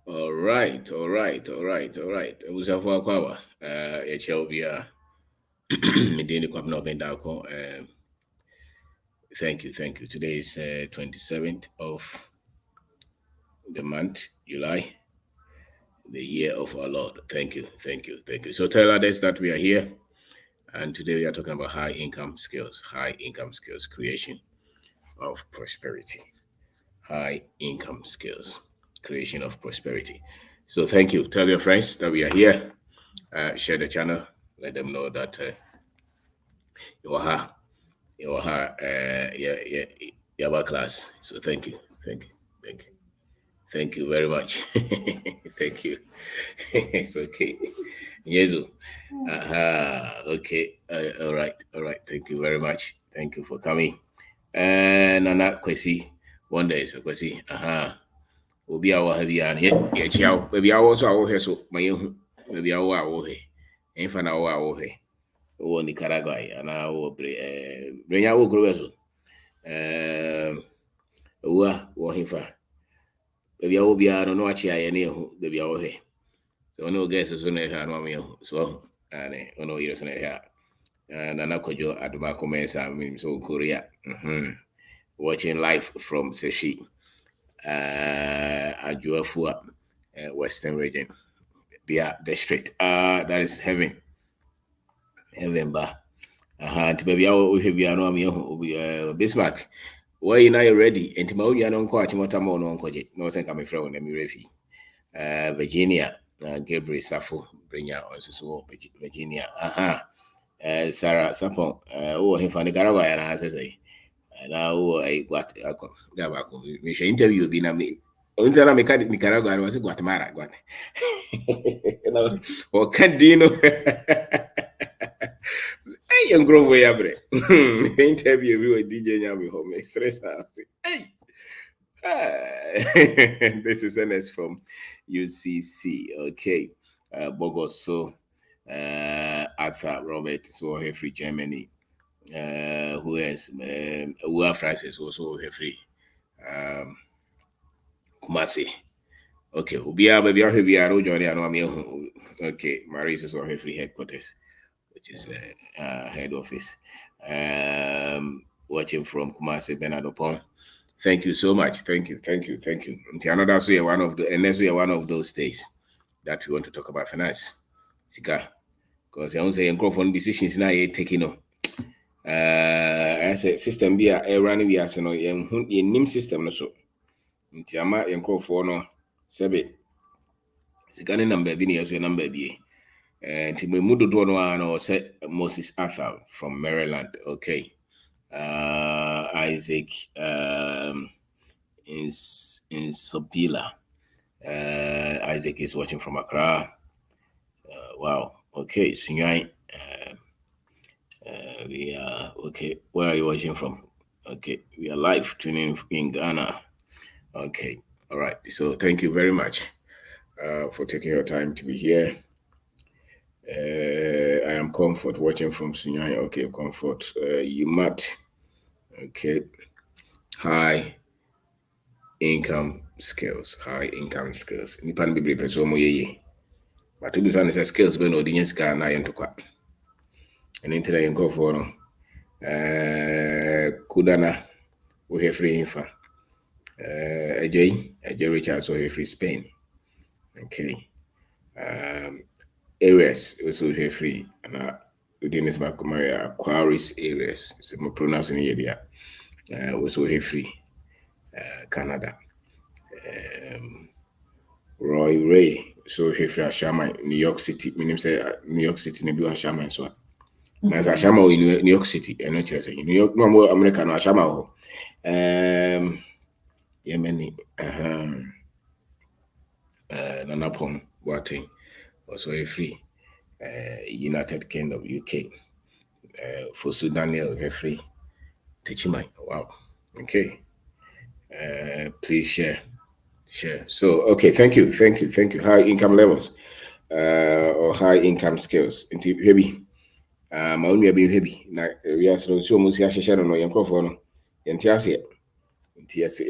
All right, all right, all right, all right. Abusuafo akwawa. Yɛkyerɛ wo bia. Medin ne Kwabena Obendako. Thank you, thank you. Today is 27th of the month, July, the year of our Lord. Thank you, thank you, thank you. So tell others that we are here, and today we are talking about high income skills, creation of prosperity, high income skills, creation of prosperity. So thank you. Tell your friends that we are here. Share the channel. Let them know that you're her, you're our class. So thank you, thank you, thank you. Thank you very much. Thank you. It's okay. Yezu. Okay. All right. All right. Thank you very much. Thank you for coming. Nana Kwesi. One day, so Kwesi. Obi awa ha bia ye chiao. Baby awo so awo he so ma yehu. Baby awo he. Enfa na awo he. Wo Nicaragua ana wo brenya wo kuro so. Wo hefa. Baby awo bia no achi aye na ehu. Baby awo he. So no guess so na ha no me so ane ono yiro so na ha. Nana Kojo Aduma Komensa so Korea. Watching live from Seshi. Ajuafua, Western region. Bia district. That is heaven. Heaven ba. To baby we have bia no me Bismarck. Why you now ready? And to my own young coach, Motamo no uncle, no sense coming from me refi. Virginia, Gabriel Safo, bring out also Virginia. Sarah Sapon, him for Nicaragua, and I say, now I got we should interview be na me. Only I make Nicaragua, I was Guatemala, or Candino. Hey, young Grove Abre. Interview with DJ Nyami home. Stress out. Hey. This is NS from UCC. Okay. Bogoso. Arthur Robert, so here free Germany. Who else? Ua Francis also here free. Kumasi. Okay, Ubia baby Ubia Johnny and okay, Maris is also here free headquarters, which is head office. Watching from Kumasi Bernardo Pong. Thank you so much. Thank you. Until that's one of the, and that's one of those days that we want to talk about finance. Sika. Because I don't say microphone decisions now you're taking on. As a system be a running we as no nim system no so. Nti ama microphone no sebe. Sika ne number bi ne yaso number bi. Nti me mudo do no ano say Moses Arthur from Maryland. Okay. Isaac in Sabila. Isaac is watching from Accra. Wow. Okay, Sunyai. We are okay. Where are you watching from? Okay, we are live tuning in Ghana. Okay, all right. So thank you very much for taking your time to be here. I am Comfort watching from Sunyai. Okay, Comfort. You might. Okay. High income skills. Nipan bibre peso mo ye. But to be honest, skills be no audience can na yento kwa. And into the microphone. Kudana we have free infa. AJ Richards we have free Spain. Okay. Areas also have free. And within this back Maria Aquarius areas. So my pronouncing area. Also have free. Canada. Roy Ray, so if you're Ashama, New York City, meaning say New York City, maybe Ashama so. As Ashama in New York City, and not just New York, no more American Ashama. Yemeni, Nanapon, Wating, also a free, United Kingdom, UK, for Daniel, free, Techimai. Wow, okay. Please share. So, okay, thank you. High income levels or high income skills. Into heavy. My own be heavy. Now, we are so much share no microphone. Entiase.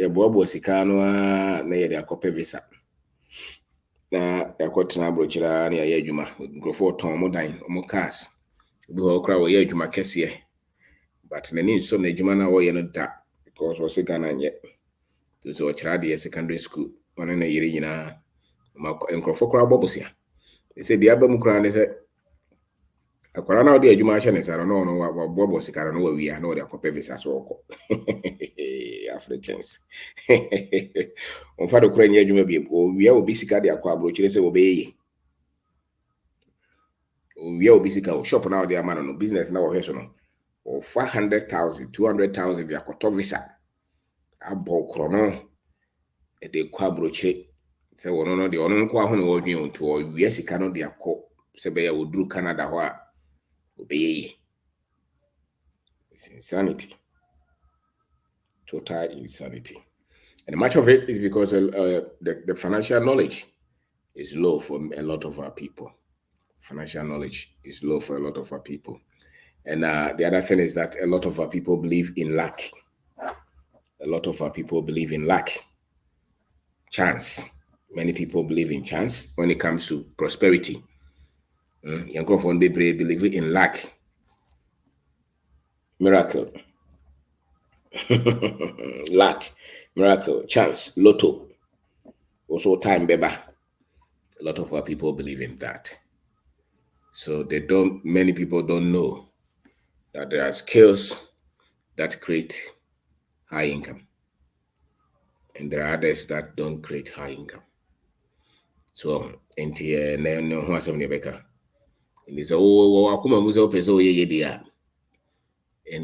A bobo sicano na ye de akope visa. na yakɔtena abrokyira na yɛyɛ adwuma nkurɔfoɔ tɔn ɔmo dan ɔmo cars bi hɔ koraa wɔyɛ adwuma kɛseɛ but n'ani nsɔ n'adwuma no a wɔyɛ no da because wɔse Ghana nyɛ nti sɛ ɔkyerɛ adeɛ secondary school ɔne ne yere nyinaa nkurɔfoɔ koraa bɔ bosia sɛ deɛ aba mu koraa ne sɛ akwara na ɔde adwuma ahyɛ ne nsa no na ɔno wabɔbɔ sika no wawia na ɔde akɔpɛ visa so ɔkɔ Africans ɔmfa do kora nyɛ adwuma bi owia obi sika de akɔ abrokyire sɛ wɔbɛyɛ owia obi sika shop na ɔde ama no business na wɔhwɛ so no or 400,000 200,000 de akɔtɔ visa abɔ korɔ no de kɔ abrokyire sɛ wɔno no de ɔno nko aho ne wɔdwen nto owia sika no de akɔ sɛ bɛyɛ woduru Canada hɔ a obeyeye. It's insanity. Total insanity. And much of it is because the financial knowledge is low for a lot of our people. Financial knowledge is low for a lot of our people. And the other thing is that a lot of our people believe in luck. A lot of our people believe in luck. Chance. Many people believe in chance when it comes to prosperity. Young Crawford believe in luck. Miracle. Luck, miracle, chance, lotto. Also time, beba. A lot of our people believe in that. So many people don't know that there are skills that create high income. And there are others that don't create high income. So, and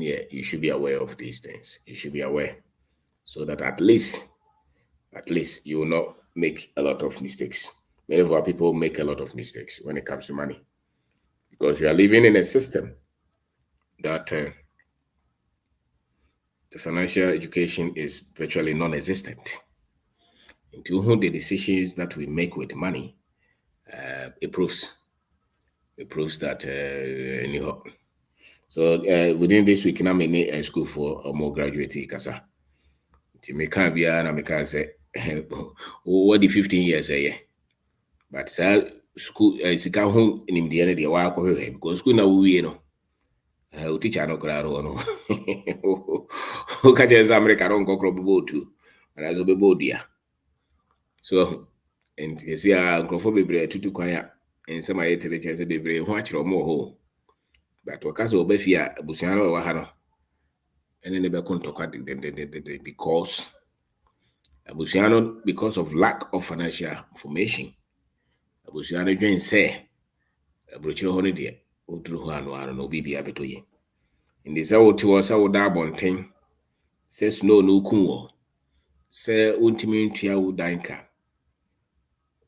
yeah, you should be aware of these things. You should be aware so that at least you will not make a lot of mistakes. Many of our people make a lot of mistakes when it comes to money because we are living in a system that the financial education is virtually non-existent. Into whom the decisions that we make with money, it proves that anyhow. So within this week, I'm in a school for a more graduate kasa. To me can't be an American say what the 15 years a year. But school sika home in the end of the work because school now we know. Teacher no craro no. Who catch as America don't go crop boat too. And as a bodia. So and you see a crophobe to quiet and some intelligence be brave watch or more. But wakazi obefia abusiano wa hano ene nebe kontoka because abusiano because of lack of financial information abusiano dwen say abrochiro hono de oduru ho ano no bibia betoye indi say woti wo say woda bonten say snow no kun wo say ontimi ntua wo danka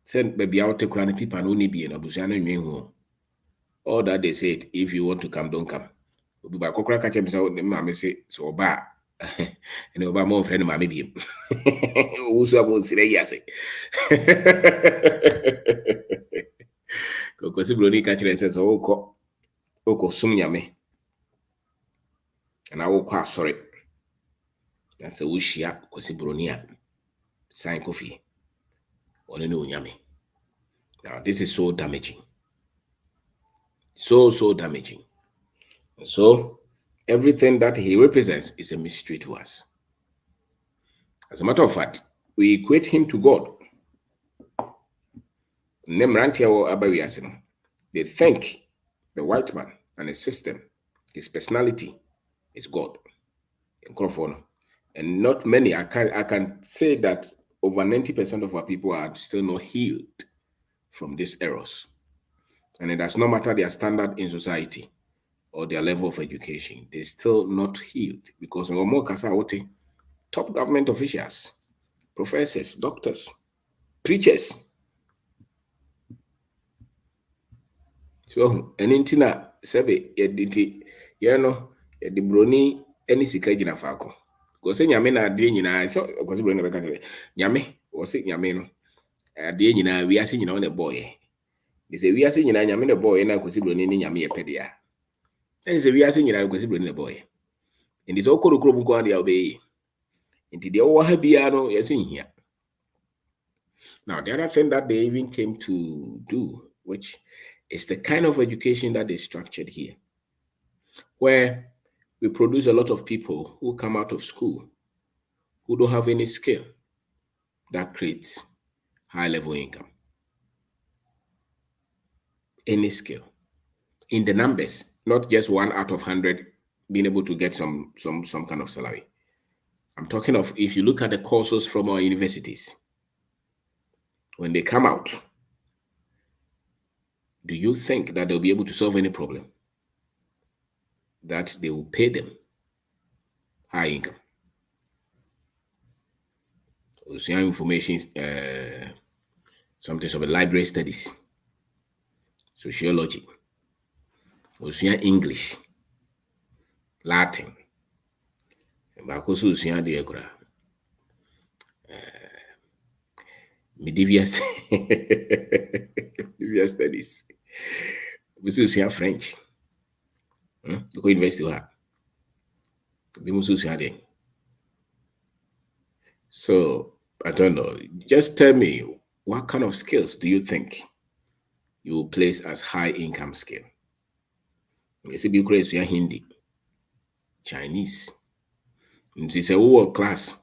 say bebia wote kura ne pipa no ni bie na abusiano nwen ho. All that they said, if you want to come, don't come. But Kokra catch him so mammy say so bad. And over more friend mammy be also won't say yes. Because Brony catch and says, oh, sum yame. And I will quite sorry. That's a wishia, Cosibronia. Sign coffee. Only no yame. Now, this is so damaging. So damaging. So everything that he represents is a mystery to us. As a matter of fact, we equate him to God. They think the white man and his system, his personality is God. And not many, I can say that over 90% of our people are still not healed from these errors. And it does not matter their standard in society or their level of education, they're still not healed because top government officials, professors, doctors, preachers. So, anything sebe yediti, the brony any sika jina fako. Because nyame na de nyina so because brony beka nyame o se nyame no de nyina wi ase nyina on the boy. They say we ase nyina nyame the boy na because brony ni nyame yepedia. They say we ase nyina because brony the boy. And this okoro kro bu ko ade obey. Nti de wo ha bia no yesi hia. Now, the other thing that they even came to do, which is the kind of education that is structured here, where we produce a lot of people who come out of school who don't have any skill that creates high level income. Any skill in the numbers, not just 1 out of 100 being able to get some kind of salary. I'm talking of, if you look at the courses from our universities, when they come out, do you think that they'll be able to solve any problem? That they will pay them high income? Ocean information, something of a library studies, sociology, Ocean English, Latin, Bakosu Ocean Diagra, medieval studies, we see French. Go university ha. So I don't know. Just tell me, what kind of skills do you think you will place as high income skill? Yes, be crazy, Hindi, Chinese. It's a world class.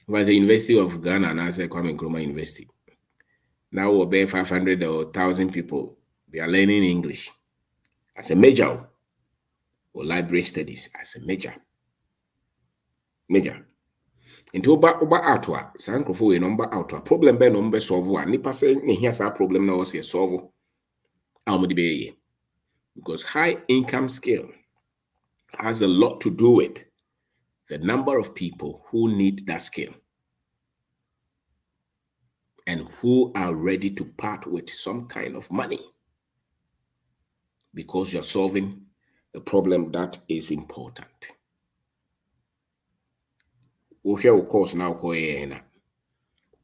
Was the University of Ghana and I say Kwame Nkrumah University. Now we'll be 500 or 1,000 people. They are learning English as a major, or library studies as a major. Into oba outwa san krofo we number outwa problem be no mbe solve a nipa say ne hia sa problem na o se solve amudi be, because high income skill has a lot to do with the number of people who need that skill and who are ready to part with some kind of money because you're solving a problem that is important. Of course now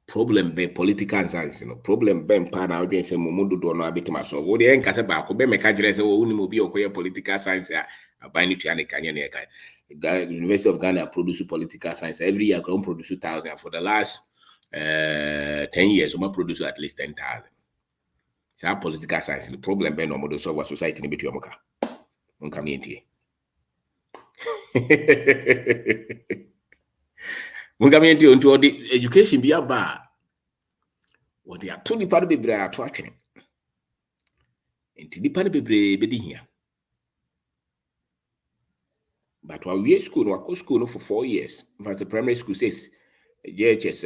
problem be political science, problem be mpa na we say momudo do no abetima solve. Wo de enka se ba ko be meka jire se wo uni mo bi okoye political science abani tua ne kanye ne kai. University of Ghana produce political science every year, can produce 2,000. For the last 10 years, we produce at least 10,000. So political science, the problem be no mo do solve society ni betu amoka. Onka mi entie. Mugamenti onto the education be aba. What they are 20 part bebre ato atwene. Enti nipa ne bebre bedi hia. But we school no go school no for 4 years. In fact, the primary school says JHS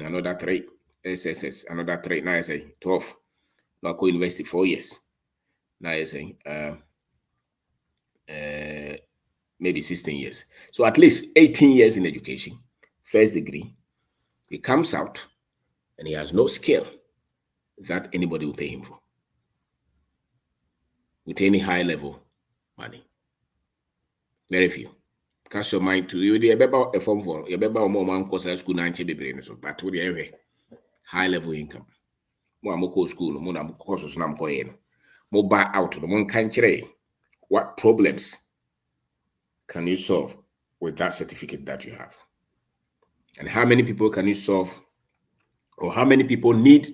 another 3, SSS another 3. Now I say 12. Now go university 4 years. Now I say maybe 16 years. So at least 18 years in education. First degree. He comes out and he has no skill that anybody will pay him for with any high level money. Very few. Cast your mind to you. The about a form for you about more man course school and chibi so but with the high level income. More moko school, more na courses na mko yen. More buy out the one country. What problems can you solve with that certificate that you have? And how many people can you solve, or how many people need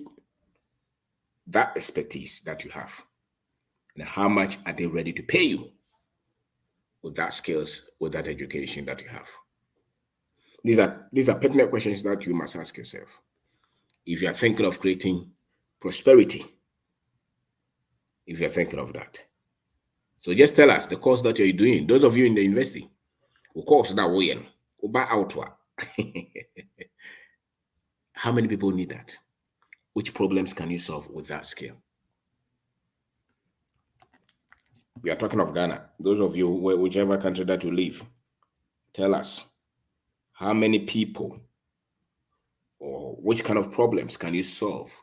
that expertise that you have? And how much are they ready to pay you with that skills, with that education that you have? These are pertinent questions that you must ask yourself if you are thinking of creating prosperity, if you're thinking of that. So just tell us the course that you're doing. Those of you in the university, of course, that way, outward. How many people need that? Which problems can you solve with that skill? We are talking of Ghana. Those of you, whichever country that you live, tell us how many people or which kind of problems can you solve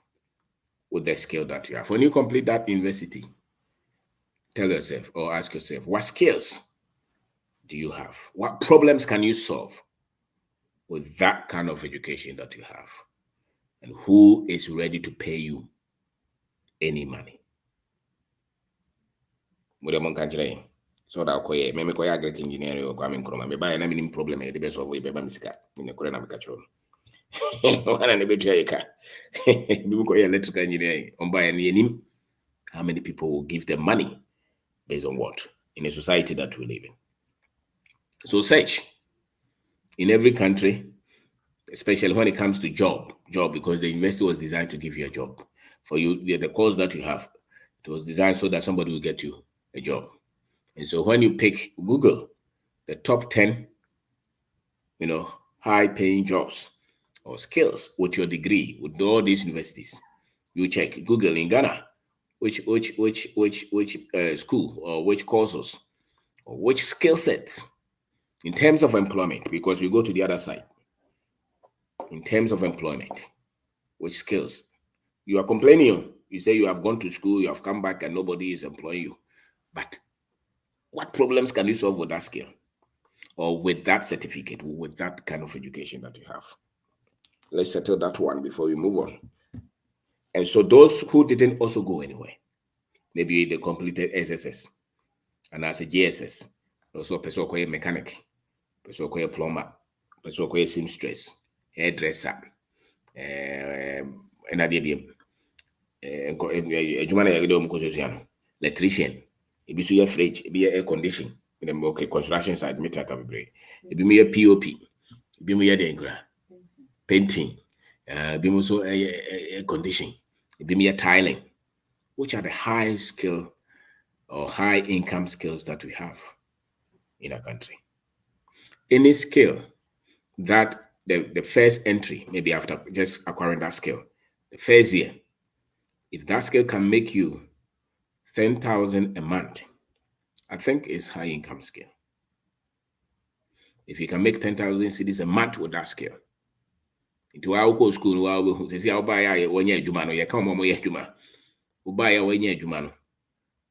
with the skill that you have. When you complete that university, tell yourself or ask yourself, what skills do you have? What problems can you solve with that kind of education that you have? And who is ready to pay you any money? So that okay, maybe koya agric engineering or Kwame Nkrumah. Me buy na minim problem e the best of we be ba misika. Ni kore na me ka chiro. Wana ne betua yeka. Electrical engineering. How many people will give them money based on what? In a society that we live in. So search in every country, especially when it comes to job, because the university was designed to give you a job. For you, the course that you have, it was designed so that somebody will get you a job. And so when you pick Google, the top 10, high paying jobs or skills with your degree, with all these universities, you check Google in Ghana, which school or which courses or which skill sets in terms of employment, because we go to the other side. In terms of employment, which skills? You are complaining. You say you have gone to school, you have come back, and nobody is employing you. But what problems can you solve with that skill? Or with that certificate, with that kind of education that you have? Let's settle that one before we move on. And so those who didn't also go anywhere, maybe they completed SSS and as a GSS, also person a mechanic, person a plumber, person a seamstress, hairdresser, and electrician, ebi so your fridge, ebi air condition, okay, construction side, meter can be ebi me POP, ebi me the painting, ebi me so air condition, ebi me tiling. Which are the high skill or high income skills that we have in our country? Any skill that the first entry, maybe after just acquiring that skill, the first year, if that skill can make you 10,000 a month, I think it's high income skill. If you can make 10,000 cedis a month with that skill, into our go school, I'll buy 1 year jumano, you come on year juma, who buy 1 year jumano.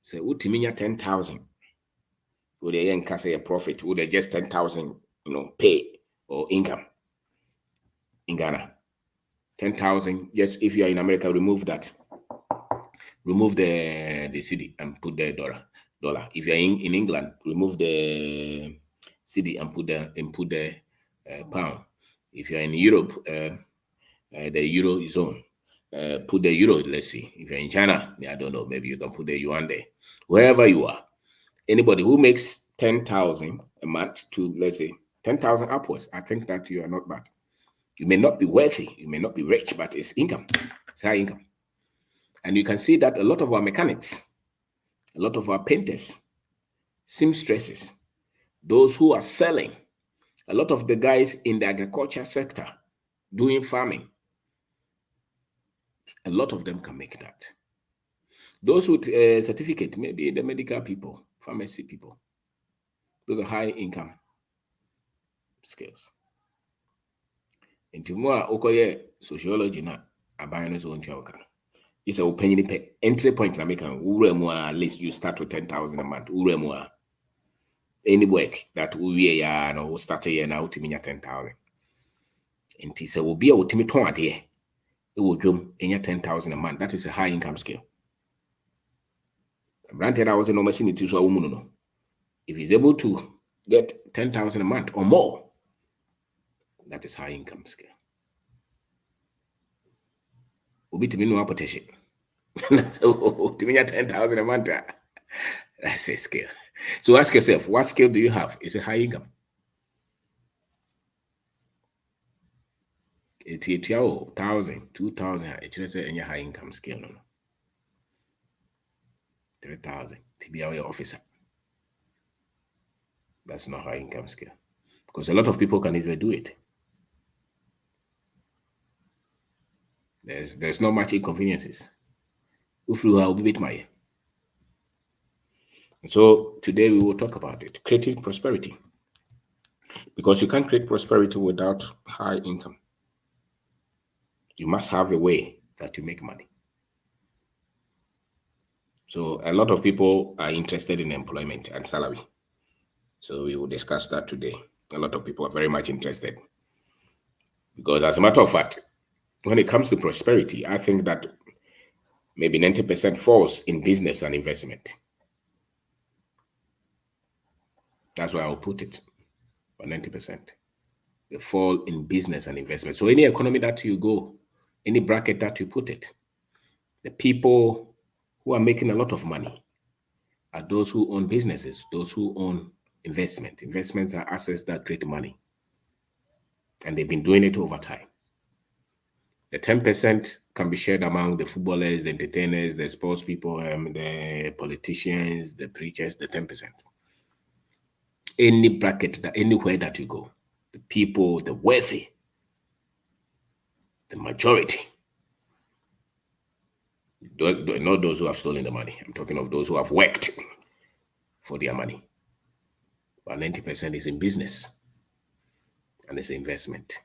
Say, Utiminia 10,000. Would they say a profit? Would they just 10,000, pay or income in Ghana? 10,000. Just if you are in America, remove that. Remove the cedi and put the dollar. If you are in England, remove the cedi and put the pound. If you are in Europe, the euro zone, put the euro. Let's see. If you're in China, I don't know. Maybe you can put the yuan there. Wherever you are, anybody who makes 10,000 a month to, let's say, 10,000 upwards, I think that you are not bad. You may not be wealthy, you may not be rich, but it's income. It's high income. And you can see that a lot of our mechanics, a lot of our painters, seamstresses, those who are selling, a lot of the guys in the agriculture sector doing farming, a lot of them can make that. Those with a certificate, maybe the medical people, pharmacy people, those are high income skills. Into more okoye sociology na abayano so ntiawka. It's a penny pay entry point na make at least you start with 10,000 a month. Any work that we ya no start here now to mean 10,000. And it will be a ultimate ton a day. It will jump in 10,000 a month. That is a high income scale. Granted, I was in machine to so a woman. No. If he's able to get 10,000 a month or more, that is high income scale. Will to be no potential. To me, 10,000 a month. That's a scale. So ask yourself, what skill do you have? Is it high income? It's 1,000, 2,000. It's any high income scale. No. 3,000 to be our officer. That's not high income scale. Because a lot of people can easily do it. There's not much inconveniences. So today we will talk about it, creating prosperity. Because you can't create prosperity without high income. You must have a way that you make money. So a lot of people are interested in employment and salary. So we will discuss that today. A lot of people are very much interested. Because as a matter of fact, when it comes to prosperity, I think that maybe 90% falls in business and investment. That's why I'll put it, but 90%. They fall in business and investment. So any economy that you go, any bracket that you put it. The people who are making a lot of money are those who own businesses, those who own investment. Investments are assets that create money. And they've been doing it over time. The 10% can be shared among the footballers, the entertainers, the sports people, the politicians, the preachers, the 10%. Any bracket, anywhere that you go, the people, the wealthy, the majority, not those who have stolen the money. I'm talking of those who have worked for their money. But 90% is in business and it's investment.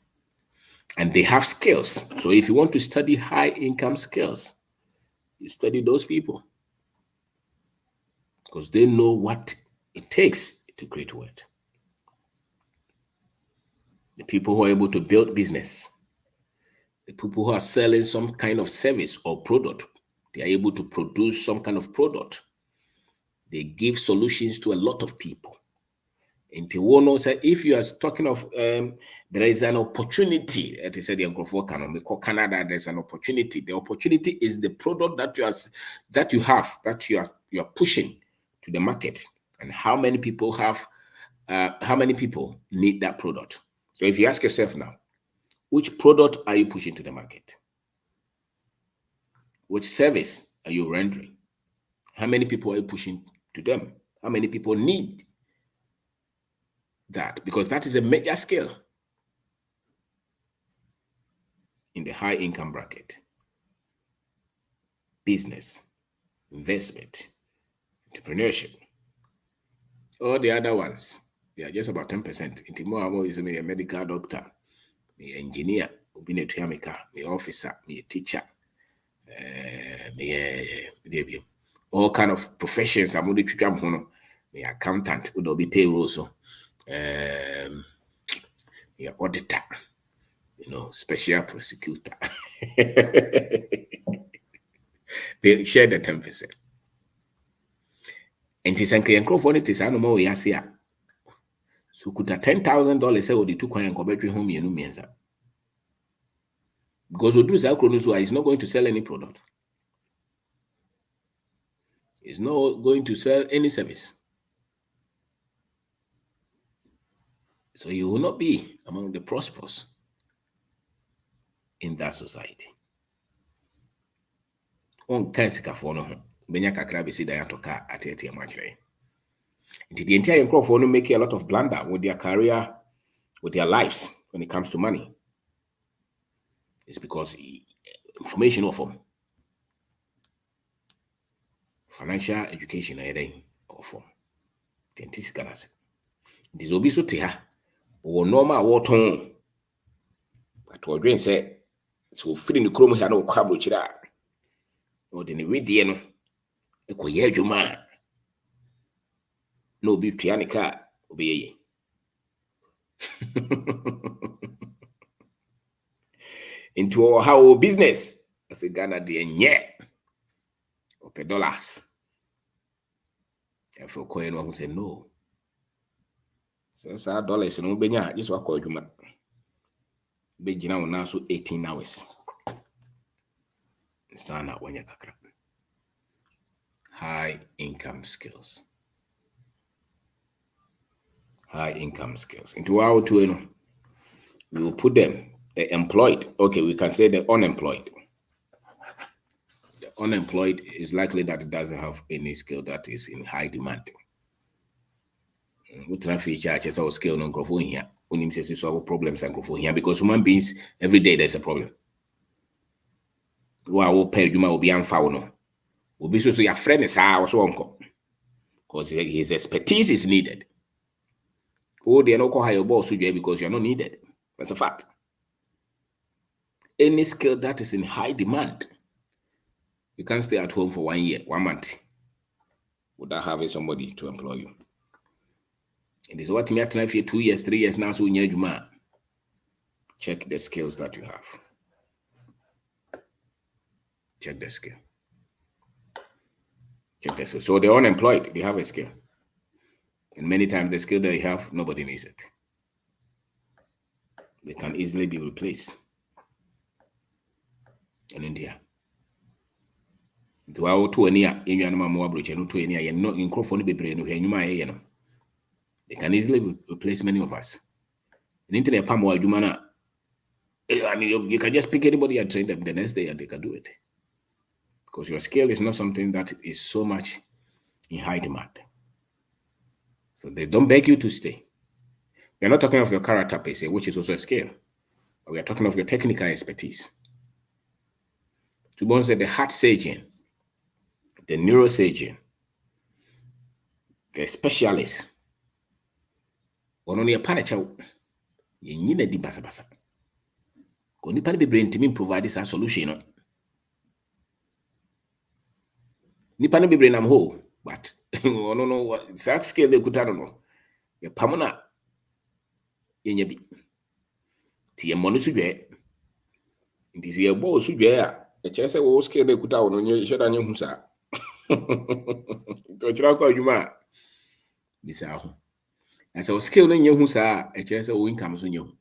And they have skills. So if you want to study high income skills, you study those people because they know what it takes to create wealth. The people who are able to build business, the people who are selling some kind of service or product, they are able to produce some kind of product. They give solutions to a lot of people. And Tiwono said, if you are talking of there is an opportunity, as I said, Canada, there's an opportunity. The opportunity is the product that you are pushing to the market, and how many people need that product. So if you ask yourself now, which product are you pushing to the market? Which service are you rendering? How many people are you pushing to them? How many people need that? Because that is a major skill in the high income bracket. Business, investment, entrepreneurship. All the other ones, they are just about 10%. In Timor, is a medical doctor, me engineer, me a officer, me a teacher, all kind of professions. I'm only me accountant, would be payroll, so auditor, special prosecutor. They share the 10%. And it is a microphone, it is animal we are here. So could a $10,000 say, or the 2 coin and coverage home, you know, because we do Zalcronos, he's not going to sell any product. He's not going to sell any service. So you will not be among the prosperous in that society. On Kansika for no Benya Kakrabi si Dayatoka at ATM Machre. The entire microphone make a lot of blunder with their career, with their lives when it comes to money. It's because information of them. Financial education or form. The anticipation. This will be so tea. Or normal water. But what Drain said, so feeding the chrome had no cabrochira. Or the Nvidian, a coyejuma. No be Tianica, obey. Into our business as a Ghana de nye or $1. And for coin one who said no. Since our dollars no benya, just what call you. Bejina now so 18 hours. Sana wanya kakra. High income skills. High income skills. Into our two, we will put them. The employed. Okay, we can say the unemployed. The unemployed is likely that it doesn't have any skill that is in high demand. We try to charge our skill non microphone here. We need to solve problems and microphone here because human beings every day there's a problem. Who will pay you will be unfound. Will be so your friend is also uncle because his expertise is needed. Oh, they are not hire your boss because you're not needed. That's a fact. Any skill that is in high demand, you can't stay at home for 1 year, 1 month without having somebody to employ you. It is what me at 2 years, 3 years now, so you check the skills that you have. Check the skill. Check the skill. So the unemployed, they have a skill. And many times the skill they have, nobody needs it. They can easily be replaced. in India. To our to any more bridge and to any and not in Crawford be brain who you know. They can easily replace many of us. In internet palm while you I mean you can just pick anybody and train them the next day and they can do it. Because your skill is not something that is so much in high demand. So they don't beg you to stay. We're not talking of your character per se, which is also a skill. But we are talking of your technical expertise. To bones the heart surgeon, the neurosurgeon, the specialist. Only a panacha, you need a deep basa. Only pan be brain to me provide this a solution. Nipa no be brain am whole, but no what sack scale they could know. Your pamona yenyabi. Tia monusuje. It is a bow suje. A chess will scale they could out on your shed and your husa. To chalk you ma. Bisa. As I was scaling your husa, a chess or incomes on you.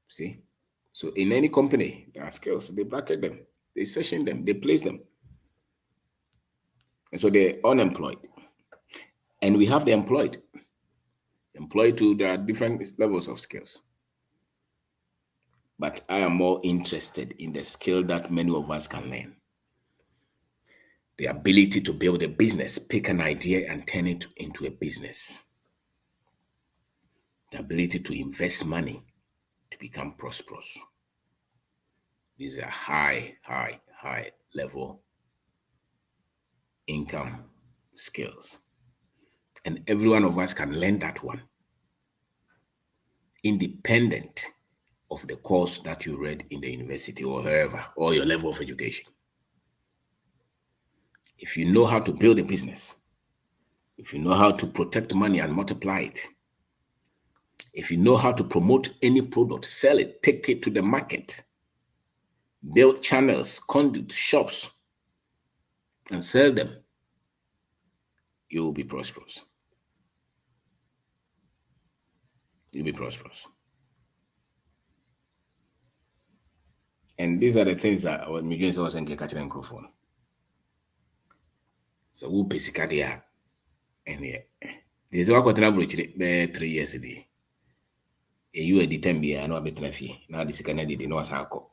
See? So in any company, there are skills. They bracket them, they session them, they place them. And so they're unemployed. And we have the employed. Employed too, there are different levels of skills. But I am more interested in the skill that many of us can learn. The ability to build a business, pick an idea and turn it into a business. The ability to invest money to become prosperous. These are high level income skills. And every one of us can learn that one, independent of the course that you read in the university or wherever, or your level of education. If you know how to build a business, if you know how to protect money and multiply it, if you know how to promote any product, sell it, take it to the market, build channels, conduit, shops, and sell them, you will be prosperous. You'll be prosperous. And these are the things that our migrants was in catching and microphone. So we'll basically are. And yeah, this is what got an 3 years a day. You are determined, I know about now this can edit in how.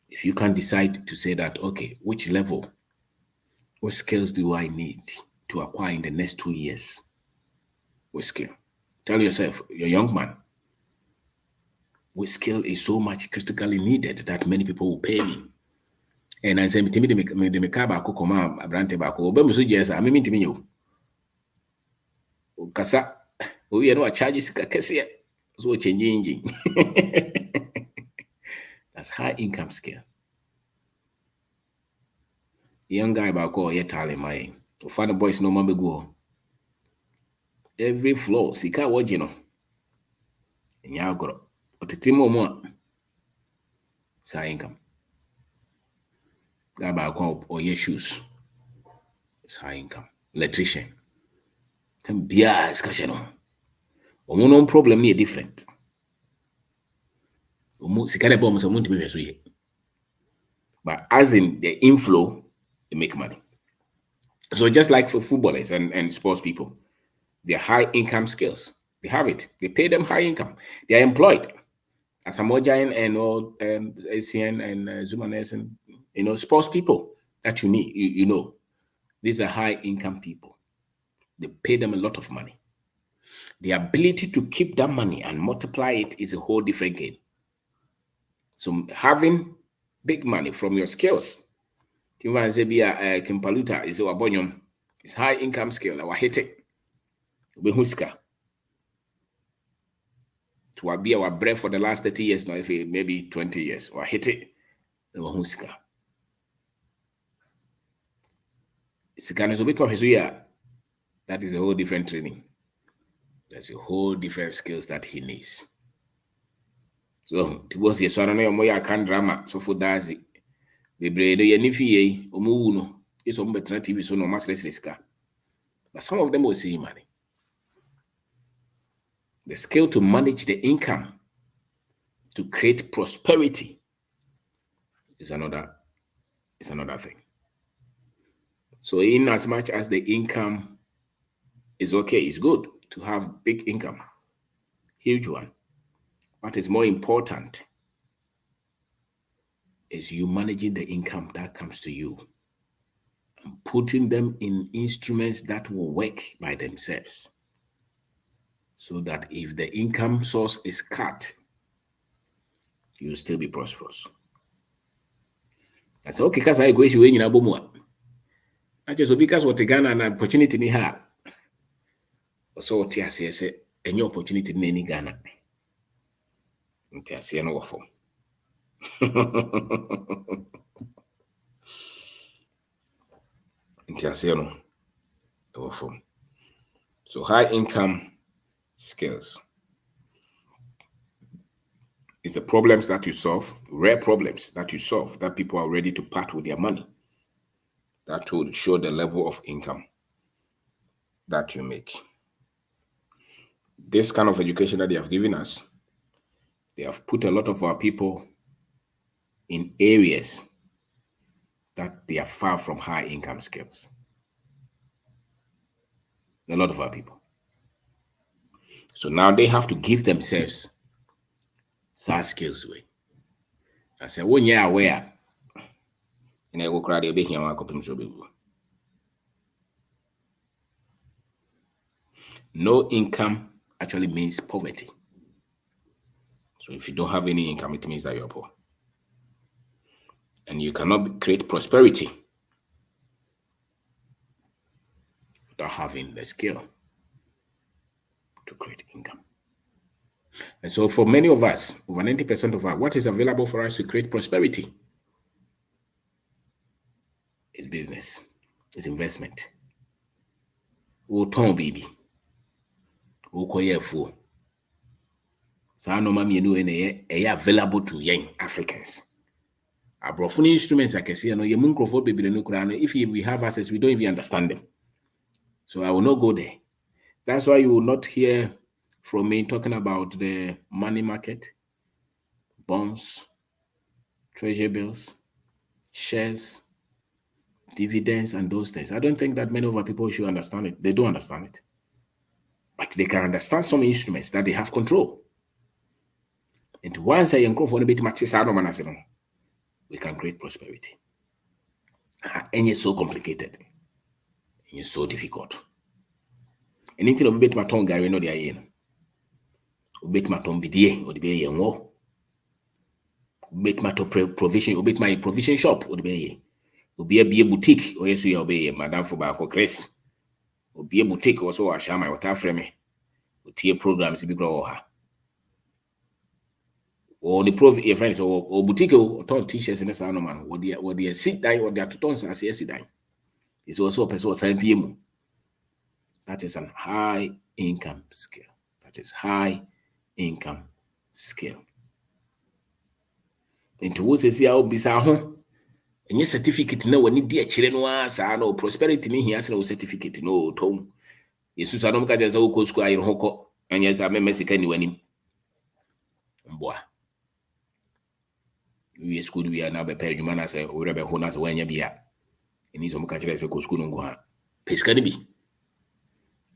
If you can decide to say that, okay, which level, what skills do I need to acquire in the next 2 years? What skill? Tell yourself, you're a young man, what skill is so much critically needed that many people will pay me. And I say, me the make back come a brand back. Obemusu yes, I mean to me you. Kasa, we know a charges kese. So changing. That's high income skill. Young guy back or yet talent my father boys no man go. Every floor, sika wajino. Nya agro. Otitimo mo. It's high income. Guy back or your shoes. It's high income. Electrician. Tem bia skasheno. Omo no problem ni different. Omo sika de bomb so muntu be so ye. But as in the inflow, they make money. So just like for footballers and sports people, they're high income skills. They have it. They pay them high income. They are employed. As Amojain and all ACN and Zumanes and sports people that you need, you know, these are high income people. They pay them a lot of money. The ability to keep that money and multiply it is a whole different game. So having big money from your skills, Kimpaluta is our bonyum, it's high income skill. Our hit it. Behuska. To be our breath for the last 30 years, now if maybe 20 years, or hit it. Behuska. That is a whole different training. That's a whole different skills that he needs. So towards the son of Moya can drama, so for Dazi. The bread, the Yanifi, Omuno, is on better TV, so no mass riska. But some of them will see money. The skill to manage the income, to create prosperity is another thing. So in as much as the income is okay, it's good to have big income, huge one. What is more important is you managing the income that comes to you and putting them in instruments that will work by themselves. So that if the income source is cut, you'll still be prosperous. I say, okay, because I go issue in Abomua. I just because what Ghana an opportunity ni ha. So what I say, any opportunity in any Ghana. I say no form. I say no form. So high income skills is the problems that you solve, rare problems that you solve, that people are ready to part with their money. That will show the level of income that you make. This kind of education that they have given us, they have put a lot of our people in areas that they are far from high income skills. A lot of our people. So now they have to give themselves such skills way. I say, when you're aware, and I go cry the baby and no income actually means poverty. So if you don't have any income, it means that you're poor. And you cannot create prosperity without having the skill to create income. And so for many of us, over 90% of us, what is available for us to create prosperity is business, is investment. Ton baby. Koyefo. So no mami no available to young Africans. Abrofo instruments I can see no ye munkrofo baby no kura no if we have access we don't even understand them. So I will not go there. That's why you will not hear from me talking about the money market, bonds, treasury bills, shares, dividends, and those things. I don't think that many of our people should understand it. They don't understand it. But they can understand some instruments that they have control. And once I encourage for a bit much, we can create prosperity. And it's so complicated. And it's so difficult. Anything of bit my tongue, Gary, no, the ayen. Bit my tongue, BDA, or the bay and war. Bit my provision, or bit my provision shop, or the bay. Will be a boutique, or yes, we obey Madame for Barco Chris. Will be a boutique, or so I shall my water frame. Will tier programs to be grow her. Or the your friends, or boutique, or torn t-shirts in the sound man, or the sit die, or their tutons as yes, die. It's also a person sign PM. That is a high income skill. That is high income skill. Into what is here, Bissau, and your certificate no one need dear children was no prosperity in here, no certificate, no tone. Yes, I don't get as a local square in Hoko, and yes, I'm a Mexican when him. Boy. We school we are now prepared, you man as a whatever honas when you be at. And he's on catcher as a school and go. Pescanibi.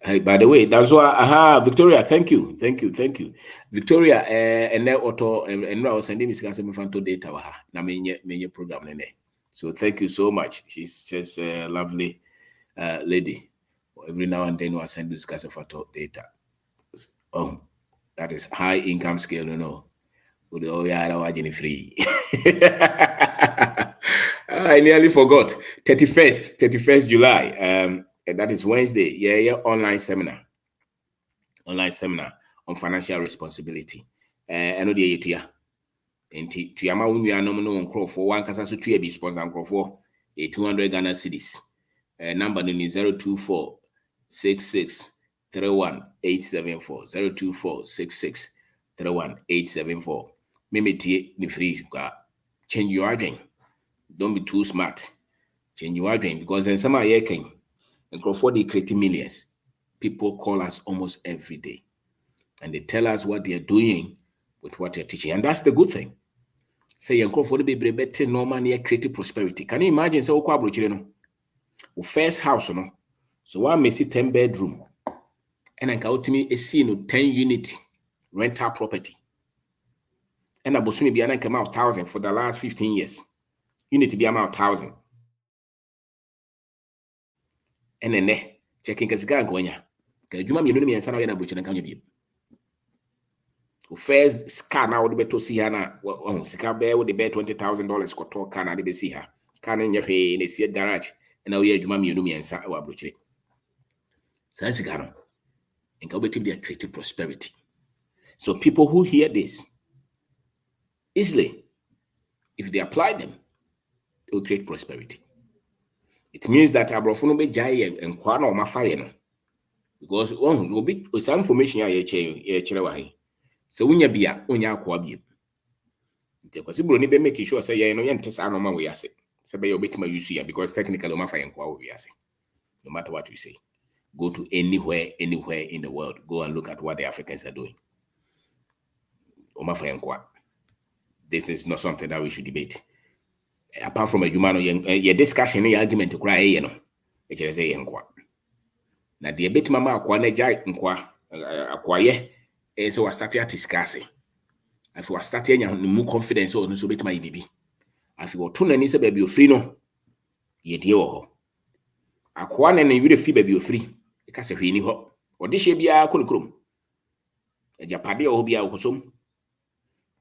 Hey, by the way, that's why, Victoria, thank you. Victoria, and now auto, and now sending me some fanto data, na me program. So thank you so much. She's just a lovely lady. Every now and then we send this fanto data. Oh, that is high income scale, you know. Oh, yeah, I don't free. I nearly forgot. 31st July. And that is Wednesday. Yeah, online seminar on financial responsibility. I know the year. And to Yama Unia no crop for one Casasu to be sponsor and for 200 Ghana cedis. Number is 024 66 31 874 024 66 31 874. Mimiti the freeze. Change your again. Don't be too smart. Change your again because then some are yaking. And for they create millions. People call us almost every day. And they tell us what they are doing with what you're teaching. And that's the good thing. Say you're for the baby better normal near creative prosperity. Can you imagine so first house, no? So one may see 10 bedroom. And I got to me a scene 10 unit rental property. And I was soon be an come out 1,000 for the last 15 years. Unit be amount 1,000. And then checking Kasga going. You mammy, you know me and Sana Butcher and can you be? First car now would be to see her now. Oh, Sika Bear would be $20,000 for talk can I be see her. Can in your hay in a seat garage. And now you mammy, you know me and Sana Butcher. So that's a car. And go to their creative prosperity. So people who hear this easily, if they apply them, they will create prosperity. It means that Abrofono be jai and Kwana or Mafayeno. Because will be some information I so when you be a kwabi. Because you will make sure say you know yentess anoma we say. So be bit my use here because technically Mafa and Kwa we say. No matter what you say. Go to anywhere in the world. Go and look at what the Africans are doing. This is not something that we should debate. Apart from a human your discussion, your argument to cry, you know, it is a inqua. Now, the bit mama acquire jai inqua acquire is what started discussing. If we are starting more confidence or so bit my baby. If you are too many, baby, free no, ye dear. Acquire and you fee baby free. Because if he knew her, or this should be a cool. A japadi or be a cosum.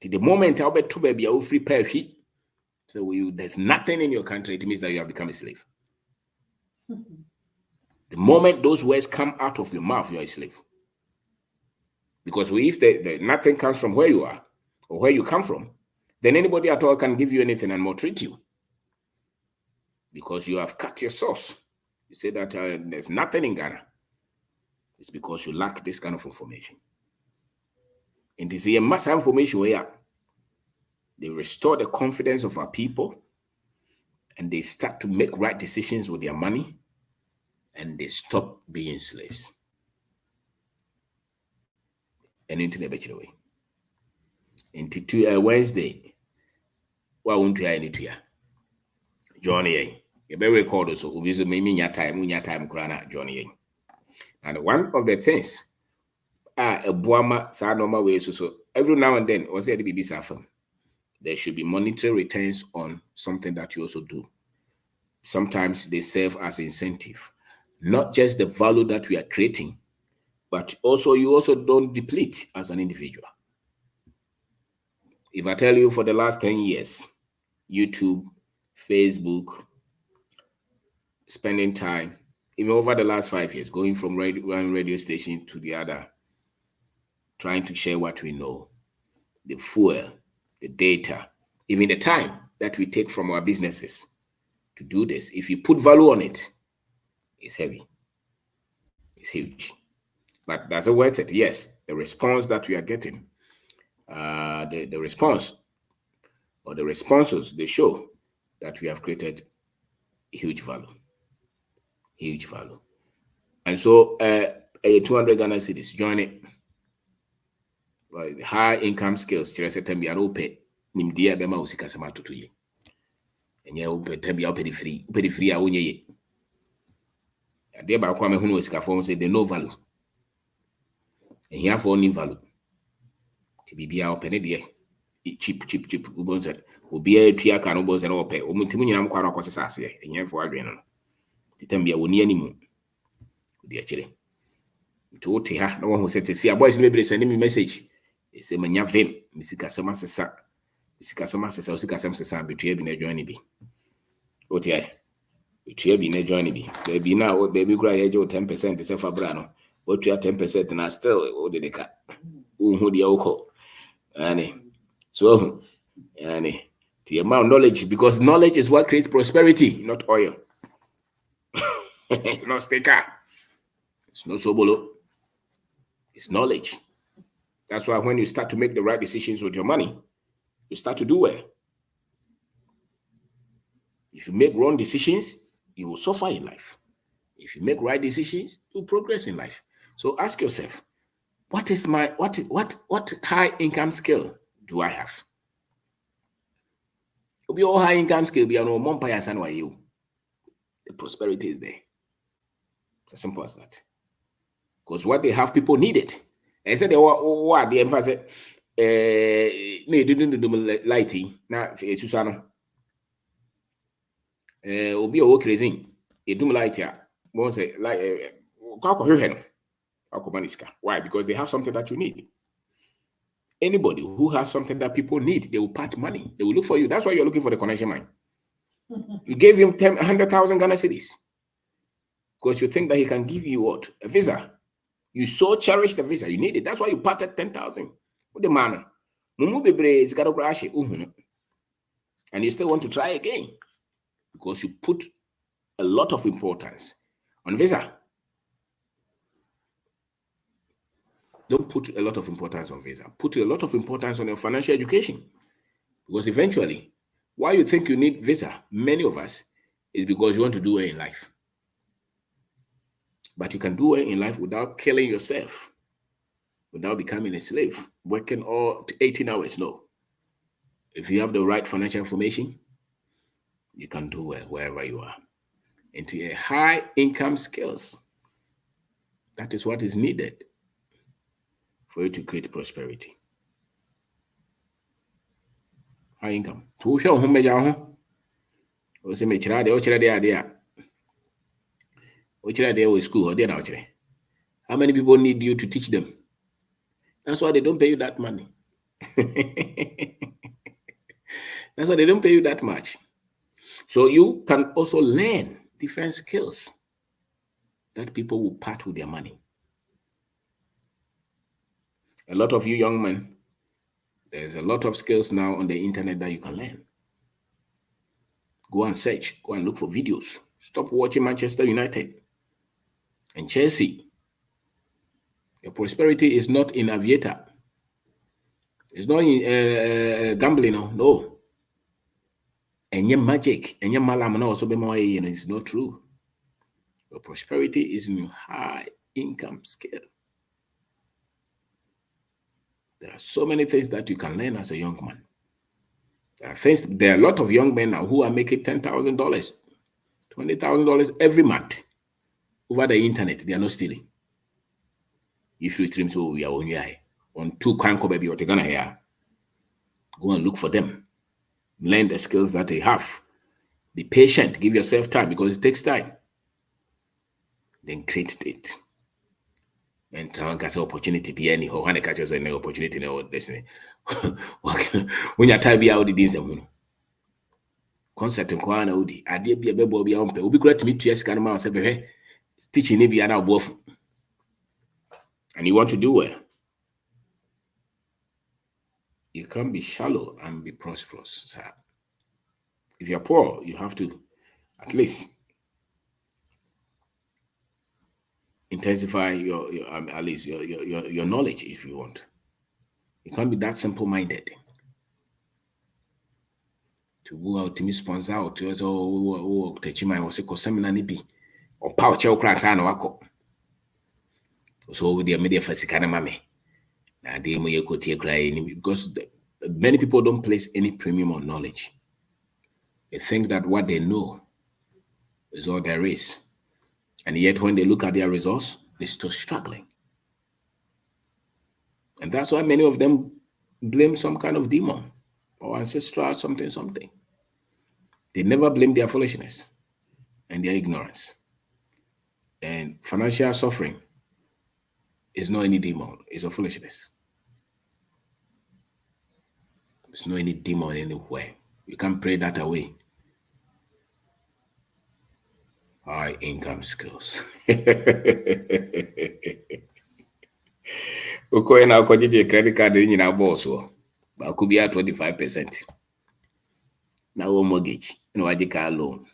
The moment I'll bet two baby, I'll free pair feet. So there's nothing in your country, it means that you have become a slave. The moment those words come out of your mouth, you're a slave. Because if the nothing comes from where you are or where you come from, then anybody at all can give you anything and maltreat you. Because you have cut your source. You say that there's nothing in Ghana. It's because you lack this kind of information. And this is a massive information where they restore the confidence of our people and they start to make right decisions with their money and they stop being slaves. And into the better way. Into Wednesday, what won't you any to ya? Johnny, you better record us. So we maybe your time, Johnny. And one of the things, a Buama Sanoma way, so every now and then, was there the BB Safam? There should be monetary returns on something that you also do. Sometimes they serve as incentive, not just the value that we are creating, but also you also don't deplete as an individual. If I tell you for the last 10 years, YouTube, Facebook, spending time, even over the last 5 years, going from one radio station to the other, trying to share what we know, the fuel, the data, even the time that we take from our businesses to do this. If you put value on it, it's heavy. It's huge. But that's it worth it? Yes. The response that we are getting, the response or the responses, they show that we have created huge value. Huge value. And so a 200 Ghana cedis, join it. Well, the high income skills, Cheresetembi and Ope, Nimdia Bema Usika Samato to ye. And ya Ope Tembi Ope free, I won't ye. A dear Bakwame who was Cafon said they no value. And here for only value. To be our penny dear. Cheap, Ubonset will be a Tia Canobos and Ope, Umutimunam Quaracosa Sassia, and here for Adrian. The Tembia won't any more. Dear Chile. To Tia, no one who said to see a boy's maybe sending me message. They say, Manya Vim, Missika Samasa, Missika Samasa, Sika Samsa, between a journey be. What yeah, between a journey be. Baby now, baby cry 10% is a Fabrano. What you are 10% and I still, what did they cut? Who the oko? Annie. So, Annie, the amount of knowledge, because knowledge is what creates prosperity, not oil. Not sticker. It's not sobolo. It's knowledge. That's why when you start to make the right decisions with your money, you start to do well. If you make wrong decisions, you will suffer in life. If you make right decisions, you progress in life. So ask yourself, What is my what high income skill do I have? Obi all high income skill be no more empire san you. The prosperity is there. It's as simple as that. Because what they have, people need it. I said they were the emphasis. No, didn't do lighting. Now, Susano. Obi o crazy. You do light ya. Won't say like why? Because they have something that you need. Anybody who has something that people need, they will part money. They will look for you. That's why you're looking for the connection man. You gave him 100,000 Ghana cedis because you think that he can give you what? A visa. You so cherish the visa. You need it. That's why you parted 10,000. What the man? And you still want to try again because you put a lot of importance on visa. Don't put a lot of importance on visa. Put a lot of importance on your financial education. Because eventually, why you think you need visa, many of us, is because you want to do well in life. But you can do well in life without killing yourself, without becoming a slave, working all 18 hours. No. If you have the right financial information, you can do well wherever you are. Into a high income skills. That is what is needed for you to create prosperity. High income. How many people need you to teach them? That's why they don't pay you that money. That's why they don't pay you that much. So you can also learn different skills that people will part with their money. A lot of you young men, there's a lot of skills now on the internet that you can learn. Go and search, go and look for videos. Stop watching Manchester United and Chelsea. Your prosperity is not in aviator. It's not in gambling, no. And your magic, and your malam also be more, it's not true. Your prosperity is in your high income scale. There are so many things that you can learn as a young man. There are a lot of young men now who are making $10,000, $20,000 every month over the internet. They are not stealing. If you trim so we are on 2 kanko baby or gonna here, go and look for them. Learn the skills that they have. Be patient. Give yourself time because it takes time. Then create it. And has opportunity be anyhow. When I catch us an opportunity in our destiny. When you type out the things concert and kwana udi. Idea be a bebo be on. Will be great to meet you. Scanama say, teaching maybe an both. And you want to do well. You can't be shallow and be prosperous, sir. If you're poor, you have to at least intensify your at least your knowledge if you want. You can't be that simple-minded. To go out to me sponsor out to us oh teach my was a seminar ni bi or power chow class and wako. So with the media for sikana mame. Now they may go to crying because many people don't place any premium on knowledge. They think that what they know is all there is. And yet when they look at their results, they're still struggling. And that's why many of them blame some kind of demon or ancestral something. They never blame their foolishness and their ignorance. And financial suffering is not any demon, it's a foolishness. There's no any demon anywhere. You can't pray that away. High income skills. Uko na ukojeje credit card ni na boss wo. Ba could be at 25%. Now mortgage, waje car loan.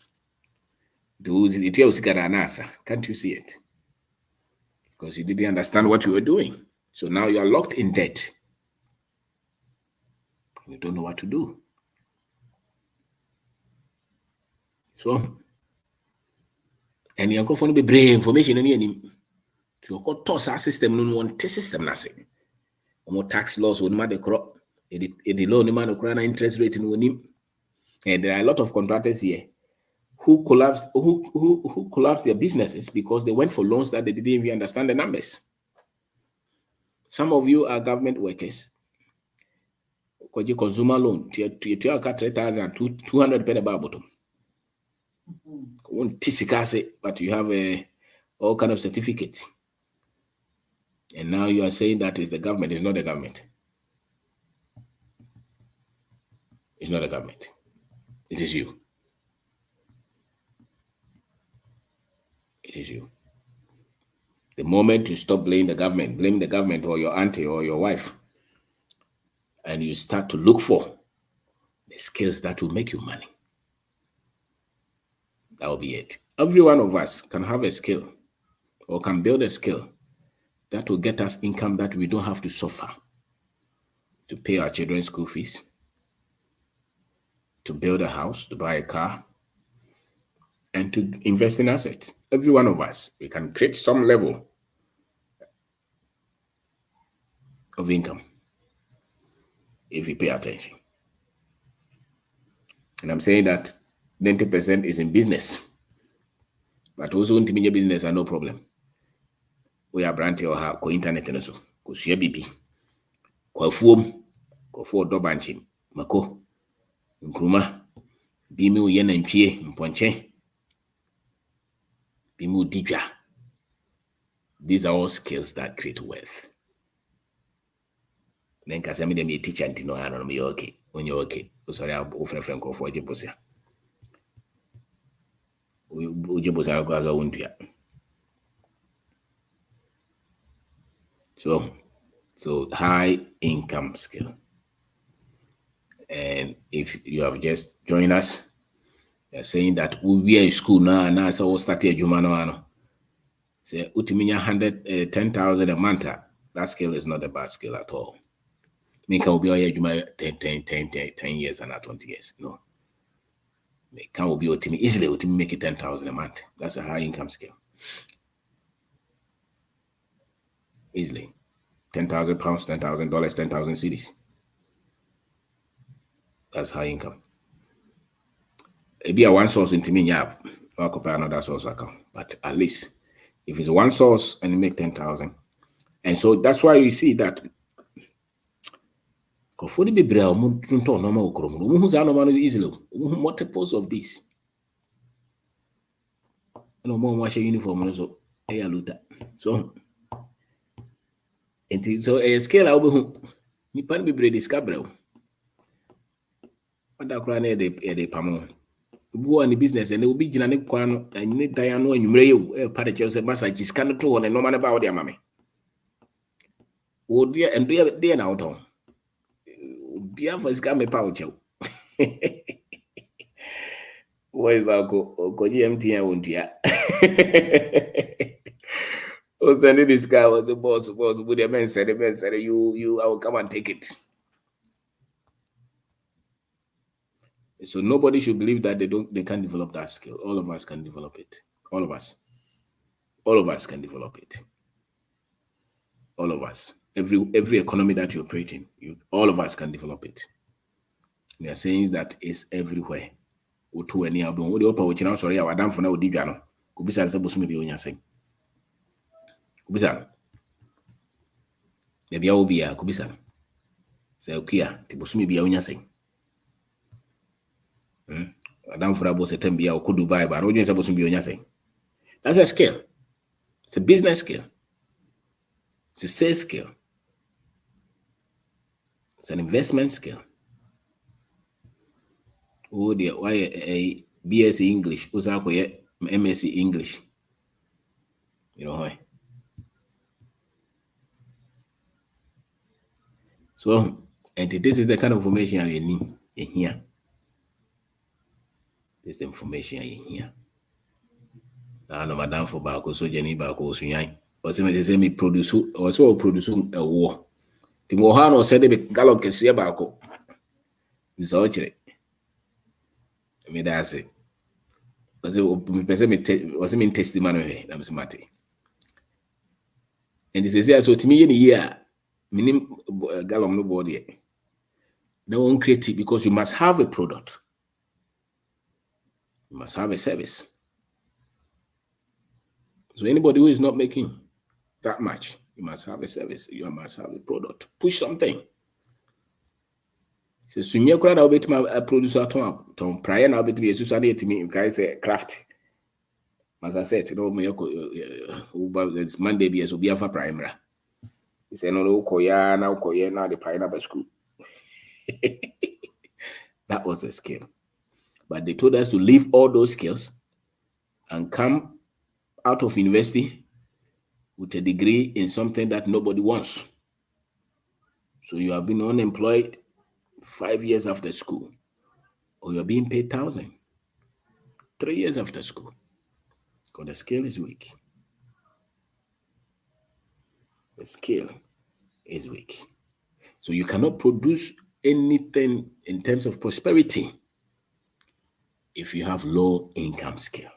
Can't you see it? Because you didn't understand what you were doing. So now you are locked in debt. You don't know what to do. So, and you're going to be brain information. To your toss our system no one system na say. Omo tax laws on ma de crop. The loan man no interest rate in him. And there are a lot of contractors here who collapsed their businesses because they went for loans that they didn't even understand the numbers. Some of you are government workers. Because you consumer loan, to 3,000, 200 penny bottom. But you have all kind of certificates. And now you are saying that is the government. It's not the government. It's not the government. It is you. It is you. The moment you stop blaming the government or your auntie or your wife, and you start to look for the skills that will make you money, that will be it. Every one of us can have a skill or can build a skill that will get us income that we don't have to suffer to pay our children's school fees, to build a house, to buy a car, and to invest in assets. Every one of us, we can create some level of income if we pay attention. And I'm saying that 90% is in business, but also in business are no problem. We are branching or have internet and so because share BP, kwa fuom, kwa for dobanchim, mako, nkruma, bimu yen and pie, mponche, bimu dija. These are all skills that create wealth. Then kasi me a teacher and no ano me okay when you're okay. Sorry, I'll offer friend call for Jibosia. Ujibosa graza untia. So high income skill. And if you have just joined us, you're saying that we are in school now, so we'll start here Jumano. Say utiminya 10,000 a month. That skill is not a bad skill at all. Me can be here Juma 10 years and not 20 years. No. Me can be ultimate easily ultimate make it 10,000 a month. That's a high income skill. Easily. £10,000, $10,000, 10,000 cedis. That's high income. It be a one source into me, yeah, I'll compare another source account. But at least if it's one source and you make 10,000. And so that's why you see that multiples of this. No more wash a uniform so so a scale I'll be you can be bread discovery. What that crown a pamon. Go on the business and they will be generic quan and you need Diana and you may parachutes and massages can to on a normal about their mammy. Oh dear, and dear now, Tom. Biafra is coming pouch. Why go GMT and won't ya? Oh, sending this guy was a boss with a man said, you, I will come and take it. So nobody should believe that they can't develop that skill. All of us can develop it. All of us can develop it. All of us. Every economy that you operate in, all of us can develop it. We are saying that it's everywhere. Otu any album. What the upper which now sorry, I done for now Dibiano. Kubisa supposed to be on your saying. Kubisa. Maybe I will be a Kubisa. Say okay, Tibusumi be on your saying. Adam for about a 10 or could Dubai, but you're supposed to be on your saying. That's a skill. It's a business skill. It's a sales skill. It's an investment skill. Oh dear, why a BSc English? Who's up with MSc English? You know why? So, and this is the kind of information you need in here. This information in here. Now, no madam for Bako, so Jenny Bako, so young. Or say me produce, also produce a war. Timohano said the Gallo can see Bako. Miss Orchard. I mean, that's it. Was it me testimony? I'm smarty. And this is so to me in a year, minimum gallon no body. No one create it because you must have a product. You must have a service. So anybody who is not making that much, you must have a service. You must have a product. Push something. So soon you crowd bit my producer tom prior now bit be a to me guys say craft. As I said, no me it's Monday be so be for primary. He said no koya now the primary school. That was a skill. But they told us to leave all those skills and come out of university with a degree in something that nobody wants. So you have been unemployed 5 years after school, or you're being paid 1,000 3 years after school, because the skill is weak. The skill is weak. So you cannot produce anything in terms of prosperity if you have low income skill.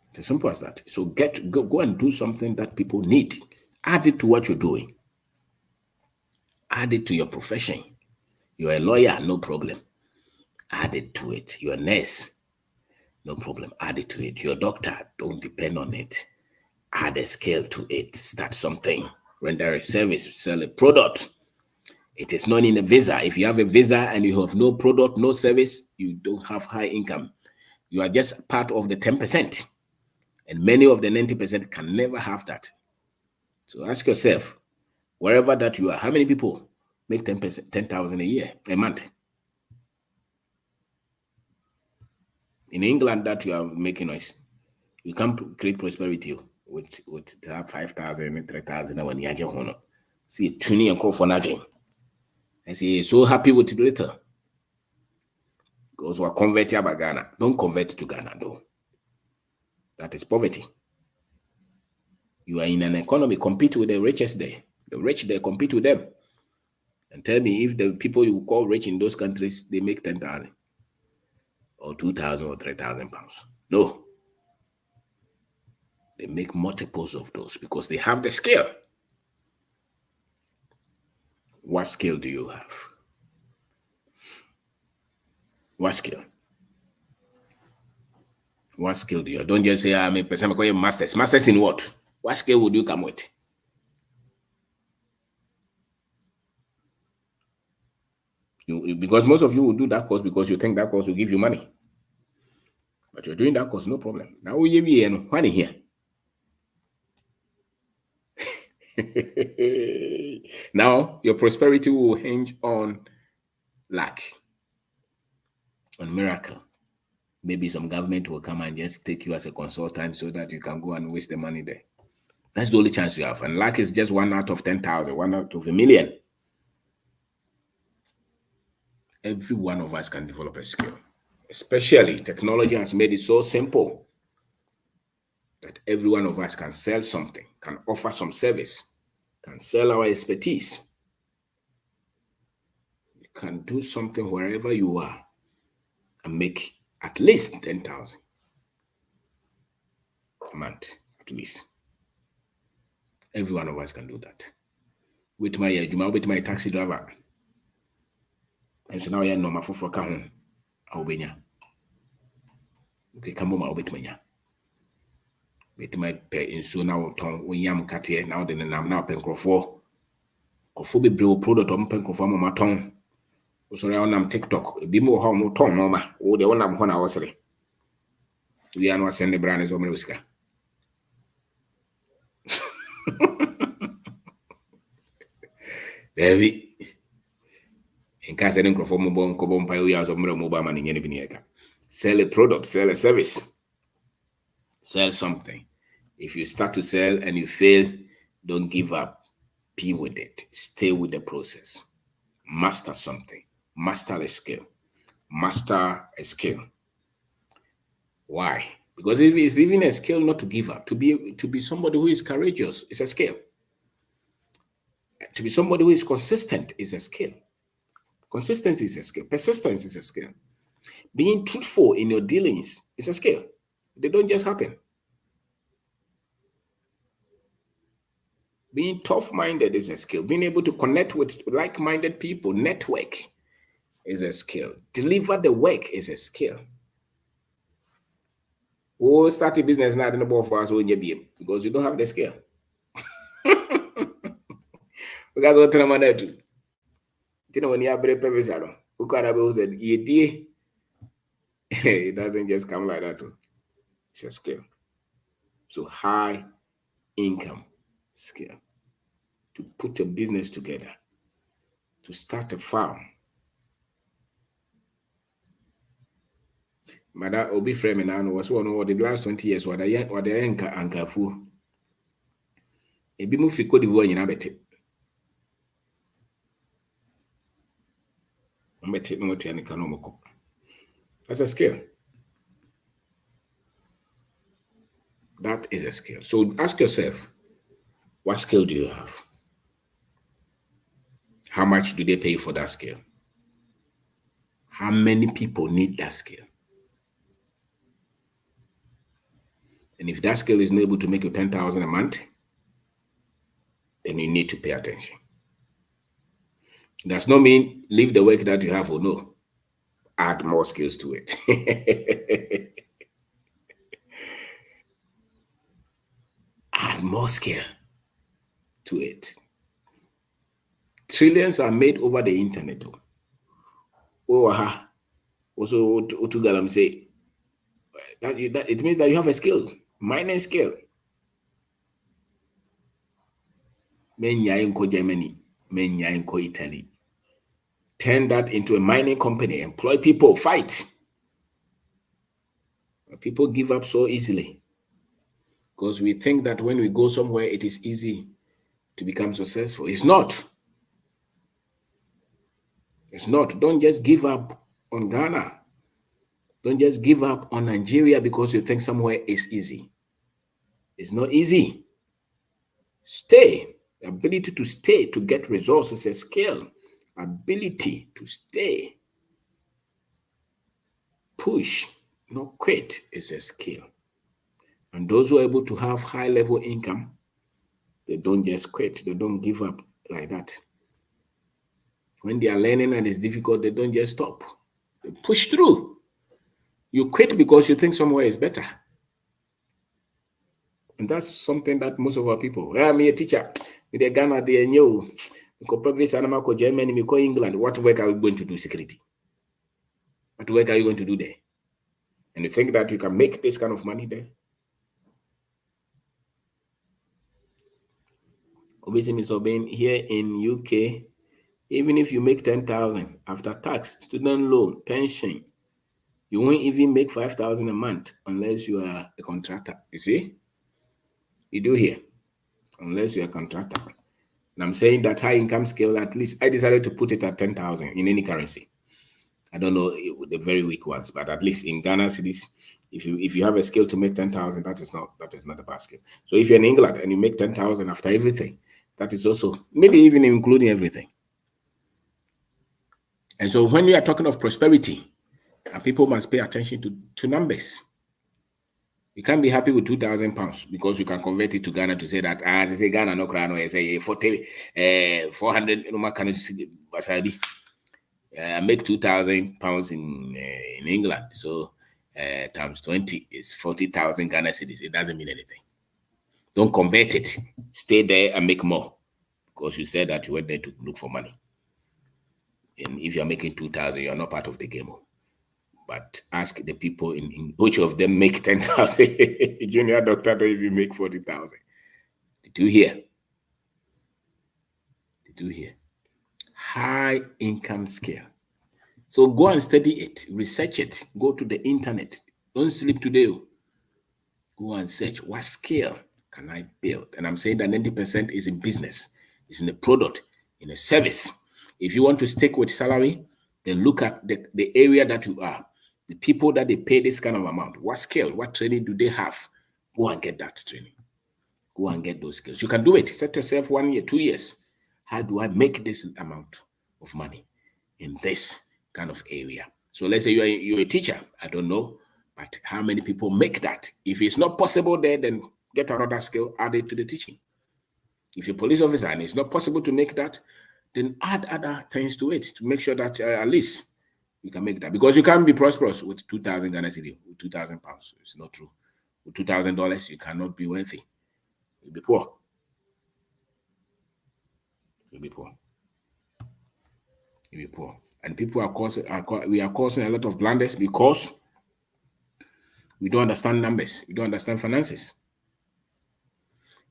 It's as simple as that. So go and do something that people need. Add it to what you're doing. Add it to your profession. You're a lawyer, no problem. Add it to it. You're a nurse, no problem. Add it to it. You're a doctor, don't depend on it. Add a skill to it. Start something. Render a service. Sell a product. It is not in a visa. If you have a visa and you have no product, no service, you don't have high income. You are just part of the 10%. And many of the 90% can never have that. So ask yourself, wherever that you are, how many people make 10%, 10,000 a month? In England, that you are making noise. You can't create prosperity with 5,000, 3,000 when you are see 20 and call for nothing. I say so happy with it later. Because we're converted by Ghana. Don't convert to Ghana though. That is poverty. You are in an economy, compete with the richest there. The rich there, compete with them. And tell me if the people you call rich in those countries, they make 10,000 or 2,000 or 3,000 pounds. No. They make multiples of those because they have the skill. What skill do you have? What skill? What skill do you have? Don't just say, I'm a person, I call you masters. Masters in what? What skill would you come with? Because most of you will do that course because you think that course will give you money. But you're doing that course, no problem. Now we be money here. Now your prosperity will hinge on luck, on miracle. Maybe some government will come and just take you as a consultant so that you can go and waste the money there. That's the only chance you have. And luck is just 1 out of 10,000, 1 out of 1,000,000. Every one of us can develop a skill. Especially technology has made it so simple that every one of us can sell something, can offer some service, can sell our expertise. You can do something wherever you are and make at least 10,000 a month, at least. Every one of us can do that. With my taxi driver. And so now you're no for home. I'll be here. Okay, come on, I'll be here. With my pay in so now, when yam cat here, now then I'm now paying for be blue product on paying for my tongue. So now I'm TikTok. Be more home, tongue, mama. Oh, the one I'm on our sorry. We are not sending the brand is on whisker. Baby. In case I didn't perform mobile cobom pio years of mobile money in any sell a product, sell a service, sell something. If you start to sell and you fail, don't give up. Be with it. Stay with the process. Master something. Master a skill. Master a skill. Why? Because if it's even a skill not to give up, to be somebody who is courageous is a skill. To be somebody who is consistent is a skill. Consistency is a skill. Persistence is a skill. Being truthful in your dealings is a skill. They don't just happen. Being tough-minded is a skill. Being able to connect with like-minded people, network, is a skill. Deliver the work is a skill. Oh, start a business now, don't know for us because you don't have the skill. Because what I'm gonna do? You know when you have a purpose, it doesn't just come like that. It's a skill. So high income skill. To put a business together, to start a farm. But that will be framing now was one of the last 20 years or the anchor fu. A be movie could avoid in abet. I'm a take no to an economical. That's a skill. That is a skill. So ask yourself, what skill do you have? How much do they pay for that skill? How many people need that skill? And if that skill is not able to make you 10,000 a month, then you need to pay attention. It does not mean leave the work that you have or no. Add more skills to it. Add more skill to it. Trillions are made over the internet. Also, to Galam say that it means that you have a skill, mining skill. Menya inko Germany, menya inko Italy. Turn that into a mining company, employ people, fight. People give up so easily because we think that when we go somewhere, it is easy to become successful. It's not. It's not. Don't just give up on Ghana. Don't just give up on Nigeria because you think somewhere is easy. It's not easy. Stay. Ability to stay, to get results is a skill. Ability to stay. Push, not quit is a skill. And those who are able to have high level income, they don't just quit. They don't give up like that. When they are learning and it's difficult, they don't just stop. They push through. You quit because you think somewhere is better. And that's something that most of our people, I'm a teacher, with a Ghana, they know, because Germany, England, what work are you going to do? Security. What work are you going to do there? And you think that you can make this kind of money there? Obviously, being here in UK, even if you make 10,000 after tax, student loan, pension, you won't even make 5,000 a month unless you are a contractor. You see? You do here, unless you're a contractor. And I'm saying that high income scale, at least I decided to put it at 10,000 in any currency. I don't know the very weak ones, but at least in Ghana cities, if you have a skill to make 10,000, that is not a bad skill. So if you're in England and you make 10,000 after everything, that is also maybe even including everything. And so when we are talking of prosperity, and people must pay attention to numbers. You can't be happy with £2,000 because you can convert it to Ghana to say that they say Ghana no crown or say 400 I make £2,000 in England, so times 20 is 40,000 Ghana cedis. It doesn't mean anything. Don't convert it. Stay there and make more because you said that you went there to look for money. And if you're making 2,000, you're not part of the game. But ask the people in which of them make 10,000. Junior doctor don't even make 40,000. Did you hear? Did you hear? High income scale. So go and study it, research it, go to the internet. Don't sleep today. Go and search what scale can I build? And I'm saying that 90% is in business, it's in a product, in a service. If you want to stick with salary, then look at the area that you are, the people that they pay this kind of amount. What scale, what training do they have? Go and get that training. Go and get those skills. You can do it. Set yourself 1 year, 2 years. How do I make this amount of money in this kind of area? So let's say you're a teacher. I don't know, but how many people make that? If it's not possible there, then get another skill, add it to the teaching. If you're a police officer and it's not possible to make that, then add other things to it to make sure that at least you can make that. Because you can't be prosperous with 2,000 Ghana cedi, with 2,000 pounds. It's not true. With $2,000, you cannot be wealthy. You'll be poor. You'll be poor. You'll be poor. And people we are causing a lot of blunders because we don't understand numbers. We don't understand finances.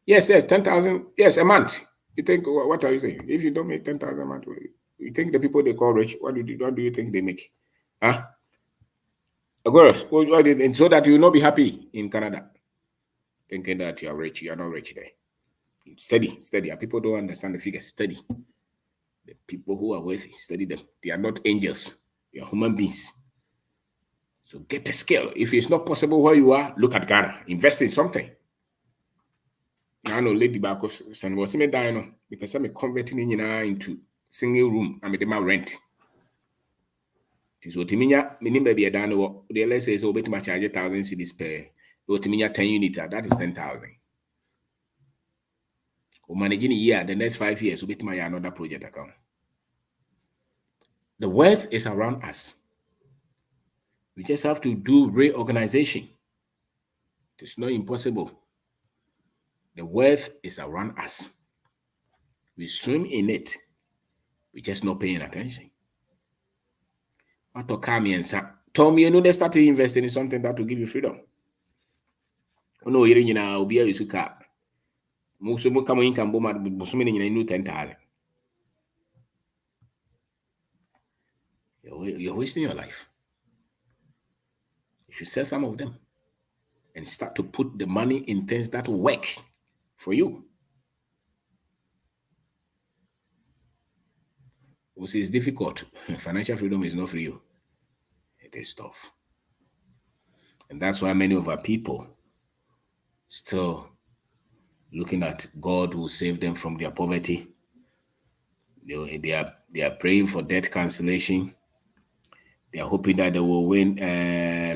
Yes, 10,000. Yes, a month. You think, what are you saying? If you don't make 10,000 a month, you think the people they call rich, what do you think they make? Huh? So that you will not be happy in Canada, thinking that you are rich. You are not rich there. Steady. People don't understand the figures. Steady. The people who are wealthy, study them. They are not angels. They are human beings. So get a scale. If it's not possible where you are, look at Ghana. Invest in something. I know lady back of son was me dying because I'm converting into single room. I'm a rent. So Timinya, minimum baby a dano, the LS says, oh, bet my charge 1,000 cedis per. Timinya 10 units, that is 10,000. Or managing a year, the next 5 years, bet my another project account. The wealth is around us. We just have to do reorganization. It's not impossible. The wealth is around us. We swim in it. We're just not paying attention. What to come and say? Tell me, they started investing in something that will give you freedom. Oh no, you're in be a suka. Most of them come in can bomb at Busumi in a new 10,000. You're wasting your life. You should sell some of them and start to put the money in things that will work for you. Which is difficult. Financial freedom is not for you. It is tough. And that's why many of our people still looking at God will save them from their poverty. They are praying for debt cancellation. They are hoping that they will win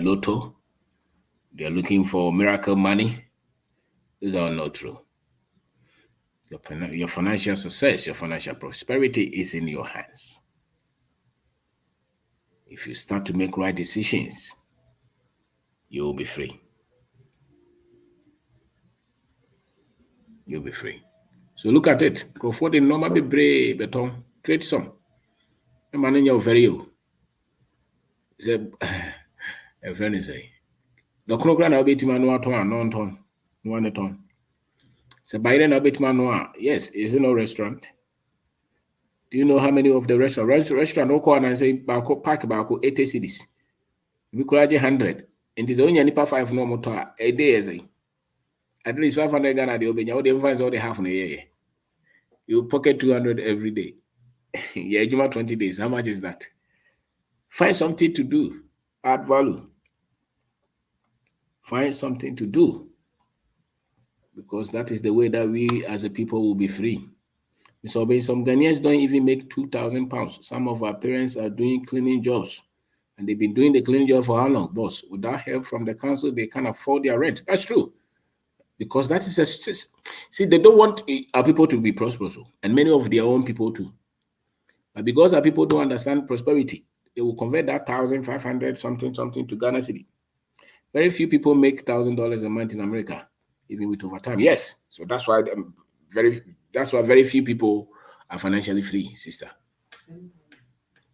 lotto. They are looking for miracle money. These are not true. Your financial success, your financial prosperity is in your hands. If you start to make right decisions, you will be free. You'll be free. So look at it. Go for the normal be brave, but create some. The man in your very you. A friend is saying, the chronogram will be to man one ton. So by then I'll be to man. Yes, is it no restaurant? Do you know how many of the restaurant no call and say pack about 80 cities? We could 100. And it's only a 5 no motor a day. At least 500 Ghana the open. You find all the half in a year. You pocket 200 every day. Yeah, you 20 days. How much is that? Find something to do. Add value. Find something to do. Because that is the way that we as a people will be free. So some Ghanaians don't even make 2,000 pounds. Some of our parents are doing cleaning jobs. And they've been doing the cleaning job for how long, boss? Without help from the council, they can't afford their rent. That's true. Because that is see, they don't want our people to be prosperous, and many of their own people too. But because our people don't understand prosperity, they will convert that 1,500 something to Ghana cedi. Very few people make $1,000 a month in America, even with overtime. Yes, so that's why very few people are financially free, sister.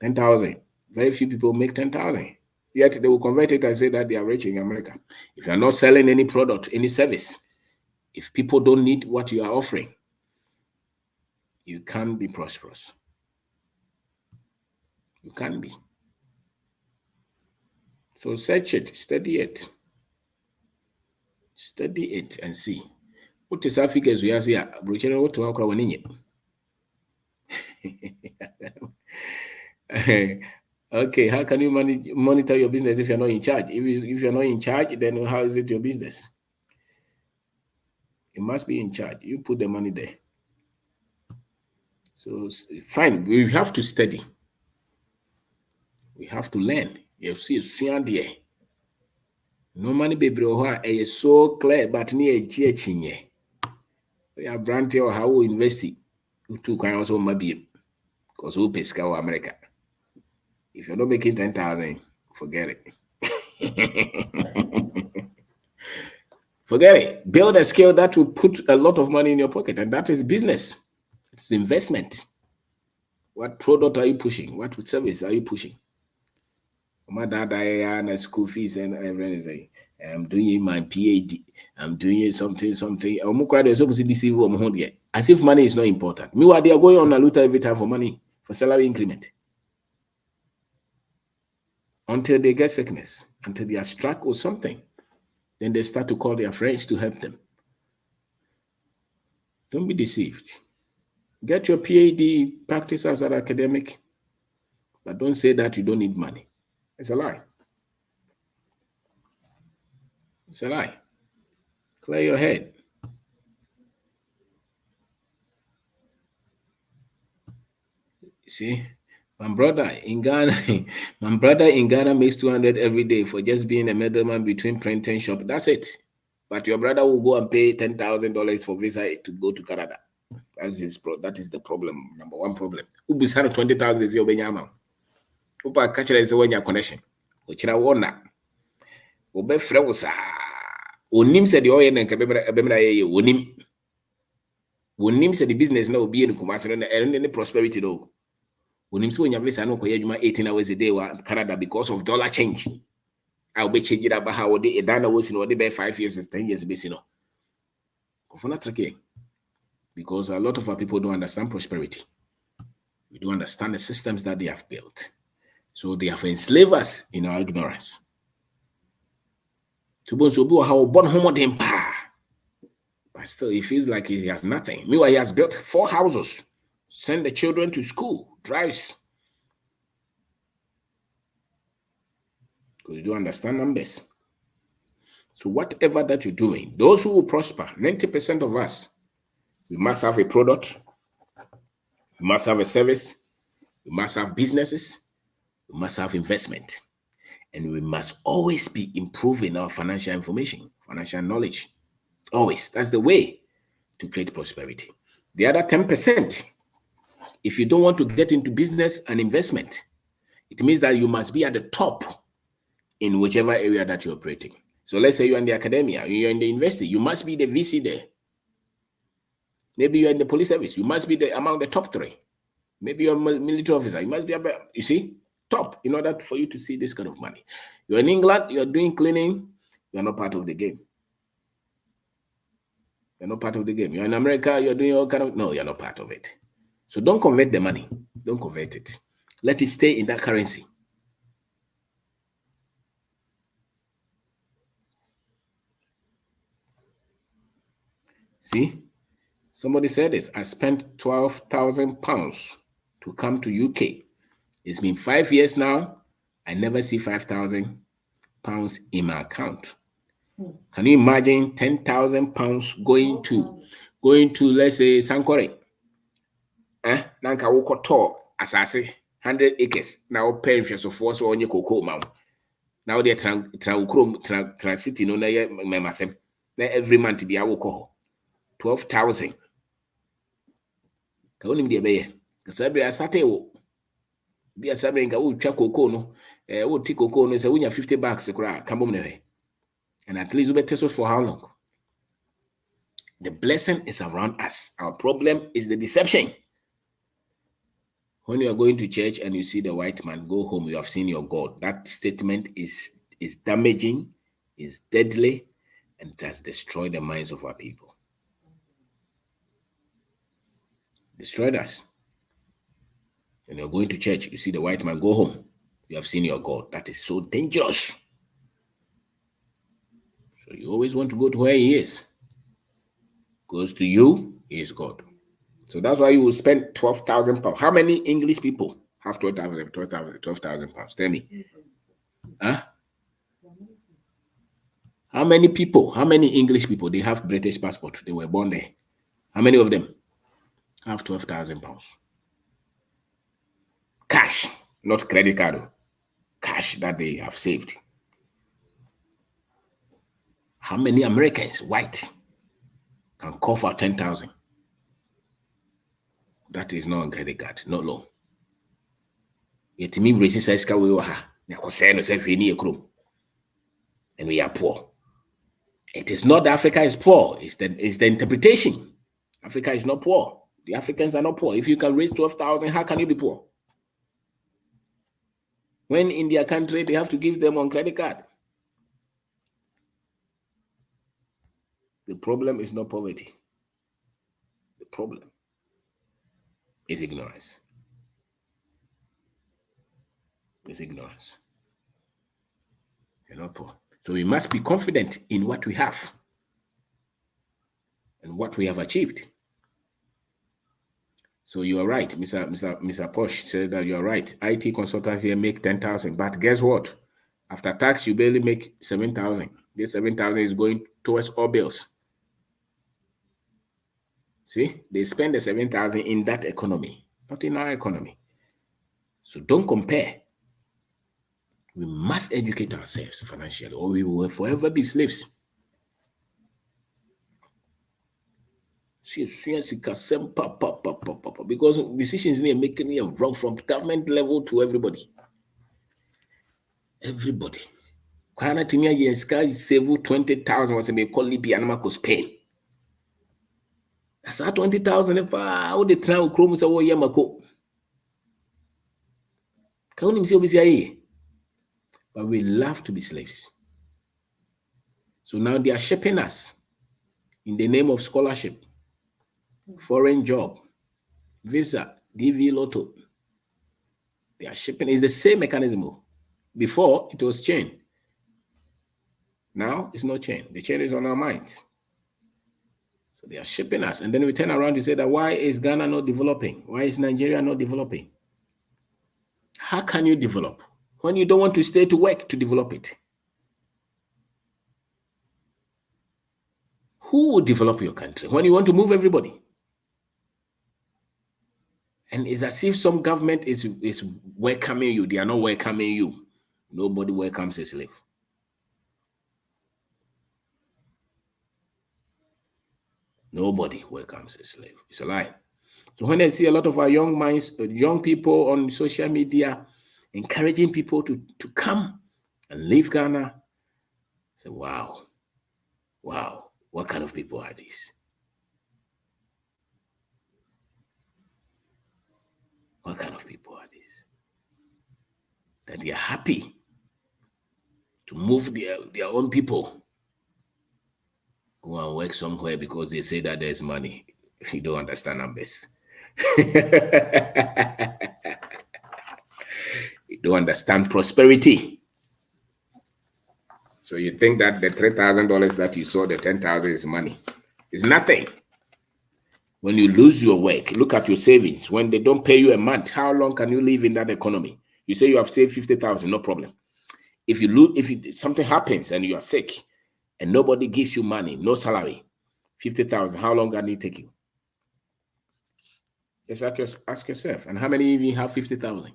10,000. Very few people make 10,000. Yet they will convert it and say that they are rich in America. If you are not selling any product, any service, if people don't need what you are offering, you can't be prosperous. You can't be. So search it, study it. Study it and see. What is our figures we are here? Okay, how can you monitor your business if you're not in charge? If you're not in charge, then how is it your business? You must be in charge. You put the money there. So fine, we have to study. We have to learn. You see, it's there. No money baby is so clear, but near GHinye. Yeah, brand or how we invest it. You two can also maybe because we pay scale America. If you're not making 10,000, forget it. Forget it. Build a skill that will put a lot of money in your pocket, and that is business. It's investment. What product are you pushing? What service are you pushing? My dad, I and school fees and everything say, I'm doing my PhD. I'm doing something. As if money is not important. Meanwhile, they are going on a looter every time for money, for salary increment. Until they get sickness, until they are struck or something. Then they start to call their friends to help them. Don't be deceived. Get your PhD, practice as an academic, but don't say that you don't need money. It's a lie. It's a lie. Clear your head. You see, my brother in Ghana makes 200 every day for just being a middleman between printing shop. That's it. But your brother will go and pay $10,000 for visa to go to Canada. That is the problem. Number one problem. Ubusano 20,000 is your benyama. Upa catcher is when your connection. Which I wanna. Ube frewsa. Unim said the oil and Kabemra Unim. Unim said the business now be in Kumasi and any prosperity though. Unim so when your visa no koyajuma 18 hours a day wa Canada because of dollar change. I'll be changing about how they done was in what they be 5 years, 10 years, basically. Kofuna tricky. Because a lot of our people don't understand prosperity. We don't understand the systems that they have built. So they have enslaved us in our ignorance. But still, he feels like he has nothing. Meanwhile, he has built 4 houses, send the children to school, drives. Because you don't understand numbers. So whatever that you're doing, those who will prosper, 90% of us, we must have a product, we must have a service, we must have businesses, we must have investment. And we must always be improving our financial information, financial knowledge. Always. That's the way to create prosperity. The other 10%, if you don't want to get into business and investment, it means that you must be at the top in whichever area that you're operating. So let's say you're in the academia, you're in the university, you must be the VC there. Maybe you're in the police service, you must be among the top 3. Maybe you're a military officer, you must be you see, top in order for you to see this kind of money. You're in England, you're doing cleaning, you're not part of the game. You're not part of the game. You're in America, you're doing all kind of, no, you're not part of it. So don't convert the money. Don't convert it. Let it stay in that currency. See, somebody said this. I spent £12,000 to come to UK. It's been 5 years now. I never see £5,000 in my account. Can you imagine £10,000 going to let's say Sankore? Nanka wokoto asase 100 acres. Now pay if you're so force on your cocoa mount. Now they're transit no na memasem. Na every month be awoko 12,000. Ka onim de beye. Ka sabre asate wo. Be a sabre nka wo twa cocoa no. Wo ti cocoa no say wunya 50 bucks kura kambom ne. And at least we better for how long? The blessing is around us. Our problem is the deception. When you are going to church and you see the white man, go home, you have seen your God. That statement is damaging, is deadly, and it has destroyed the minds of our people. Destroyed us. When you're going to church, you see the white man, go home, you have seen your God. That is so dangerous. So you always want to go to where he is. Goes to you, he is God. So that's why you will spend £12,000. How many English people have £12,000? Tell me. Huh? How many English people, they have British passport? They were born there. How many of them have £12,000? Cash, not credit card. Cash that they have saved. How many Americans, white, can call for 10,000. That is not on credit card, not loan. Yet me raising size car we were and we are poor. It is not that Africa is poor, it's the interpretation. Africa is not poor. The Africans are not poor. If you can raise 12,000, how can you be poor? When in their country, they have to give them on credit card. The problem is not poverty. The problem is ignorance. It's ignorance. You're not poor. So we must be confident in what we have and what we have achieved. So you are right, Mr. Posh said that you are right. IT consultants here make 10,000, but guess what? After tax, you barely make 7,000. This 7,000 is going towards all bills. See, they spend the 7,000 in that economy, not in our economy. So don't compare. We must educate ourselves financially, or we will forever be slaves. Because decisions are making wrong from government level to everybody. Everybody. Kwana timia yenska save 20,000 was a call Libya and Spain. That's 20,000 if how the town chrome say wo yamako. Can you see but we love to be slaves. So now they are shaping us in the name of scholarship, foreign job, visa, DV lotto. They are shaping. It's the same mechanism. Before it was chain. Now it's not chain. The chain is on our minds. So they are shaping us. And then we turn around to say that why is Ghana not developing? Why is Nigeria not developing? How can you develop when you don't want to stay to work to develop it? Who will develop your country when you want to move everybody? And it's as if some government is welcoming you. They are not welcoming you. Nobody welcomes a slave. Nobody welcomes a slave. It's a lie. So when I see a lot of our young minds, young people on social media encouraging people to come and leave Ghana, I say, wow, what kind of people are these? What kind of people are these? That they are happy to move their own people, go and work somewhere because they say that there's money. You don't understand numbers. You don't understand prosperity. So you think that the $3,000 that you saw, the 10,000 is money. It's nothing. When you lose your work, look at your savings. When they don't pay you a month, how long can you live in that economy? You say you have saved 50,000, no problem. If you lose, if something happens and you are sick and nobody gives you money, no salary, 50,000, how long can it take you? Just ask yourself. And how many even have 50,000?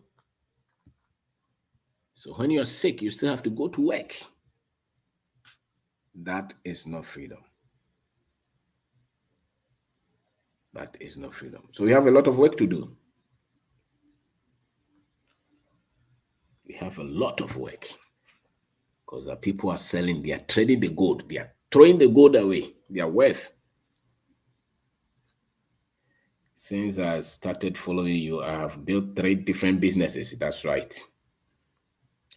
So when you're sick, you still have to go to work. That is not freedom. That is not freedom. So we have a lot of work to do. We have a lot of work because the people are selling, they are trading the gold, they are throwing the gold away, their worth. Since I started following you, I have built 3 different businesses. That's right.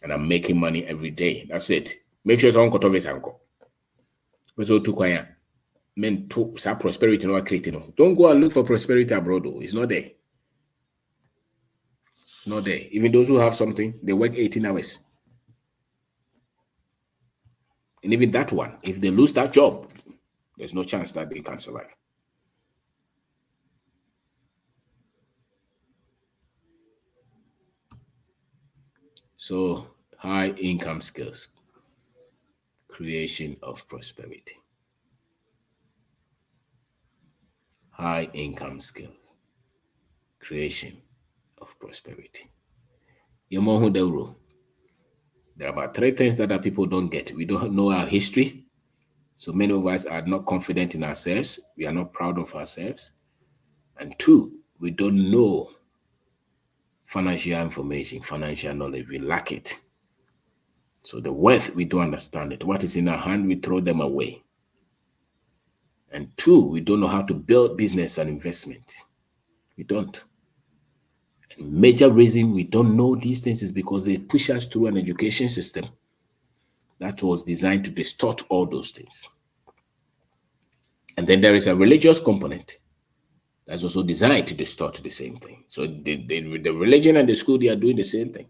And I'm making money every day. That's it. Make sure someone cut off his ankle. So to quiet. Men to prosperity no creating. Don't go and look for prosperity abroad though. It's not there. It's not there. Even those who have something, they work 18 hours. And even that one, if they lose that job, there's no chance that they can survive. So high income skills, creation of prosperity. High income skills, creation of prosperity. There are about 3 things that people don't get. We don't know our history. So many of us are not confident in ourselves. We are not proud of ourselves. And two, we don't know financial information, financial knowledge. We lack it. So the wealth, we don't understand it. What is in our hand, we throw them away. And two, we don't know how to build business and investment. We don't. And major reason we don't know these things is because they push us through an education system that was designed to distort all those things. And then there is a religious component that's also designed to distort the same thing. So the religion and the school, they are doing the same thing.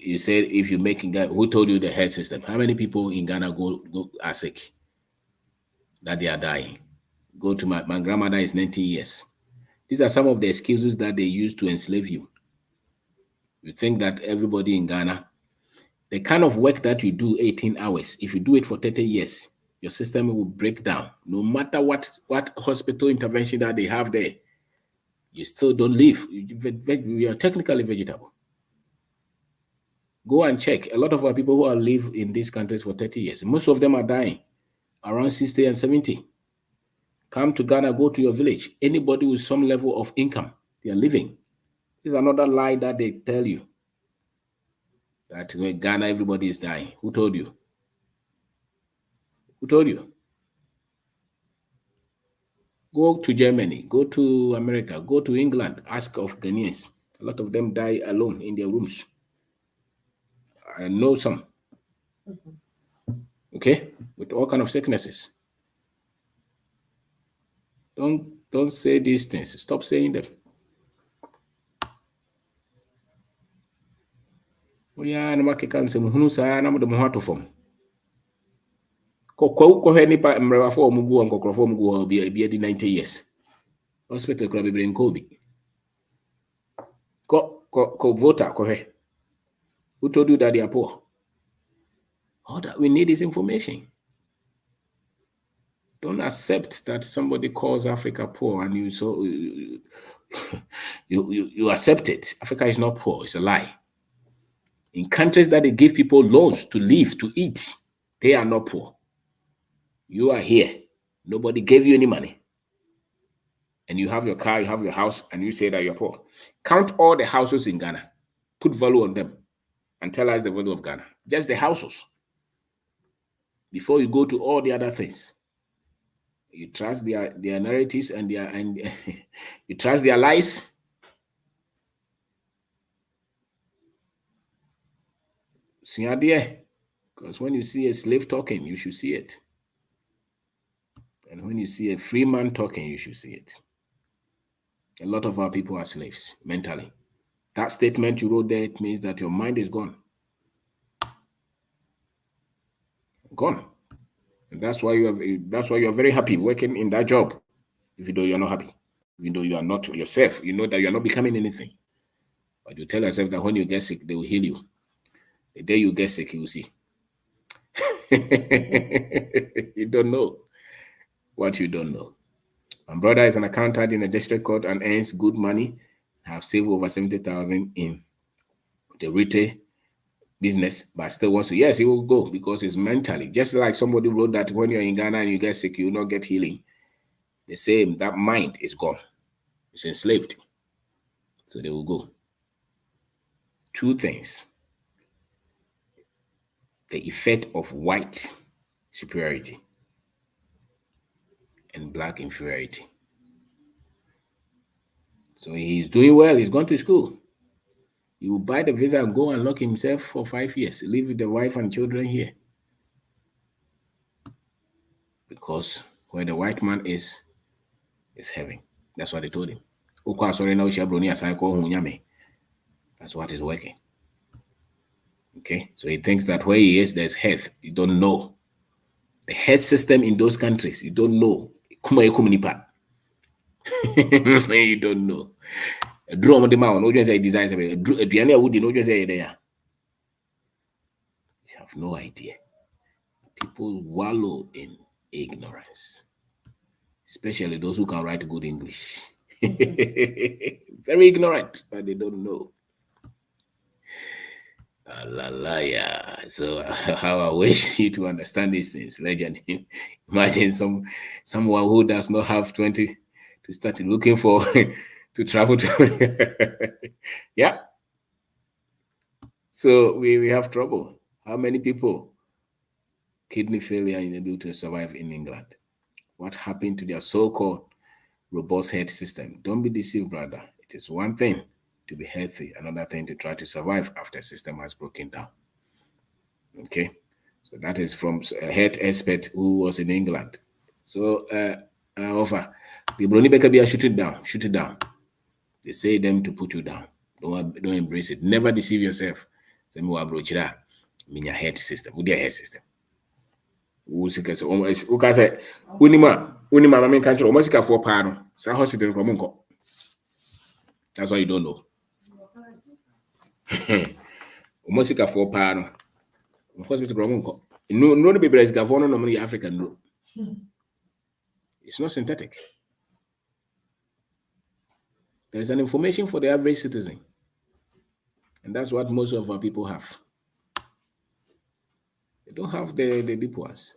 You said if you make in Ghana, who told you the health system? How many people in Ghana go are sick? That they are dying. Go to my grandmother is 90 years. These are some of the excuses that they use to enslave you. You think that everybody in Ghana, the kind of work that you do 18 hours, if you do it for 30 years, your system will break down. No matter what hospital intervention that they have there, you still don't live. You are technically vegetable. Go and check. A lot of our people who are live in these countries for 30 years, most of them are dying around 60 and 70. Come to Ghana, go to your village. Anybody with some level of income, they are living. This is another lie that they tell you. That in Ghana, everybody is dying. Who told you? Who told you? Go to Germany, go to America, go to England, ask of Ghanaians. A lot of them die alone in their rooms. I know some. Okay? With all kind of sicknesses. Don't say these things. Stop saying them. Oya na makeka nsɛm hunu saa na mode mo ho ato fam. Kɔhwɛ nipa mmerɛwafo a ɔmo gu hɔ nkɔkorɔfo a ɔmo gu hɔ bi adi 90 years. Hospital kora bebree nkɔ obi. Kɔ voter kɔhwɛ. Who told you that they are poor? All that we need is information. Don't accept that somebody calls Africa poor and you accept it. Africa is not poor. It's a lie. In countries that they give people loans to live, to eat, they are not poor. You are here. Nobody gave you any money. And you have your car, you have your house, and you say that you're poor. Count all the houses in Ghana. Put value on them and tell us the value of Ghana. Just the houses. Before you go to all the other things. You trust their narratives and you trust their lies. Because when you see a slave talking, you should see it. And when you see a free man talking, you should see it. A lot of our people are slaves mentally. That statement you wrote there, it means that your mind is gone. Gone. And that's why you're very happy working in that job, even though you're not happy. Even though you are not yourself, you know that you're not becoming anything. But you tell yourself that when you get sick, they will heal you. The day you get sick, you will see. You don't know what you don't know. My brother is an accountant in a district court and earns good money. I have saved over 70,000 in the retail business, but still wants to. Yes, he will go because it's mentally. Just like somebody wrote that when you're in Ghana and you get sick, you will not get healing. The same, that mind is gone. It's enslaved. So they will go. Two things. The effect of white superiority and black inferiority. So he's doing well. He's gone to school. He will buy the visa and go and lock himself for 5 years. Live with the wife and children here. Because where the white man is heaven. That's what they told him. That's what is working. Okay, so he thinks that where he is, there's health. You don't know. The health system in those countries, you don't know. You don't know. You have no idea. People wallow in ignorance, especially those who can write good English. Very ignorant, but they don't know. Yeah. So how I wish you to understand these things, legend. Imagine someone who does not have 20 to start looking for to travel to. Yeah. So we have trouble. How many people kidney failure unable to survive in England? What happened to their so-called robust health system? Don't be deceived, brother. It is one thing to be healthy, another thing to try to survive after a system has broken down. Okay, so that is from a health expert who was in England. So offer the Brony Becker shoot it down, shoot it down. They say them to put you down. Don't embrace it. Never deceive yourself. Say me wa broach that. Mean your health system. With your health system. Who sick so almost who can say unima mama can't almost sick for pano. Sa hospital from Munko. That's why you don't know. Almost sick for pano. Hospital from Munko. No the baby is governor no money African no. It's not synthetic. There is an information for the average citizen. And that's what most of our people have. They don't have the deep ones.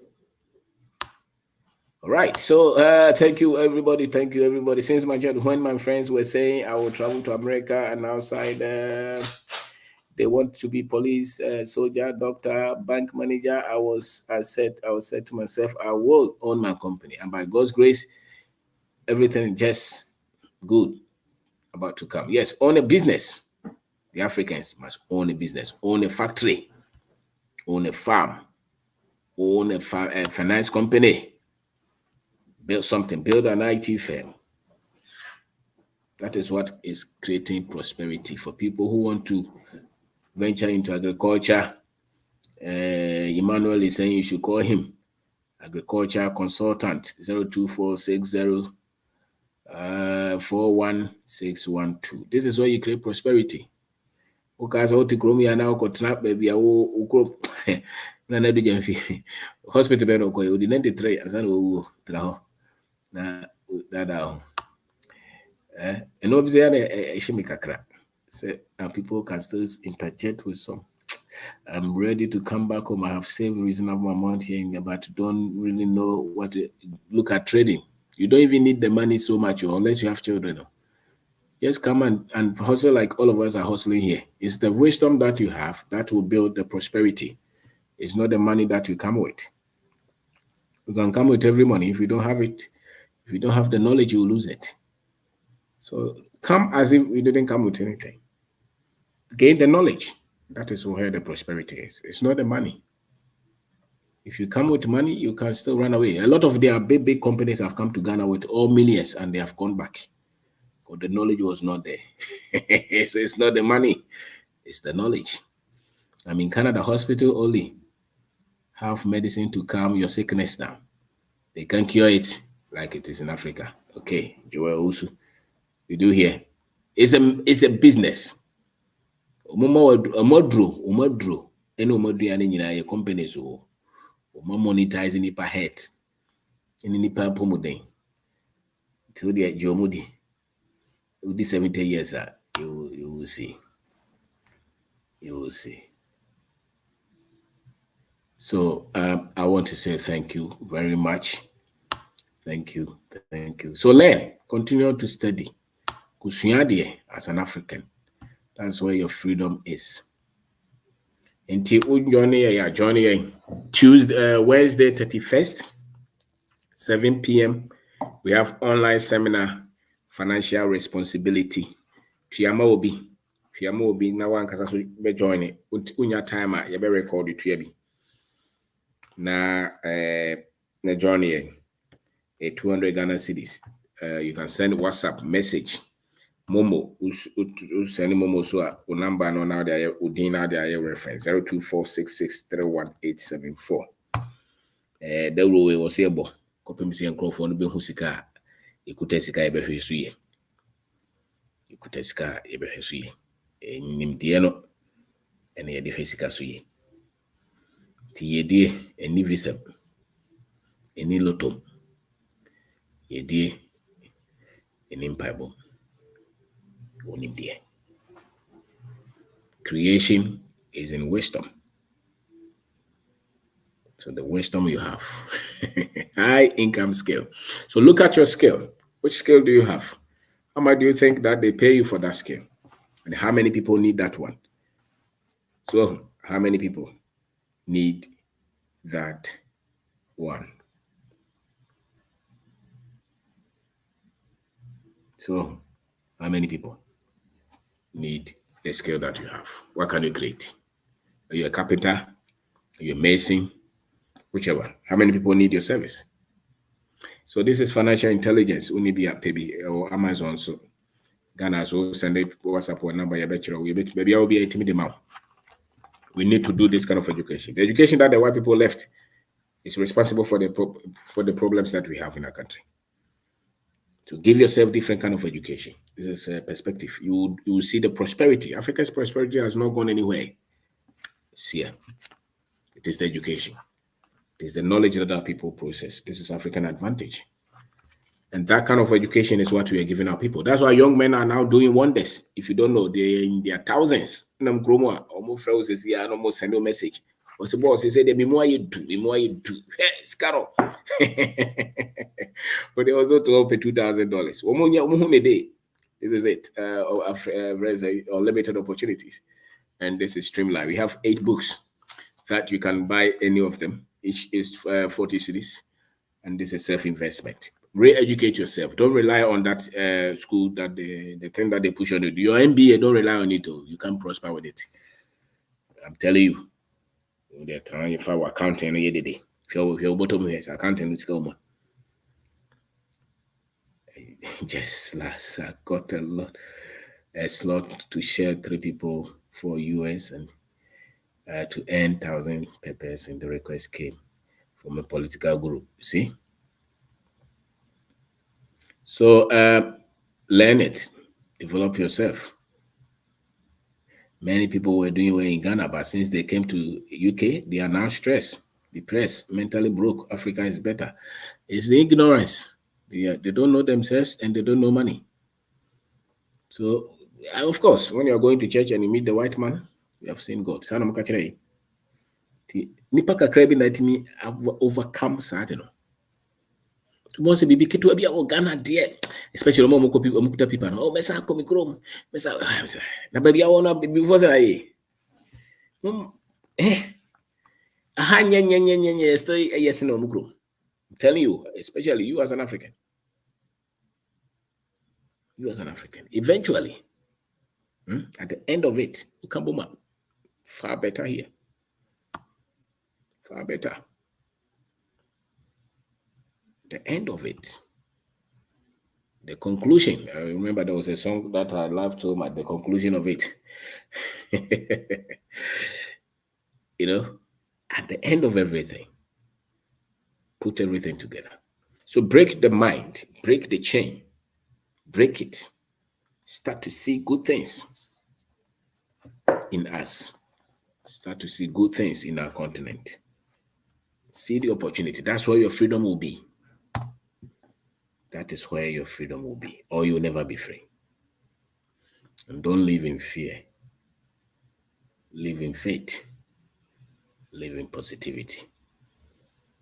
All right. So thank you, everybody. Thank you, everybody. Since when my friends were saying I will travel to America and outside, they want to be police, soldier, doctor, bank manager. I said to myself, I will own my company. And by God's grace, everything just good about to come. Yes, own a business. The Africans must own a business, own a factory, own a farm, own a finance company, build something, build an IT firm. That is what is creating prosperity for people who want to venture into agriculture. Emmanuel is saying you should call him agriculture consultant 02460 41612. This is where you create prosperity. Because what you are now got snap baby, I will na do jamfi hospital bed or the 93 as I know that and obviously a shimmy kakra. Say people can still interject with some. I'm ready to come back home. I have saved reasonable amount here, but don't really know what to look at trading. You don't even need the money so much unless you have children. Just come and hustle like all of us are hustling here. It's the wisdom that you have that will build the prosperity. It's not the money that you come with. You can come with every money. If you don't have it, if you don't have the knowledge, you will lose it. So come as if we didn't come with anything. Gain the knowledge. That is where the prosperity is. It's not the money. If you come with money, you can still run away. A lot of their big companies have come to Ghana with all millions and they have gone back. But the knowledge was not there. So it's not the money, it's the knowledge. I mean, Canada hospital only have medicine to calm your sickness down. They can cure it like it is in Africa. Okay, Joel Usu. We do here. It's a business. Umodro. Any umodro companies who monetizing nipa head. In nipa pomodeng. Till the Jomudi. With the 70 years, you will see. You will see. So I want to say thank you very much. Thank you. So learn, continue to study. As an African, that's where your freedom is. Until Johnny, Tuesday, Wednesday, 31st, 7 p.m. We have online seminar, financial responsibility. Fiama will be now one because I be joining. Unya time you be record it to na journey a 200 Ghana cedis. You can send WhatsApp message. Momo, send Momo so number no now there udin now there reference 0246631874. The rule was able. Kopim si enkrofo no be hu sika. Ikuta sika e be hwesu ye. Ikuta sika e be hwesu ye. Nimdie no ene ye de hwesika so ye. Ti yedie eni visa. Eni lotom. Yedie in Impibo. Creation is in wisdom. So the wisdom you have, high income scale. So look at your scale. Which scale do you have? How much do you think that they pay you for that scale? And how many people need that one? So how many people need that one? So how many people need the scale that you have? What can you create? Are you a carpenter? Are you a mason? Whichever. How many people need your service? So this is financial intelligence. Only be at Pebi or Amazon. So Ghana, so send it WhatsApp or number. Maybe I will be a timid amount. We need to do this kind of education. The education that the white people left is responsible for the problems that we have in our country. To give yourself different kind of education. This is a perspective. You see the prosperity. Africa's prosperity has not gone anywhere. It's here. It is the education. It is the knowledge that our people process. This is African advantage. And that kind of education is what we are giving our people. That's why young men are now doing wonders. If you don't know, they're in their thousands. Almost frozen here and almost send a message. What's the boss? He said, the more you do, the more you do. Hey, Scaro. But they also to pay $2,000. This is it. Unlimited opportunities. And this is Streamline. We have 8 books that you can buy any of them. Each is 40 cedis. And this is self-investment. Re-educate yourself. Don't rely on that school, that the thing that they push on you. Your MBA, don't rely on it. You can prosper with it. I'm telling you. They're trying to find accounting any day. If you're bottom here, accounting, let's go. Just last, I got a slot to share 3 people for US and to earn 1,000 per person. The request came from a political group. See? So learn it, develop yourself. Many people were doing well in Ghana, but since they came to UK, they are now stressed, depressed, mentally broke. Africa is better. It's the ignorance. They don't know themselves and they don't know money. So, of course, when you're going to church and you meet the white man, you have seen God. Nipa kakra bi na timi overcome certain. Once bibi kitu abi o Ghana there, especially mo kuta people. Oh, mesa komi krom, mesa na baby awona before say aha nya stay yes no mukrom. I'm telling you, especially you as an African. You as an African, eventually, at the end of it, you can boom up. Far better here. Far better. The end of it. The conclusion. I remember there was a song that I loved so much. The conclusion of it. You know, at the end of everything, put everything together. So break the mind, break the chain, break it. Start to see good things in us. Start to see good things in our continent. See the opportunity. That's where your freedom will be. That is where your freedom will be, or you'll never be free. And don't live in fear. Live in faith. Live in positivity.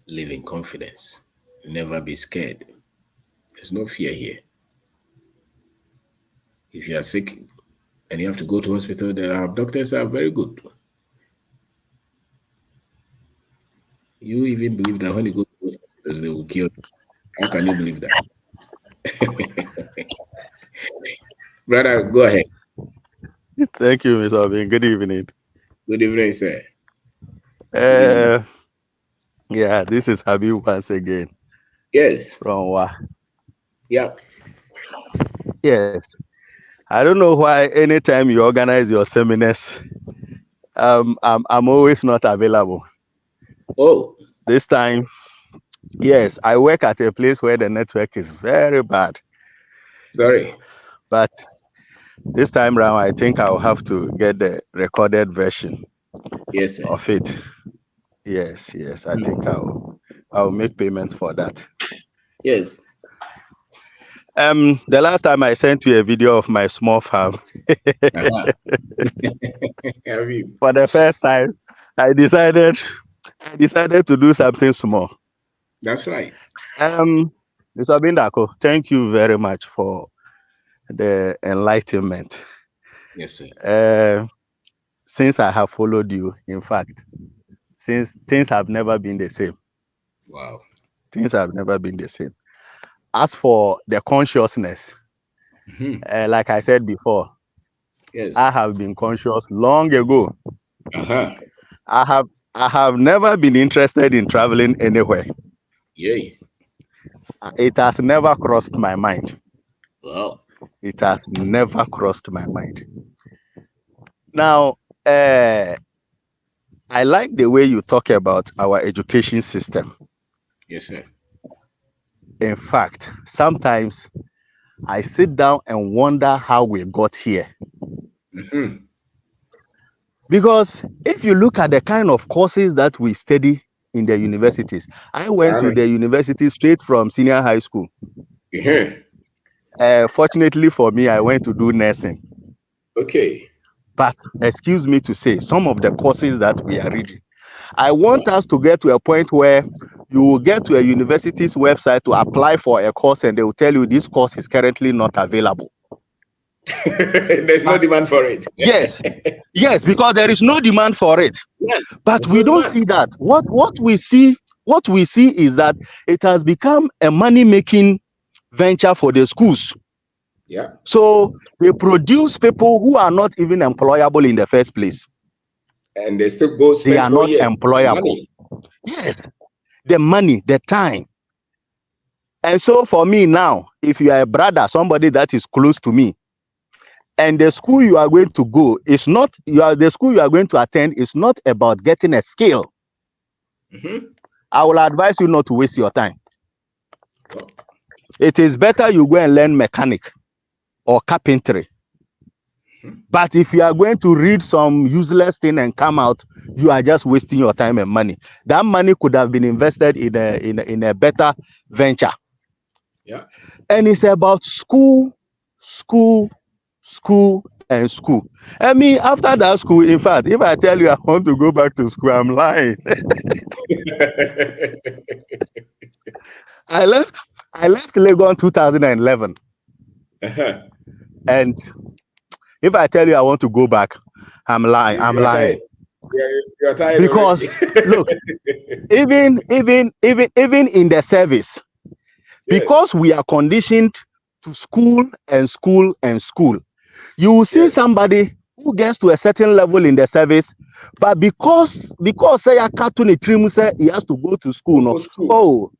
Live in confidence. Never be scared. There's no fear here. If you are sick and you have to go to hospital, the doctors are very good. You even believe that when you go to hospitals, they will kill you. How can you believe that? Brother, go ahead. Thank you, Mr. Alvin. Good evening. Good evening, sir. Yeah, this is Habib once again. Yes. From Wa. Yeah. Yes. I don't know why anytime you organize your seminars, I'm always not available. Oh. This time, yes, I work at a place where the network is very bad. Sorry. But this time around, I think I'll have to get the recorded version of it. Yes. I think I'll make payment for that. Yes. The last time I sent you a video of my small farm, Uh-huh. Have you? for the first time, I decided to do something small. That's right. Mr. Bindako, thank you very much for the enlightenment. Yes, sir. Since I have followed you, in fact, since things have never been the same. Wow. Things have never been the same. As for the consciousness, like I said before, Yes. I have been conscious long ago. Uh-huh. I have never been interested in traveling anywhere. Yay. It has never crossed my mind. Well. It has never crossed my mind. Now, I like the way you talk about our education system. Yes, sir. In fact, sometimes I sit down and wonder how we got here. Because if you look at the kind of courses that we study in the universities, I went to the university straight from senior high school. Fortunately for me, I went to do nursing. Okay. But excuse me to say, some of the courses that we are reading, I want us to get to a point where you will get to a university's website to apply for a course and they will tell you this course is currently not available. There's no demand for it. Yes, because there is no demand for it. Yeah, but we don't see that. What we see is that it has become a money-making venture for the schools. Yeah. So they produce people who are not even employable in the first place. And they still go spend they are 4 not years. employable. Money. Yes, the money, the time. And so for me now, if you are a brother, somebody that is close to me, and the school you are going to go is not, the school you are going to attend is not about getting a skill. I will advise you not to waste your time. Well, it is better you go and learn mechanic or carpentry. But if you are going to read some useless thing and come out, you are just wasting your time and money. That money could have been invested in a better venture. Yeah. And it's about school, and school. I mean, after that school, in fact, if I tell you I want to go back to school, I'm lying. I left Lagos in 2011. And if I tell you I want to go back, I'm lying. I'm lying. You're tired because look, even in the service, because we are conditioned to school. You will see somebody who gets to a certain level in the service, but because say a cartoon say he has to go to school. No,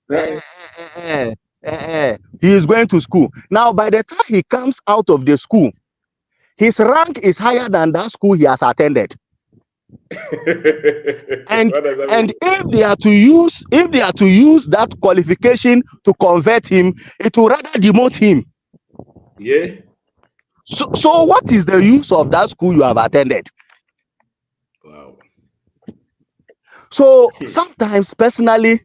he is going to school. Now, by the time he comes out of the school, his rank is higher than that school he has attended. and if they are to use that qualification to convert him, it will rather demote him. Yeah. So what is the use of that school you have attended? Wow. So sometimes personally,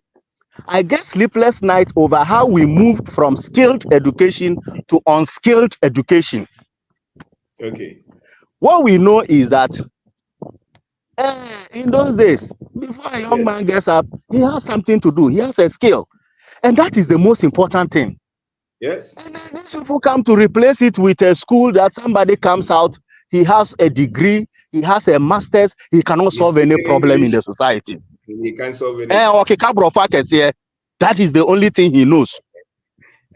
I get sleepless night over how we moved from skilled education to unskilled education. Okay. What we know is that in those days, before a young man gets up, he has something to do. He has a skill. And that is the most important thing. Yes. And then these people come to replace it with a school that somebody comes out, he has a degree, he has a master's, he cannot solve any problem in the society. He can't solve anything. That is the only thing he knows.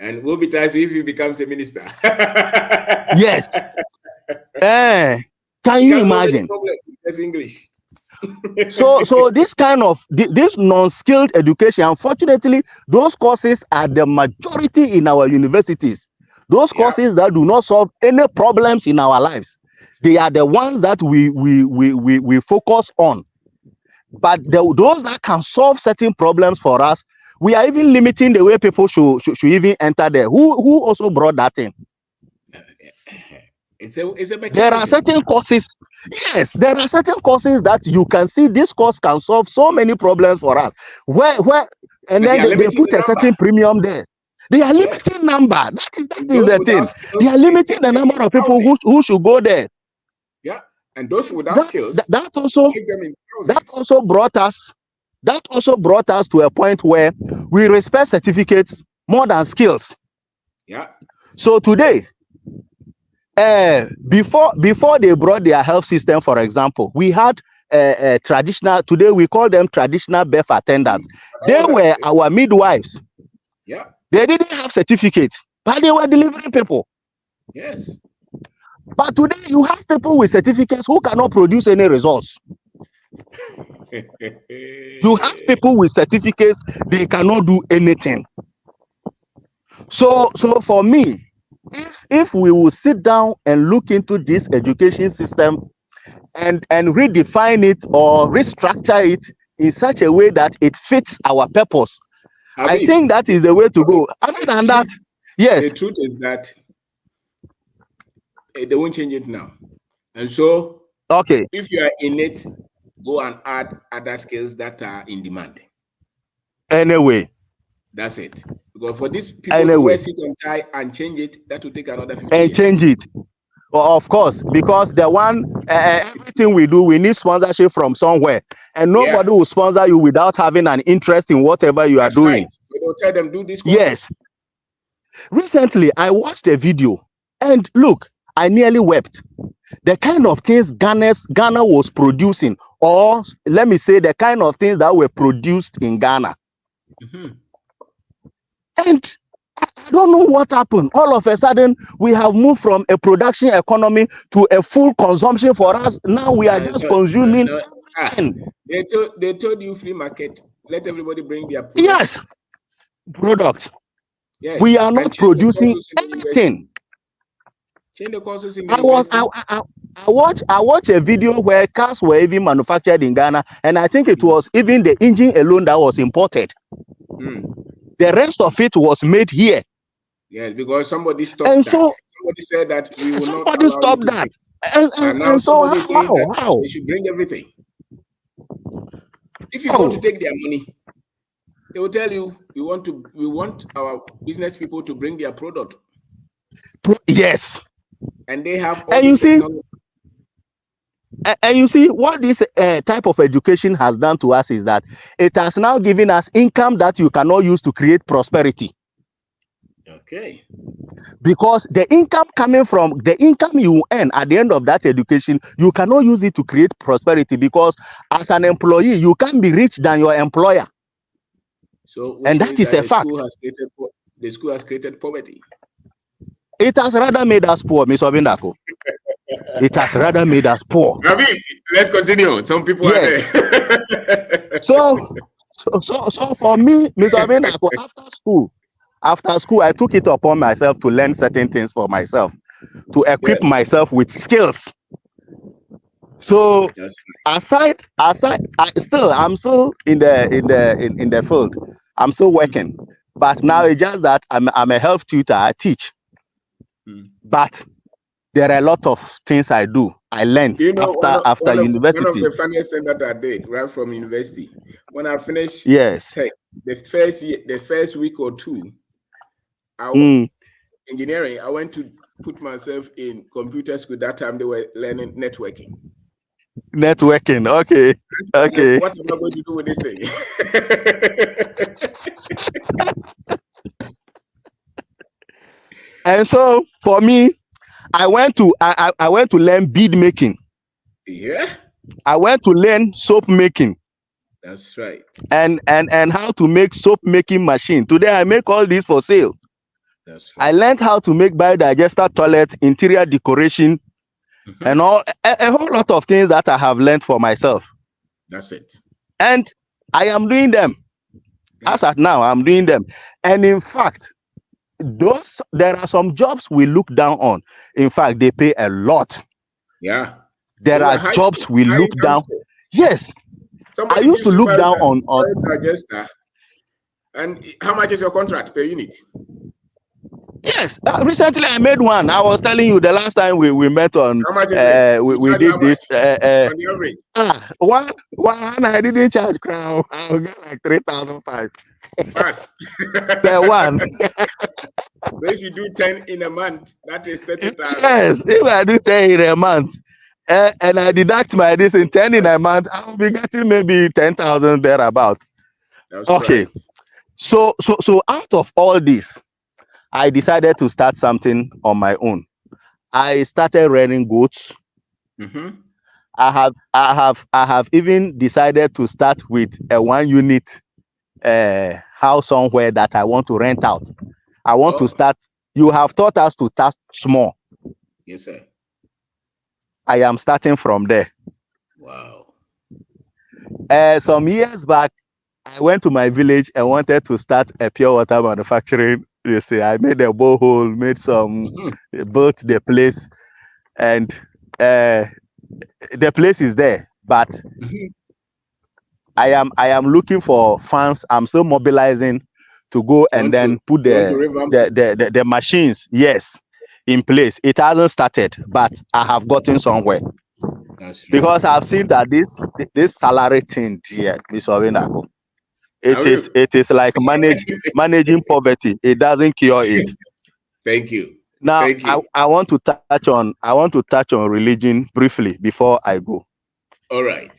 And we'll be tired if he becomes a minister. Yes. Can you imagine? That's English. So this kind of this non-skilled education, unfortunately, those courses are the majority in our universities. Those courses that do not solve any problems in our lives, they are the ones that we focus on. But those that can solve certain problems for us, we are even limiting the way people should even enter there. Who also brought that in? It's a there are certain courses. Yes, there are certain courses that you can see this course can solve so many problems for us. And then they put a certain premium there. They are Yes. limiting number. That And is those the without thing. They skills, are they limiting take the them number in of people housing. who should go there. Yeah. And those without That skills, that also take them in that housings. also brought us to a point where we respect certificates more than skills. Yeah. So today, before they brought their health system, for example, we had traditional. Today we call them traditional birth attendants. That They was were our midwives. yeah. They didn't have certificate, but they were delivering people. Yes. But today you have people with certificates who cannot produce any results. You have people with certificates, they cannot do anything. So for me, if we will sit down and look into this education system and redefine it or restructure it in such a way that it fits our purpose, I Habib, think that is the way to go. Other the than that, truth, yes. the truth is that they won't change it now. And so, Okay. if you are in it, go and add other skills that are in demand. Anyway. That's it. Because for these people to Anyway. wear suit and tie and change it, that will take another 50 And years. change it. Well, of course, because the one everything we do, we need sponsorship from somewhere, and nobody will sponsor you without having an interest in whatever you are doing. Right. So they'll tell them do these courses. Yes. Recently, I watched a video, and look, I nearly wept. The kind of things Ghana was producing, or let me say, the kind of things that were produced in Ghana. Mm-hmm. And I don't know what happened. All of a sudden, we have moved from a production economy to a full consumption for us. Now we are just consuming everything. They told you free market. Let everybody bring their products. Yes, products. Yes. We are not producing anything. Change the courses in the university. I watched a video where cars were even manufactured in Ghana, and I think it was even the engine alone that was imported. The rest of it was made here. Yes, because somebody stopped that. Somebody said that we will not. Somebody stopped that. And so how? They should bring everything. If you go to take their money, they will tell you we want our business people to bring their product. Yes. And they have all this technology. And you see what this type of education has done to us is that it has now given us income that you cannot use to create prosperity. Okay. Because the income you earn at the end of that education, you cannot use it to create prosperity, because as an employee, you can't be rich than your employer. So, and that is a fact. The school has created poverty. It has rather made us poor, Mr. Obindako. It has rather made us poor. I mean, let's continue. Some people are there. So for me, Mr. Obindako, after school, I took it upon myself to learn certain things for myself, to equip myself with skills. So I'm still in the field. I'm still working, but now it's just that I'm a health tutor. I teach, but there are a lot of things I do. I learned after university. One of the funniest things that I did right from university, when I finished tech, the first week or two, engineering, I went to put myself in computer school. That time they were learning networking. Okay. Okay. What am I going to do with this thing? And so for me, I went to learn bead making. Yeah. I went to learn soap making. That's right. And how to make soap making machine. Today I make all this for sale. That's right. I learned how to make biodigester toilet, interior decoration, and a whole lot of things that I have learned for myself. That's it. And I am doing them. As at now, I'm doing them. And in fact, there are some jobs we look down on. In fact, they pay a lot. Yeah. There are jobs we look down. Yes. I used to look down on digester. And how much is your contract per unit? Yes. Recently I made one. I was telling you the last time we met on how much is we did this on the average. One I didn't charge crown. I'll get like 3,500 fast per one. But if you do 10 in a month, that is 30,000. Yes, if I do 10 in a month, and I deduct my this in 10 in a month, I will be getting maybe 10,000 thereabout. That's Okay. right. So out of all this, I decided to start something on my own. I started running goats. Mm-hmm. I have even decided to start with a 1 unit house somewhere that I want to rent out. I want to start. You have taught us to start small. Yes, sir. I am starting from there. Wow. Some years back, I went to my village and wanted to start a pure water manufacturing. You see, I made a borehole, built the place, and the place is there. But I am looking for funds. I'm still mobilizing to go and then put the machines, yes, in place. It hasn't started, but I have gotten somewhere. That's Because right. I've seen that this salary thing here, Ms. Ovinako, it is like managing poverty. It doesn't cure it. Thank you. Now, Thank you. I want to touch on religion briefly before I go. All right.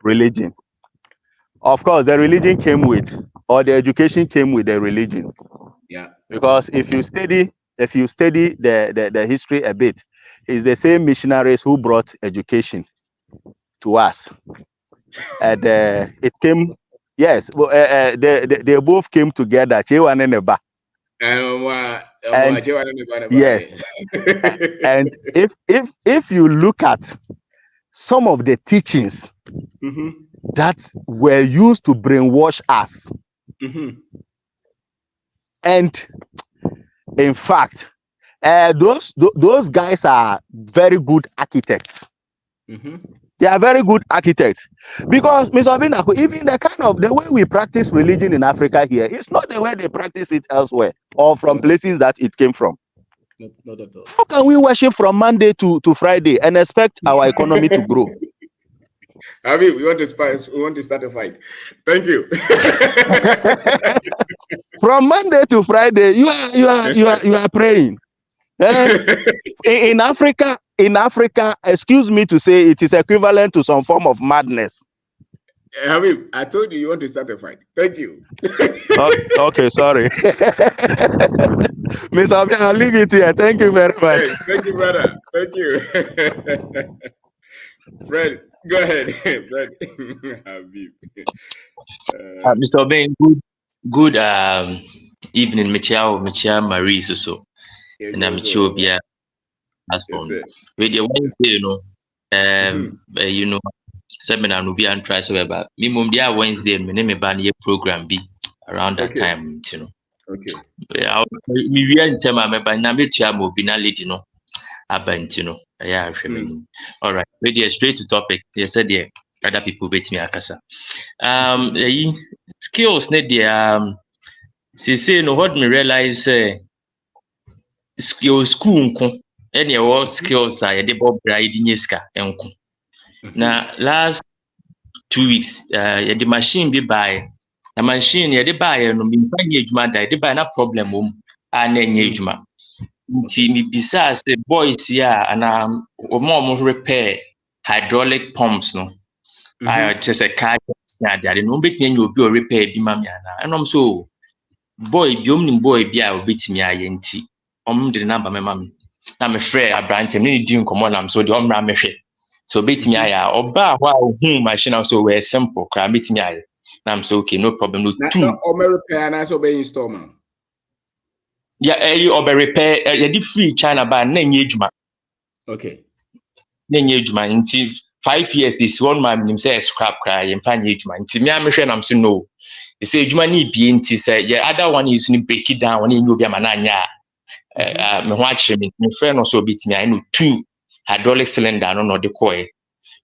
Religion. Of course, the religion came with, or the education came with the religion. Yeah. Because if you study the history a bit, it's the same missionaries who brought education to us. And it came, yes, they both came together. And yes, and if you look at some of the teachings that were used to brainwash us, and in fact, those guys are very good architects. They are very good architects, because Mr. Obinako, even the way we practice religion in Africa here, it's not the way they practice it elsewhere or from places that it came from. Not at all. How can we worship from Monday to Friday and expect our economy to grow? Abi, we want to start a fight. Thank you. From Monday to Friday, you are praying. In Africa, excuse me to say, it is equivalent to some form of madness. Habib, I told you want to start a fight. Thank you. Okay, sorry. Miss Abi, I'll leave it here. Thank you very much. Hey, thank you, brother. Thank you. Fred, go ahead. Fred. Habib. Mr. Oben, good evening, Michia Marie so. And I'm sure be as from with the Wednesday, seminar will be and try so about minimum dia Wednesday, my name ban ye program be around that time, Okay. Yeah, we are in tema member na metia mo bi na lady no abantino. Yeah, all right. We straight to topic. You said the other people bet me akasa. Skills need the say no what me realize your school nko any what skills are the bob bride nyeska enko. Na last 2 weeks the machine be buy the machine the buy no me find ejuma die the buy na problem and ejuma. Nti me bisa say boys here and omo repair hydraulic pumps no. I just a car there no betimi anya obi repair bi ma me ana. Enom so boy bi omnim boy bi a obetimi aye nti de number me ma me. Na me frɛ abrante me di nkomo nam so de omra me hwɛ. So betimi aye oba ho a machine so we simple kra betimi aye. Na am so okay no problem no two. Na o repair na so be install man. Yeah, or repair the free China by nenye ejuma. Okay. Nenye ejuma until 5 years this one man him say scrap cry and find ejuma. Until me am hwe am say no. They say ejuma ni bi until say yeah other one is to break it down when you be mananya. Me ho akye me friend no so bit me I know 2 hydraulic cylinder no the coil.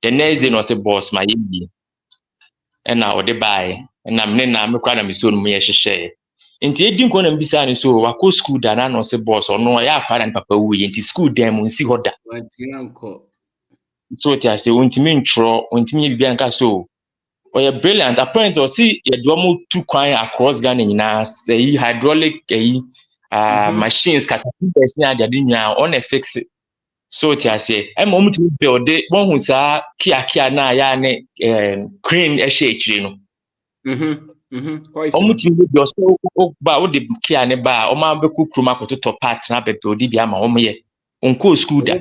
The next day no say boss my yi. And now the buy and am na me kwa na me so no me hwehwe. Nti edi nko na mbisa ni so wako school da na no se boss ono ya akwa na papa wu ye nti school dem nsi hoda so ti ase ontimi ntro ontimi bibia nka so oye brilliant apparently o see ye do mo 2 kwan across Ghana nyina say hydraulic machines catapulters ni ade nyaa on fix it. So ti say e mo mutu build won hu sa kia na ya ne crane e hye ekire no. Omuti bi oso ba wo de kia ne ba o ma be kukruma kototo parts na be build bi ama o ye onko school da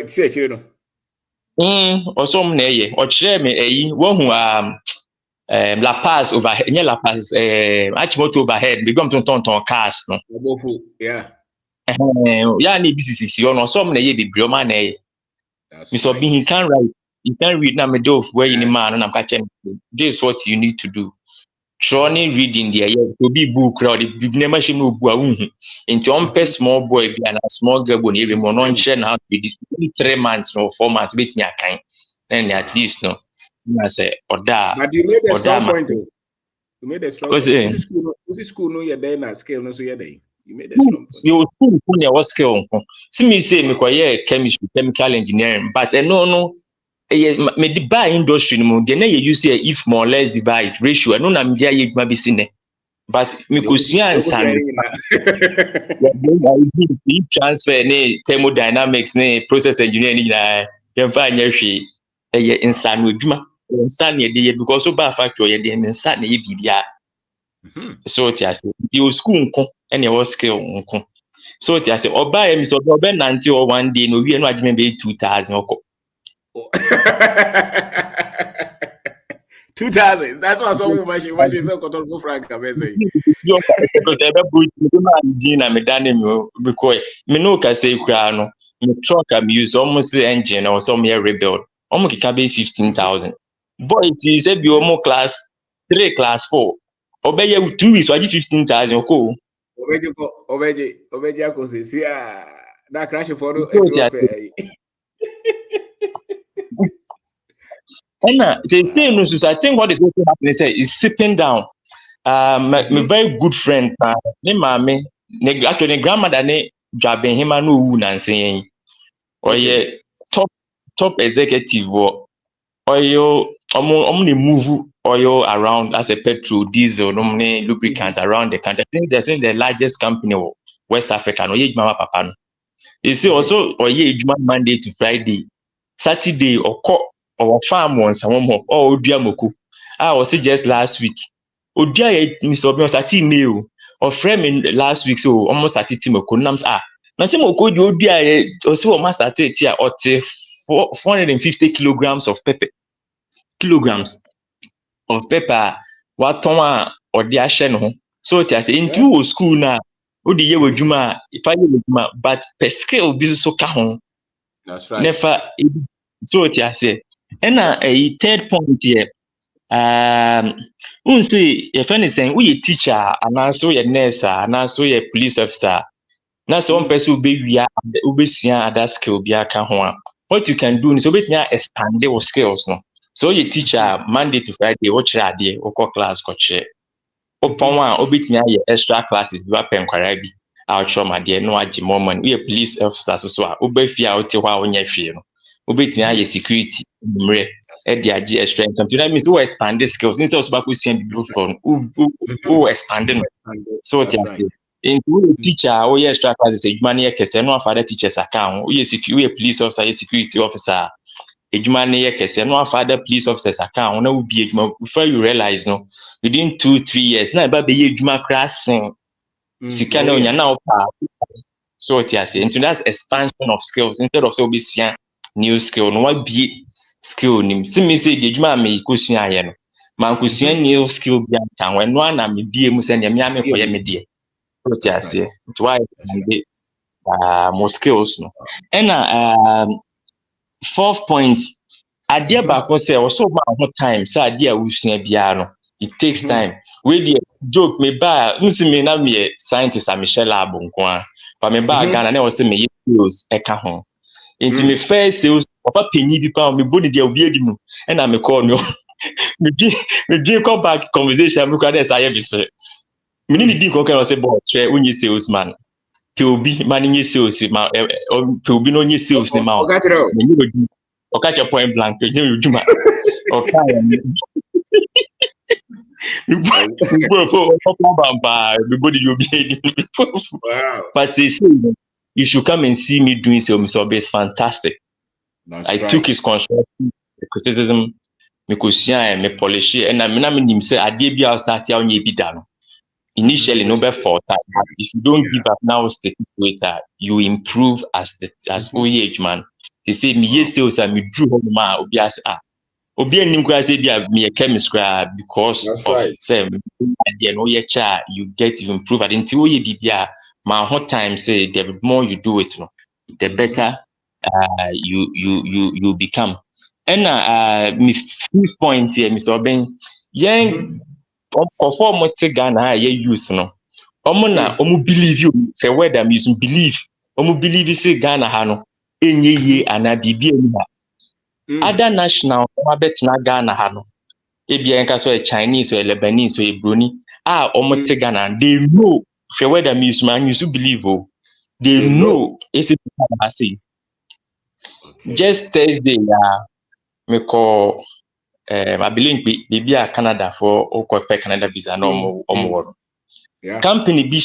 si ekire no oso m na ye o kire me eyi wo hu La Paz overhead La Paz Achimoto overhead be gom ton cars no obofu yeah ya na BCCC no oso m na ye be brio ma na ye me so be he can read na me do where you man na catch this is what you need to do. Training reading there, to be book crowd, the never shame no bua into on small boy and a small girl when you non share now with 3 months or 4 months, beat me a kind. Then at least no. I say, or that. But you made a strong point. You made a strong point. This is school no you're there na scale no so you're there. You made a strong point. You school was skill. See me say me kwa chemistry, chemical engineering, but no. Me the buy industry no dey na you say if more or less divide ratio no na me dia ye dwuma be sine but me kosua ansan you transfer ne thermodynamics ne process engineering na ye fa anya hwe ye insan odwuma insan ye dey because so ba factory ye dey insan ye bibia so ti ase the school nko and your skill nko so ti ase oba ye mi so oba nante or one day no wie no agime be 2000 oko 2000. That's what some machine so control frank can say. Because me because me no can say kura no me truck am use almost engine or some year rebuild. Almost can be 15,000. Boy it is be almost class 3 class 4. Obey 2 weeks waji 15,000 ko. Obeje ko say see that crash for and I think what is going to happen is sipping down. My very good friend, ne mame, actually grandmother ne jaben hima no wu na nsen. Oye top executive oyo omo ne move oil around as a petrol, diesel, lubricants around the country. I think they're the largest company in West Africa. No, ye mama papa no. You see also oye Monday to Friday, Saturday or farm once or odua moku. I was just last week. Odia Mr. Obi started mail or friend last week so almost started timoko nams na timoko di odia o se o ma started here or 450 kilograms of pepper what ton or the ashen ho so it has into school na o di ye wadwuma if I wadwuma but per scale bi so ka ho. That's right. Never so it has and a third point here say if anything we teacher and also your nurse and also your police officer na so one person be we other skill be aka ho what you can do is so bet expand your skills no so your teacher Monday to Friday what try there or class ko che upon one obetnya extra classes be pen kwara bi out trauma there no agi more money we police officer so obefia ote hwa onya hwe no obetnya ye security mre the idea strength. That means who expand the skills instead of who expanding. So what you say? Into teacher, extra classes, money kese no father teachers account. We police officer, security officer. Money kese no father police officers account. No be before you realize no within 2-3 years. Na ba be ejuma classing. Sika na onya na opa. So what you say? Into that expansion of skills instead of so be new skill. No what be skill nim see me say the adwuma me kosua aye no man kosua new skill bi anka when no na me bie mu say ne me amekoye me de so ti ase to why more skills no and fourth point ade ba ko say also ma ho time say ade a wusua bia no it takes time we the joke me ba nsi me na me scientist a Michelle Abonko but me ba Ghana na o say me skills e ka ho into me first sales papa penyi bi pa me boni dia obi edi mu and I me call no me dey come back conversation me kwade say be say me ni di ko kan say boy try unyi salesman pe obi man nyi sales ma pe obi no nyi sales ni ma o ka point blank nyi odwuma o ka Wow. But they say you should come and see me doing so. Mr. Obi is fantastic. That's I right. took his constructive criticism, me polish it, and I'm not say I did be out start on ye done. Initially, no better for time. If you don't give up now, stick to it. You improve as age man. They say me yes sales and me drew home ma obi as obi anim kura say be a chemist because That's of right. say you get you improve at until you be my hot time say the more you do it no the better you become. And me fifth point here, Mr. Oben, young conform to Ghana youth no. Na believe you say word I'm using believe. Believe you say Ghana ha no enye ye ana bibi enu. Other national bet na Ghana ha no. Ebia nka so Chinese or Lebanese or Bruni te Ghana they know say word I'm using man you believe oh. They know it's I say. Just Thursday me call I believe be Canada for Canada visa no omo company bi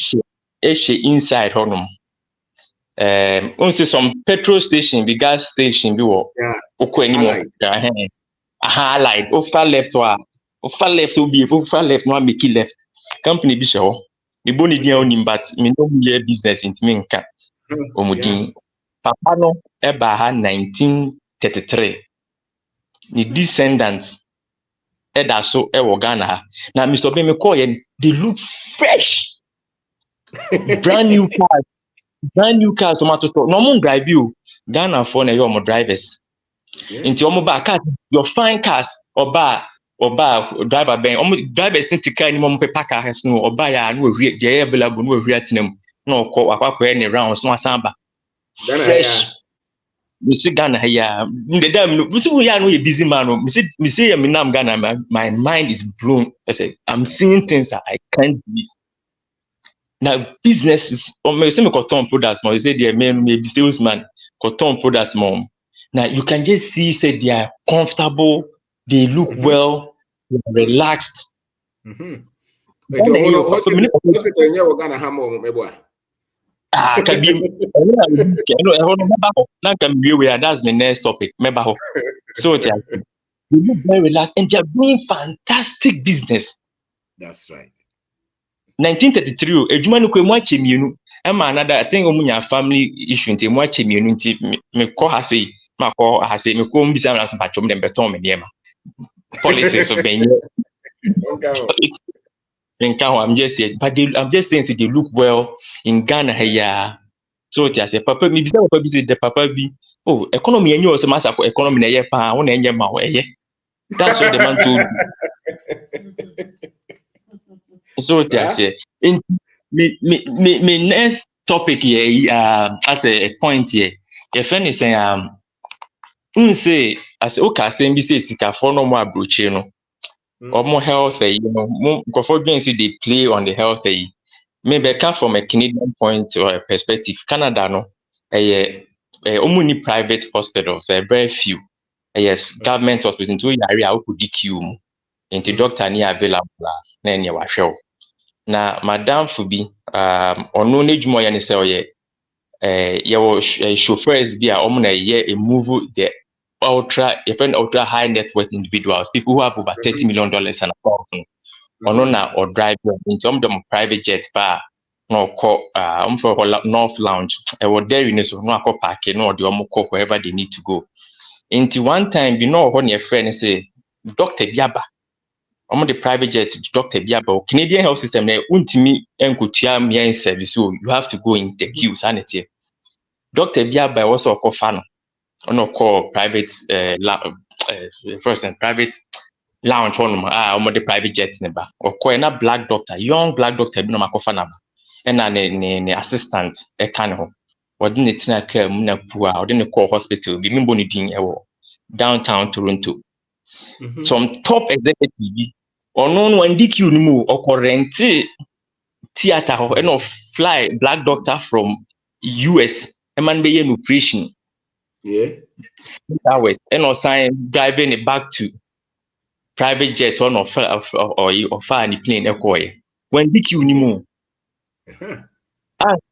she inside honum say some petrol station the gas station bi wo okọ animo highlight over left no make it left company bi she ho me boni dia onim but me no hear business into me nka omudin papa no eba ha 1933 ni descendants eda so e wo Ghana ha na Mr. Obi me call ye they look fresh brand new cars so much no more drive you Ghana for na your drivers into your car your fine cars or driver ben drivers need to carry any paper cars no or buy ya no they available no we atinem no akwa any rounds no asamba fresh we see Ghana here the damn we see we are no a busy man me say me nam Ghana my mind is blown I say I'm seeing things that I can't believe. Now businesses or maybe say me cotton products more. You say they maybe salesman cotton products more. Now you can just see say they are comfortable, they look well, they are relaxed. Hospital Ghana hamo meboa. Can be that's my next topic. So they look very relaxed and they are doing fantastic business. That's right. 1933 ejuma no kwe mu ache mienu ema another I think omunya family issue nti mu ache mienu nti me ko ha sei ma ko ha sei me ko mbisa na so dem beton me niema politics of benye I'm just saying but I'm just saying they look well in Ghana here so ti ase papa me bisa papa bi say the papa bi oh economy enye o se masa ko economy na ye pa ho na enye ma o eye that's what the man told so ti ase me next topic here as a point here your friend is saying say as okay say be say sika for no more abroche no or more health you know go for say they play on the health maybe come from a Canadian point or a perspective Canada no only private hospitals very few yes government hospitals into area how could DQ into doctor ni available na any wa hwe na madam Fubi ono na dwuma ya ne se oye chauffeurs bi a na ye move the ultra high net worth individuals, people who have over $30 million and above ono na or drive into them private jets bar no call for North Lounge there in so no call park no the call wherever they need to go into one time you know when your friend say Dr. Biaba the private jet Dr. Biaba Canadian health system na untimi enkotua me service so you have to go in the queue sanity Dr. Biaba was a co-fan on call private first and private lounge on the private jets neba or na black doctor young black doctor bi no makofa na and ne assistant e kan ho wodi ne tina ka mu na pu a wodi ne call hospital bi mbo ne din downtown Toronto some top executive bi ono no NDQ ni mu rent theater ho and fly black doctor from US e man be yen operation hours and sign driving it back to private jet on or any plane echo. When dick you anymore.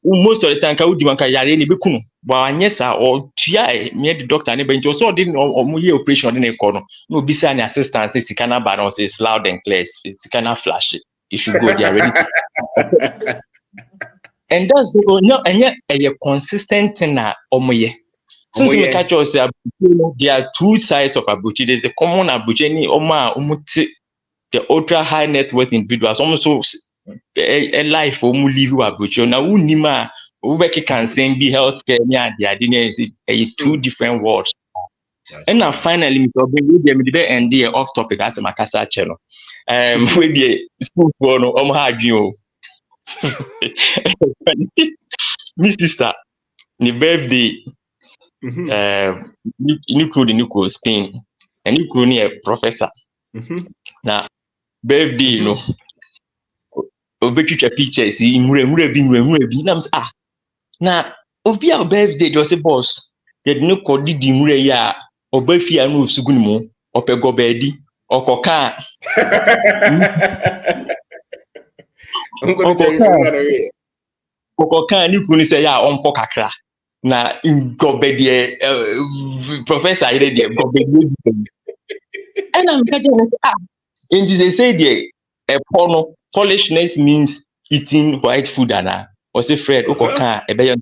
Most of the time, I would want to yare ni bekunu. But yes, or tia me the doctor and ben so didn't or operation in a corner. No be any assistance. This kind of balance is loud and clear. It's kind of flash. You should go. They are ready to. And that's the no, and yet a consistent thing na omoye. Since we catch us, there are two sides of abuchi. There's the common abuchi ni oma umuti, the ultra high net worth individuals. Almost a life omu live abuchi. Now unima ubeki can sing be healthcare ni adi is two different worlds. And now finally, we the end there off topic as a Makasa channel. With the school for no hard you. My sister, the birthday, you Spain, and you could a professor. Now, birthday, you know, a picture, see, now, Obi our birthday, just a boss, that no code dimure ya, or Buffy and Sugunmo, or Pegobedi, or Coca. Coca, you couldn't say, yeah, on Pocacra. Now, in Gobedi, professor, I read Gobedi. And I'm catching this. And they say, a porno, Polishness means eating white food, and or say, Fred, Ococa, a bayon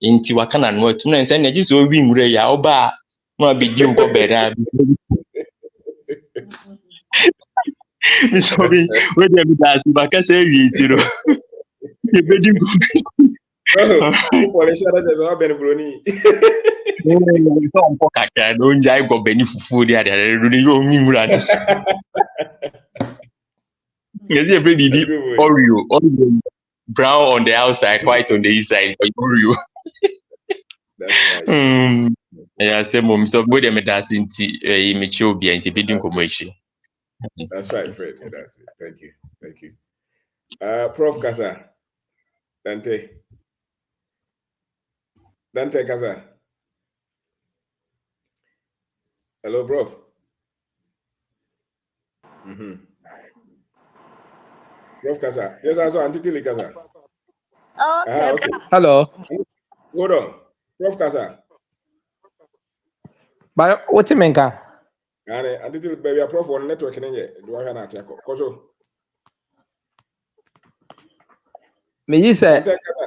in Tiwakan and what, and saying, I just will be Murea, Oba, no be you go better. Sorry, when you ask, but I say, you know. Don't jai go beni fufu dia Oreo brown on the outside, white on the inside. Oreo. That's right. Yeah, say mom so go dem das inti mechi obi anti bidin komochi. That's right, Fred. That's it. Thank you. Prof Kasa. Dante Kasa. Hello, Prof. Prof Kasa. Yes, also Antitili Kasa. Okay. Hello. Hold on. Prof Kasa. But what you mean, ka? Antitili, baby, Prof on network in do I have an attack? Koso. Me say,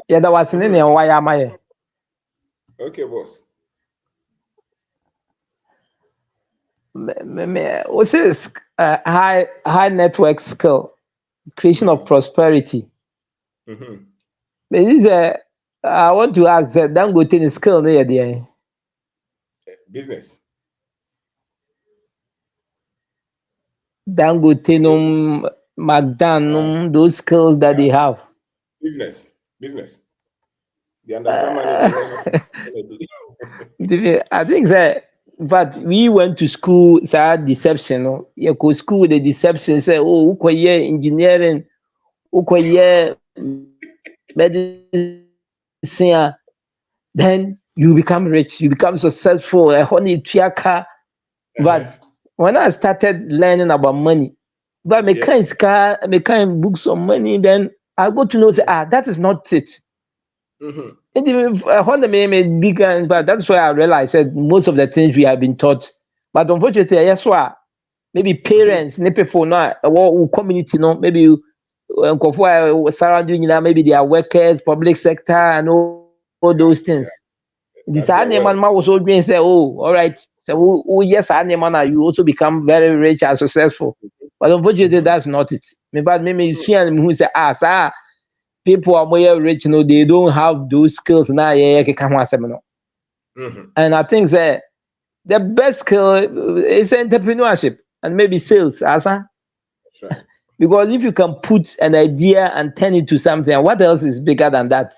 yeah, that was in any why am I? Okay, boss. What's this high network skill, creation of prosperity? Me say, I want to ask that don't go to skill there. Business. Dangote, McDonald's, those skills that they have. Business. They understand money. I think that, but we went to school, deception. No? You go school with the deception, say, oh, ukoye engineering, ukoye medicine, then you become rich, you become successful, a honey triaka. But when I started learning about money, but me kind books on money, then I got to know that is not it. But that's why I realized that most of the things we have been taught. But unfortunately, yes, maybe parents, people not or community, maybe surrounding, maybe they are workers, public sector, and all those things. This man was all being say, oh, all right. So yes, you also become very rich and successful. But unfortunately, that's not it. Maybe you feel who say, people are more rich, they don't have those skills now. And I think that the best skill is entrepreneurship and maybe sales, That's right. Because if you can put an idea and turn it to something, what else is bigger than that?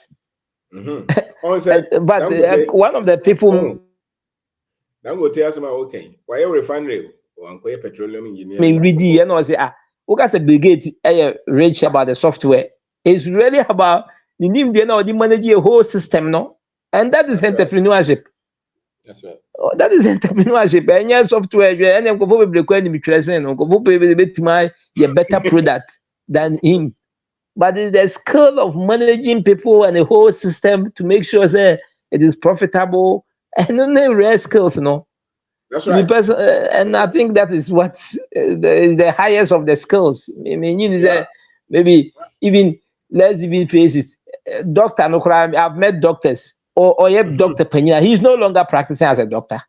But one of the people. Dangote has my okay. Why a refinery or petroleum engineer? Me really, say, what's a brigade rich about the software? It's really about the name, the manage a whole system, no? And that is entrepreneurship. That's right. That is entrepreneurship. Any software, any people be requiring me tracing, people be a better product than him. But it's the skill of managing people and the whole system to make sure that it is profitable and only rare skills, That's to be right. person. And I think that is what is the highest of the skills. I mean, maybe even let's even face it. Doctor, no crime. I've met doctors or Dr. Pena. He's no longer practicing as a doctor.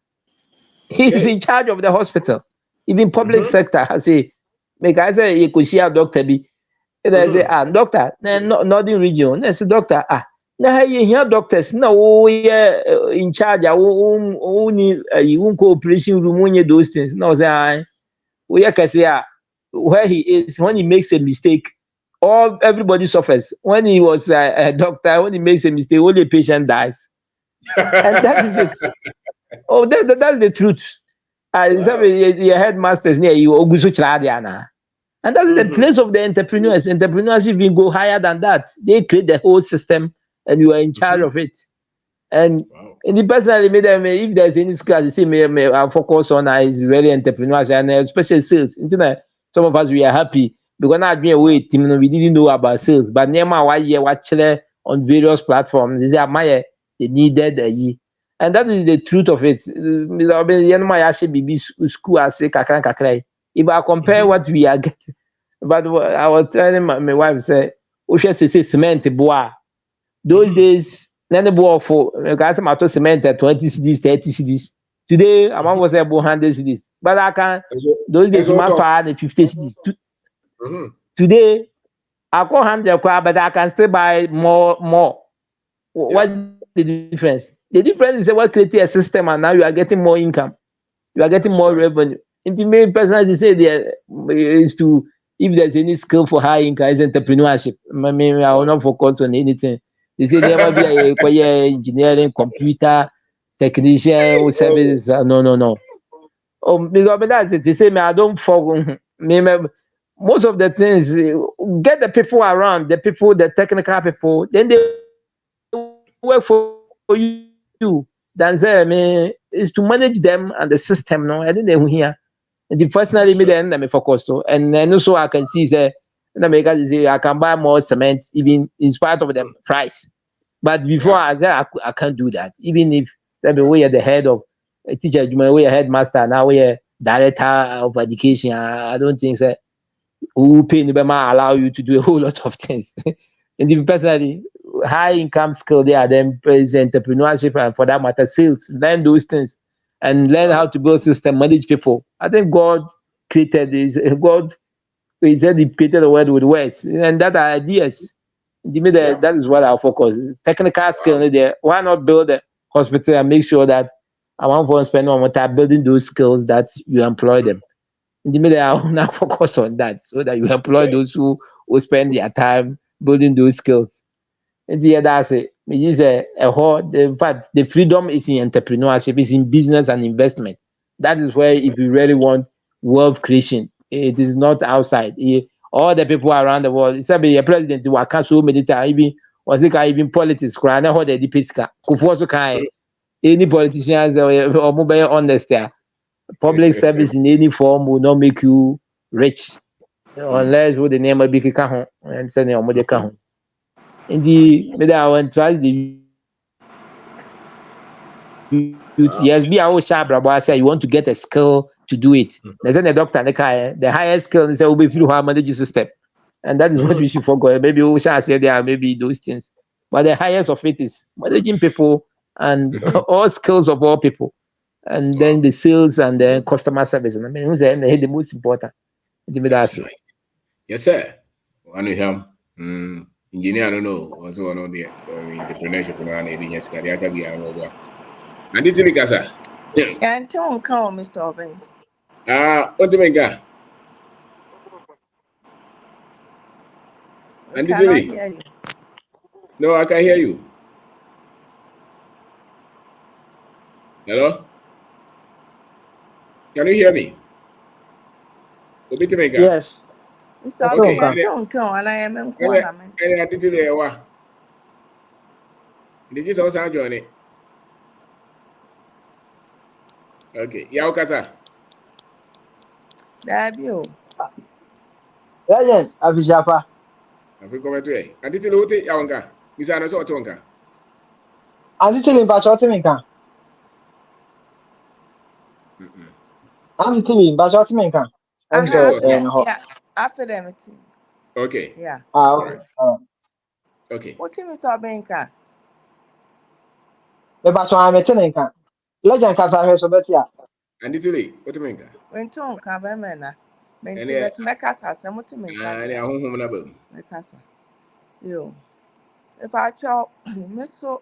He's Okay. in charge of the hospital. Even public sector, I say, make I say you could see a doctor be. And I say, doctor, northern region. I say, doctor, now you hear doctors. No, we are in charge. Only you cooperation room when you those things. No, say, we can say where he is when he makes a mistake. Everybody suffers. When he was a doctor, when he makes a mistake, only a patient dies, and that is it. Oh, that's the truth. Wow. Your headmasters near you, Ogusu Chaladiana. And that's the place of the entrepreneurs. Entrepreneurs even go higher than that. They create the whole system and you are in charge of it. And Wow. in the personally, if there's any skill, you see, I focus on is really entrepreneurs and especially sales. Some of us, we are happy because now we didn't know about sales. But now, why you watch on various platforms, they say, they needed a year. And that is the truth of it. If I compare what we are getting, but I was telling my wife, say, we should say cement bois. Those days, none bois for guys, I'm to cement at 20 CDs, 30 CDs. Today, I'm almost able 100 CDs. But I can, those days, my power 50 CDs. Today, I call 100, but I can still buy more. What's the difference? The difference is what creating a system and now you are getting more income. You are getting more revenue. And the main person, they say there is to, if there's any skill for high income, is entrepreneurship. I mean, I will not focus on anything. They say there might be a engineering, computer, technician, or services. No. Oh, because that's it. They say, I don't focus. Most of the things, get the people around, the technical people, then they work for you. Than say, is to manage them and the system. No, I think they here. The personally me then me focus to, and then also I can see say, I can buy more cement even in spite of the price. But before I say I can't do that. Even if we are the head of a teacher, we are headmaster now, we are director of education. I don't think that who pay allow you to do a whole lot of things. And if personally high income skill there, then is entrepreneurship and for that matter sales. Learn those things and learn how to build system, manage people. I think God created this. God, he said he created the world with words, and that are ideas. That is what I'll focus. Technical skill there. Why not build a hospital and make sure that I want to spend more time building those skills that you employ them. I'll now focus on that so that you employ those who spend their time building those skills. And that's it. It is a whole. In fact, the freedom is in entrepreneurship, is in business and investment. That is where, if you really want wealth creation, it is not outside. All the people around the world, it's a president who can't so many times, even politics, crying how they depict. Any politicians or mobile honest there. Public service in any form will not make you rich unless with the name of big and send your mother. In the middle, I went twice the yes, be our sharp, I say you want to get a skill to do it. There's a doctor the highest skill is will be through our managing system. And that is what we should forget. Maybe we shall say there are maybe those things. But the highest of it is managing people and all skills of all people. And then the sales and the customer service. And I mean, who's the most important? That's right. Yes, sir. One of him. Engineer, I don't know. What's going on there? Entrepreneurship and anything else. The other be over. And did you sir? Yeah, don't come, Mr. Oben. What do you mean, I cannot hear you. No, I can hear you. Hello? Can you hear me? Yes. Mr. Oben, I don't come, and I am in Kuala. I did it. Did you also join it? Okay. Ya ukasa. Dabio. Yayen afishapa. Afi ko beto e. Antiti lo wote ya wonka. Bisa na so oto wonka. Anti tili mpa shoti minka. Mhm. Anti tili mpa shoti minka. Ntimi Aha, so Also, oto. no. yeah. After them too. Okay. Yeah. All Okay. right. Okay. What team is our banker? Me pa so ame tili minka. Legend kasa heso betia. Antiti le wote menka. When Tom Cabemena. Menti Ene bet Mecasa, some to ane Mencadia. ahonhom na bam. Mecasa. You. If I chop Misso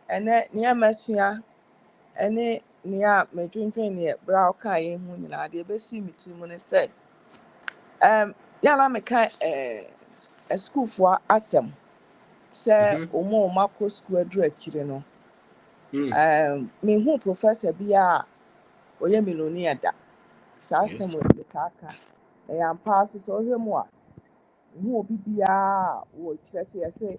and then near Messia, and near me drinking near brow kai, whom I did be see me 2 minutes say. Yala meka a school for asem. Say, Omo Marco School address, you know. Me who professor be a oye millionaire da. Saa Yes. asɛm wɔ metaka ɛyɛ ampa so sɛ ɔhwɛ mu a hu obi biara wɔ kyerɛ sɛ yɛsɛ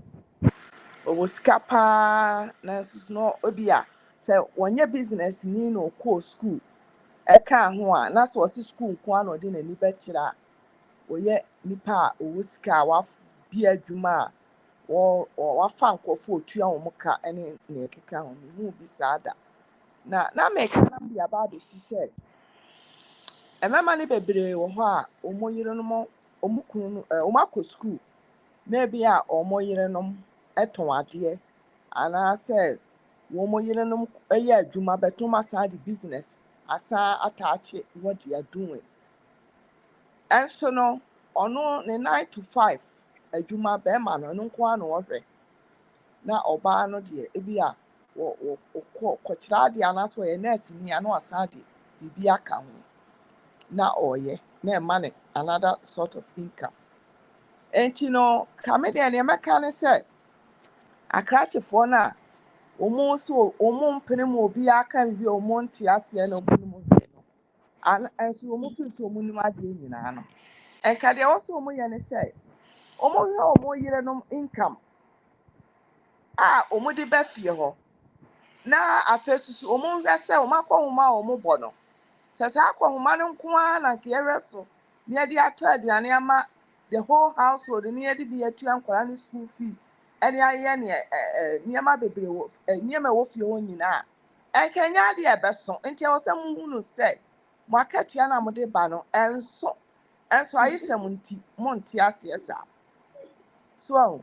ɔwɔ sika paa nanso so na obi a sɛ wɔnyɛ business ni na ɔkɔɔ school ɛka ho a na sɛ ɔsi school nko ara na ɔde n'ani bɛkyerɛ a ɔyɛ nipa a ɔwɔ sika a wabi adwuma a wafa nkurɔfoɔ otua wɔn ka ne nea ɛkeka ho mehu bi saa da na mɛka na bi aba abɛsi sɛ mmarima no bebree wɔ hɔ a wɔn yerenom wɔn kunu no wɔn akɔ school na ebi a wɔn yerenom tɔn adeɛ anaasɛ wɔn yerenom yɛ adwuma bɛtum asan de business asan ataakye what they are doing ɛnso no ɔno ne 9 to 5 adwuma bɛrima no ɔno nko ara na ɔhwɛ na ɔbaa no deɛ ebi a kɔkyerɛ adeɛ anaasɛ ɔyɛ nurse ni a na wasan de biribi aka ho. Na ɔyɛ na ɛma ne another sort of income. Enti no kame deɛ nea mɛka ne sɛ akrakyefoɔ no a wɔn nso wɔn mpene mu obiara aka biribi a wɔn nte aseɛ na wɔn nim hwee no nso wɔn firi so wɔn nim adeɛ nyinaa no nka deɛ ɛwɔ so wɔn yɛ ne sɛ wɔn hwɛ wɔn yerenom income a wɔn de bɛ fie hɔ na afei soso wɔn hwɛ sɛ wɔn akɔnhoma a wɔn bɔ no sɛ saa akɔnhoma no nko ara na nka yɛhwɛ so na yɛde atɔ aduane ama the whole household na yɛde bi atua nkwadaa ne school fees ɛne ayɛ nneɛma bebree wɔ nneɛma ɛwɔ fie hɔ nyinaa nkanya adeɛ ɛbɛso nti ɛwɔ sɛ muhu no sɛ mo akatua na mo de ba no ɛnso ayesɛm nti mo nte aseɛ saa so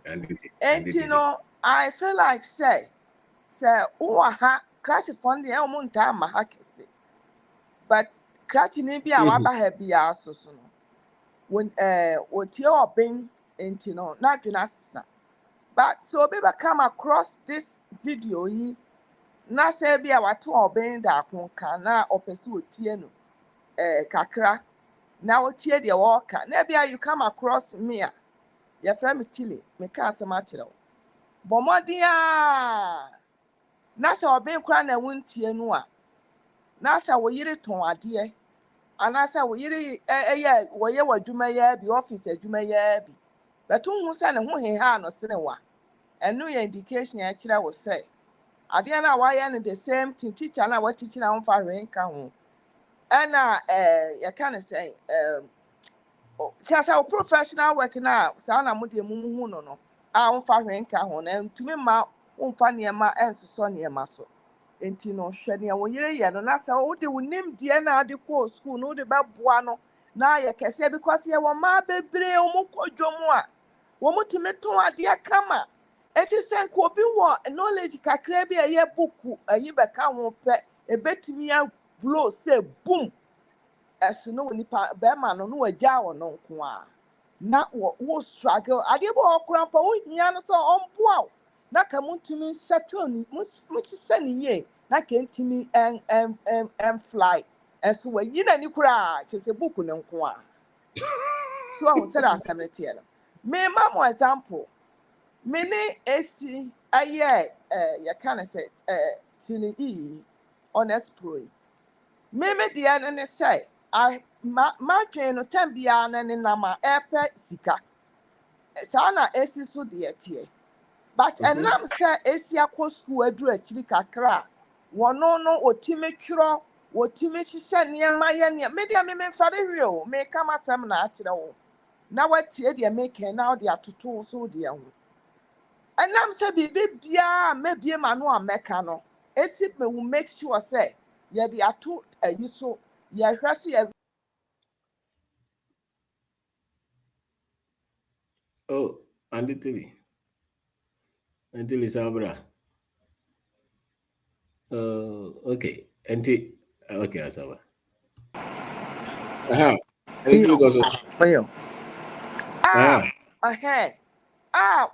enti no I feel like sɛ wowɔ ha krahyefoɔ no deɛ ɛwɔ mo ntaa ama ha kɛse but krakyeni bi a waba ha biara so no wɔtie ɔben nti no na adwene asesa but so obi come across this video yi na sɛ bi a wato ɔben daako ka na ɔpɛ sɛ otie no kakra na otie deɛ wɔɔka na bi a you come across me a yɛfrɛ me Tile meka asɛm akyerɛ wo bɔ mmɔden a na sɛ ɔben koraa na wontie no a na sɛ wo yere tɔn adeɛ anaasɛ wo yere wɔyɛ w'adwuma yɛ bi office adwuma yɛ bi bɛto hu sɛ ne ho hehaa no sene wa ɛno yɛ indication ɛkyerɛ wo sɛ adeɛ no a wayɛ no the same thing teacher no a watikyi na womfa hwee nka ho ɛna yɛka ne sɛ kyerɛ sɛ wo professional work no a saa na modeɛ muhu no a womfa hwee nka ho na ntumi ma womfa nneɛma ɛnsosɔ nneɛma so enti no hwɛ nea wo yere yɛ no na sɛ wode wo nimdeɛ na ade kɔɔ school no wode bɛboa no na yɛ kɛseɛ because yɛwɔ mmaa bebree wɔn kɔ dwom a wɔn tumi tɔn adeɛ kama eti sɛ nka obi wɔ knowledge kakra bi a ɛyɛ buku ayi bɛka ho pɛ ebetumi ablow sɛ boom ɛso no nipa bɛrima no wagya wɔ no nko a na wo struggle adeɛ bɔ ɔkora mpa wo hia no sɛ ɔmboa na ka mo ntumi settle ni mo hyehyɛ ne yie na ka ntumi fly ɛso wayi n'ani koraa kyɛ sɛ book ne nko a so ahu sɛ asɛm no teɛ no me ma mo example me ne esi ayɛ yɛka ne sɛ Tili E honest pro me deɛ no ne sɛ madwene no tam biara no ne nam a ɛpɛ sika saa na esi so deɛ teɛ but ɛnam sɛ esi akɔ school aduru akyiri kakra a wɔno no otimi twerɛ what you make near my media me fare real, make come as some natural. Now what tear they make now they are to two so dear. And I'm saying, baby, maybe a man or mechano. Exit me will make sure say, yeah, they are two you so, yeah, Oh, until Sabra. Okay. Okay, Asaba. Until goes. ahead.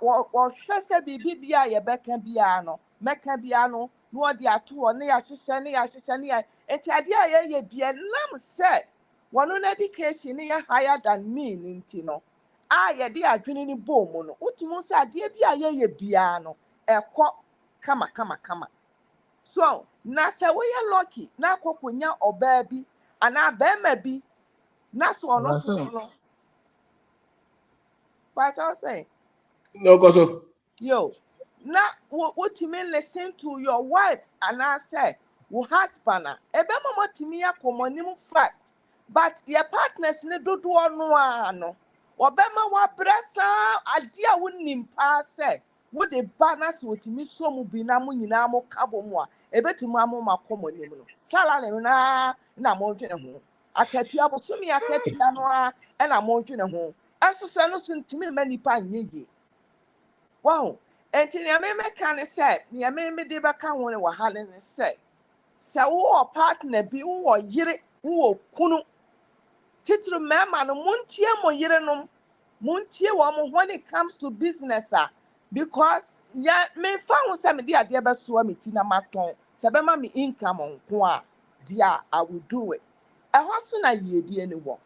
Well, she said, be a becca piano, mecca piano, no, the two, near Shishania, and Tadia, be a lamb said, one on education near higher than me, Nintino. Yeah, dear, drinking boom, what you say, dear, be a piano, a quack, come. So, Nasa, we are lucky, now cocunya or baby, and our baby be, Nasu or not so. But I'll say. No, Coso. Yo, now what you mean listen to your wife and I say, wo husband, mama to me a common fast, but your partners ne do no. Obema wa brasa adia wunim pa say, what the banners would me so mu binamu nyina mo kabo mo a ebetumu amo makomo nim no. Sala ne na mo dwene ho. Akatua bosumi akatua no a na mo dwene ho. Aso so no so ntimi ma nipa nyeye. Wow, and in your can say, near me de baka one wa halen say. So partner be who yere who kunu. Titru mema no muntie mo yere no muntie wo when it comes to business because ya me found some dear dear beso me tina maton sebema me income on kwa dia I will do it. I want to na ye di anyone.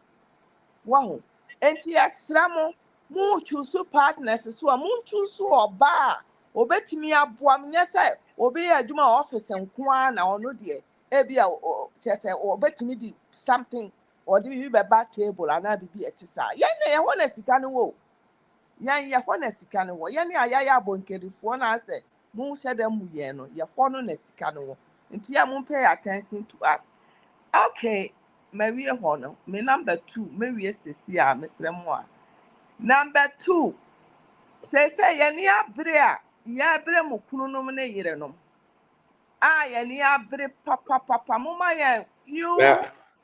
Wow. Enti asramo mu choose partners so mu choose oba obetimi aboa me say obi adwuma office nko na ono de e bia chese obetimi di something or the be ba table ana bibi etisa ye na ye ho na sika no wo ye ho na sika no wo ye na ayaya abonkerifo na say mu hwede mu ye no ye ho no na sika no wo enti ya mu pay attention to us. Okay, Maria Hono, me number 2, Maria Cecilia, Mr. Moa. Number 2, say, Yania Brea, Yabre Mukuno Yerenom. Yania Bre Papa, Mama, few.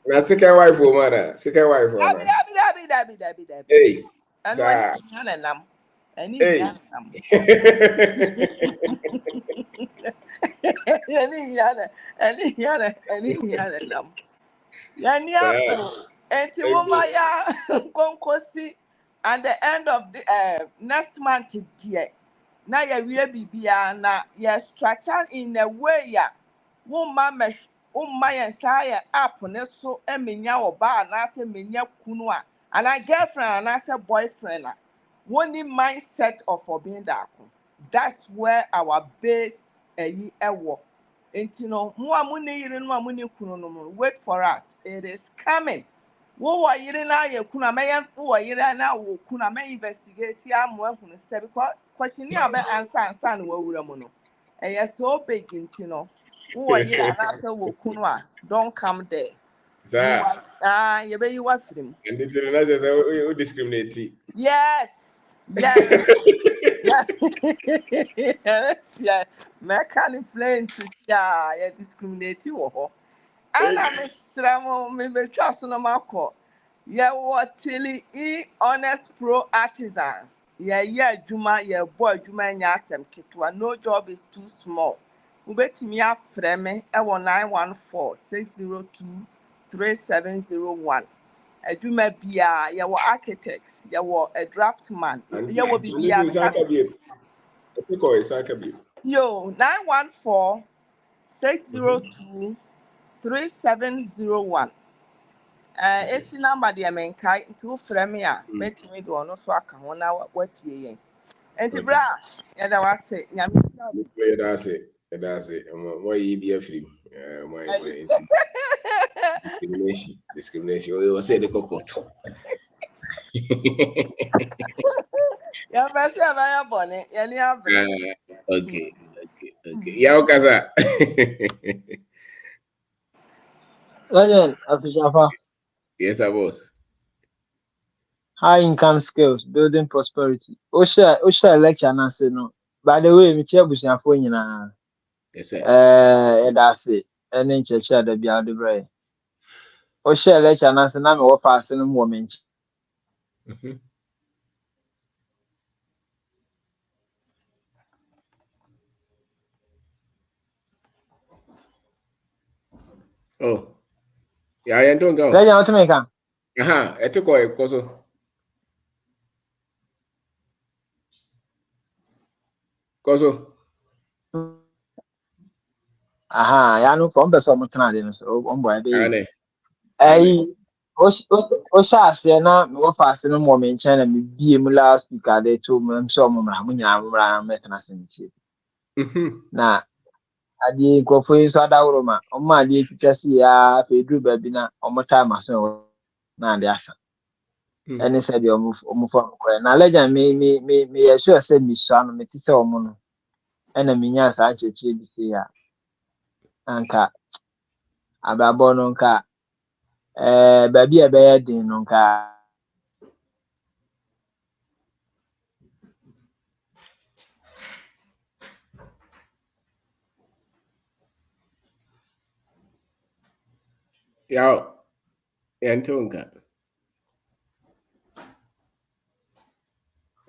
Na second wife, mother. Second wife, mother. Dabby. Hey, And sir. what's Yanam? And Hey. Yanam. And Mama ya concourse at the end of the next month, dear. Now you will be na you structure in a way ya woman my entire app ne so emenya oba na say menya kunu and I girlfriend and I say boyfriend one mindset of for being that. That's where our base ewo. Enti no mo amune yire no amune kunu no wait for us, it is coming. Wo yire na ye kunu meya wo yire na wo kunu me investigate ya mo ehunu se because question ni abe answer no wawura mo no so big enti no wo yire na say wo kunu don't come there. Sir. You be you afrim. And the international says we discriminate. Yes. Yeah. Mechanic influence yeah, discriminate you. And I'm a slam, maybe trust no marco. Yeah, what tilly honest pro artisans. Yeah, Juma, yeah, boy, Juma, and Yasem Kitwa. No job is too small. Ubet me a frame, 914-602-3701. A Juma Bia, your architects, your a draftman, your be Yo, 914-602-3701. It's number the American to frame ya. Bet me do no so aka ho na what ye. Enti bra, ya da wa se, ya me. That's it. Why you be a free? My discrimination. We say the cocoa. Ya be se ba ya bone, ya ni avre. Okay. Ya okaza. Legend, Afishafa, Yes, I was. high income skills, building prosperity. Osha lecture and I say no. By the way, me chia busia phone na Yes, sir. that's it. And then chia the bia the bray. Osha lecture and I say na me wo pass no mo mench. Mm-hmm. Oh, yeah, I don't go. Legend what me kan. Aha, I took away Koso. Koso. Aha, ya no from person mo tana de no so on boy be. Ane. Eh Osha ase na me wo pass no mo mench na me bie mu last week ade to mo so mo mra mo nya mra metana sentie. Mm-hmm. Na ade nkurɔfoɔ yi nso adaworo ma ɔmo ade twitwa si ya afei eduru baabi na ɔmo time aso ɛwɔ na ade asa ɛne sɛ deɛ ɔmo fa ɔmo kɔɛ na legend me yɛ sure sɛ misua no mete sɛ ɔmo no ɛna menya saa nkyerɛkyerɛ bi sɛ ya anka abrabɔ no nka baabi a ɛbɛyɛ den no nka Yeah, Antonka.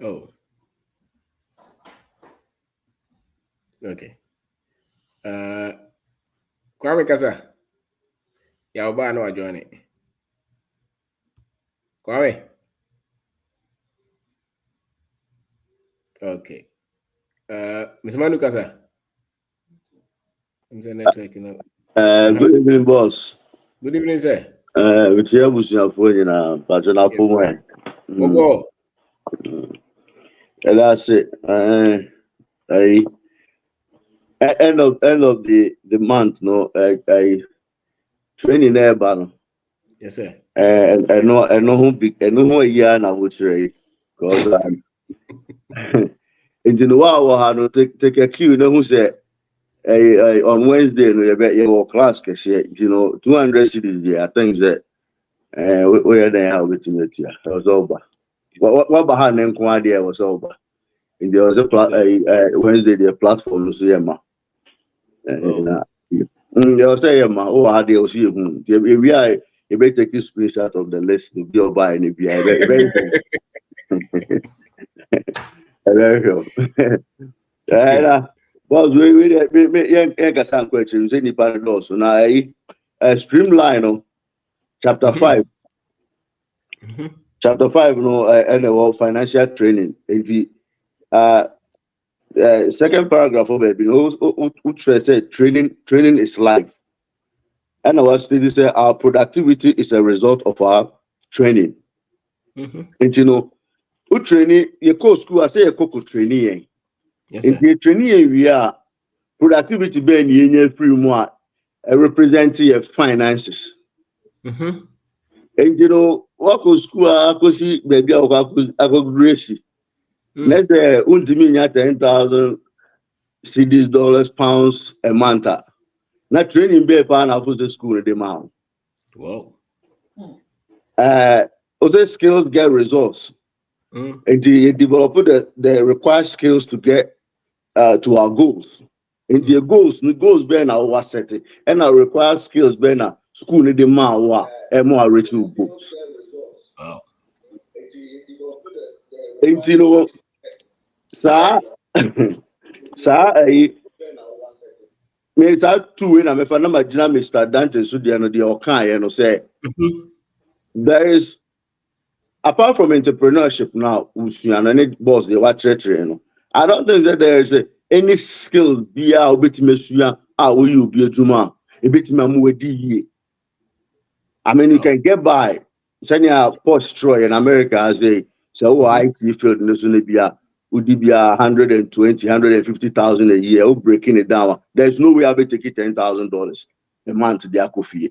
Oh, okay. Kwame Kasa. Yeah, Oba no join it. Kwame. Okay. Mr. Manu Kasa. I'm the network, you know. Good evening, boss. Good evening, sir. With your phone, you know, but you're not Yes, sir. Ogo. And that's it. End of the month, no, I training there, but Yes, sir. I know who a year and I would trade because in the wow, I had to take a cue. You know who said on Wednesday, no, you bet your class, you know, 200 cities there. I think that we are there how with me. It was over. What behind them idea was over. And there was a Wednesday the platform so yeah ma. They will say yeah ma. Oh, how they will see you. If we are, you better take this screenshot of the list to be your buy and be very very. Well, we get some questions. Any part of those. Now, streamline chapter 5. Mm-hmm. Chapter 5, and financial training. The second paragraph of it, which said training is life. And our study say our productivity is a result of our training. Mm-hmm. And who training, you go school, I say you go training. Yes, sir. In the training we are productivity being in free more representing your finances. Mm-hmm. And what go school, I go see baby, I go gracie. Let's say untimi 10,000 cedis, dollars, pounds a month. Not training be pa na for school the man. Wow. Also skills get results. And you develop the required skills to get to our goals. And the goals being our setting and our required skills being school the man wa and more reaching goals. Wow. And sir, me that two in a number Mr. Dante so the say there is apart from entrepreneurship now, which you need boss they watch it. I don't think that there is any skill be a bit mesuya will you be a juma a bit mamuedi. I mean you can get by sending a post Troy in America as a so IT field in the would be 120, 150,000 a year, or breaking it down. There's no way I'll be taking $10,000 a month to the coffee.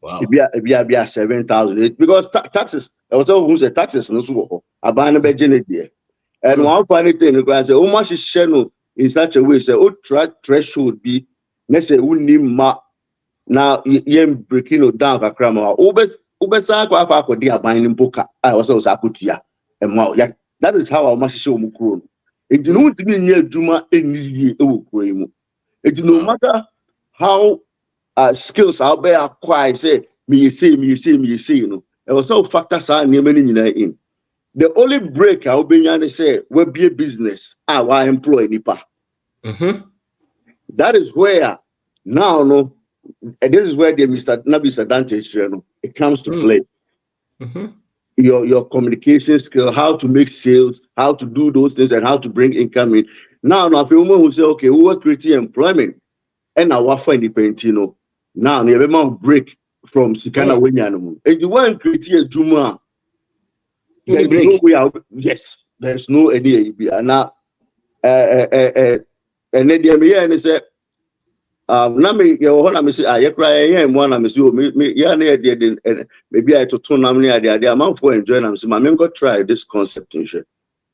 Wow. It be 7,000 because taxes. I was who said taxes no so. I buy a budget there. And one funny thing, the guy say, "Oh, much is channel in such a way." Say, "Oh, threshold be." Let's say, "We need ma Now breaking it down kakra ma ubesa akwa di aban mpoka I was akutua emwa ya. That is how I must show mu kuro no. Enti no ntimi nye adwuma eniye ewo kuro yi mu. Enti no matter how skills out there acquire say me say you know. It was all factors are near many in. The only break I'll be say will be a business. Why employ nipa. That is where now no. And this is where the disadvantage it comes to play. Your communication skill, how to make sales, how to do those things, and how to bring income in. Now, if a woman who say, okay, we are creating employment, and our independent, now you have a break from Sikana Wenyanum. And you want to create a Juma. There's no way out. Yes, there's no any. And now, and then the say. Na me yo na me say aye kra ye mo na me say me ya na dey maybe I to turn am near dey am for enjoy am say me go try this concept in share.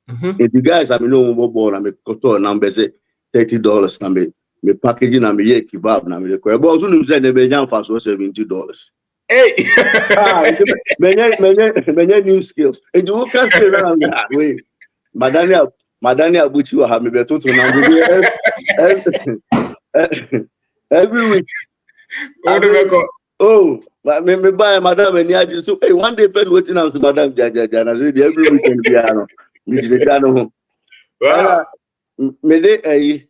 If you guys have no more born na me go to number say $30 na me packaging na me ye kebab na me ko e bo so nim say na be jam fast $70. Hey, many new skills. And you can say that way. Madania Abuchi will have me better to every week. Oh, but me buy Madam and Yaji. So hey, one day first waiting on Madam Jaja. I said every weekend piano. Me the piano home. Wow. Me dey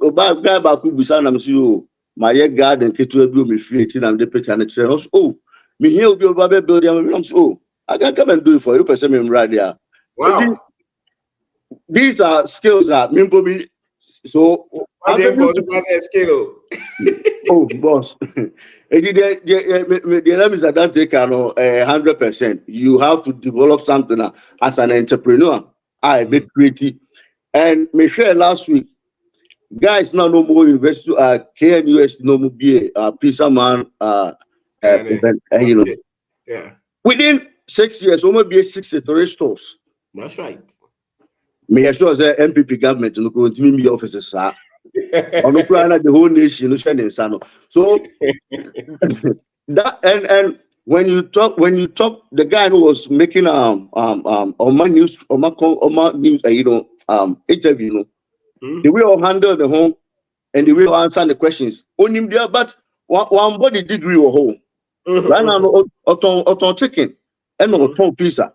about guy back who be son am see you. My garden ketu ebi me free tin am dey picture and train. Oh, me here will be over build am. Oh, I can come and do it for you. Person me right there. Wow. These are skills that me. So skill. Oh, boss. The name is that take 100%. You have to develop something as an entrepreneur. I be creative. And me share last week. Guys, now no more university. KNUS no more be a pizza man. Event, you know. Yeah. Within 6 years, almost be 63 stores. That's right. Me assure say MPP government no go to me offices sir. On the whole nation no share insano. So that and when you talk the guy who was making on my news interview the way of handle the home and the way of answer the questions only there but one body degree or home right now auto chicken and auto pizza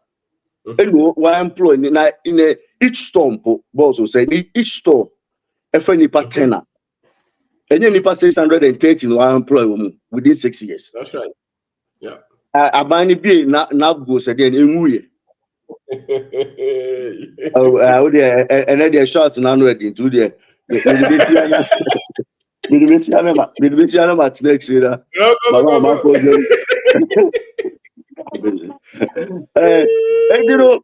and one employee in each store boss will say each store if any partner and then nipa 630 one employee within 6 years. That's right. Yeah. Abani be na go say then enwuye. Oh, and then the shots now no into there. Next year. You know,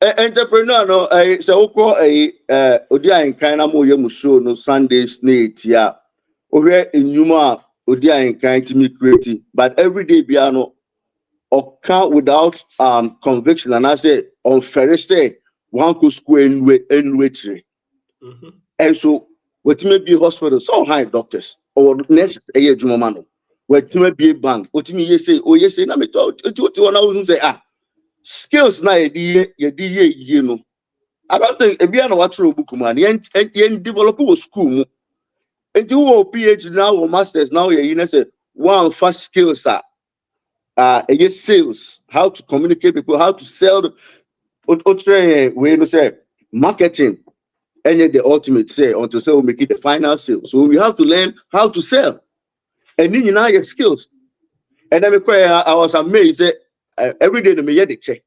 entrepreneur no I say oko odi an kan na mo ye mu show no Sundays na etia ohwe enyuma odi an kan timi create but every day bia no or count without conviction and I say on Thursday one could square in which and so what may be hospital so high doctors or next a year jumano what may be a bank what me say oh yes na me to say skills na you know I don't think if you are what true book man yen develop a school and you will PhD now or masters now you say one first skills sales, how to communicate people, how to sell we say marketing and the ultimate say until sell make it the final sale. So we have to learn how to sell and then you know your skills. And then I was amazed every day me the check.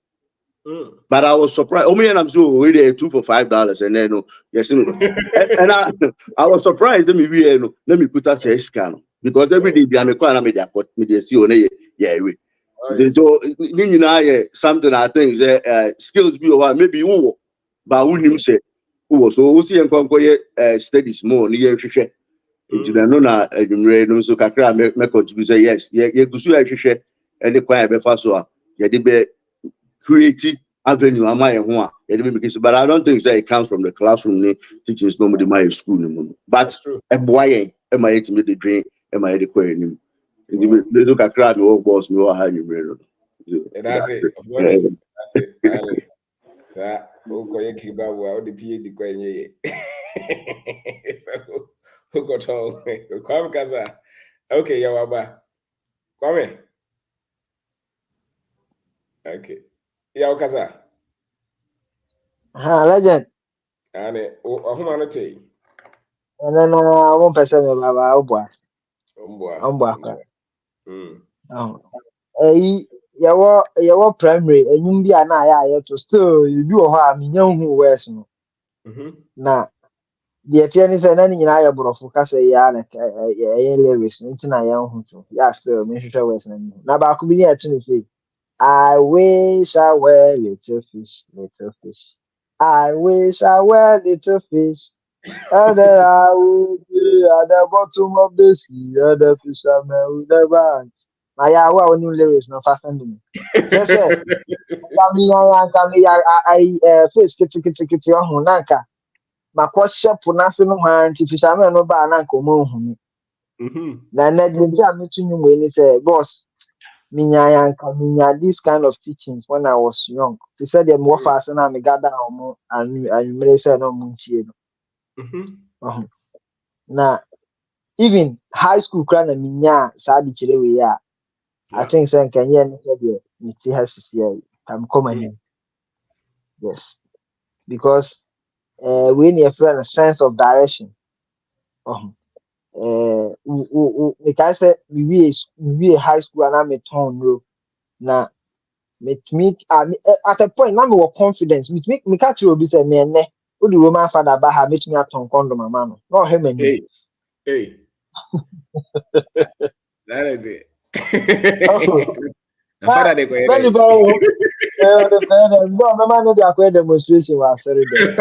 But I was surprised. Oh, me and I'm so really 2 for $5 and then yes, and I was surprised. Let me put us a scan because every day I'm a media see on yeah. So something I think is skills be over maybe who but who him say who so we see and studies more near share into the no so kakra make contribute say yes you go so share and the choir be so ya be creative avenue am I ho a ya be make but I don't think say it comes from the classroom teaching is normally my school but a boy am I to make the dream am I requiring him? They look at crowd or boss me or how you read. That's it. That's it. Sir, okay, keep up well the PhD coin. So, who got all? Come, Kaza. Okay, Yawaba. Come. Okay. Yeah, Kaza. Legend. And humanity. And then I won't person me baba obwa. Umboa. Oh. Yawo primary enyum bi ana ya to still you do ho a menya hu west no. Na the tiani say na nyina ya borofo ka say ya na lewis nti na ya hu to. Ya still me hwehwe west na ni. Na ba ko bi ya to ni say I wish I were little fish, little fish. I wish I were little fish. And then I would be at the bottom of the sea, and the fishermen would never. Now, yeah, what new lyrics no fasten me. Just say, I face kitty on Nanka. My question for nothing no hand, if fishermen no bar Nanko Moon. Then let me meet you when he said, boss. Minya this kind of teachings when I was young. She said them more fast and I gather and you say no munchie. Now even high school crown and minya sadi chile we ya. I think say can hear me say has here come common. Yes. Because we need a sense of direction. Like I said, we high school and I'm a town bro. Now me at a point now me with confidence me catch you be say me ene o the woman father ba ha make me aton condom mama no no him any Hey. That is it. Father they go very ahead. the parents no mama no be akwa demonstration was sorry there.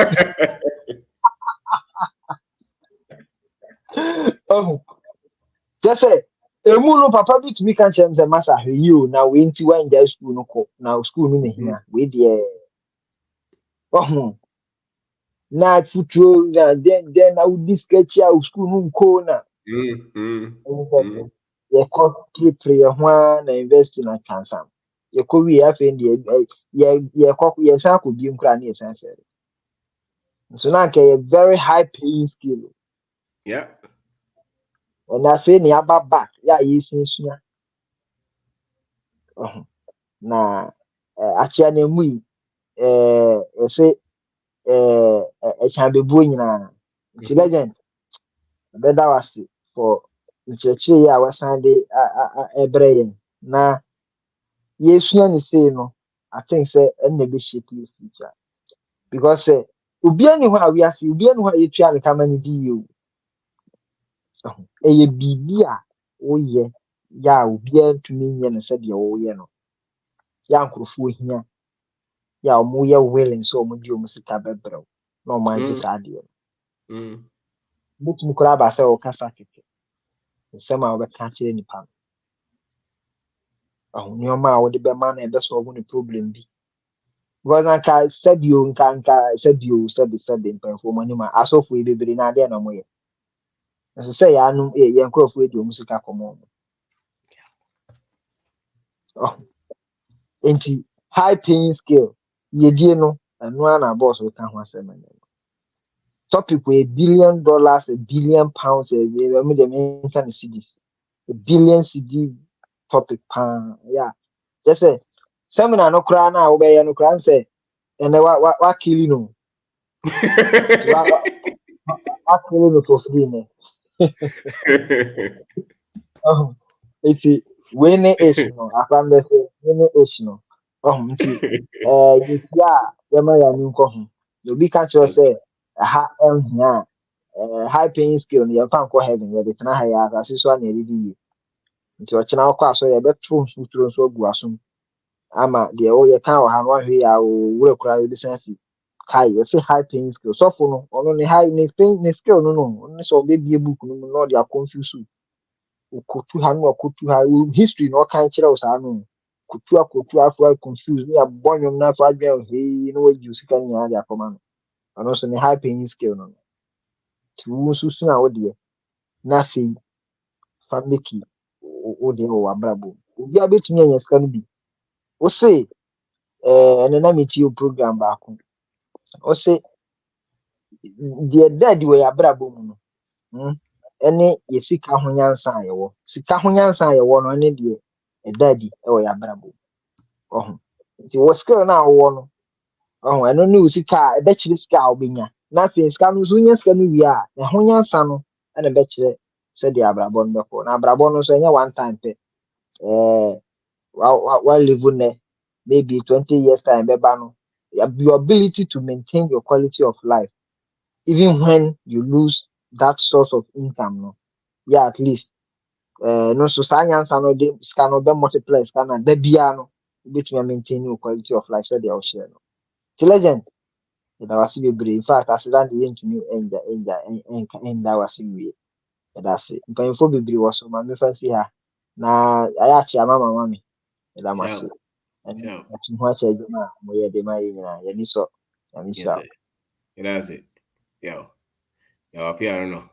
Just say emu no papa bi to me can say massa you now we nti when dey school no ko now school no na hia we dey na futuo na then I would sketch out school no ko na ye ko prepare ho na invest na cancer ye ko we afa ndi ye ko ye san ko bi nkura na ye san fere so na ke very high paying skill Yeah. and I feel ni aba back ya yi sin sua na achia na mu yi say can be buo nyina nti legend better was for nkyerɛkyerɛ yi a wasan de ɛbrɛ yɛn na yɛsua ne sei no I think sɛ ɛnna ɛbɛ shape your future because obiara ni hɔ a wiase obiara ni hɔ a yɛtua ne kama ne di yie o ɛyɛ biribi a woyɛ yɛ a obiara ntumi nyɛ no sɛdeɛ wɔyɛ no yɛ a nkurɔfoɔ hia yɛ a wɔyɛ willing sɛ wɔde wɔn sika bɛbrɛ wo na wɔn agye saa adeɛ no bɛtumi koraa aba sɛ wɔkasa kɛkɛ nsɛm a wɔbɛka akyerɛ nipa no nneɛma a wɔde bɛma na ɛbɛsolve ne problem bi because nka sɛbio sɛbi mpanyinfoɔ mu anim a asɔfo yi bebree na adeɛ na wɔyɛ nso sɛ yɛanom yɛn nkurɔfoɔ edi wɔn sika kɔmɔ nti high paying skill yɛdie no ɛno ara na boss wɔka ho asɛm ɛnɛ topic wɔ $1 billion £1 billion ɛmu deɛ menka ne cedis $1 billion CD topic yeah just say seminar no koraa na wobɛyɛ no koraa sɛ ɛnɛ wa kill no wa kill no for free ne it's when is no akwambe say when is no nti yɛtia yɛma yɛ ani nkɔ ho obi ka kyerɛ sɛ ha ɛnhia high paying skill no yɛmfa nkɔ heaven yɛde tena ha yɛ asase so a na yɛdedi yie nti ɔkyena wokɔ aso yɛbɛto mfuturo nso agu asom ama deɛ wɔyɛ ka wɔ ha no ahwɛ yɛ a wura koraa yɛde san fi high yɛsɛ high paying skill sɔfo no ɔno ne high ne skill no ɔno sɛ ɔbɛbie book no mu na ɔde akɔmfuse okotu ha no okotu ha history na ɔka kyerɛ wo saa no kotu afọ confuse ne abɔ nwom na afọ adwene hei na wagi sika nyinaa de akɔma no ɔno nso ne high paying skill no ti wo nso su a wodeɛ na afei family key o de o abrabo obi abetumi anya sika no bi o say and na me ti o program back o say the dead we abrabo mu no ene ye sika ho nyansa ayewo sika ho nyansa ayewo no ene de daddy e we abrabo nti wo skill na wo no eno ne sika e be chire sika obenya na fe sika no so nya sika no wi a e ho nyansa no ene be chire se de abrabo no be na abrabo no so nya one time pe while living there, maybe 20 years time, no, your ability to maintain your quality of life, even when you lose that source of income, no, yeah, at least, no, so science and they can be multiply, can the piano, which may maintain your quality of life, so they all share. No, so legend, that was in fact, as I the into new and that was in way. That's it. But info be was so my fancy her. Now I actually, mama, mommy, that must Ciao. and Ciao. watch a jama, we are the my so. Yes, sir. That's it. Yo, up here, I don't know.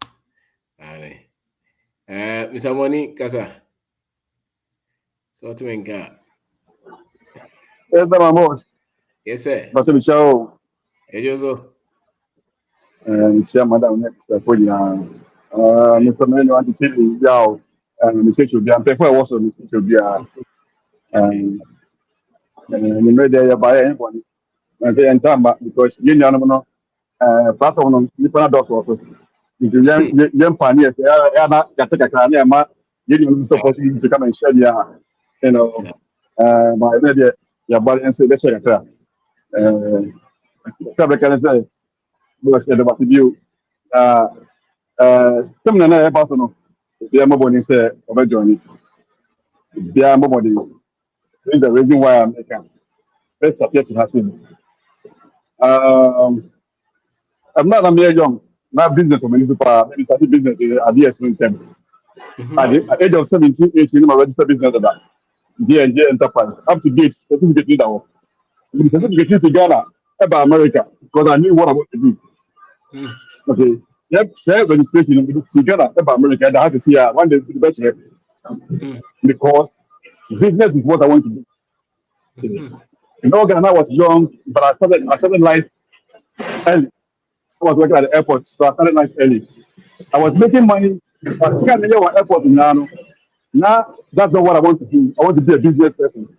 Mr. Money, Kasa. So to menka. Yes, my boss. Yes, sir. But the show, Ejoso. share madam next for you. Mr. Many want to tell you, yeah, and the church will be, and before also the church will be, Okay. you made there by anybody. And they enter because you know, platform on different doctor also. If you young pioneers, not that take a crown, you know, supposed to come and share, you know, my idea, your body and say, let's say, can say, was the was view. Some na about no. They are more say over journey. They are more this is the reason why I'm making. Let's start to happen. I'm not a mere young, not business for municipal, maybe starting business at the S1 term. At the age of 17, 18, I'm registered business at that. J&J Enterprise, up to date, certificate in that. The certificate in Ghana, about America, because I knew what I want to do. Okay. Self registration in Ghana, about America, I have to see one day to the best because business is what I want to do. You know, Ghana was young, but I started life early. I was working at the airport, so I started life early. I was making money, but I can't near one airport in Nano. Now, that's not what I want to do. I want to be a business person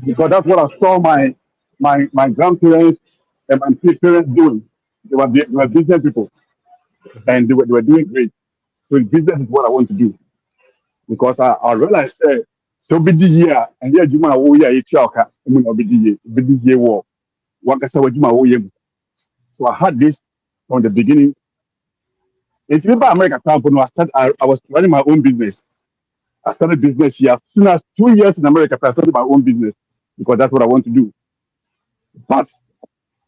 because that's what I saw my grandparents and my parents doing. They were business people and they were doing great. So business is what I want to do because I realized so big year and yeah, you might yeah, it's your car. I mean, big year war. What can I say? So I had this from the beginning. It's about America company. I was running my own business. I started business here. As soon as 2 years in America, I started my own business because that's what I want to do. But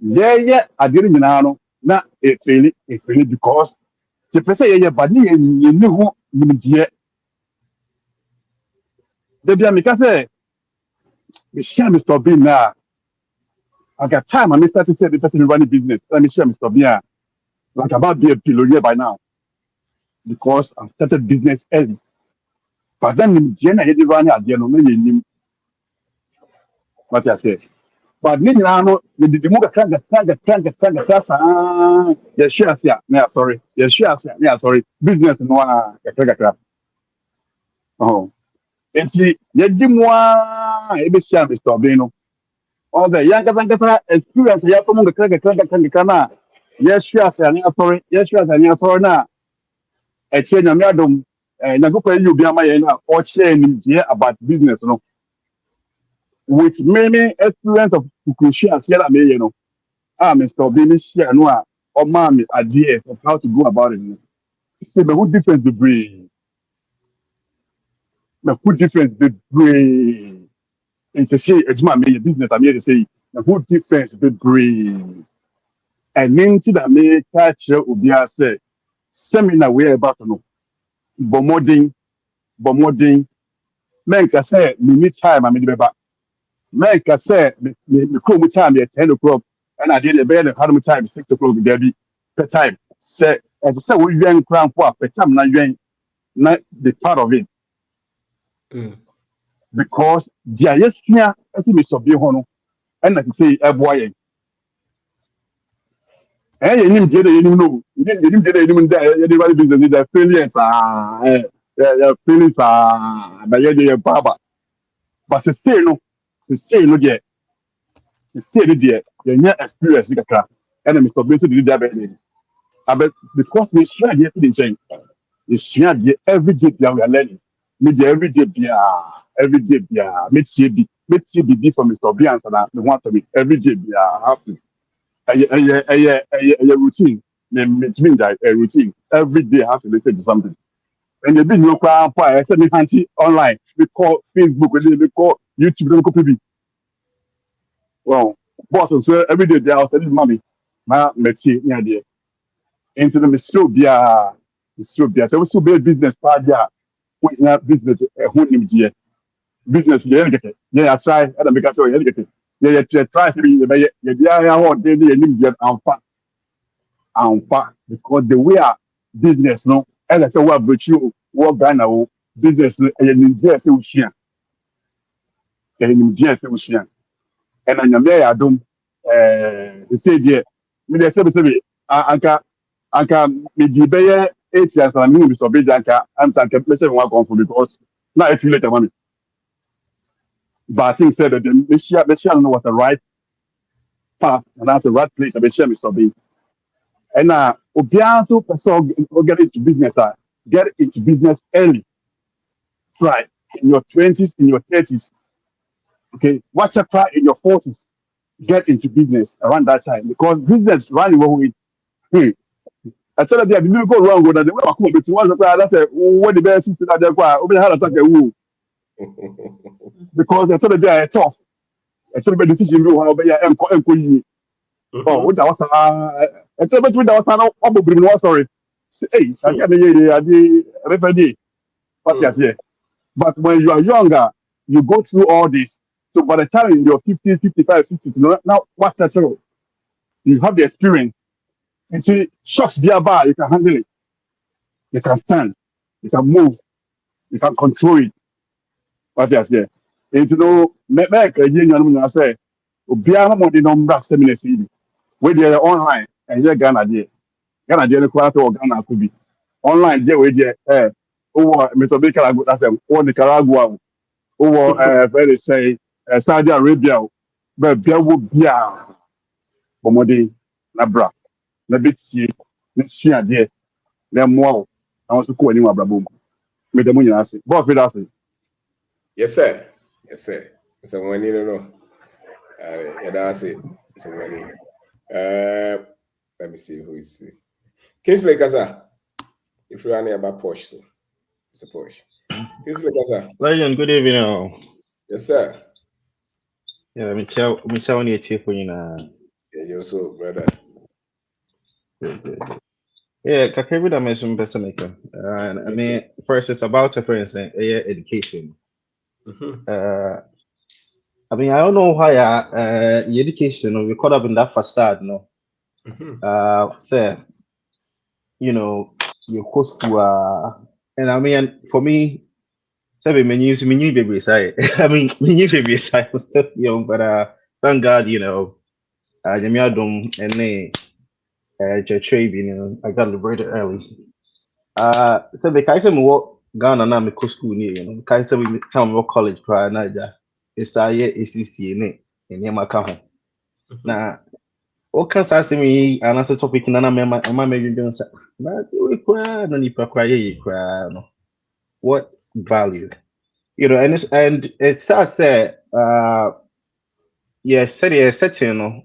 I didn't know. Now it failed because the person but you knew the Biamika say, the share Mr. Bean now. I got time. I started to tell the person running business. Let me share Mr. Bean. Like about be a billionaire by now because I started business early. But then in the end, I had to run at the end. What I say. But now, the more yes, yes, yeah, sorry. Yes, yes, yeah, sorry. Business no oh. And see, maybe share Mr. Beno. All the young experience, yeah, from the crack, yes, yes, and sorry, yes, yes, and sorry now. A change of madam, and I go for you be my or change about business, no. With many experience of Kukushia, Sierra May, Mr. Benis, or mommy ideas of how to go about it. See, the whole difference the brain. The whole difference the brain. And to say, it's my business, I'm here to say, the whole difference the brain. And then to the make catch Ubia say, seminar way about no. Bomoding, men can say, me need time, I mean, men can say, me come time at 10 o'clock, and I did a better how many times 6 o'clock, there be per time. Say, as I said, we young crown for per time, not young. not the part of it. Because the yes here, I think Mr. Bihono, and I can say a boy. And you didn't know, you didn't get any business, the failures but you're Baba. But to say no, yet, to say no, dear, you're experience, and Mr. Benson did that. I bet because we share the change. We share the every day we are learning. Media every day we are meet you be from Mr. Bian and I want to be every day we are have to a routine. It means that a routine every day I have to listen to something. And the big no crowd I said me handy online. We call Facebook, we call YouTube, we call people. Well, boss so every day they are telling mommy, ma meti near there. Into the Mr. Bia. So we be business part there. We have business who name business yeah try and make sure you get it. Yeah try to be yeah what they name and far because the way our business no as I say what but you what Ghana business and Nigeria say we share and Nigeria say we share and I'm there I don't say there me dey say anka me di be 8 years and me be so big anka I'm saying me say one come for because now it's too late money but I think said that the Michelle know what the right path and that's the right place to be share me so big and obianso person get into business get into business early try in your 20s in your 30s okay watch a try in your 40s get into business around that time because business running what we I tell you, they didn't go wrong with that. They were cool, but you want to cry that what the best system that they acquire, over how to attack a woo. Because I told you they are tough. I told you the decision you have a oh, what was I told you that was sorry. Hey, I can't the what yes, yeah. But when you are younger, you go through all this. So by the time in your 50s, 55, 60s, now what's that? You have the experience. And see, shots thereby, you can handle it. You can stand, you can move, you can control it. What you say? And you know, make a union say, Obiara mo di number seminars where they are online and yeah Ghana there. Ghana there no kwata or Ghana could be. Online there where they over Mesobika that's or Nicaragua over very say Saudi Arabia but there will be a bomode na bra na bitie na sua there na mo I want to call anyone brabo. Me the money say. Boss me that say. Yes, sir. Yes, sir. It's a money, no. Yeah, that's it. It's a money. Let me see who is it. Kingsley Gaza. If you are near about Porsche, so it's a Porsche. Kingsley Gaza. Lion, good evening. Yes, sir. Yeah, me tell you a tip for you now. Yeah, you also, brother. Good. Yeah, Kakari that mentioned better maker. I mean, first it's about for instance, education. I mean, I don't know why your education we caught up in that facade, no. Say, you know, your course to and I mean for me, say me new baby side. I mean new baby side was still young, but thank God, you know, Jamiadum and trade, you know, I got liberated early. So the guys what Ghana na me school near, you know, guys we time we college prior na ja. It's a year ACC ne in Yamaka home. Now, what can I say me and as a topic in an maybe doing so. But we cry no nipa cry no. What value? You know, and it's sad say yeah, said you know,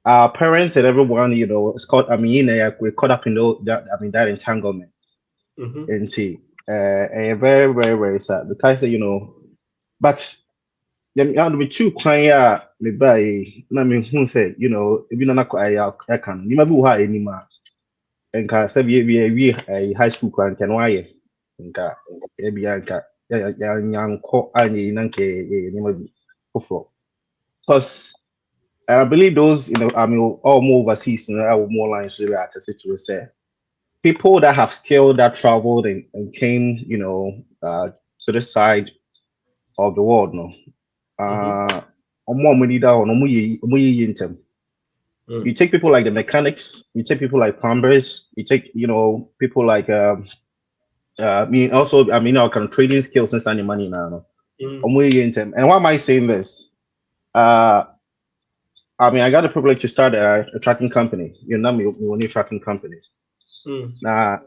our parents and everyone, you know, it's called we're caught up in that entanglement. And see, very, very, very sad because you know, but then I be too quiet. Me buy, na me who say, you know, if you not I can, you never why anymore. And can say we a high school can why, and ka be anka young co any nanke ni maybe because I believe those, you know, I mean, all more overseas, you know, I will more lines really at a situation say, people that have skill that traveled and came, to this side of the world, no. You take people like the mechanics, you take people like plumbers, you take, people like I mean our kind of trading skills and sending money now. No? And why am I saying this? I mean, I got the privilege to start a tracking company. You know, me only tracking company. Now,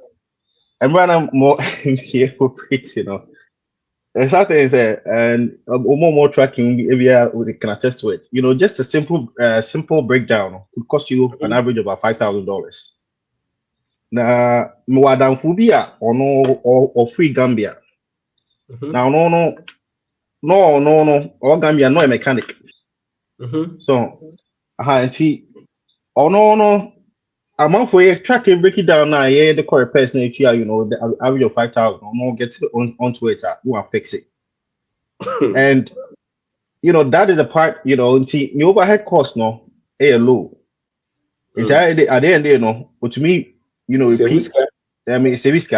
I'm running more here for pretty, The sad thing is that, and more tracking, maybe we can attest to it. Just a simple breakdown could cost you an average of about $5,000. Now, Mwadam Fubia or free Gambia. Now, no, or Gambia no a mechanic. So, and see, no. Amount for a track and break it down now. Yeah, the correct person, the average of 5,000. No, get onto it. You want fix it, and that is a part. See, the overhead cost no, low. It's at the end, but to me, repeat. I mean, it's a risk.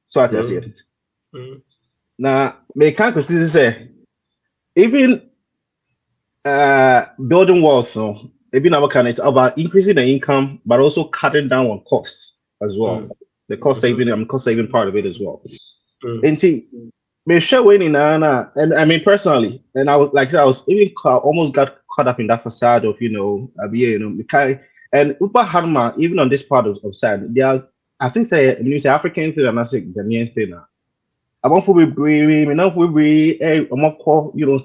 So I say. Now, me can't consider say even building walls. No. It's about increasing the income, but also cutting down on costs as well. The cost saving part of it as well. And see, me share winning and I mean personally, and I was even almost got caught up in that facade of and Upa Harma, even on this part of side, there are, I think say African thing and I say Ghanaian thing. I want to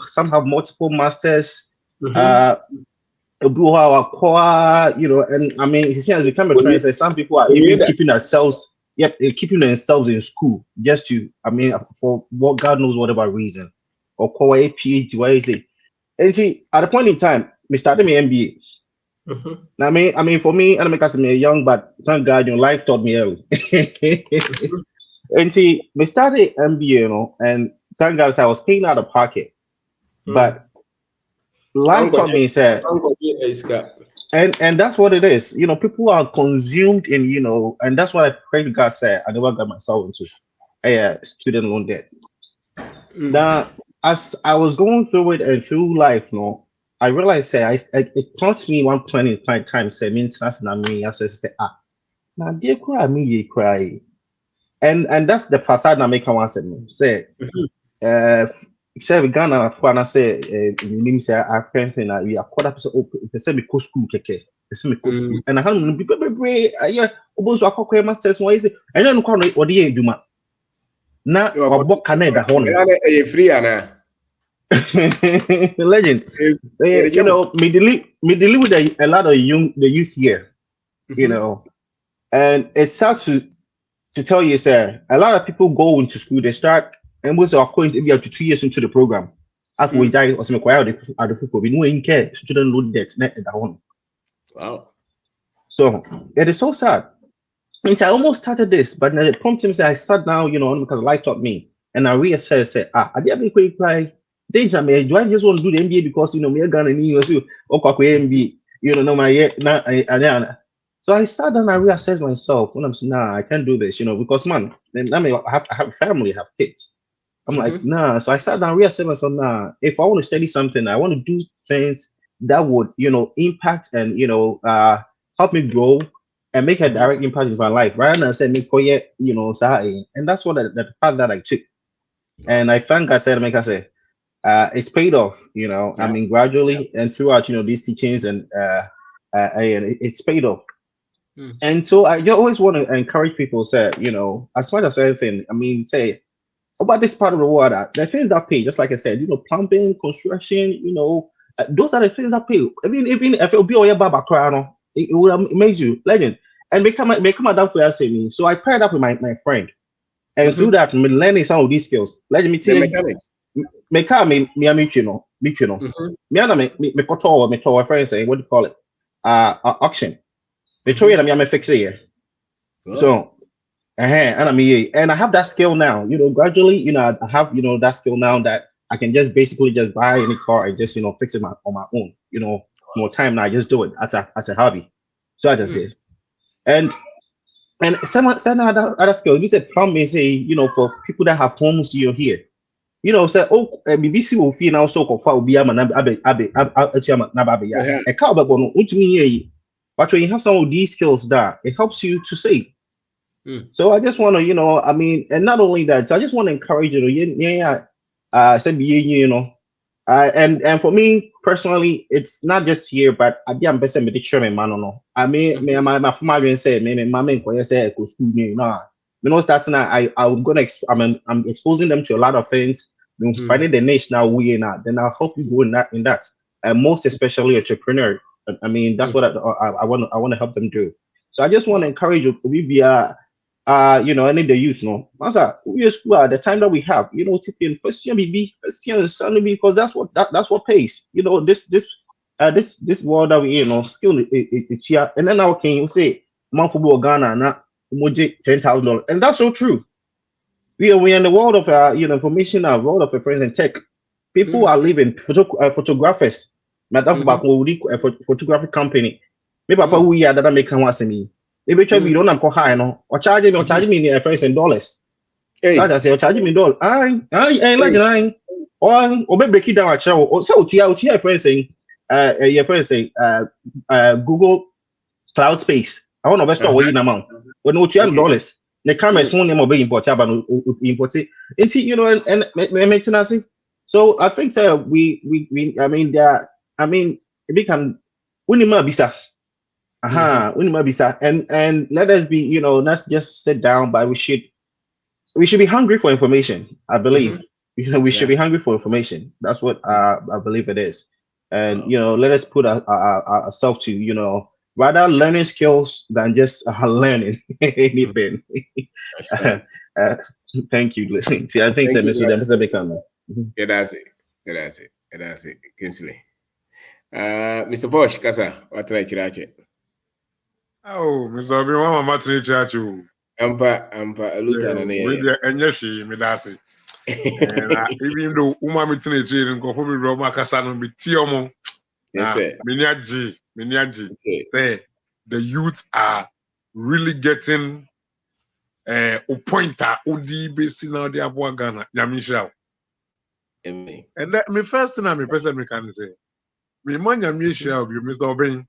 some have multiple masters. And I mean, it has become a trend. Say some people are even keeping themselves in school just to, for what God knows whatever reason, or call a PhD. Why is it? And see, at a point in time, we started my MBA. Now, I mean, for me, and because I'm young, but thank God, life taught me early. And see, we started MBA, and thank God, I was paying out of pocket, but life taught me said, and that's what it is. People are consumed in, and that's what I pray to God said. I never got myself into student loan debt. Now, as I was going through it and through life, I realized it taught me one point in time, say, maintenance and me, I said, now they cry, me, ye cry. And that's the facade I make one say, say Ghana and I say say African thing we are caught up so say me school keke me school and I have be oboso akokwe masters why say and then ko no odi eduma na obo Canada ho no free ana legend me deal with a lot of the youth here and it's sad to tell you sir a lot of people go into school they start and was according to be up to 2 years into the program. After we die, or some acquired other people, we know in care student loan debt net at home. Wow. So it is so sad. And I almost started this, but the prompt him say I sat down, because life taught me. And I reassessed, I didn't quick cry. Danger me, do I just want to do the MBA because me are gonna need you MBA, no my so I sat down and I reassessed myself when I'm saying, I can't do this, because man, then I have a family, I have kids. I'm like, nah. So I sat down, reassessed myself, if I want to study something, I want to do things that would, impact and, help me grow and make a direct impact in my life, rather than say, and that's what the path that I took. And I thank God, it's paid off, I mean, gradually and throughout, these teachings and it's paid off. And so I always want to encourage people, say, as much as anything, I mean, say, about this part of the world, the things that pay, just like I said, plumbing, construction, those are the things that pay. Even if it'll be all your baba crown, it will amaze you, legend. And become down for us. So I paired up with my friend, and through that, me learning some of these skills. Let me tell you, me car me tour, me friend say, what do you call it? Auction. Me tour me fix it here. So. And I have that skill now, gradually, I have, that skill now that I can just basically just buy any car and just, fix it on my own, more time now, I just do it as a hobby. So I just say, and And some other skills. We said plumbing, say, you know, for people that have homes here. You know, say, oh, BBC will feel now so far will be a man, a cowbell, which mean, but when you have some of these skills that it helps you to save. So I just want to, you know, I mean, and not only that, so I just want to encourage you, you know, and for me personally, it's not just here, but I be ambassador with the chairman, man, no. I mean, my former said, my main say, you know, starting I'm I'm exposing them to a lot of things. Finding the niche now we in that, then I'll help you go in that, and most especially entrepreneur. I mean, that's what I want to help them do. So I just want to encourage you, we be you know, any the youth, no, Master, we are school at the time that we have, you know, in first year, because that's what pays. You know, this world that we, you know, skill it's here, and then now can you say, man football Ghana na $10,000, and that's so true. We are in the world of you know, information, world of friends and tech. People are living photographers. Madam photography company. Maybe papa we are that make me. Maybe try we don't am high no. Or charge me in friends and dollars. Hey. So I say charge me $. I like nine. Or maybe break it down at show. So tia friends saying your friends say Google Cloud Space. I want to best what in amount. When no $2. The camera is only more being imported, but imported. And you know, and maintenance. So I think we I mean we can bisa. Bisa. And let us be, you know, let's just sit down, but we should be hungry for information, I believe. You know, we should be hungry for information. That's what I believe it is. And you know, let us put ourselves to, you know, rather learning skills than just learning anything. Thank you. I think Mr. Beckham. Yeah, that's it. Kinsley. Mr. Bosch, Kasa, what try to Oh, Mr. Obi-Wan, Mama Trichachu. Ampa, Lieutenant. And yes, me that's it. And even though Uma Mitri and go for me, Roma Casano, be Tiomo. Yes, sir. Miniaji. The youth are really getting a pointer, Odi basing out the Abua Ghana, Yamisha. And that me first thing I'm a person me can say. Me man Yamisha, you Mr. Obin.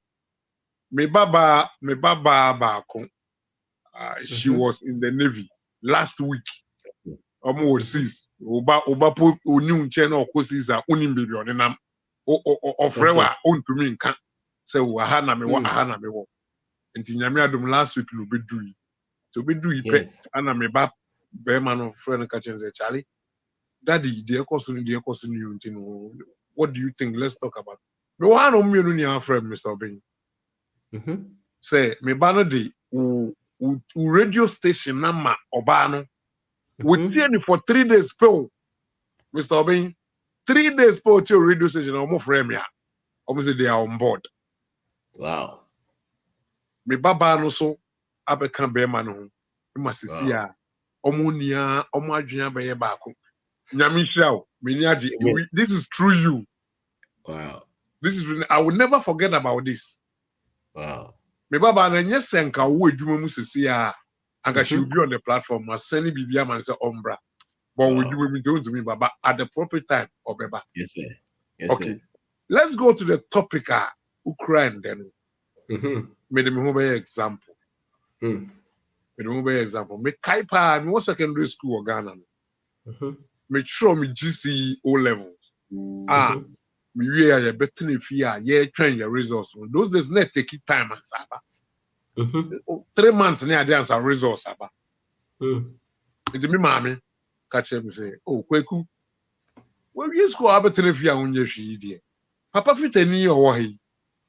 Me baba Bako. She was in the Navy last week. Almost 6. Oba put new channel courses are unim billion and I'm frewa on to me can say wahana me wo. And Nyame adom last week no be do. So be do pet and me ba be man of friend catching say Charlie. Daddy, the question you know. What do you think? Let's talk about. Me wan no me no nia friend Mr. Obin. Say me ba no dey radio station nama oba no. We train for 3 days spell. Mr. Obin, 3 days spell to radio station almost frame ya. Almost say they are on board. Wow. Me baba no so abekan be ma no. Me masisi ya. Omunia, omadwia be ye baako. Nyame hira me ni age. This is true you. Wow. This is I will never forget about this. Wow. Me baba na nye senka wo adwuma mu sisi ya. Anga she will be on the platform. Must send Bibia man say Umbra. But we do to me, Baba, at the proper time, or Baba. Yes, sir. Yes, okay. Sir. Let's go to the topic Ukraine then. Made me example. Made me example. Me Kaipa, me secondary school or Ghana. Me sure me GC O levels. Me we are better if you are train your results. Those days net take it time and Saba. 3 months near dance a resource aba. It's me mommy catch him say, oh kweku. Well you school abetre fia unye hwi die. Papa fitani o wo hi.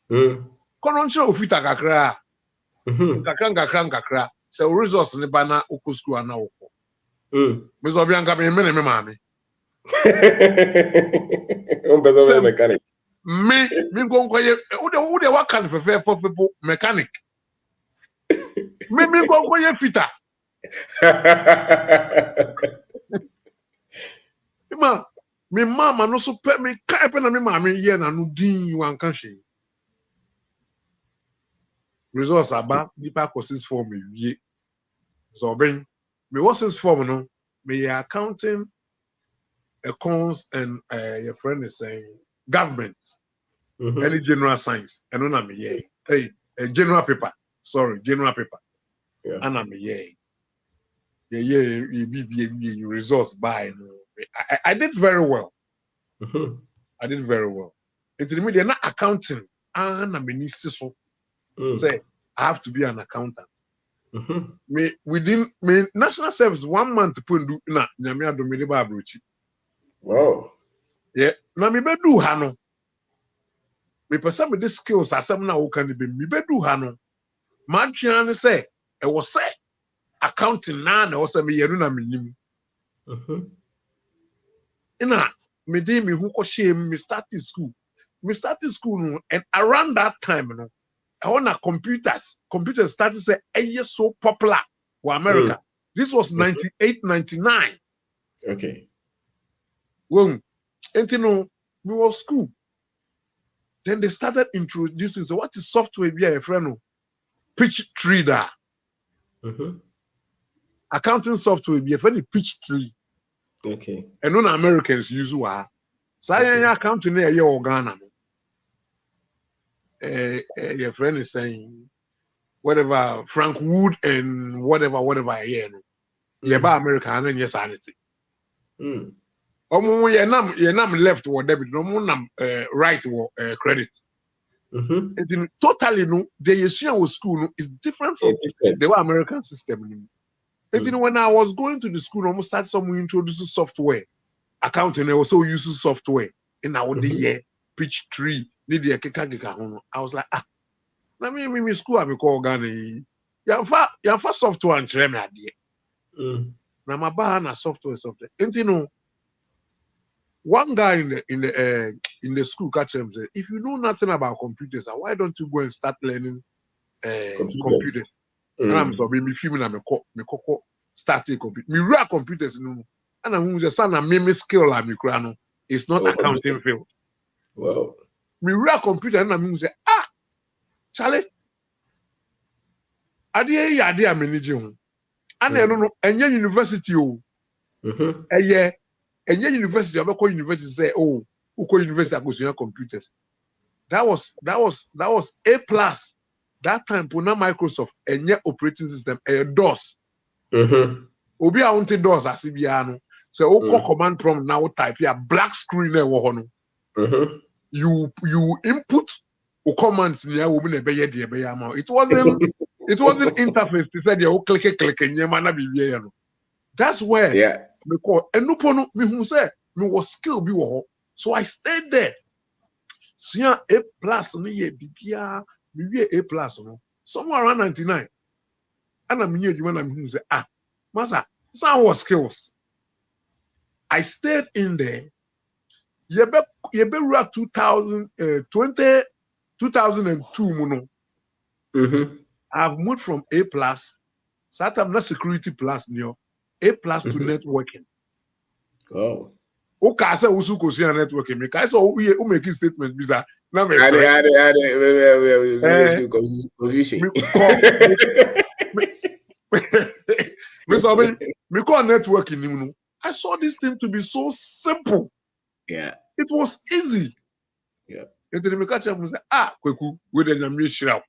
Kono nche o fita kakra. Kakra. Se resource ne ba na okọ school na okọ. Me so bi anka me mommy. On bezo mechanic. Me go nkoye wo de wa kan fefe for people mechanic. Me go ye Peter. Me mama no so pe me kai pe na me mama ye na no din wan kan hwe. Resource aba nipa courses for me wie. So bring me what's his form no me accounting accounts and your friend is saying government any general science and no me hey general paper general paper and I'm you resource by I did very well. I did very well. Into the media not accounting and I'm so say I have to be an accountant. Me within me national service 1 month to put do na nyame do me de ba abrochi. Wow. Yeah, na me be do ha no. Me person me the skills asem na wo kan be me be do ha no. Ma twa ne say e wo say accounting na na wo say me yenu na me nim. Ina me dey me who ko shame me starting school. Me starting school no, and around that time no I want computers started to say so popular for America. This was 98, 99. Okay. When you know we were school. Then they started introducing so what is software be a friend pitch tree da. Accounting software be a friend pitch tree. Okay. And non Americans use wa. Say accounting here your Ghana. Your friend is saying whatever Frank Wood and whatever here no. Yeah, ba America and yes sanity. Yenam left or debit, no nam right or credit. Totally no, the Yeshua school no, is different from the American system. And when I was going to the school, almost started someone introducing software. Accounting also uses software in our year pitch tree. Need the keka. I was like, let me school I call Ghana. Yafa software and treme idea. Na mabana software. And you know, one guy in the school catch him say, if you know nothing about computers, why don't you go and start learning computers? And I'm so me film na me starting computer. Me real computers no. And I'm just saying me skill la me kura no. It's not accounting field. Wow. Me real computer and I'm say Charlie. Ade ya manage ho. And no enye university o. Enye university abeko university say uko university akosunya computers. That was A+. That time puna Microsoft enye operating system DOS. Obi a unti DOS asibia no. So uko command prompt now type here black screen e wo ho no. You input commands near woman be ye de be ya ma. It wasn't interface to say you click nyema na bibia no. That's where me call enupo me who say me was skill be wo. So I stayed there. Sia A+ me ye bibia me A+ no. Somewhere around 99. And I'm here you when I'm who say master, some was skills. I stayed in there. Yebe 2002 muno. I've moved from A+, I'm not security plus neo, A+ to networking. Oh. Okay, say usu kosia networking. Me kai so we make statement bisa na me confusion. Me so me call networking no. I saw this thing to be so simple. Yeah. It was easy. Yeah. And then me catch up and say, kweku, we the nyame shira.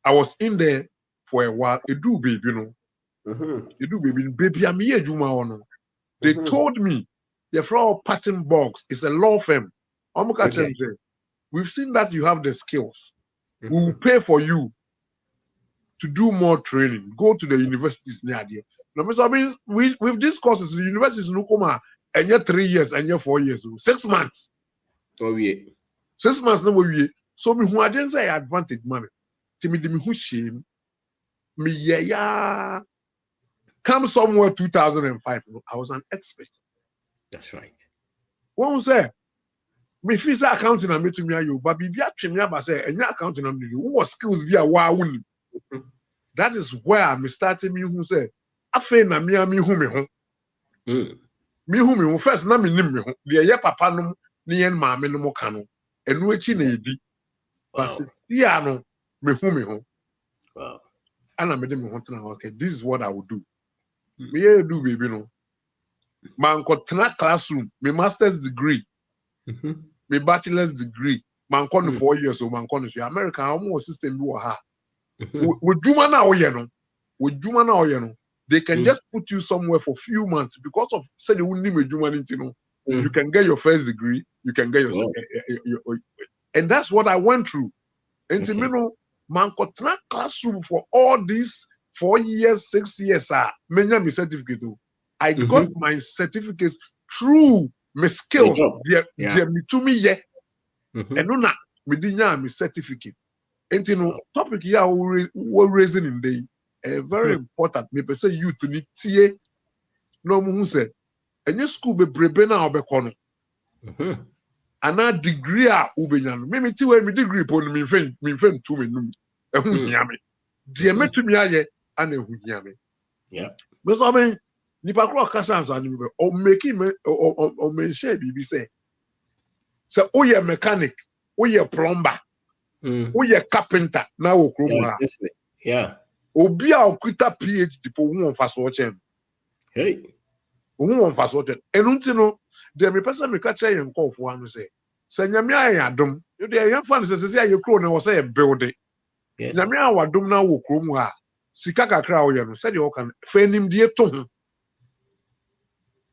I was in there for a while. It do baby, you know. It do baby. I'm here, Juma. They told me the flower pattern box is a law firm. We've seen that you have the skills. We will pay for you to do more training. Go to the universities near there. Now, I mean, with these courses, the universities no come and yet 3 years and yet 4 years, 6 months. Oh yeah. 6 months no we. So me who I didn't say advantage money. To me who shame me yeah. Come somewhere 2005. I was an expert. That's right. One say me fees accounting and me to me you, but be me about say and your accounting and you what skills be a wow. That is where me started me who say afe na me who me ho. Me who me first na me nim me ho. The ye papa no ne yen maame no mo ka no. Enu echi na edi. But no me who me ho. Wow. and I made them okay, this is what I would do. Me do baby no. Man got classroom, my master's degree, my bachelor's degree, man con 4 years so man con America almost system do ha. With Juma now, with Juma now, they can just put you somewhere for few months because of say they won't need Juma you can get your first degree, you can get your and that's what I went through. And you know, man got classroom for all these 4 years, 6 years, many me certificate. I got my certificates through my skills. Me to me, and no, me didn't my certificate. And you know, topic here we're raising in the very important. Me say you to need tie. No who said, and your school be brebe na obekono. And a degree ubenyan. Me ti we me degree pon me fen to me num. Ehun hia me. Die metumi aye ana ehun hia me. Yeah. Me so ben nipa kro kasa anso ani me o make me o mention bibi say. So oye mechanic, oye plumber. Oye carpenter na wo krom ha. Yeah. Obi a okuta PhD po hu on faso chen. Hey. Hu on faso chen. Enunti no de me pesa me ka kire yen nkofo anu say. Se nyame ayen adom, you de yen fa no se aye kro na wo say build. Yes. Nyame awadom na wo krom ha. Sika kakra wo ye no se de wo kan fa nim de to ho.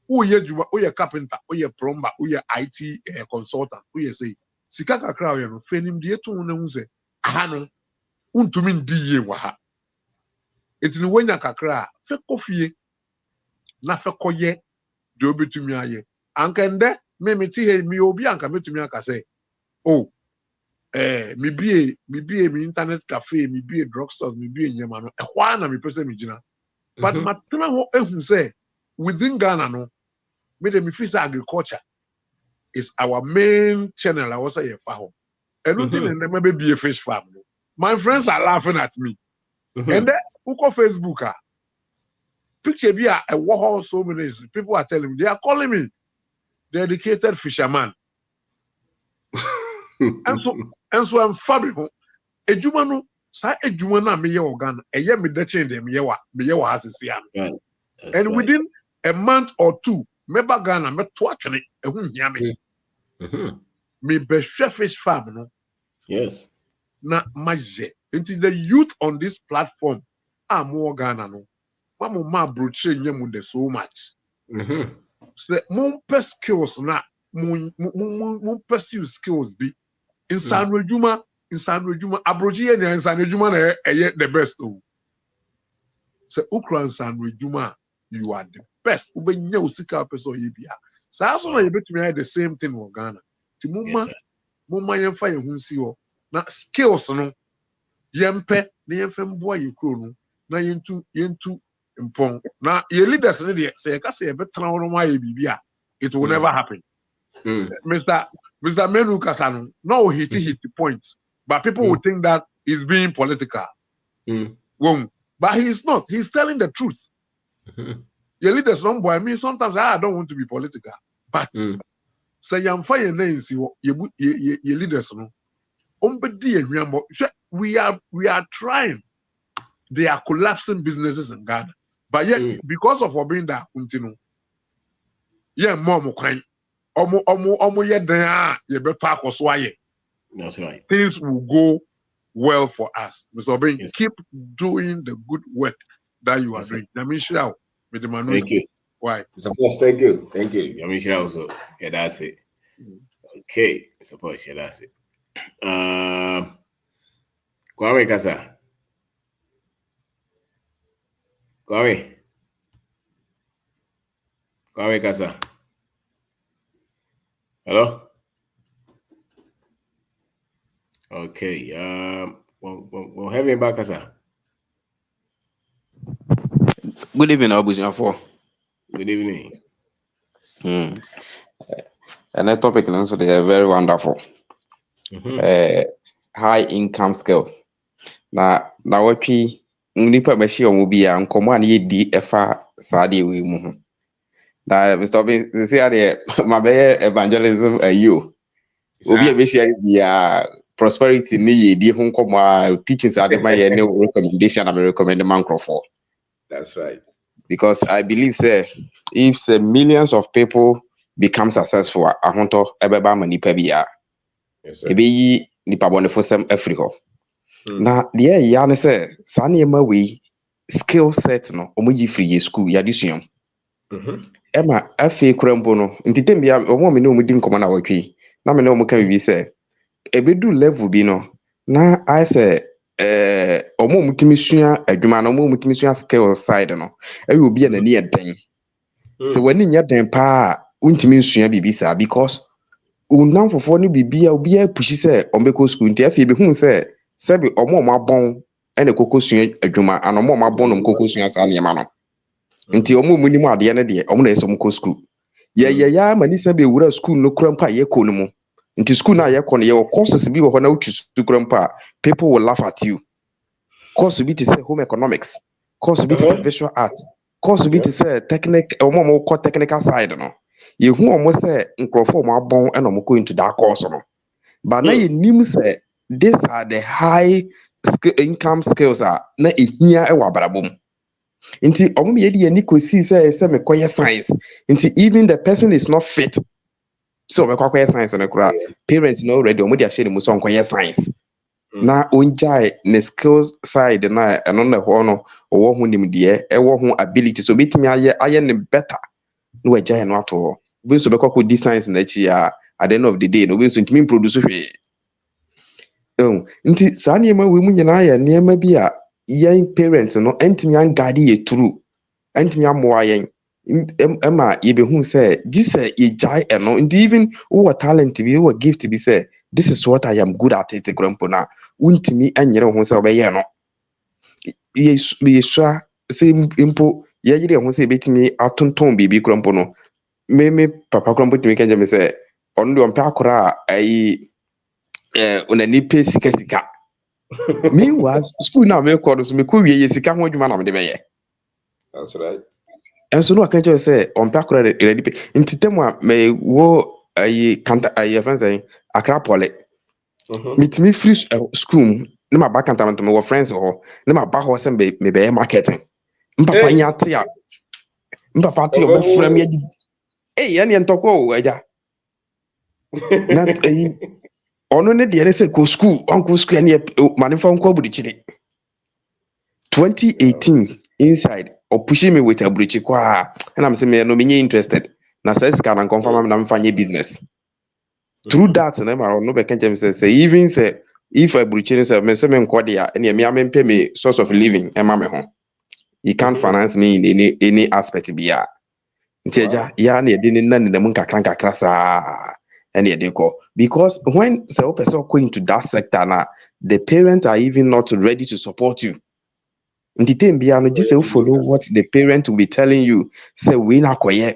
Oye juma, oye carpenter, oye plumber, oye IT consultant, oye say sika kakra wo ye no fa nim de to ho na hu say aha no untumi ndi ye wa ha. Etini wenya kakra fe kofie na fe koye de obetumi aye ankende me ti he mi obi anka betumi aka say oh me bie mi internet cafe mi bie drugstores mi bie nyama no ehwa na me pese mi gina but matena ho ehun say within Ghana no me de mi feel agriculture is our main channel I was say fa ho anything and me be a fish farm no. My friends are laughing at me. And then who call Facebook picture be a war so many people are telling me they are calling me dedicated fisherman. and so I'm fabi ejuma no sa ejuma na me ye organ eye me de change dem ye wa asese am. And within a month or two me ba Ghana me to atwene ehun hia me. Me be fish farm no. Yes. Na maje until the youth on this platform are more Ghana no mamu ma broche nyemu de so much so mon skills na mon pursue skills be insan redwuma abroje ye na insan redwuma na eye the best o so ukran insan redwuma you are the best ubenya usika person ye bia sa so na ye betumi the same thing in Ghana ti mumma yemfa ye hunsi ho na skills no yempe na yemfe mboa yekro no na yentu impon na ye leaders ne de say ka say betra no ma ye bibia it will never happen. Mr. Menu Kasano no hit the point but people will think that he's being political. But he's not, he's telling the truth. Your leaders don't boy me sometimes I don't want to be political but say I'm fine names your leaders no we are trying. They are collapsing businesses in Ghana. But yet, because of being that, yeah, more kind. That's right. Things will go well for us. Mr. Obin, keep doing the good work that you are doing. Thank you. Why? Suppose, thank you. Thank you. Also, yeah, that's it. Okay, suppose, yeah, that's it. Kwame Kasa. Kwame Kasa. Hello? Okay. We'll have him back, Kasa. Good evening, Abuja. Good evening. And that topic also they are very wonderful. High income skills. Na what we nipa meshi omubi ya nkomo ani di efa saade we mu. Na Mr. Obin say my evangelism you. Obi e be share bia prosperity ni ye di ho nkoma teachings ade ma ye ne recommendation I recommend man for. That's right. Because I believe say if say millions of people become successful ahonto ebeba manipa bia. Yes sir. Ebe nipa bonefo sem Africa. Na de ya ne say sa na ma we skill set no omoji free school ya disuam. Emma afi kurambo no ntitem bia omo me ne omudi nkoma na watwi na me ne omo ka bibi say ebedu level bi no na I say omo mutimi sua adwuma na omo mutimi sua skill side no e obi na ni eden so wani nya den pa untimi sua bibi sa because unam fofo ni bibi a obi a pushi say ombeko school nti afi be hu say sebi omo abon ene koko sua adwuma ana omo abon no koko sua sa ne ma no nti omo munim ade ne de omo na eso mko school ya mani sebi wura school no krampa ye ko no mu nti school na ye ko no ye courses bi wo ho na utu krampa people will laugh at you. Course bi to say home economics, course bi to say visual art, course bi to say technical side no. You who almost say nkrofo mo abon and omo go into that course no. But now you nim say these are the high income skills are na ehia e wa barabom. Nti omo ye de ani kosi say me koye science. Nti even the person is not fit. So me kwakwye science na kura parents no already omo de ahye mu so nkoye science. Na onjai ne skills side na eno na ho no owo ho nimde e wo ho ability so betimi aye ne better no wajai no ato bi so bekọ di science na chi at the end of the day no bi so ntimi produce hwe nti sa na ema we mu nyina ya ne ema bi a yen parents no ntimi an guide ye true ntimi amoa yen ema ye be hu say jise ye jai eno and even who talent bi who gift bi say this is what I am good at it grandpa na untimi anyere ho say obeye no ye swa say impo ye yire ho say betimi atonton bibi grandpa no me papa grandpa timi kanje me say onu de ompa akora ai onani pe sika meanwhile school na me call so me ko wie ye sika ho adwuma na me de beye. That's right. And so no I can just say on takora ready nti temu a me wo ayi kanta ayi fan say akra pole mitimi free school na ma back kanta me wo friends ho na ma ba ho say me be marketing mpapa nya te a mpapa te o be frame ya di ya ne ntoko aja na ayi ono ne de ne say ko school onko school ne manifa nko budichire 2018 inside or pushing me with a bridge and I'm saying no me interested na says can and confirm I'm finding business through that and I'm no be can say even say if I bridge say me say me nkodia and me pay me source of living e ma me ho you can't finance me in any aspect bia nteja ya na ye de na ne mu nkakra sa and ye de go because when say o person go into that sector na the parents are even not ready to support you. Nti bia no just say follow what the parent will be telling you say we na koye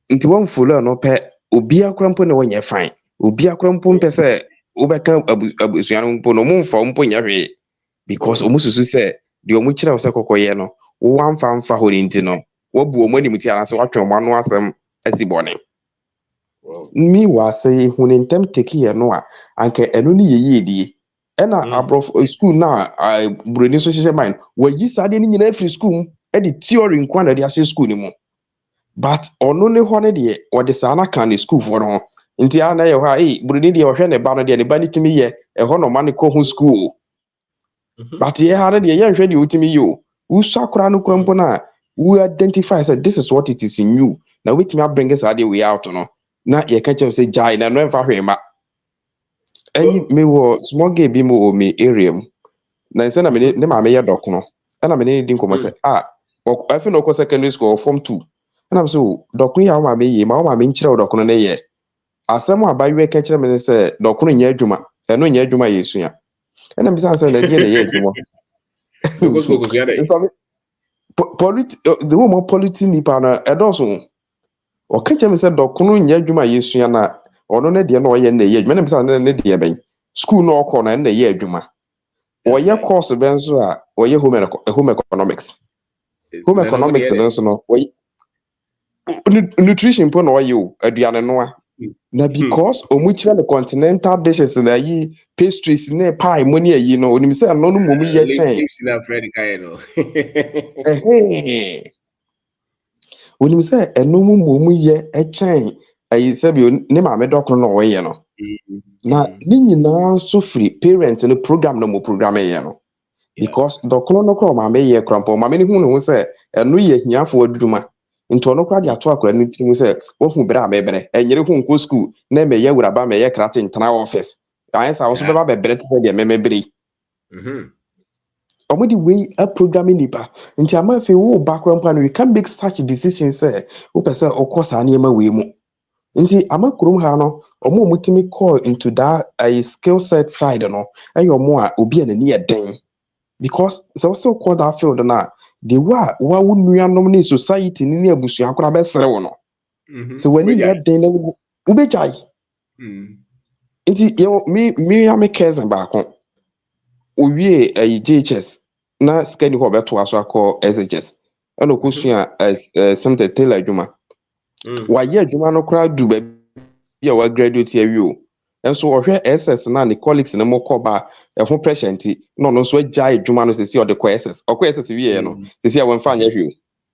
nti won follow no pe obi akrampo ne wonye fine obi akrampo mpe say obeka abusuan mpo no mumfa mpo nya hwe because omususu say de omu kire say kokoye no wo amfa ho nti no wabu omu animti ana say watwe omu anu asem asibone mi wa say hunentem take here no a anke eno ne yeyedie ena abrof school na broni so hye mind wayi sade ni nyina free school e di theory nkwa na di ase school ni mu but ono ne ho ne de o de sana kan ni school for no nti ana ye ho broni de o hwe ne ba no de ne ba ni timi ye e ho no ma ne ko hu school but ye ha ne de ye hwe de utimi yo uso akora no kwampo na we identify say this is what it is in you na wetimi bring us ade we out no na ye ka che say jai na no enfa hwe ma me wo small game bi mo o me area mu na nse na me ne ma me ye dokono na me ne di nkomo say I feel no secondary school form 2 and I'm so dokun ya ma me ye ma ma me nkyere dokono na ye asem abawe ka kyere me say dokono nya adwuma eno nya adwuma ye sua na me say na die na ye adwuma because go ya dey the woman polity ni pa na edoso o ka kyere me say dokono nya adwuma ye sua na ono ne de na o ye na ye adwuma na me say na de ben school no okọ na ye adwuma o ye course ben so a o ye home economics no so no nutrition po na o ye o aduane no a na because omuchira the continental dishes na yi pastries na pie money yi no onim say no no momu ye chen Lips in a Freddy Kayano. onim say eno mu momu ye chen ayi say bi ne ma me dokro no wo ye no na ni nyina so free parent no program no mo program ye no because dokro no kro ma me ye krampo ma me ni hu no say eno ye hiafo aduduma nti ono kra dia to akra no timu say wo hu bere amebere enyere hu nko school na me ye wuraba me ye krate ntana office ayi sa wo so be ba bebere te say de memebere omudi way a programming nipa nti ama fe wo background plan we can make such decisions say wo pese okosa na ema we mu nti ama kurum ha no omo mutimi call into that a skill set side no ayo mo a obi anani eden because so call that field na the wa nuanom ni society ni abusu akora be sere wo no so wani ya den na wo be jai nti yo me ya me kesen ba kon owie JHS na skani ho beto aso akọ SHS ana okosua something tailor adwuma wa ye adwuma no kra du ba bia wa graduate awie o enso ohwe SS na ne colleagues ne mokọ ba ho pressure nti no nso agya adwuma no sesi ode kọ SS okọ SS wie no sesi a wonfa anya hwe o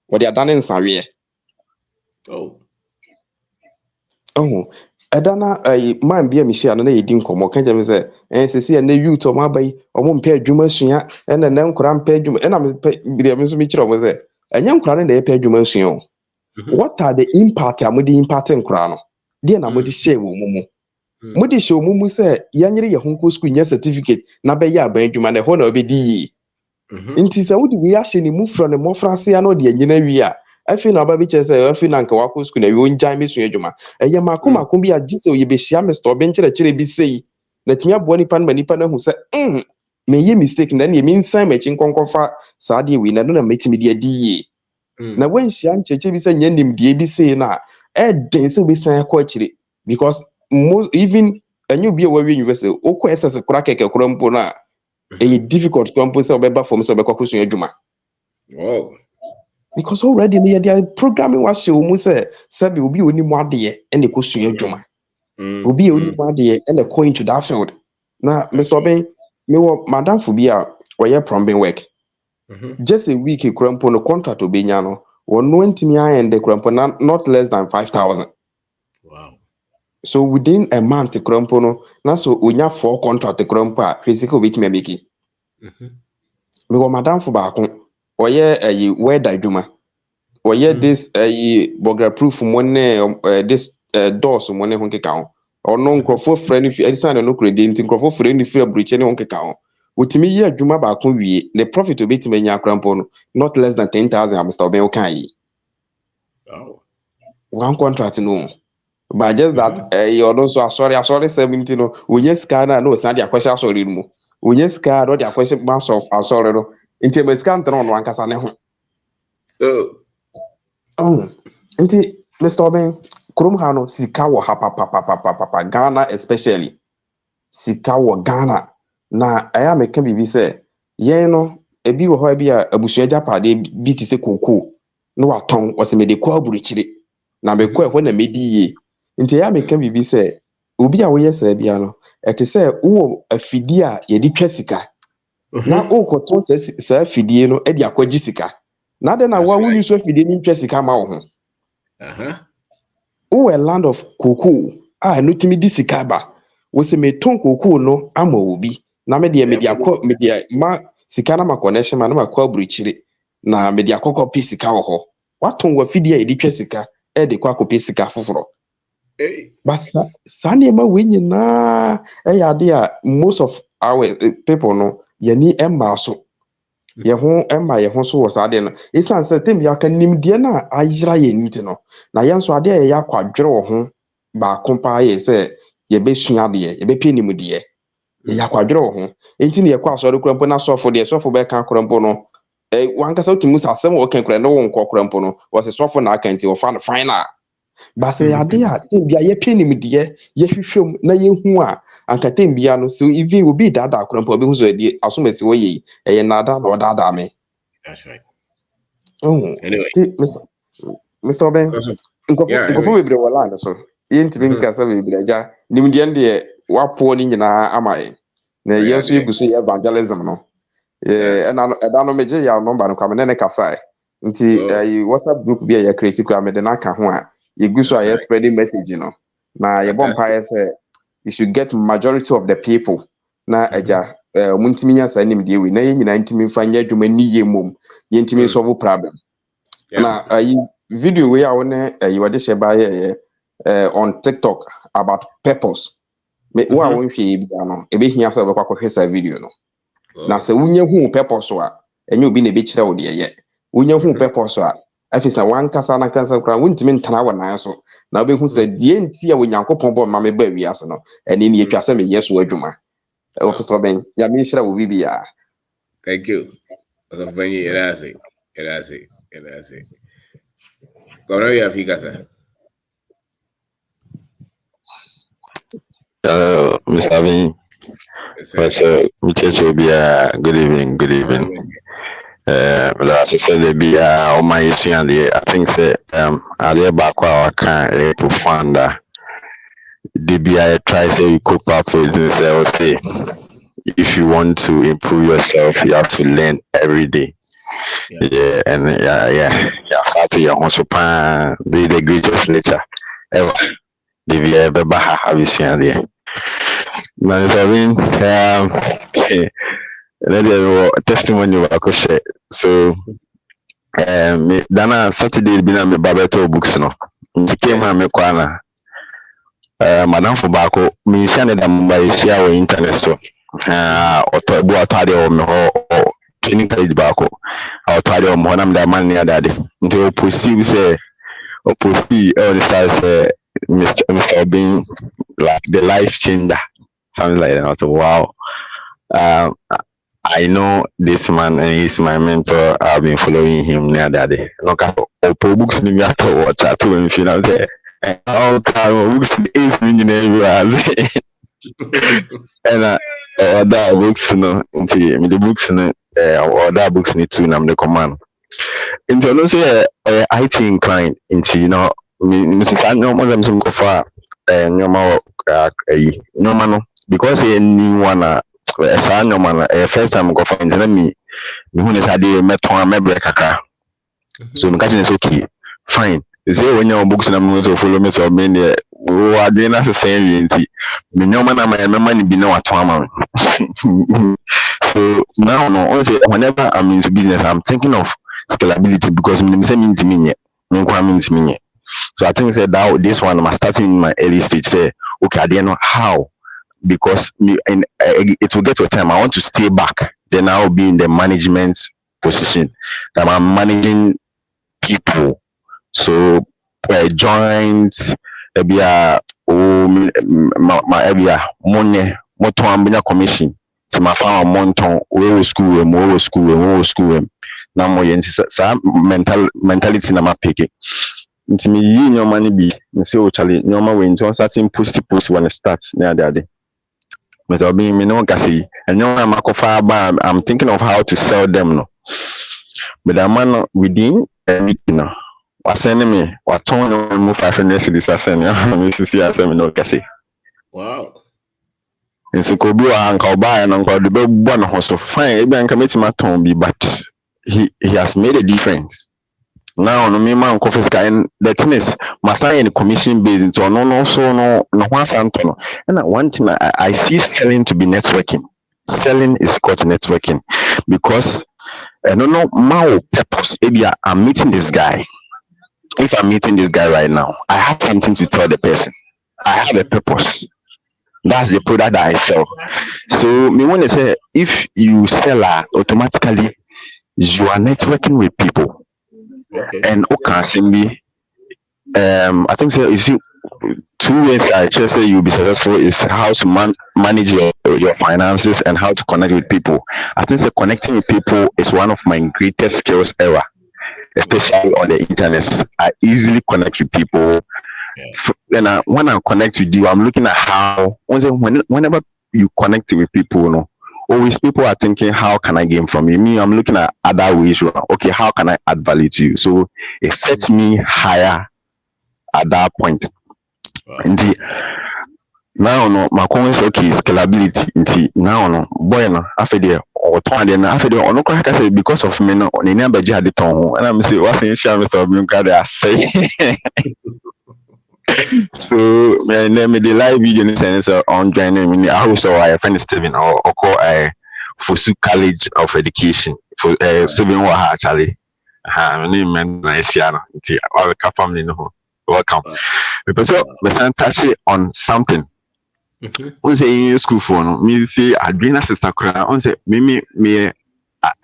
wode adane nsawe edana man bia mihia no na yedi nkomo kan jam say sesi na youth o mabai o mo mpa adwuma sua na nkura mpa adwuma na me bia me so mi kire o mo say enya nkura na yepa adwuma sua o what are the impact amodi impact nkura no de na modi share wo mumu modi share wo mumu say yanyere ye honko school nya certificate na be ya ban adwuma na ho na obedi nti say wodi we ahye ni mu fro ne mo frase ya no de anyina wi a afi na obabi chese afi na nka wako school na wi onjan mesu adwuma eye makoma bi agise oye be hia me store ben kire bi sei na timi abo nipa na hu se me ye mistake na ne mi nsan machi nkonkofa saa de wi na no na metimi de adiye na wen hia ncheche bi se nya nim de bi sei na den se bi san akọ akire because most even anyu bi wa wi university okọ SS kura keke kura mpo na difficult kampo se obeba form se obekọ kusu adwuma because already they are programming was show mu say sabi obi oni mu ade e ne kosua adwuma obi oni mu ade e ne go into that field na Mr. Ben me wo madam for bia oye plumbing work just a week krampo no contract obenya no wono ntimi ayen de krampo na not less than 5,000 so within a month krampo no na so onya 4 contract krampo a physical bit me make me wo madam for ba kon oye weather adwuma oye this burger proof money this doors money ho keka ho ono nkrofo friend fi edison no credit nkrofo friend fi abruche ne ho keka ho otimi ye adwuma ba kon wie ne profit obetimi anya krampo no not less than 10,000 Mr. Oben okan yi one contract no but just that you so sorry 70 no onye ska na no san dia kwesha sorry mu onye ska do dia kwesha mass of sorry no nti me ska ntno no ankasa ne ho nti Mr. Oben kurum ha no sika wo ha papa Ghana especially sika wo Ghana na aya meka bibi se yen no ebi wo ho bi a abusua japade bi ti se koko no waton o se me de kwa aburuchire na me kwa ho na mediye nti aya meka bibi se obi a wo yesa bia no ete se wo afidi a ye di twa sika na okoton se afidie no e di akwaji sika na de na wa wunu so afidie ni twa sika ma wo ho a land of cocoa no timi di sika ba wo se me ton cocoa no ama obi na me de ma sika na ma connection ma na ma kwa aburuchire na me de akokọ pi sika wo ho waton wa fidi a edi twa sika e de kwa kopi sika foforo but sane ma we nyina ya de a most of our people no yani emma so ye ho emma ye ho so wo sa de no isan se tem ya kan nim de na ayira ye nti no na ye nso ade ye akwadwere wo ho ba kompa ye se ye be sua de ye be pie nim de ye akwadwere wo ho enti ne ye kwa so de krampo na sofo de sofo be kan krampo no wankasa otimu sasem wo kan kra no wo nkọ krampo no wo se sofo na akanti wo fa no final ba se ade a tem bia ye pie nim de ye hwehwem na ye hu a anka tem bia no so even obi dada krampo be hu so de asomasi wo ye nada na dada me. That's right. Anyway, Mr. Oben, nkofo bebre wala na so yɛntumi nkasa bebree agya nimdeɛ no deɛ wapoɔ no nyinaa ama yɛ na yɛn nso yɛgu so yɛ evangelism no ɛda no megye yɛ nɔmba no kwa me ne kasae nti WhatsApp group bi a yɛcreate kora mede no aka ho a yɛgu so a yɛ spreading message no na yɛbɔ mpaeɛ sɛ you should get majority of the people na agya muntimi nya saa nimdeɛ wei na yɛn nyinaa ntimi mfa nyɛ adwuma ni yɛ mmom yɛntimi solve problem na video wei a wo ne wɔde hyɛ baayɛ on TikTok about purpose me wo a wonhwɛ yɛ bia no ɛbɛhia sɛ wobɛkɔ akɔhwɛ saa video no na sɛ wonya hu purpose a ɛnyɛ obi na ɛbɛkyerɛ wo deɛ yɛ wonya hu purpose a afi sɛ wankasa na kasa kora wontimi ntana wɔ nan so na wobɛhu sɛ deɛ nti a Onyankopɔn bɔ ma meba wiase no ɛne ne yɛtwa sɛ meyɛ so adwuma Pastor Ben nyame nhyira wo bibia. Thank you Pastor Ben erase Kora ya fika sa Mr. Ben good evening. But as I said, there be on my issue, and I think that are there back where I can profound the BI try say you cope up with this. I will say if you want to improve yourself, you have to learn every day. Yeah, Fatty, your home be the greatest nature ever. The BI ever have you seen there? But I mean, testimony about share. So Dana Saturday been me Babeto books no. Came me kwana. Madam for Bako, me send them by share on internet so. Auto bo atade o me ho training page Bako. Atade o mo nam da man near daddy. Nti positive say o positive on start Mr. Being like the life changer. Something like that. So wow. I know this man and he's my mentor. I've been following him near that day. Look at Oppo books me at watch at two and feel out there. All time books is everywhere. And other books no the books no other books need to name the command. Into no say IT inclined into Mrs. Anno them some cofa no because anyone first time go find me who is had a meton mebre kakra. So the catching is okay, fine. Say when your books and I'm so follow me so many who are doing as the same me no man my money be no at one. So now whenever I'm into business I'm thinking of scalability because means me. So I think that this one I'm starting in my early stage say okay I don't know how. Because it will get to a time I want to stay back. Then I'll be in the management position that I'm managing people. So joint maybe my area money moto commission to my farm monton we school now more mentality na my pick nti me yi nyoma ni bi nse o chale nyoma we nti on starting post when it starts near the but I'll be me no kasi and I'm thinking of how to sell them no. But the man within a week no was sending me what tone move 500 cities as send no kasi. Wow. And so could be uncle buy and uncle the big one house of fine maybe I can make my tone be but he has made a difference. Now no me man coffee sky and the thing is my sign in commission based so no one santo and one thing I see selling to be networking. Selling is called networking because no my purpose maybe I'm meeting this guy. If I'm meeting this guy right now, I have something to tell the person. I have a purpose. That's the product that I sell. So me want to say if you sell automatically you are networking with people. Okay. And okay, I think so. You see, 2 ways I just say you'll be successful is how to manage your finances and how to connect with people. I think so connecting with people is one of my greatest skills ever, especially on the internet. I easily connect with people. Then when I connect with you, I'm looking at how whenever you connect with people, always people are thinking, how can I gain from you? Me, I'm looking at other ways. Okay, how can I add value to you? So it sets me higher at that point. Nti now no my is okay scalability nti now no boy no afede or turn de na afede ono kwa ka say because of me no oni na baje ade ton ho and I say what say share me so me nka dey say so me the live video ni say so on joining me I also I friend Steven or call Fosu College of Education for Steven wa ha actually me men na isia no nti our family no welcome because we can touch on something. On say in school for no me say adrena sister kra on say me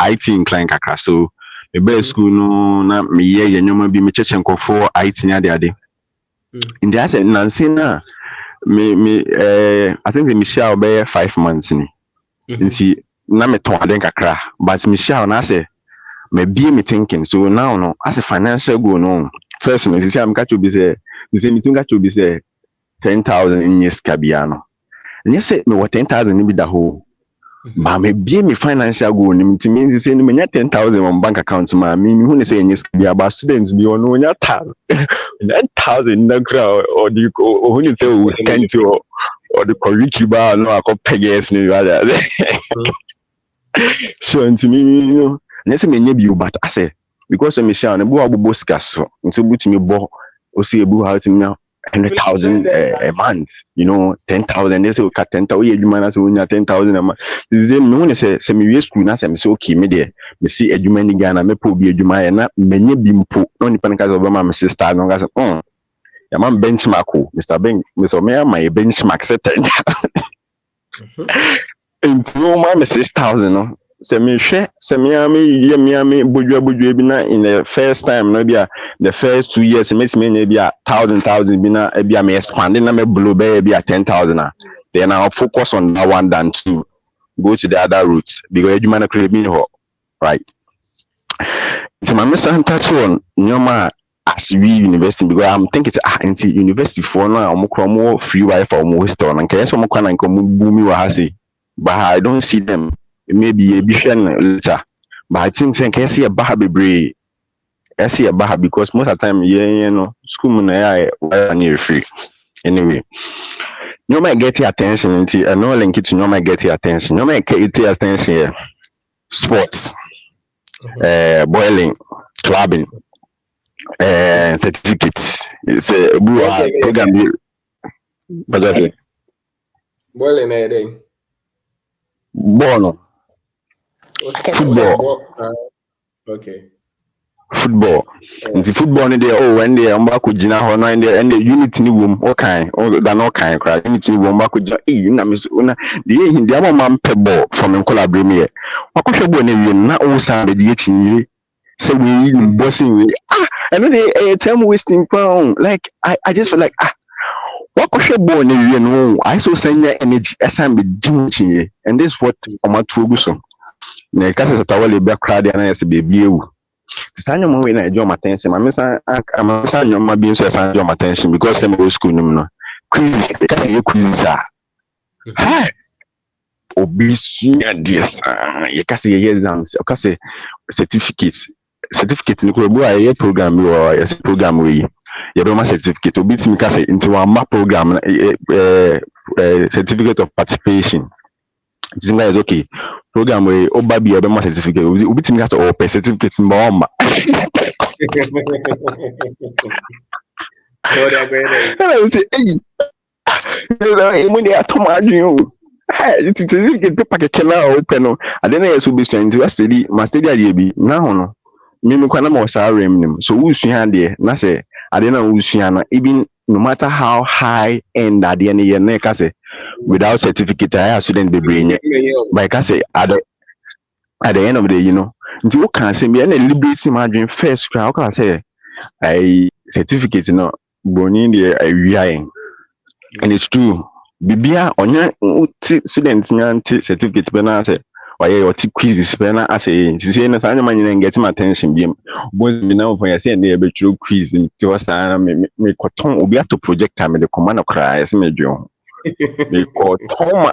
IT incline kakra so me be school no na me ye nyoma bi me cheche nkofo IT nya de in the say nansi na me I think the Michelle be 5 months ni nsi na me ton ade kakra but Michelle na say me be me thinking so now no as a financial goal no first no say am catch you be say me think catch you be say 10,000 in yes kabiano. And you say me what 10,000 in be the whole. But me be me financial goal ni it means say me 10,000 on bank account ma me who say yes be about students be on no nya 10,000 in the crowd or the who you say we can to or the curriculum no I go pay yes me rather. So to me you know you say me nya bi but I say because me share na bo abobo skas so nti buti me bo o say ebu how to now 100,000 a month, you know, 10,000. They say, okay, 10,000. You man, so 10,000 a month. They no say me school na say me say okay, me there. Me see a Juma in Ghana, me po be a Juma na many bimpo. No ni panika of my sister. No guys, ya man benchmark ko, Mr. Ben, Mr. Mayor, my benchmark set. And no man, me 6,000. No. Se me share, se me ami budget bi na in the first time no be the first 2 years it makes me be 1,000 bi na be me expanding na me blow be 10,000 then I'll focus on that one than to go to the other routes because you man create me right so my miss touch on nyoma as we university because I'm thinking into university for now I'm free Wi-Fi or more store and case I'm can boom wa say but I don't see them. Maybe a vision later, but I think I see a bahabi I see a baha because most of the time, you know, school na near free. Anyway, you might get your attention into and no link it to you might get your attention. You might get your attention here. Sports, boiling, clubbing, certificates. It's a program. Boiling a day. Bono. Football. Okay. Football. The football in there. When they back with Gina Horner and the unit in the room. Okay. They're not kind. Right. Unit in the room. Back with Gina. The other man pebble from Nkola Premier. What could you do? Not all sound the so we bossing we I know they tell me wasting pound. Like I just feel like what could you do? No, I saw send energy as I'm doing, and this is what I'm at to do. Na kasa satawale be crowd na yesi baby ewu tisanyo mo we na enjoy my attention ma mesa nyo ma bi nso esa enjoy my attention because sem go school nim no quiz kasa ye quiz ha obi sunya this ye kasa ye exams kasa certificate ni ko bu aye program we or yes program we ye be ma certificate obi timi kasa into one ma program certificate of participation. This is okay. Program where Obabi Obama certificate. We think that's all certificates in Bama. Hey, certificate paper can now open. I don't know if you'll be trying to study. My study idea now. No, me kwana mo sa rem. So who's there? Na say I don't know who's even no matter how high end at the end of the year, say without certificate, I have student be bring. But I say at the end of the day, you know, until you can say me any liberty margin first. How can I say I certificate? You know, born in the area, and it's true. Bibia onya student nyanti certificate be na say why your quizzes be na say say na say man get my attention bi boys me na for say na be true quiz nti was na me koton obi ato projector me the command cry say me dwo me koton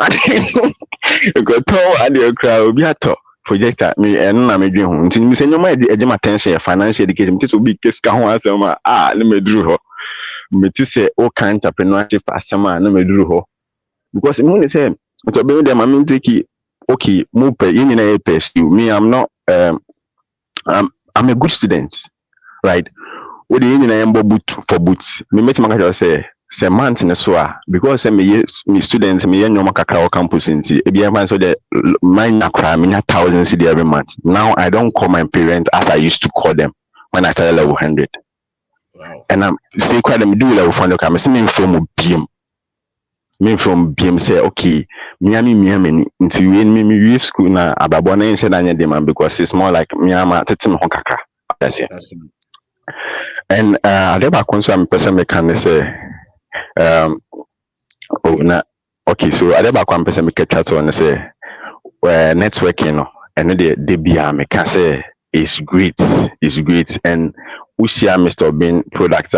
ade cry obi ato projector me en na me dwo ho nti me say nyoma e my attention financial education nti so obi keska ho asem na me duru ho me to say all kind of entrepreneurship asama no me do ho because me say to be them I mean take okay move per you know pursue me I'm a good student right what the union boot for boots me make my say month in so because me students me nyoma kakra campus nti e bia so the mine akra me 1,000 cedi every month. Now I don't call my parents as I used to call them when I started level 100. Wow. And I'm say quite them do level 100 me see me from BM say okay me nti we school na ababo na nche na nye man because it's more like me ama tete me ho kakra. That's it. And adeba konso am person me can say oh na okay so adeba kwa person me catch out on say networking no and the bia me can say is great and usia Mr. Bean product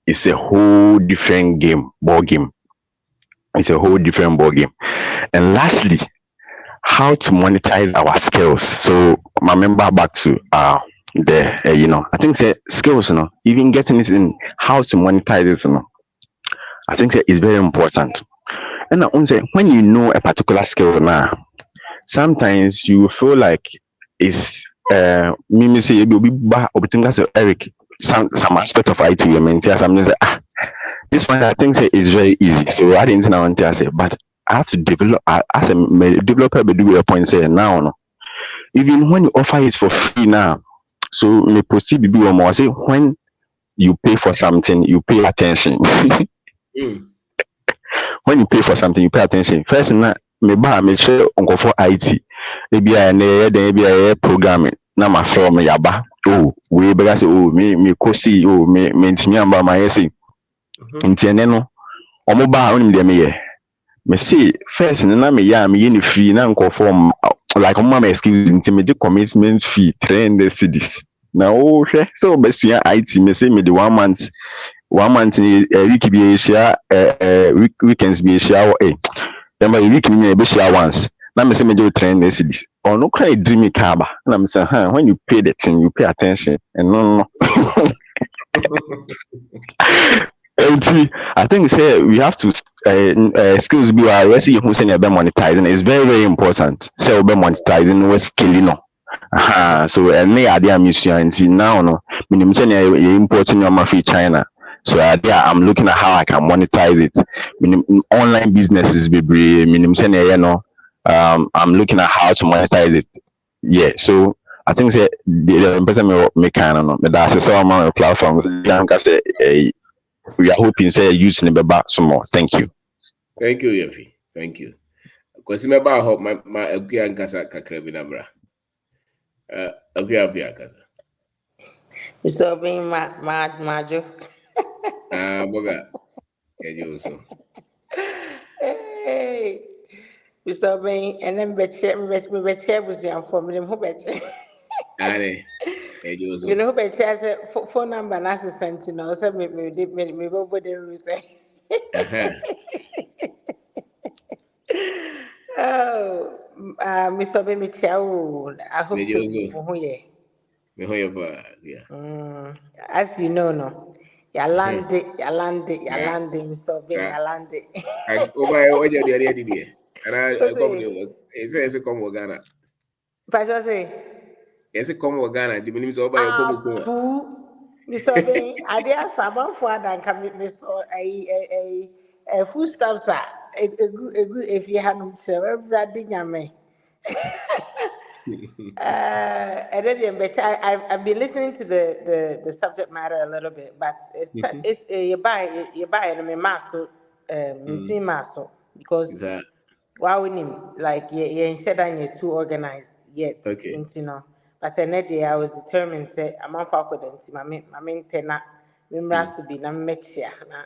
is a whole different ball game. It's a whole different ball game. And lastly, how to monetize our skills. So my member back to I think say skills, even getting it in how to monetize it, I think that is very important. And I want to say when you know a particular skill now, sometimes you feel like it's me say you be Eric some aspect of IT we maintain something say this one I think say is very easy. So I didn't know until I say but I have to develop as a developer be do a point say now no. Even when you offer it for free now, so me proceed to do more say when you pay for something you pay attention. When you pay for something you pay attention. First na me share for IT. Maybe I programming. Na my firm yaba. Oh, we better say oh me kosi oh me ntimi amba my say. Nti ene no omo ba onim de me ye. Me say first na me ya me ni free na for like mama excuse nti me the commitment fee 300 cedis. Na oh so besua IT me say me the 1 month ni week bi share weekends bi share remember week ni be share once na me say me do train this cedis or no cry dream kaba na me say when you pay the thing you pay attention and no I think say we have to skills be our see who say about monetizing is very very important. Say about monetizing was killing no. So any idea I'm using now no minimum say you importing your free China. So I'm looking at how I can monetize it. Online businesses be minimum say I'm looking at how to monetize it. Yeah, so I think say the person me kind of but that's some amount of platforms. We are hoping say using the back some more. Thank you. Thank you, Yefi. Thank you. Because me ba hope my akuya nkasa kakra bi na bra. Akuya kasa. So being majo. Boga. Kejo so. Hey. Mr. Bean and then betche was the for me who betche. Ane. Kejo so. You know who betche has a phone number and assistant, you know, so me over the say. Oh, Mr. Baby Chow, I hope so. Yeah. As you know, no. Yalande, Mr. Baby, Yalande. What you do? And I come. It's a come Ghana. Pastor say. It's a come Ghana. The minimum over your come. Mr. Baby, I dare someone for that can make me so a food stuff, sir. A good if you hadn't everybody yame. And then I've been listening to the subject matter a little bit, but it's you buy it in maso in maso because why wouldn't like you instead and you're too organized yet into no. But then I was determined say I'm on focus into my main tenant. Members to be na mechia na.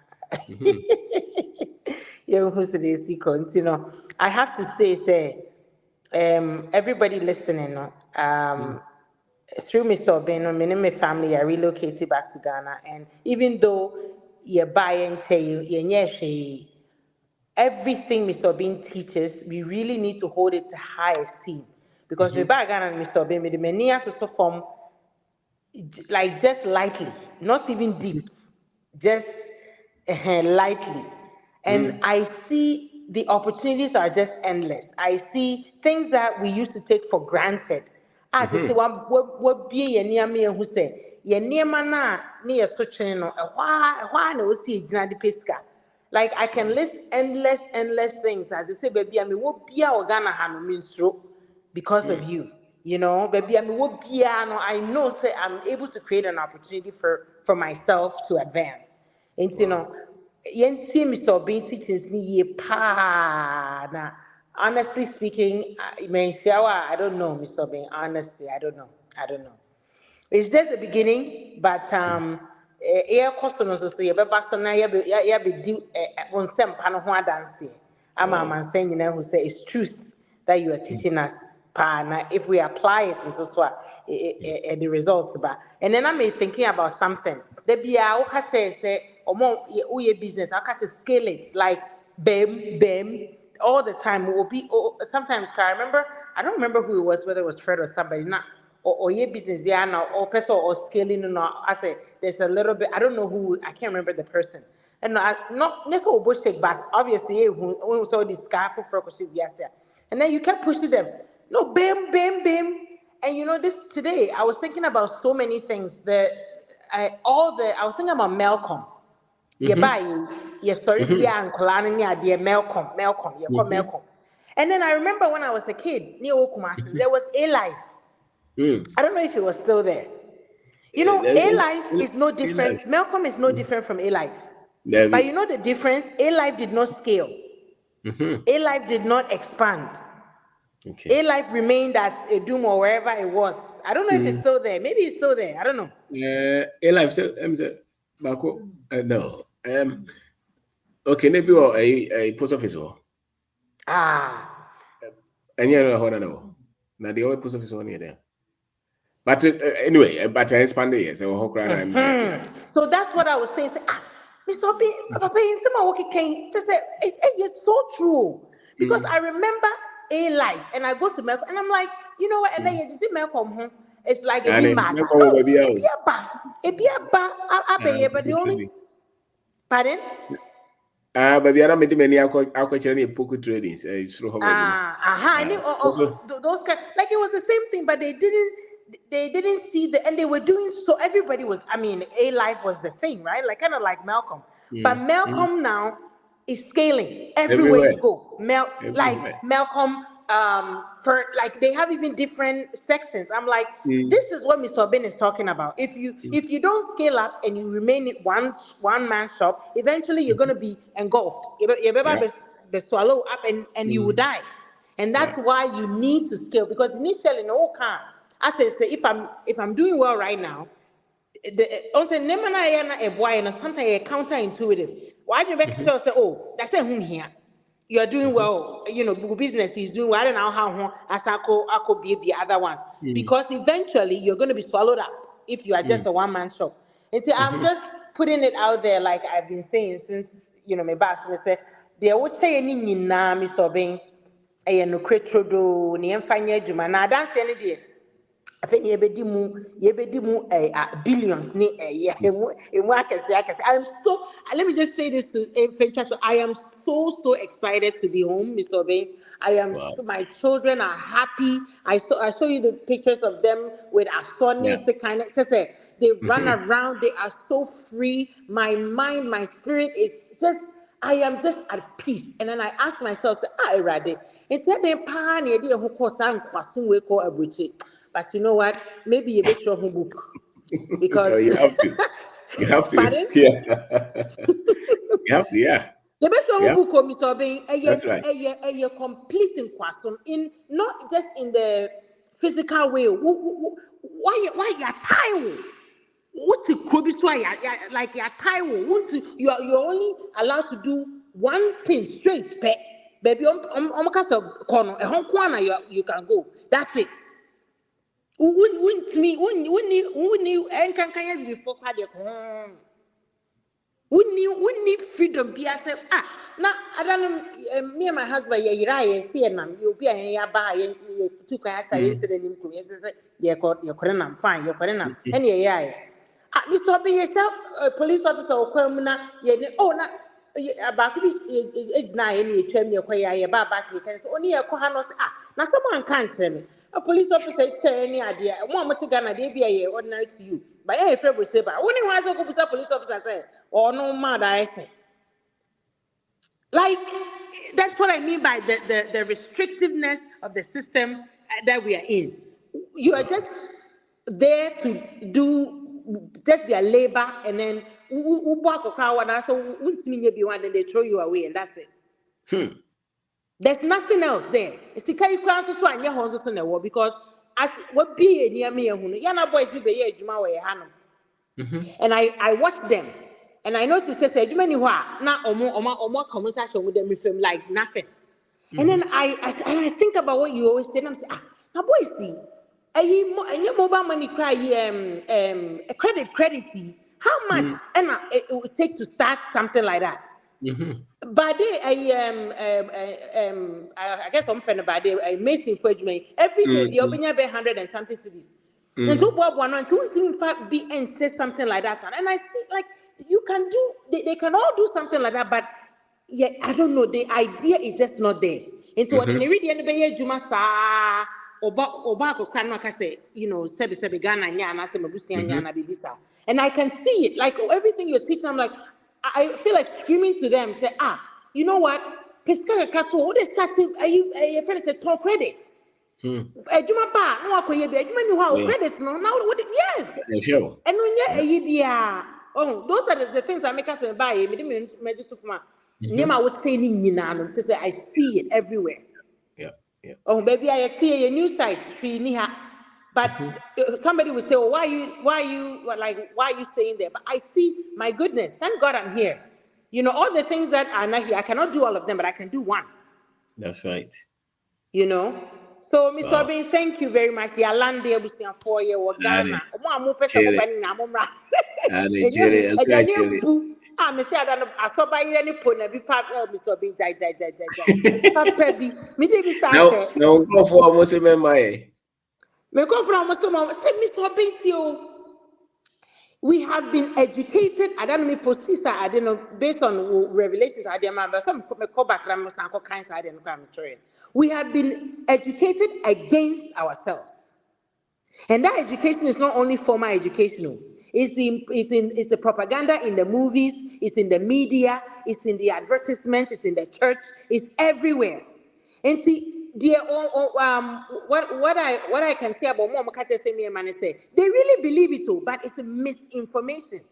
You who's the secret, you know. I have to say everybody listening, through Mr. Obino, me and my family, I relocated back to Ghana, and even though you buy and say everything Mr. Obin teaches, we really need to hold it to high esteem because we buy Ghana and Mr. Obin, the many to form like just lightly, not even deep, just lightly. And I see the opportunities are just endless. I see things that we used to take for granted. As I say, what be a near me who say, ye near mana near touching no, why no see the pesca. Like I can list endless things. As I say, baby, I mean, what be our Ghana hand means because of you. You know, baby, I mean, what piano? I know, say I'm able to create an opportunity for myself to advance. And you know, yenti Mr. Bean teachings ni ye pa na. Honestly speaking, I don't know, Mr. Bean. Honestly, I don't know. It's just the beginning, but air customers so you be back so now you be do on some pano ho dance. I'm saying you know who say it's truth that you are teaching us pa na if we apply it into so the results ba. And then I'm thinking about something. The bia o ka say omo we business I can scale it like bam all the time will be sometimes I don't remember who it was, whether it was Fred or somebody not or your business behind or person or scaling I say there's a little bit I don't know who I can't remember the person and not necessarily bullshit but obviously when saw this guy for yes and then you kept pushing them no bam and you know this today I was thinking about so many things I was thinking about Malcolm. Yeah, bye. Yeah, sorry, yeah, and Kolani, dear Malcolm, yeah, call Malcolm. And then I remember when I was a kid, near Okumasin, there was A Life. I don't know if it was still there. You know, A Life is no different. Malcolm is no different from A Life. But you know the difference? A Life did not scale. A Life did not expand. A Life remained at a Doom or wherever it was. I don't know if it's still there. Maybe it's still there. I don't know. A Life, no. Okay, maybe a post office. And you know, now the old post office on here there. But anyway, but I expanded yes. So that's what I was saying. Say, Mr. B, Papa, someone came to say, it's so true. Because I remember A Life, and I go to Malcolm, and I'm like, you know what? And then you see Malcolm home. It's like a bit mad. No, it be a bar, but the only. Pardon? But we are not making many actually poker trading. I knew those kind. Like it was the same thing, but they didn't see and they were doing so. Everybody was. I mean, A Life was the thing, right? Like kind of like Malcolm, but Malcolm now is scaling everywhere you go. Like Malcolm. For like they have even different sections. I'm like, this is what Mr. Ben is talking about. If you don't scale up and you remain in one man shop, eventually you're gonna be engulfed. You're be swallowed up and you will die. And that's why you need to scale because initially no can. I say if I'm doing well right now, also sometimes counterintuitive. Why do you make tell say, oh, that's a here. You're doing well, you know, business is doing well. I don't know how I could be other ones. Because eventually you're going to be swallowed up if you are just a one-man shop. And so I'm just putting it out there like I've been saying since, you know, my boss said, there would say any na me sobbing a no cretrodo, ni enfanya juma. Now that's any day. I think yebedi mu billions ni I'm so let me just say this to Francesca. I am so excited to be home, Mr. Bain. So my children are happy. I show you the pictures of them with Asoni kind of just say they run around, they are so free. My mind, my spirit is just I am just at peace. And then I ask myself, Rade, but you know what? Maybe you bet your home book. Because you have to. You have to. Pardon? Yeah. You have to, yeah. You bet your home book, Mr. Bain. That's right. You're completing question in not just in the physical way. Why you tired? What like you're tired? You're only allowed to do one thing straight, baby. Corner, a home corner you can go. That's it. Wouldn't and can before wouldn't need freedom be as now I don't me and my husband see and you'll be a buy you took a into the you're fine, you're and Mr. B, a police officer or criminal, oh, not about it's not any tremor, where back, you can only a cohanos. Now someone can't tell me. A police officer say any idea. One more Ghana, they be a ordinary to you. But any friend would say, but only once I go to police officer say, or no matter, I say. Like, that's what I mean by the restrictiveness of the system that we are in. You are just there to do just their labor, and then and they throw you away, and that's it. There's nothing else there. It's the kind of so I in the world because as what be near me, Yana boys be and I watch them. And I noticed that you many now or more conversation with them with them like nothing. And then I think about what you always say, and I'm saying, now boys see, and your mobile money cry a credit fee. How much it would take to start something like that? But I guess I'm friend about it. I made things for you. Every day the open your 100 and something cities. And to Bob one and to in fact be and say something like that. And I see like you can do they can all do something like that, but yeah, I don't know. The idea is just not there. And so what in the reading be Juma sa oba ko kran no say, you know, sebi Ghana nya na se mabusi nya na bibisa. And I can see it. Like everything you're teaching, I'm like, I feel like screaming to them, say, you know what? Pesca kato, what is starting? Your friend said, talk credit. Juma ba, no, I could be a Juma credit, no, now what? Yes. And when you're those are the things that make us buy. Nema would say, I see it everywhere. Yeah. Oh, maybe I see a new site, but somebody would say, why are you staying there? But I see, my goodness, thank God I'm here. You know, all the things that are not here, I cannot do all of them, but I can do one. That's right. You know? So, Mr. Obin, thank you very much. The land there was 4 years or Ghana. Me say I saw by any pona be part of Mr. Obin jai. Papa bi, me dey be start. No, go for almost a member. Me go for almost say Mr. Obin, we have been educated. I don't know, postisa. I don't know, based on revelations. I don't remember. Some me call back. I don't know. We have been educated against ourselves, and that education is not only formal educational. It's the propaganda in the movies. It's in the media. It's in the advertisements. It's in the church. It's everywhere. And see, what I can say about Mom say they really believe it too, but it's a misinformation.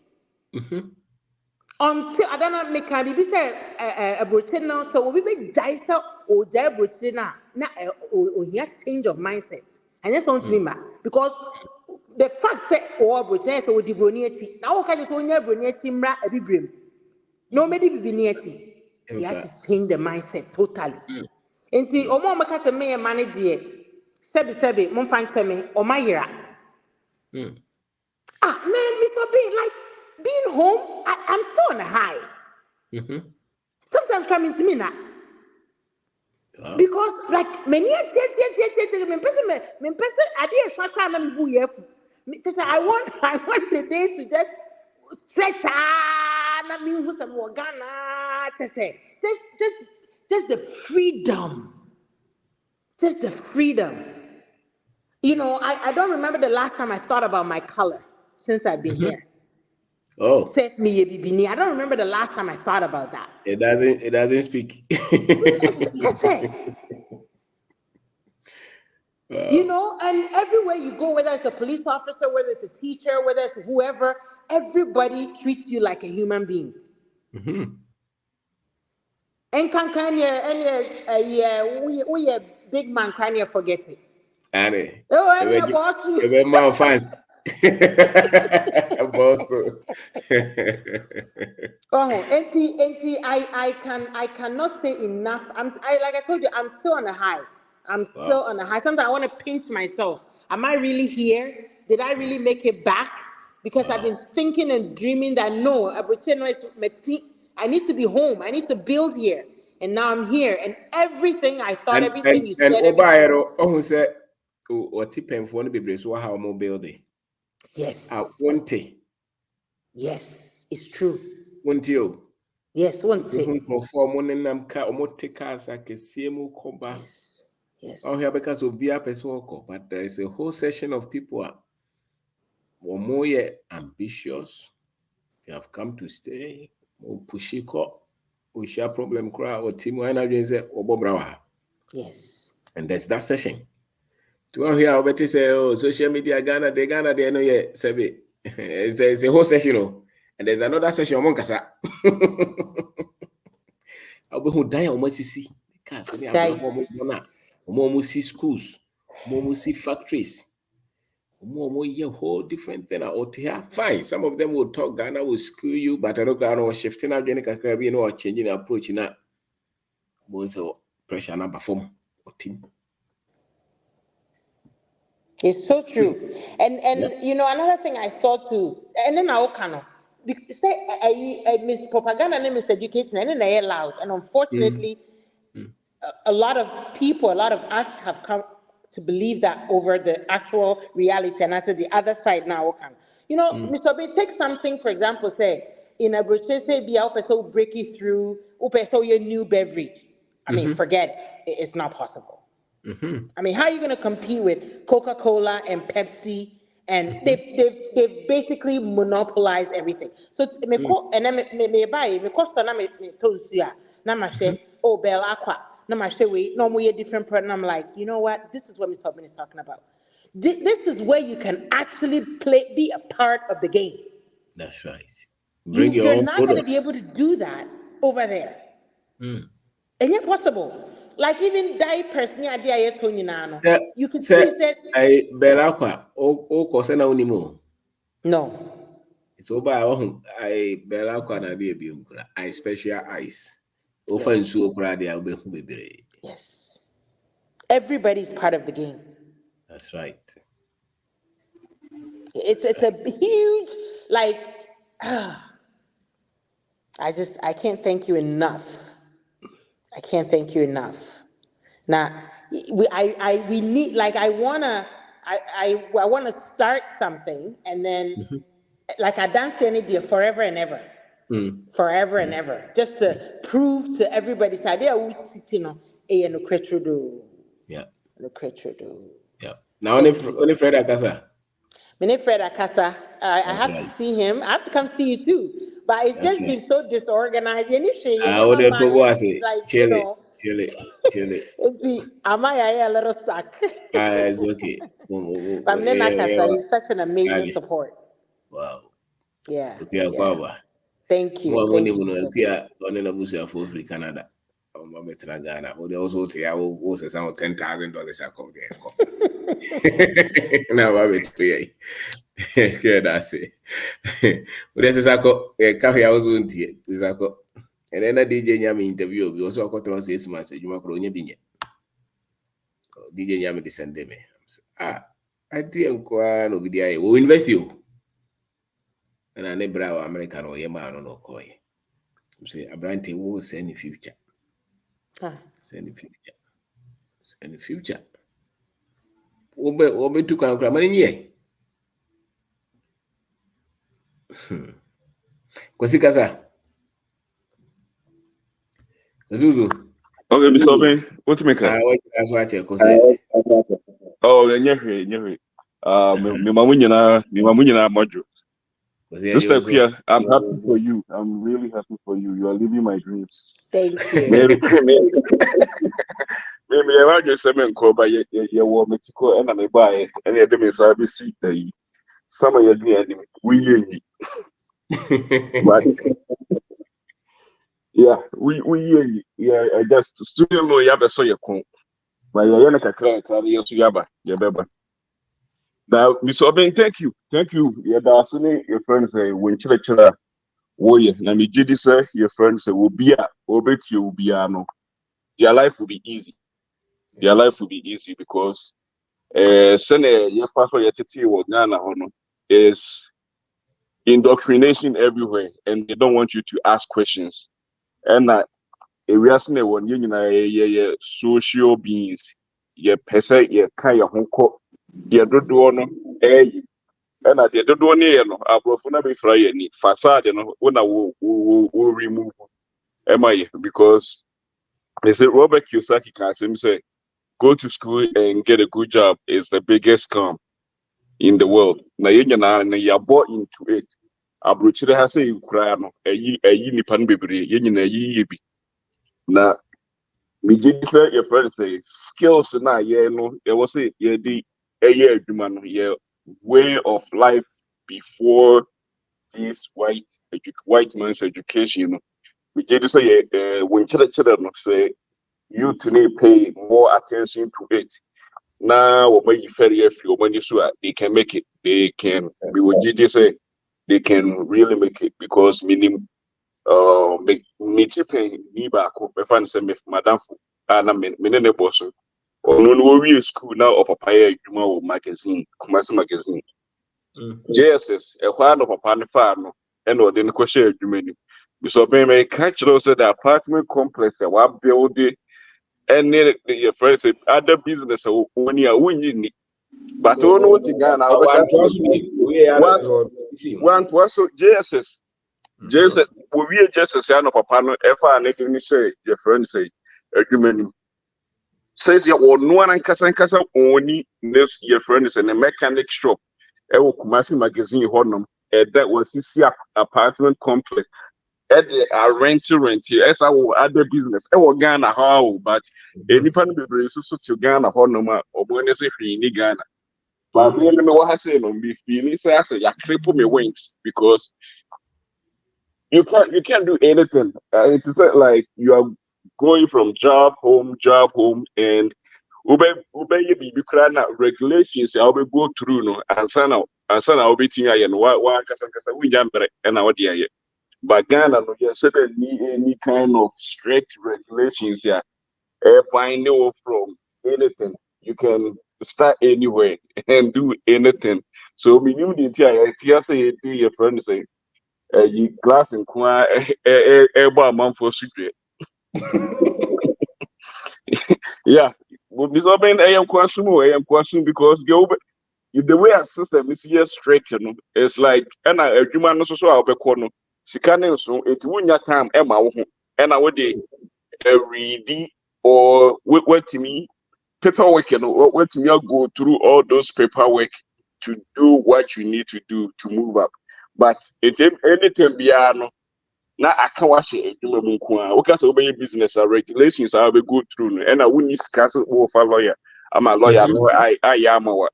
Until I don't know, make a say a brochen now, so we be dice or there brochen now change of mindset. And that's what remember because the fact that or brochen so the bronieti now okay just when you bronieti mra a bibrim no maybe bibinieti you have to change the mindset totally. And see, Omo Maka to me and money dear. Sebi, Monfan me, or my year. Man, Mr. B, like being home, I'm still on a high. Sometimes coming to me now. Because, like, many I want the day to just stretch. I mean, who's some Ghana? Just the freedom. Just the freedom. You know, I don't remember the last time I thought about my color since I've been here. Oh. Set me bibini. I don't remember the last time I thought about that. It doesn't speak. Wow. You know, and everywhere you go, whether it's a police officer, whether it's a teacher, whether it's whoever, everybody treats you like a human being. And we a big man can't forget it. Annie. And boss you. Man fans. I cannot say enough. Like I told you, I'm still on a high. Still on a high. Sometimes I want to pinch myself. Am I really here? Did I really make it back? Because I've been thinking and dreaming that no, I need to be home. I need to build here. And now I'm here. And everything I thought, everything you said. And said, what tip and for the baby, so how more building? Yes. I want it. Yes, it's true. Won't you? Yes, won't it? Yes. Yes. Oh, here because of VR person, but there is a whole section of people who are more ambitious. They have come to stay. More pushy we share problem crowd or team energy say Yes. And there's that session. To one here, I bet say, oh, social media Ghana, they know yet. It's a whole session, and there's another session among us. I'll be who die almost see. Because any almost see schools, almost see factories, almost a whole different thing out here. Fine, some of them will talk Ghana will screw you, but I don't know shifting out Ghana Caribbean or changing the approach in that. Most pressure number form or team. It's so true. And you know, another thing I saw too, and then I can say I miss propaganda and miseducation and then I allowed. And unfortunately, a lot of people, a lot of us have come to believe that over the actual reality. And I said the other side now can. You know, Mr. B, take something, for example, say in a brochure, say be out so break it through, so your new beverage. I mean, forget it. It's not possible. I mean, how are you going to compete with Coca-Cola and Pepsi? And they've basically monopolized everything. So me ko and then me buy me cost na me tonsuya na ma share oh Bell Aqua na ma share we no more different product. And I'm like, you know what? This is what Mr. Obin is talking about. This is where you can actually be a part of the game. That's right. Bring your You're own not going to product. be able to do that over there. And yet possible. Like even diapers near the you could see that I Belakwa o kosena unimo. no. It's over I Belakwa na be biumkra. I special ice. Ofa Yes. nsu okra dia obehu bebere. Yes. Everybody's part of the game. That's right. It's a huge I can't thank you enough. I can't thank you enough. Now we need I wanna start something and then like I danced any day forever and ever. Forever and ever. Just to prove to everybody that yeah. Yeah. Now only Fred Akasa. Many Fred Akasa, I have to see him. I have to come see you too. But it's just been so disorganized. I would have Chile. Chile. Am I a little stuck? It's okay. But Akasa, he's such an amazing support. Wow. Yeah. Okay, Thank you. Thank you. For Canada. Ghana. Also say I was $10,000 I come there. Now I will pay. Yeah, that's it. But this is a cafe I was on here. And then I DJ Nyami interview. We also got 6 months. You might only be DJ Nyami descend me. I didn't go no video. We invest you. And I never American or Yama no koi. Say a brand will send the future. Send the future. Send the future. Obe to come from any. Kosikasa. Zuzu. Okay, Mr. Oben, what to make up? That's what I say. Oh, nyehwe. Me mamunyina mojo. Sister Kia, I'm happy for you. I'm really happy for you. You are living my dreams. Thank you. Maybe I just say men call by your war Mexico and I buy and you dem inside the seat there. Some of your doing we but yeah, we I just studio no yaba so yakon. But you're not a cry, you yaba, your beba. Now, Mr. Oben, thank you. Yeah, that's your friends say when chila warrior. Now me Judy say your friends say will be you will be no. Their life will be easy. Their life will be easy because send your first your titi or Ghana is indoctrination everywhere and they don't want you to ask questions. And we are seeing one you social beings, your person, your kind of home. Deɛ dodoɔ no ɛyɛ And at the don't near no, Abrofuna be fry any facade, you know, when I will remove MI because they say Robert Kiyosaki can say go to school and get a good job is the biggest scam in the world. Now you are bought into it. Abrochire has say you cry no, a yi nipan bebre, yen na yi bi. Na me give your friend say skills na no, there was say the way of life before this white man's education, you know. We just say when children say you to need pay more attention to it. Now when you very few when you sure they can make it, they can we would just say they can really make it because minimum me pay ni back me fan say me madam for na me ne boss or no we school now or papaya you magazine commerce magazine JSS a while of papa ne fa no and or the question adwuma so me catch those the apartment complex that we build and your friends say other business when you win but on what you got now one was so JSS we just a sign of papa no ever and say your friend say adwuma says you or no one kasa only your friend is in a mechanic shop ewo Kumasi magazine honum that was this apartment complex rent as our other business Ghana how but anyone be so to Ghana honum or when in Ghana but me what I say no be feeling say I say ya cripple me wings because you can't do anything it's like you are going from job home and ube you be na regulations I will go through no answer na obetin aye no wa kasa we jambre na odi aye but Ghana no you said any kind of strict regulations here find no from anything you can start anywhere and do anything so we knew the entire say your friend say you glass and kwa man for secret yeah but this open am kwasumo because the way our system is here strict, you know, it's like and a human no so I'll be no scanning so it won't time Emma and I would read or what to me paperwork, you know, what to me go through all those paperwork to do what you need to do to move up. But it's anything beyond now I can't watch it. Because of business regulations I'll be go through and I wouldn't discuss it with a lawyer. I'm a lawyer, I am a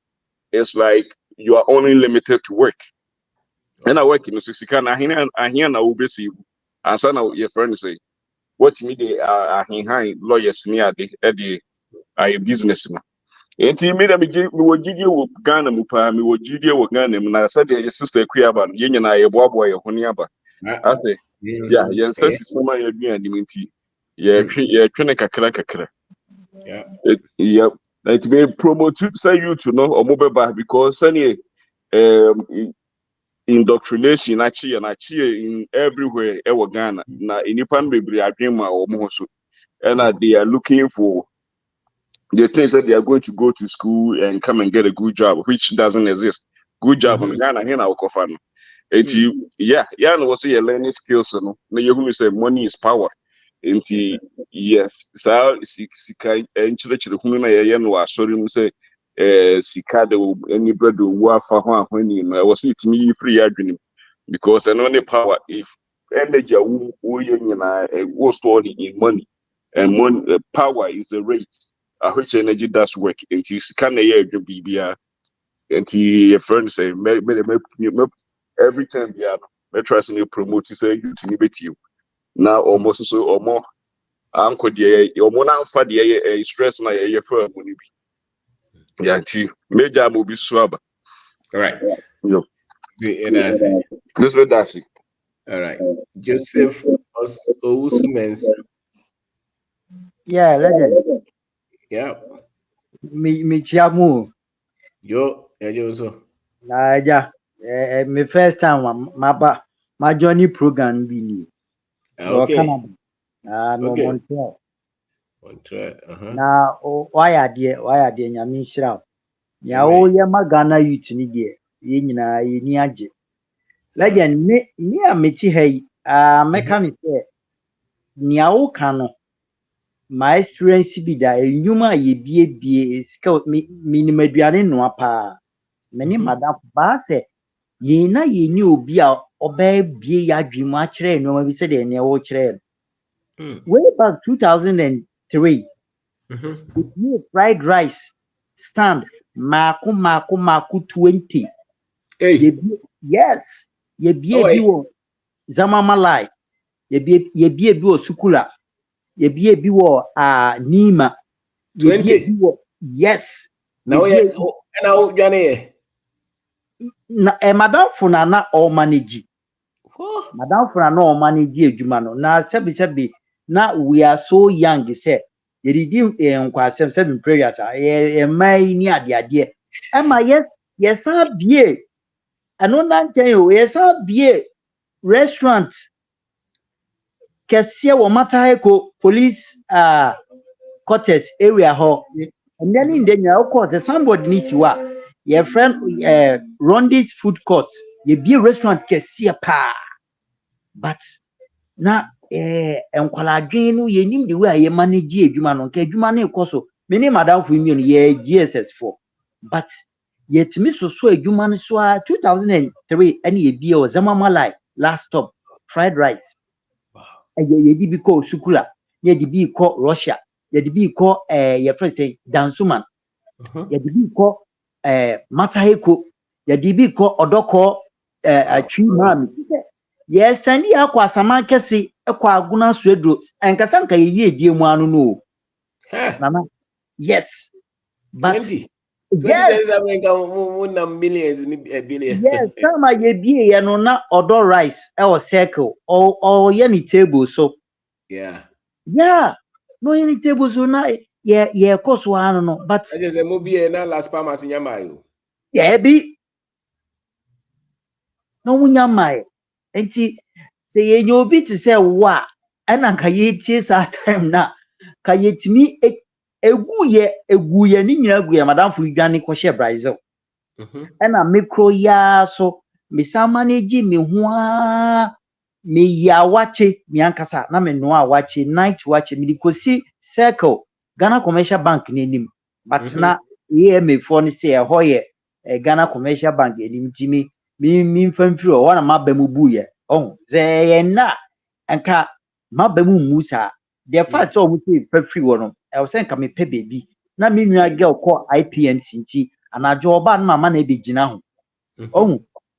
it's like you are only limited to work. And I work in the 60 can I hear now busy and son of your friend say, what me they are lawyers near the businessman. And he made me would you Ghana Mupa, me would you Ghana, and I said your sister Kuyaban, Yen and I a boy Honiaba. I say, yeah, yes, some of your diminity. Yeah, Trinaka Krakakra. Yeah. It may promote say you to know or mobile back because any indoctrination actually in everywhere ever Ghana na inipan bebre adwema or more so and they are looking for the things that they are going to go to school and come and get a good job which doesn't exist good job in Ghana here now kofano it you no was say learning skills no you say money is power nti yes so sika enchirechire hunu na ye no asori mu say sika de any bread wo afa ho ahwani no was it me free adwene because and only power if energy wo ye nyina wo store in money and money power is a rate at which energy does work nti sika na ye adwene bibia nti your friend say me every time me try to promote say you to me bet you now almost so or more uncle dear your mona for the stress na your firm money be yeah major will be swab All right. yo That's it. that's it All right. Joseph Owusumens. Yeah, legend. Yeah. Me chiamu. Yo, so. Na ja. Me first time my journey program bi ni. No Okay. Canada. No Okay. Montreal. Uh-huh. Na why ade nyame nhyira. Ya Amen. o ye ma Ghana youth ni de. ye nyina ye ni agye legend me a meti hai meka ne sɛ nea wo ka no my experience bi da enyuma ye bie sika minimum aduane noa paa mene madam ba sɛ ye na ye ni obi a ɔbɛ bie ya adwemu akyerɛ no ma bi sɛ de ne wo kyerɛ way back 2003 we fried rice stand mako 20 yes ye bie bi wo Zamamalai ye bie bi wo Sukula ye bie bi wo Nima ye bie bi wo yes na o dwane na madam funa na all manage madam funa na all manage adwuma no na sebi na we are so young say ye didi nkwasem sebi prayers ye mai ni ade ema yes bie ano na nchen o yes bie restaurant kese wo mata eko police quarters area ho and then in the of course somebody needs wa your friend Rondi's food court ye be restaurant kese pa but na enkwala no ye nim the way ye manage adwuma no ka adwuma na ekoso me ni madam fu mi no ye GSS4 but yet me so adwuma no so 2003 and ye be o Zamamalai last stop fried rice ye di bi ko Sukula ye di bi ko Russia ye di bi ko ye friend say Dansuman ye di bi ko Mataheko ye di bi ko Odoko atwi mami yes sandi akwa asama kese ekwa aguna suedro enkasa nka ye die mu anu no mama yes but 20 yes millions ni billion yes sama ye bie ye no na odo rice e o circle o ye ni table so yeah no ye ni table so na ye koso anu no but I just say mo bie na last palmas nyama yo yeah bi no munya mai enti se ye nyobi ti se wa ana nka ye tie sa time na ka yetimi eguye ni nyina guye madam fu dwane ko hye Brazil ena micro ya so me sa manage me ho a me ya wache me ankasa na me no a wache night wache me dikosi circle Ghana Commercial Bank nenim but na me for ni se ho ye Ghana Commercial Bank enim timi mi mfamfiri o na mabamu buye ze ye na anka mabamu musa the fact so we say free one I was saying come me pay baby na me nua girl call IPNC nti anajo oba na mama na be gina ho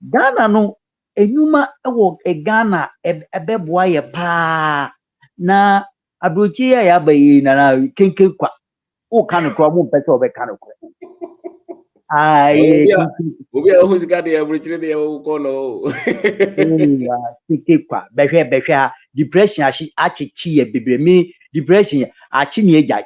Ghana no enyuma ewo Ghana ebeboa ye pa na abrochi ya bayi na kenke kwa o kan kro mo pese obe kan kro obi a who's got the average de o ko no kenke kwa behwe depression achichi ye bebremi depression achi ni eja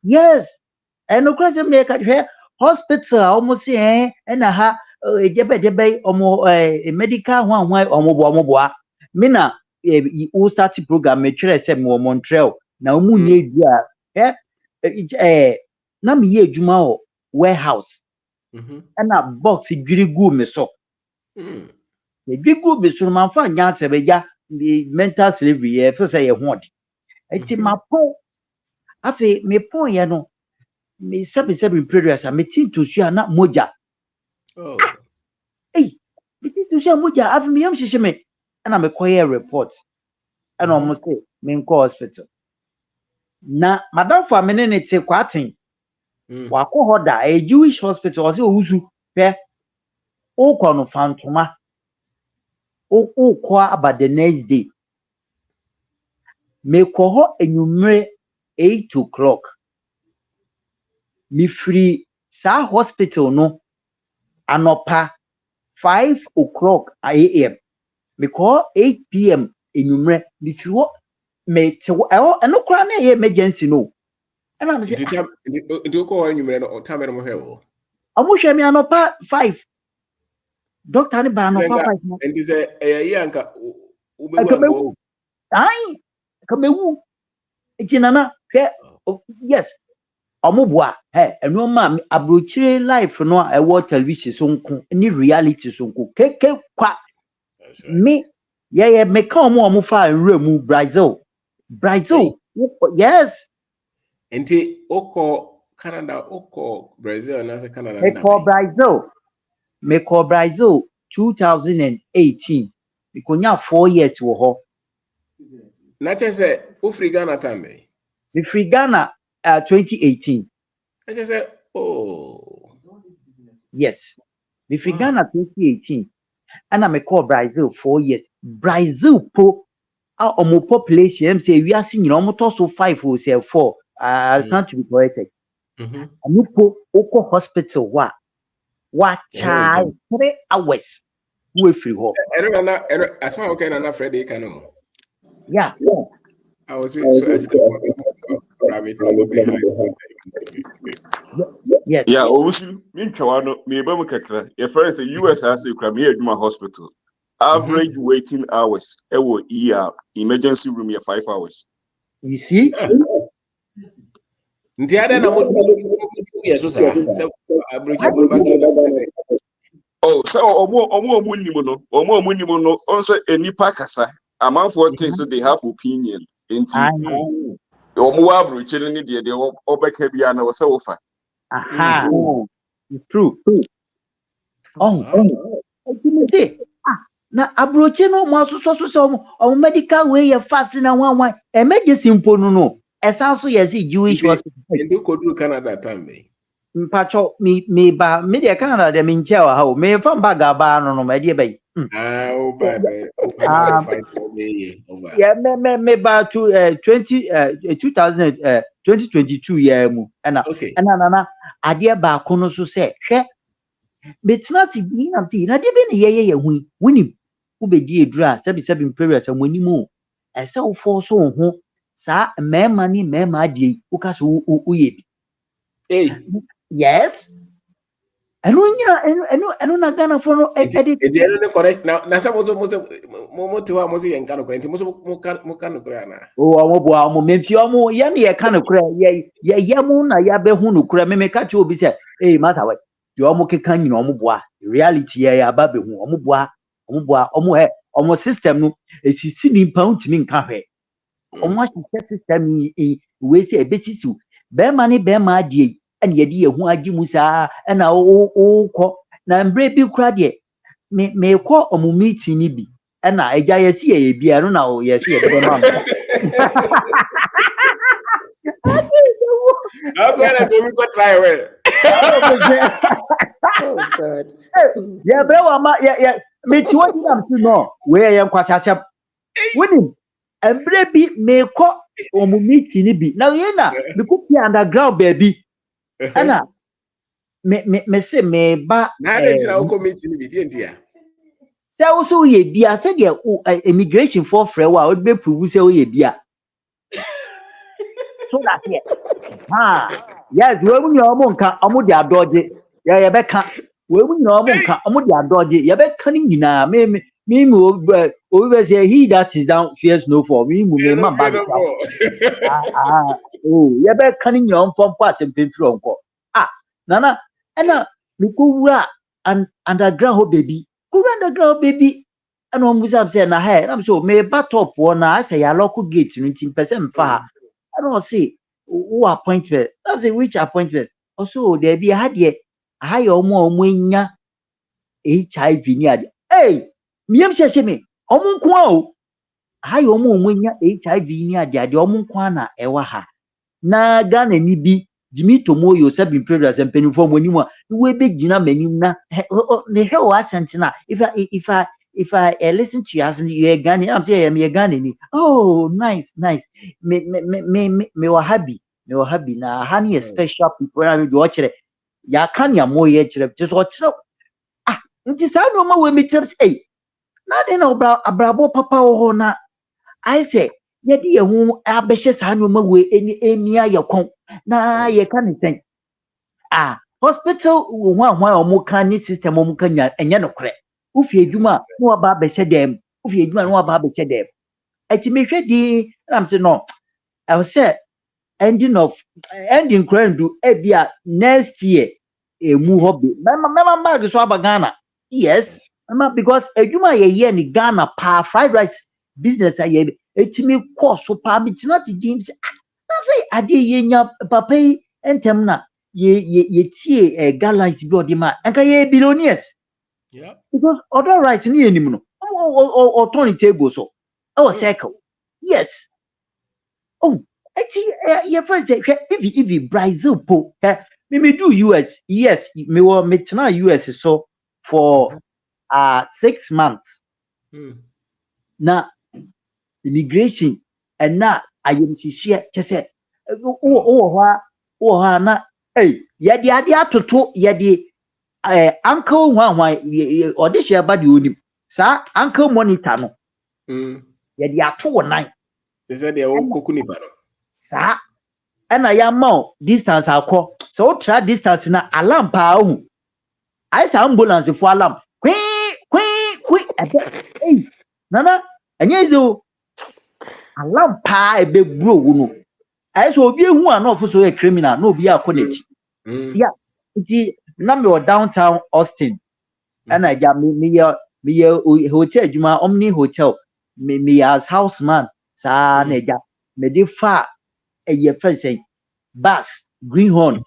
yes eno kwase me ka hwe hospital almost na ha ejebe omo medical ho omo me na we start program me twere se me Montreal na omu nye edu a na me ye adwuma o warehouse na box dwiri gu me so dwiri gu me so man fa nya se beja mental slavery e feel say ye ho odi enti mapo afi me pon ye no me sebi prayers me tinto su na moja me tinto su moja afi me yam hihye me na me koye report na omo say me nko hospital na madam for me ne te kwaten wa ko hoda a Jewish hospital o say owusu pe o ko no fantoma o ko about the next day me ko ho enyumre 8 o'clock me free sa hospital no anopa 5 o'clock a.m. me call 8 p.m. enyumre me free wo me te wo eno kra na ye emergency no and I'm say do ko enyumre no time no mo hewo amu hwe me anopa 5 doctor ni ba anopa 5 no enti say ye anka ubewu ai kamewu itinana hwe yes Omubwa, hey, and no mam, abrochire life no a war television sonko, any reality sonko, keke kwa me, yeah, me come on far and remove Brazil. Brazil, yes, Enti oko Canada, oko Brazil, na se Canada me na call bay. Brazil, 2018, because 4 years wo Na chese ufri Ghana tambe. me free Ghana 2018, Na chese oh. yes, me free Ghana 2018, and I me call Brazil 4 years. Brazil po. Our population, say we are seeing almost also 5 or say 4. I stand to be corrected. And you put Oko Hospital, what child 3 hours away free home. As far okay na Friday kanu. Yeah. I was so asking for private behind. Yes. Yeah, obviously, me chawano me eba mu kakra. Your friend say US has a crime here Duma hospital. Average waiting hours. Ewo ER emergency room here 5 hours. You see? Nti ada na mo yeso sa. Se abrochi for back. Oh, so omo nimu no onso enipa kasa. Amanfo think so they have opinion. Enti omo wa abrochi ni de obeka bia na wo se wo fa. Aha. It's true. Oh. You see? Na abroche no mo so medical way ya fast na wan emergency mpo no esan so yes Jewish hospital Endo kodu Canada tambe. mpacho me ba me de Canada de me nche wa ha o me fa baga ba no me de bay O ba find over. yeah me ba to 2022 year mu na ade ba ko no so se hwe betina si ni am ti na de be ne ye hu woni ubedi edura sebi imperial amonimu ese wo fo so ho sa mema ni mema ade uka so uye bi yes enu na Ghana for no edit no correct na sa mo tiwa mo se yanka no correct mo kan no correct na omo memfi omo ye ne ye kan no correct ye mu na ya be hu no correct me ka che obi se mata we yo omo keka nyina omo boa reality ye ya ba be hu omo boa omo system no esisi ni mpa untimi nka hwe omo system ni we se ebesisi be ma ade ene ye de ye hu agi mu saa na wo na mbre bi kura de me ko omo meeting ni bi na eja ye si ye bia no na ye si ye be ma mpa I'm going to go try well. Oh God. Yeah, bro, yeah. Me too. What I'm saying no. Where I am kwasiasem. Winning. Embre bi me ko omu meeting ni bi. Now ye na me ko pi underground baby. Ana me say me ba Na dey na ko meeting ni bi die ntia. Say also ye bia say the immigration for free wa o be prove say o ye bia. So that here. Yes, we mu nyo mo nka omo de adoje. Ye be ka. We mu nyo mo nka omo de adoje. Ye be ka ni nyina me obi be say he that is down fears no fall. Me man bag. Ye be ka ni nyina mfo asempemfiri onko. Nana ena me ko wura underground ho baby. Ko wura underground baby. Ana omo say say na ha. Na so me ba top wo na say ya lock gate no tin person mfa ha. Ana say who appointment? I say which appointment? Also, there be had ye a high omo nya HIV ni ade. Hey, miem sheshe me. Omo nko o. High omo nya HIV ni ade omo nko na ewa ha. Na Ghana ni bi Jimmy Tomoyo sabi imperial sempenifo mo nimu a we be gina manim na ne hwe o asent na if I listen to you as you Ghana, I'm saying I'm a Ghana. Oh, nice. Me were happy. Na honey a special people I do watch it. Ya can ya more yet just watch it. Nti sa no ma we me tips na de na abrabo papa wo na I say ye de ye hu abehye sa no ma we eni ayekon na ye kan sen hospital wo hwan o mo kan ni system o mo kan enya no kore ufie adwuma no wa ba behye dem eti me hwe di am say no I say ending current do ebia next year emu hobby mema bag so abagana yes mema because edwuma ye ni Ghana pa fried rice business aye etimi course so pa mitina ti James na say ade ye nya papa yi entem na ye tie gallons bi odima enka ye billionaires yeah because other rice ni enim no o turn table so o circle yes oh your friend say if Brazil po me do US yes me will metna US so for 6 months na immigration and na ayem hihie chese o ha na ye de ade atoto ye de uncle hwan ode hye ba de onim sa uncle monitor no ye de ato wonan they said they all kokuni ba no sa na ya ma distance akọ so o tra distance na alarm pa hu ai sa ambulance fo alarm kwi nana enye zo alarm pa ebe bro wo no ai so obi ehu an of so a criminal no obi akọ nechi ya ti na me downtown Austin ana ja me hotel juma Omni Hotel me as houseman sa na ja me dey fa eye friend bus greenhorn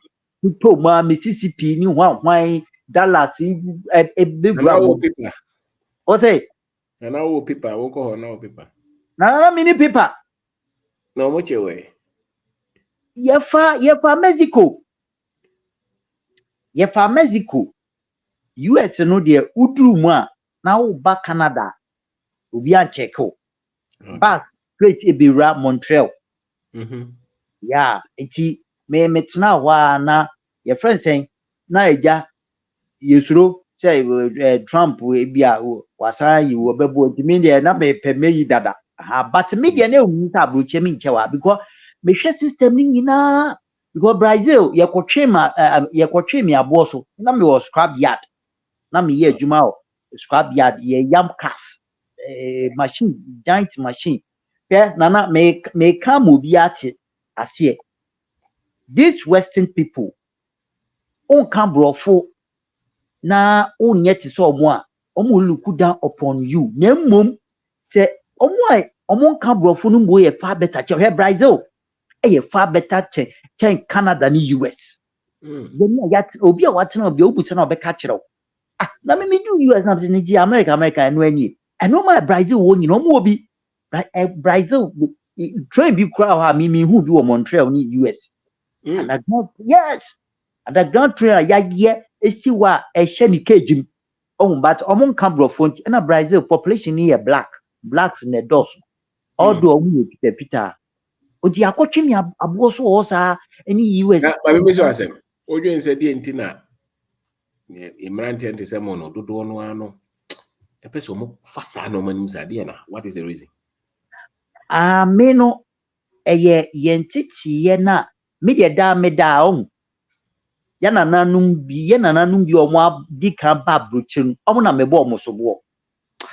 to ma Mississippi ni hwan Dallas na paper o say na wo paper wo ko na wo paper na mini paper na mo chewe ye fa Mexico US no de uduru mu a na wo ba Canada obi a check o bus straight ebira Montreal yeah enti me metna wa na your friend saying na eja yesuro say Trump we bia wasan yi wo bebo ntimi de na me pemeyi dada but media na hu sa abroche mi nchewa because me hwe system ni nyina because Brazil ye kotwe mi aboso na me was scrap yard na me ye adwuma o scrap yard ye yam cast machine giant machine nana me come obi ate ase these Western people on can brofo na on yet so omo a omo look down upon you na mom say omo can brofo no mo ye far better che Brazil ye far better che Canada ni US then ya obi a watena obi obusa na obeka kire na me do US na be ni America no ani eno ma Brazil wo nyina omo obi Brazil train bi kura ha me hu bi wo Montreal ni US underground train ya esi wa ehye ni cage but omo nka brofo nti na Brazil population ni ye blacks in the dos all do omo Peter odi akotwe mi abo so wo sa ni US na ba me so asem odwen se die nti na imrante nti se mo no dodo no ano e pese mo fasa no manim sa die na what is the reason me no eye yentiti na me de da me da on ya nananum bi omo di kan ba brochen omo na me bo omo so bo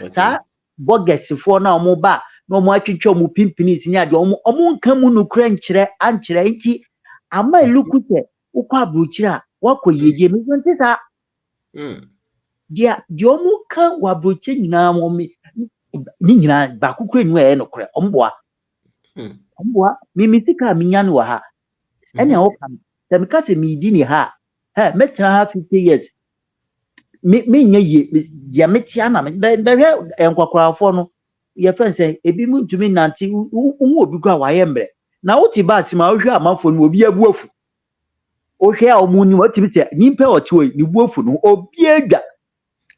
sa bogesifo na omo ba na omo atwetwe omo pimpinis ni ade omo nka mu no kura nkyere ankyere nti ama elukute ukwa brochira wakoyedie me nti sa dia omo ka wa broche nyina mo ni nyina ba kokura nu e no kura omboa misika minya no ha ene o kam semika se mi di ni ha metra ha 50 years me nya ye dia metia na be hwe enkokorafo no ye fen say ebi mu ntumi nanti hu obi kwa waye mbre na wuti ba sima wo hwe amafo no obi abuafu o hwe a omu ni wati bi se nimpe oto ni buafu no obi adwa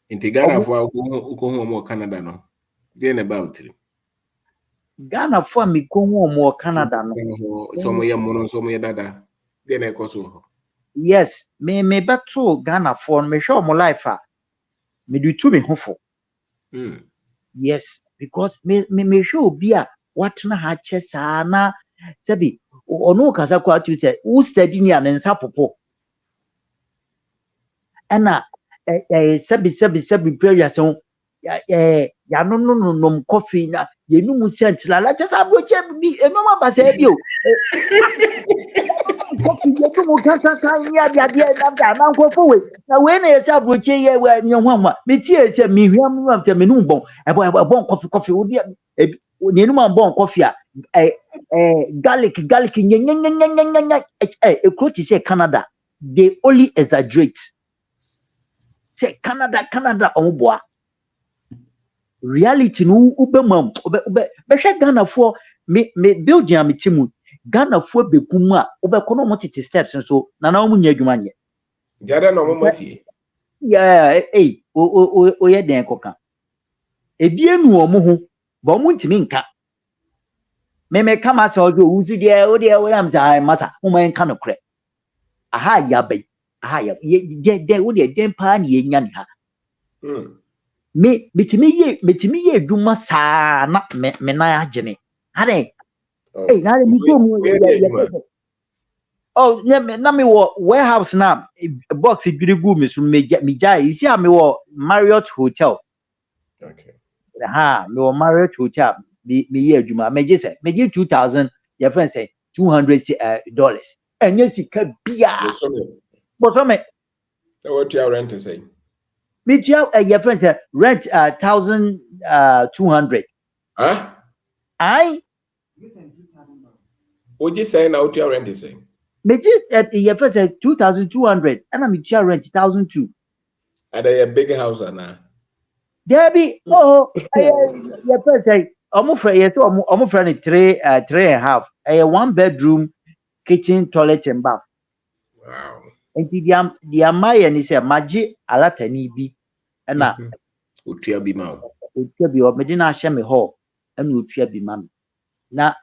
inti Ghana fo ko hu mo Canada no dey na about Ghana fo mi ko hu mo Canada no so mo ye mo no so mo ye dada dey na ekoso yes me beto Ghana fo me hwe mo life a me do to me hofo yes because me hwe obi a watena ha che saa na sebi onu kasa kwa tu se u study ni anensa popo ana sebi prayer so ya no coffee na ye no mu sent la just abroche bi enoma ba say bi o coffee ye no mu kan ya bia na nkofo we na we na ye say abroche ye we nyo hwanwa me tie say me hwam no am te me no bon bon coffee wo dia ne no man bon coffee a garlic nya ekro ti say Canada they only exaggerate say Canada omoboa reality no ubemam be hwe Ghana for me building am timu Ghana for begum a ubekọ no motete steps so na na omu nya adwuma nye jada no mo mafie yeah o ye den koka ebienu omo ho bo mu ntimi nka me kama sa ojo wuzi de o de am sa masa mo man ka no kre aha ya bai aha ya de o de den pa na ye nya ne ha metimi ye adwuma saa na me na agene ade na me go mu oh na me wo warehouse na box biri gu me so me ja isi a me wo Marriott Hotel okay me wo Marriott Hotel me ye adwuma me je 2000 your friend say $200 enye sika bia bo so me what your rent is saying me your friend say rent 1200 huh I what you saying out your rent is saying me your friend say 2200 and me try rent 1002 and a big house na Debbie your friend say omo friend 3.5 a 1 bedroom kitchen toilet and bath wow enti dia maye ni say magi alatani bi na otua bi ma otua bi o me di na hye me ho na otua bi ma me na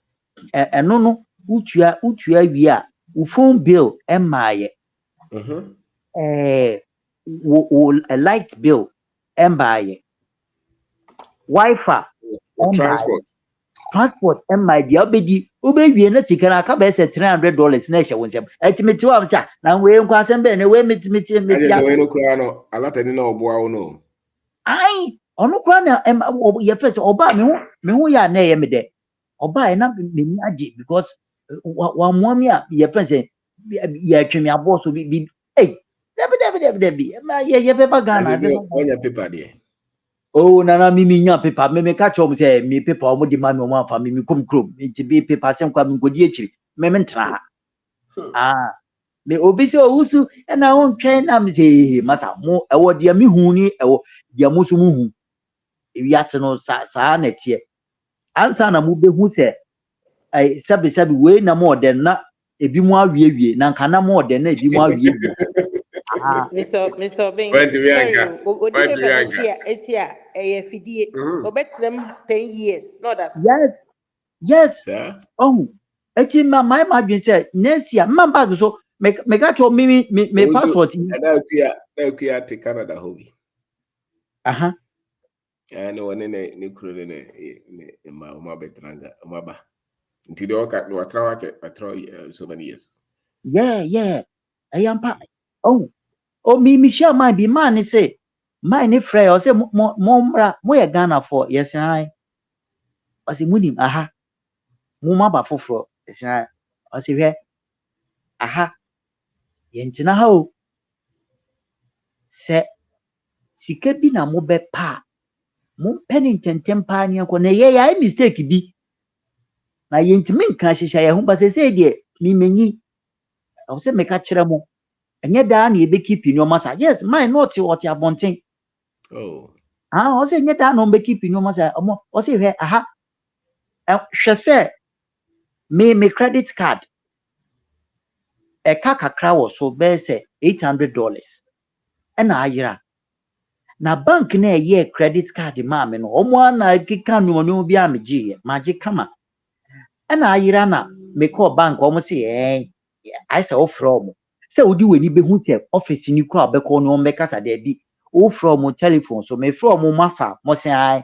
eno no utua wi a wo phone bill emaye a light bill emaye Wi-Fi transport emaye dia obewie na sika na aka be say $300 na hye wonsem ultimate wa msa na we nkwasem be na we metimiti ya we no kura no alatani na oboa wo no ai onu kura na ye first oba me hu ya na ye me de oba na me ni age because wa mommy a ye first ye twemi abo so bi debi ma ye paper Ghana de onya paper de oh na mimi nya paper me ka chom say me paper o mo di ma me o ma fa me kom krom nti bi paper sem kwa me ngodi akiri me ntra me obi se owusu na won twen na me say masa mo ewo de me hu ni ewo de mo so mu hu ewi ase no sa na tie ansa na mo be hu se ai sabi we na mo de na ebi mo awie na nka na mo de na ebi mo awie Mr. Bing, sorry, odi paper etia fidie obetrem 10 years no that's yes oh eti my imagine say next year man bag so me got your me passport na kuya te Canada hobby no one ne kuro ne ma betranga ma ba nti de oka no atra so many years yeah ayampa oh me share my be man say my ne frey o say mo ye Ghana for yes I o say munim mo ma ba foforo yes I o say hwe ye ntina ha o se sika bi na mo be pa mo penny tentem pa ne ko na ye ya mistake bi na ye ntimi nka hihya ye ho ba se de mi menyi o se me ka kire mo enye da na ye be keep no masa yes my not what ya bonten o se enye da na o be keep no masa o se hwe hwe se me credit card kakra wo so be se $800 na ayira na bank na ye credit card ma me no omo na kika no bi amegi maji kama na ayira na me call bank omo se I say from say odi weni be hu se office ni kura be call no be kasa de bi o from telephone so me from mafa mo say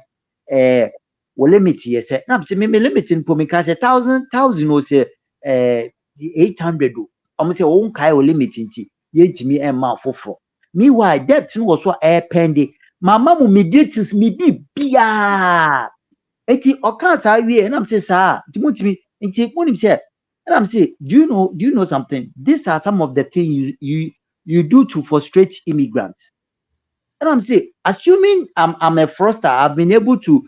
wo limit yes na say me limit in po me ka say 1000 o say 800 omo say o nkai o limit nti ye ntimi emma foforo meanwhile debt no was so pending mama mu mediators me bi bia eti oka sa wie and I'm say sa timotimi enti monim say and I'm say do you know something? These are some of the things you do to frustrate immigrants. And I'm saying, assuming I'm a fraudster, I've been able to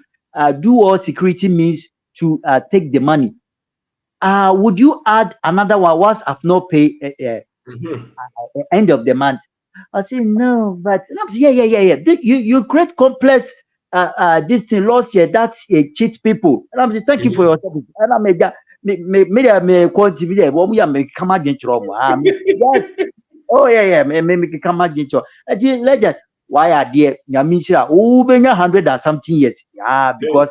do all security means to take the money. Would you add another one once I've not paid end of the month? I say no, but I'm saying, yeah. You create complex this thing last year. That's cheat people. And I'm saying thank you for your service. And I made me quantity there. What we are making come against yes. Oh yeah, me come against you. Legend. Why are there Yamisha? Oh, been 100 and something years. Yeah, because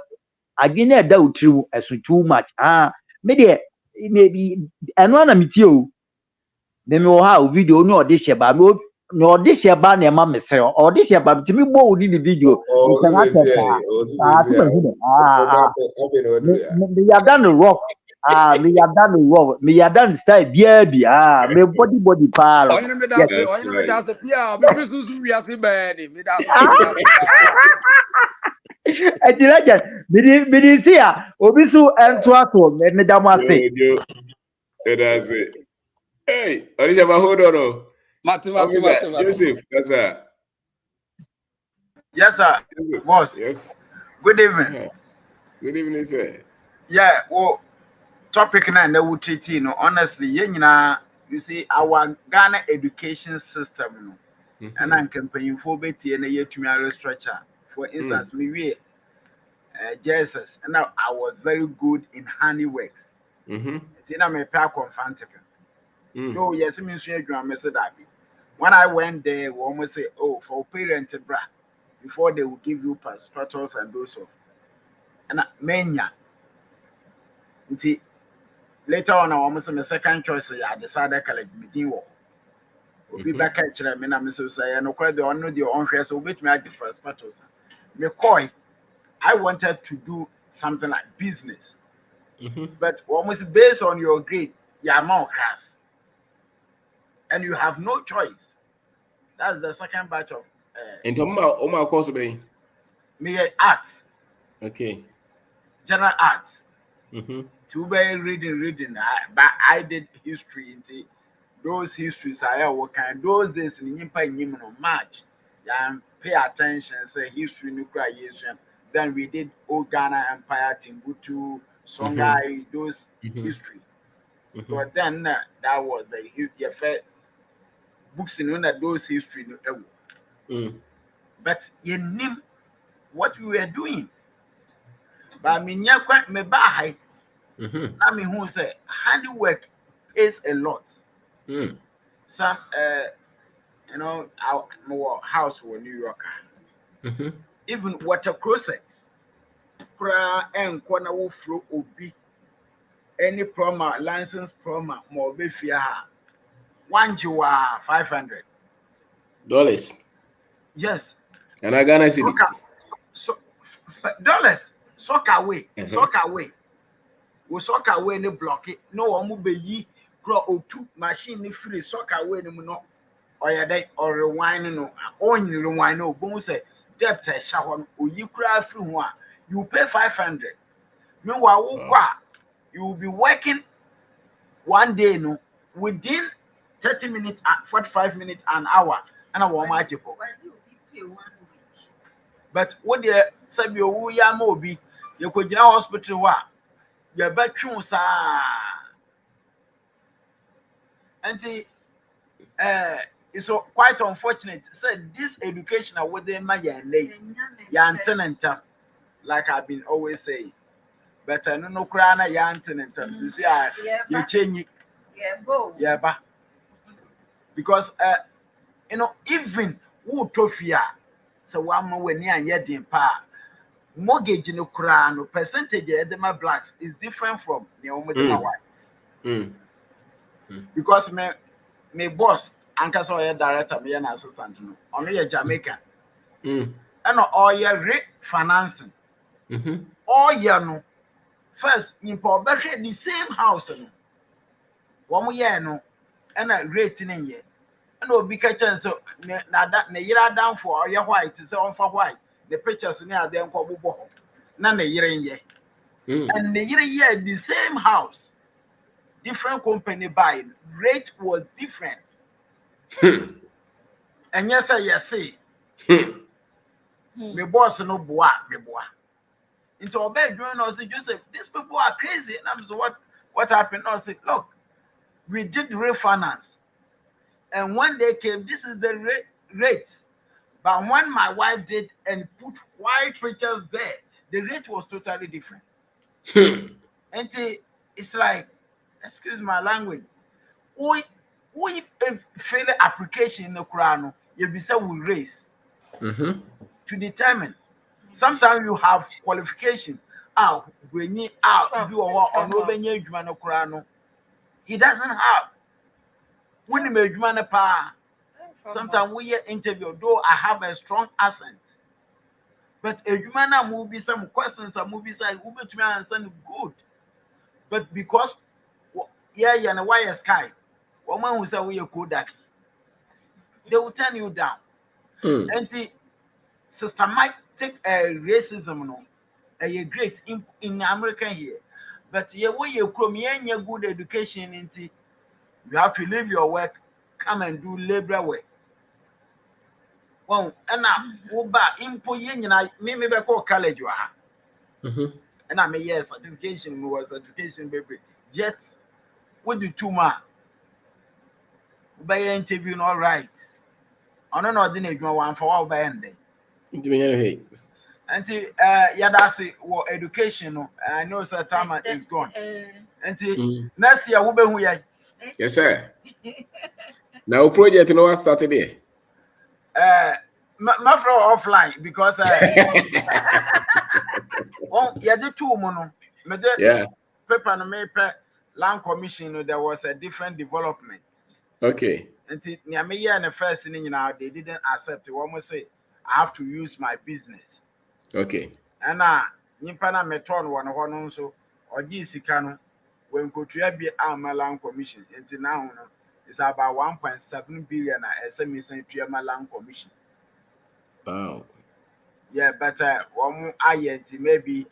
I didn't know that true as too much. Maybe and one of you. Me how video no audition ba no audition ba na ma mesere audition ba to me bo odi the video you can access to me me ya done the rock me ya done the rock me ya done style bia me body pa Oh, you know me yes that's it. Oh, you know me that's it. Yeah, me first we ask me me that's it. I did me di see obi so ento ato me da mo ase That's it. Hey, Orisha, hold on. Matu. Joseph, that's sir. Yes, sir. Joseph. Boss. Yes. Good evening. Good evening, sir. Yeah, well, topic now that we treat, honestly, you see, our Ghana education system, and I'm campaigning for Betty and a year to me structure. For instance, me, Jesus, and now I was very good in handiworks. It's in a pair confronted. No, yes, I mean, when I went there, we almost say, oh, for parent bra, before they will give you passports and those of. And mania. Later on, I almost my second choice. I decided college meeting war. Be back at me and Mrs. Say, no credit on the own so which me at the first passports. Me coy, I wanted to do something like business, but almost based on your grade, you are more class, and you have no choice. That's the second batch of. And my course be Me arts. Okay. General arts. To be reading. But I did history. Those histories are working. Those days in March. Pay attention. Say history, nuclear. Then we did old Ghana Empire, Timbuktu, Songhai. Those history. But then that was the books in those history. But you knew what we were doing. But me buy. I mean, who say handiwork pays a lot. Some, our house in New York. Even water closets, and corner will flow obi. Any promo, license promo, more be fear. One jiwa $500. Yes. And I gonna see dollars. Sock away. We sock away in the block it. No one will be ye grow or two machine free sock away no no or ya day or rewind no only rewind no boom say debt a shower or you cry through one you pay 500. Meanwhile, you will be working one day no within 30 minutes 45 minutes an hour and I want magical. But what they say you ya mobi you could in hospital wa your bedroom sa and it's so quite unfortunate. Said this education are within my late yantenanta like I've been always saying. But I no crana yantenanta. You see, you change yeah, because even who tofia so one more when near the pa mortgage no crown percentage the my blacks is different from the whites. Because my boss anka so director me an assistant no only a Jamaican and all year refinancing all year no first in the same house no one year no and a rate in a year No be catching so na that na yira down for your white is on for white. The pictures near them ko bubo. Na na yira ye. And the yira the same house. Different company buying. Rate was different. And yes, I say. Me boss no boa, me boa. Into a bed, join us, Joseph, these people are crazy. And I'm so what happened? I said, look, we did refinance. And when they came, this is the rate. But when my wife did and put white pictures there, the rate was totally different. And it's like, excuse my language, we fail application in the Quran, you be said we raise to determine. Sometimes you have qualification. When you do or no benye no Quran, he doesn't have. When you make pa, sometimes we interview, though I have a strong accent. But a human movie, some questions are movies I will to me answer good. But because yeah, and why a sky, woman who say we are Kodak, they will turn you down. And the systematic racism, no, a great in America here. But yeah, when you come here, you good education into you have to leave your work, come and do labor work. Well, and now, impo yen me call college you are. And I may yes, education was education baby. Yet, what do two man? By interview, all right. I don't know the one for all by ending. And yeah, that's it. Well, education, I know Sir Tama is gone. And next year, we'll be here. Yes, sir. Now, project, you know, what started there? My flow offline because well, yeah, the two mono. Yeah. Paper no paper land commission. There was a different development. Okay. And me and the first thing they didn't accept it. One say I have to use my business. Okay. And nimpana metron one so or Sikano when Kotria be our land commission. Until now, it's about 1.7 billion as a missing land commission. Wow. Yeah, but one maybe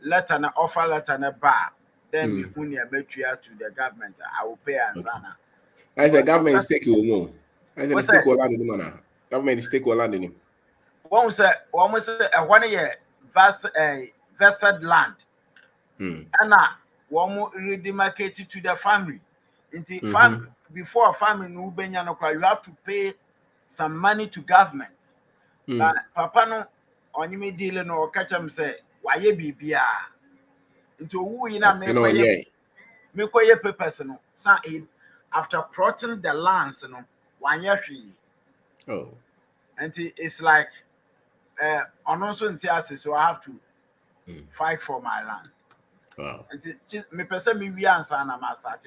letter na offer letter na bar. Then when you material to the government, I will pay ansana. I said government stake you more. I said stake will land in the manner. Government stake will land in him. One say a 1 year vested land. And one more redemarcated to the family. Into family before a family no you have to pay some money to government. But Papa no on you deal no catch him say why ye bibia into who you know me kwa papers no after plotting the lands no 1 year. Oh, and it's like on also so I have to fight for my land. Wow. And me person me we answer na ma start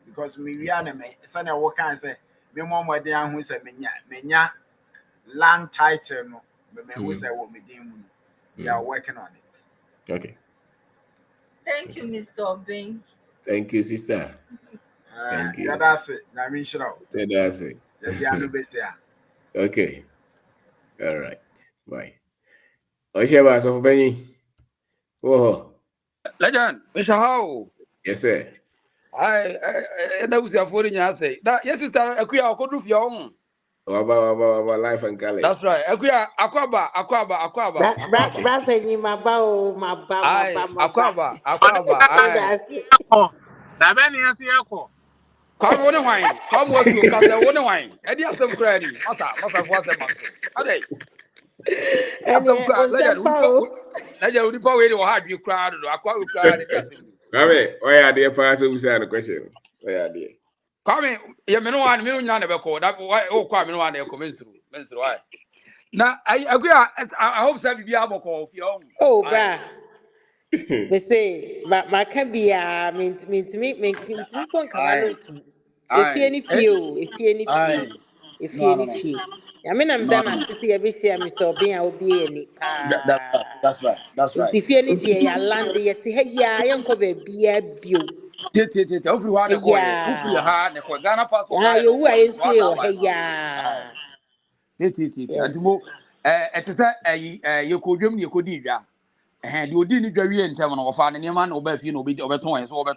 because me we na me say na work can say me mo mo dey ahu say menya land title no me who say what me dey mu. We are working on it. Okay. Thank you, Mr. Bing. Thank you, sister. Thank you. Yeah, that's it. I mean, sure. That's it. Okay. All right. Bye. Osheba, so for Benny. Oh. Legend, Mr. How? Yes, sir. I know you're following your say. That yes, sister, I could do your own. About life and college. That's right. Aquaba. Rapping my bow, my Aquaba. That many as you come on wine. Come with you, Casa one wine. And yes, some credit. Massa was a month. Are they? And Legend, would have you crowded or Aqua crowded. Why are they passing who said a question? Why are they? Come you know, 1 million never called up. Why, come one they're coming through. Why? Now, I agree. I hope so. Be able to call your own. Oh, bruh. They say, but my can be mean to me, come on. If you any few, I mean, I'm done. I see every year, Mr. Bean, I will be any. That's right. If you any day, I land yet, hey, yeah, I am covered be a view. Tete, every one the coy, every hand, the Ghana passport. Ah, you are in seal. Hey, yeah. Tete, and Yes. to move. It is you could dream, you could eat. And you didn't go in town of finding your man over if you know, be over toys, over.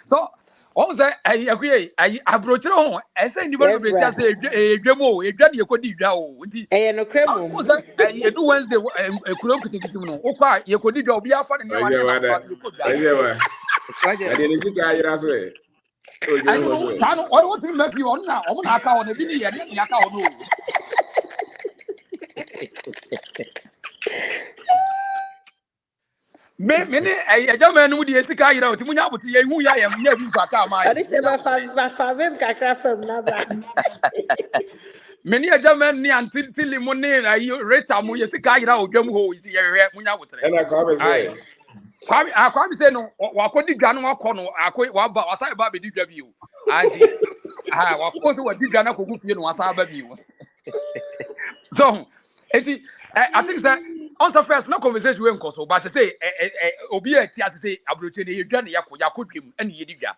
So, also, I agree. I brought your own. I say, you will Yes, be bruh. just a demo, a gun you could eat. Hey, no cremo. I do Wednesday, a cloak to get to know. Okay, you could eat or be out for the Oje name, wada. but you could. Na de nisi ka ayira so e. Oje I no don't so know. e. I want to make you on now. I'm not account of any and any account. Many a gentleman with the Estica, you know, to Munya, but who I am near you for car. I just never found him kakra from Nabra. Many a gentleman near until money, I rate a Muya Sika, you know, Jamu is here, Munya. And I come say. I can't say no, what could the gun walk on? I quit what was I about DW? I did. I was what did Ghana could you know, as I baby. So, I think that also first no conversation with Koso, but I say, Obia, say, Abrutini, you done Yaku, and Yediga.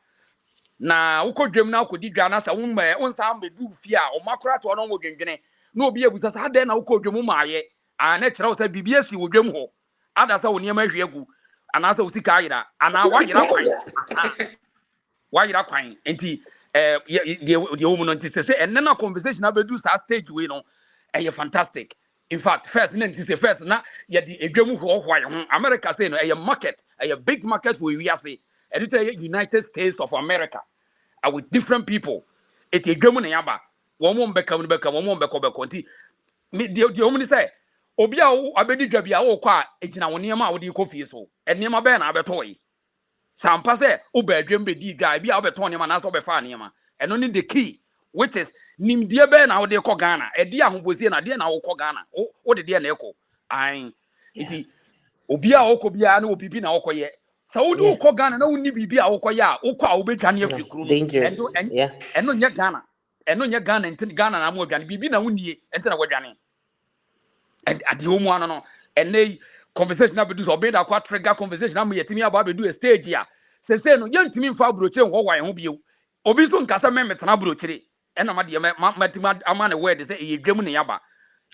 Now, who could dream now could Digana, a woman, on some be do fear or macra to an old gene. No beer was a then I could dream my ye, and natural said BBS you would dream ho. Others are near my Yagu, and as I was Sikaida, and now why you're not crying? Why you're not crying? And the woman on this, and then a conversation about do that stage, you know, and you're fantastic. In fact, first, then this is first, now, yet the Jamu why America saying a market, a big market where we are say, and it's a United States of America. With different people. It's a German yaba. One won't become, one won't become. The woman say, Obia, I bet you be a qua, it's now near my coffee so, and near my ben, I bet toy. Some pass there, Uber, Jimbe, D guy, be over 20 man, as over Fanima, and only the key, which is Nim dear Ben, our dear Kogana, a dear who was in a dear now Kogana, or the dear Neko. I, it's Obia Okobia, no Pipina Okoye. So do Kogana, no need be our Okoya, Oka, Obekani of Kuru, Dangerous. Yeah. and no Ghana, and no Ghana, and Ghana, and Morgan, Bibina Uni, and Tawagani. And at the home one, and they conversation about this or better quite trigger conversation. I'm yet me about to do a stage here. Says, no, young to me for Bruce, or why I hope you. Obison Casamen, Tanabrucci, and I'm at a man aware to say, ye Germany Yaba,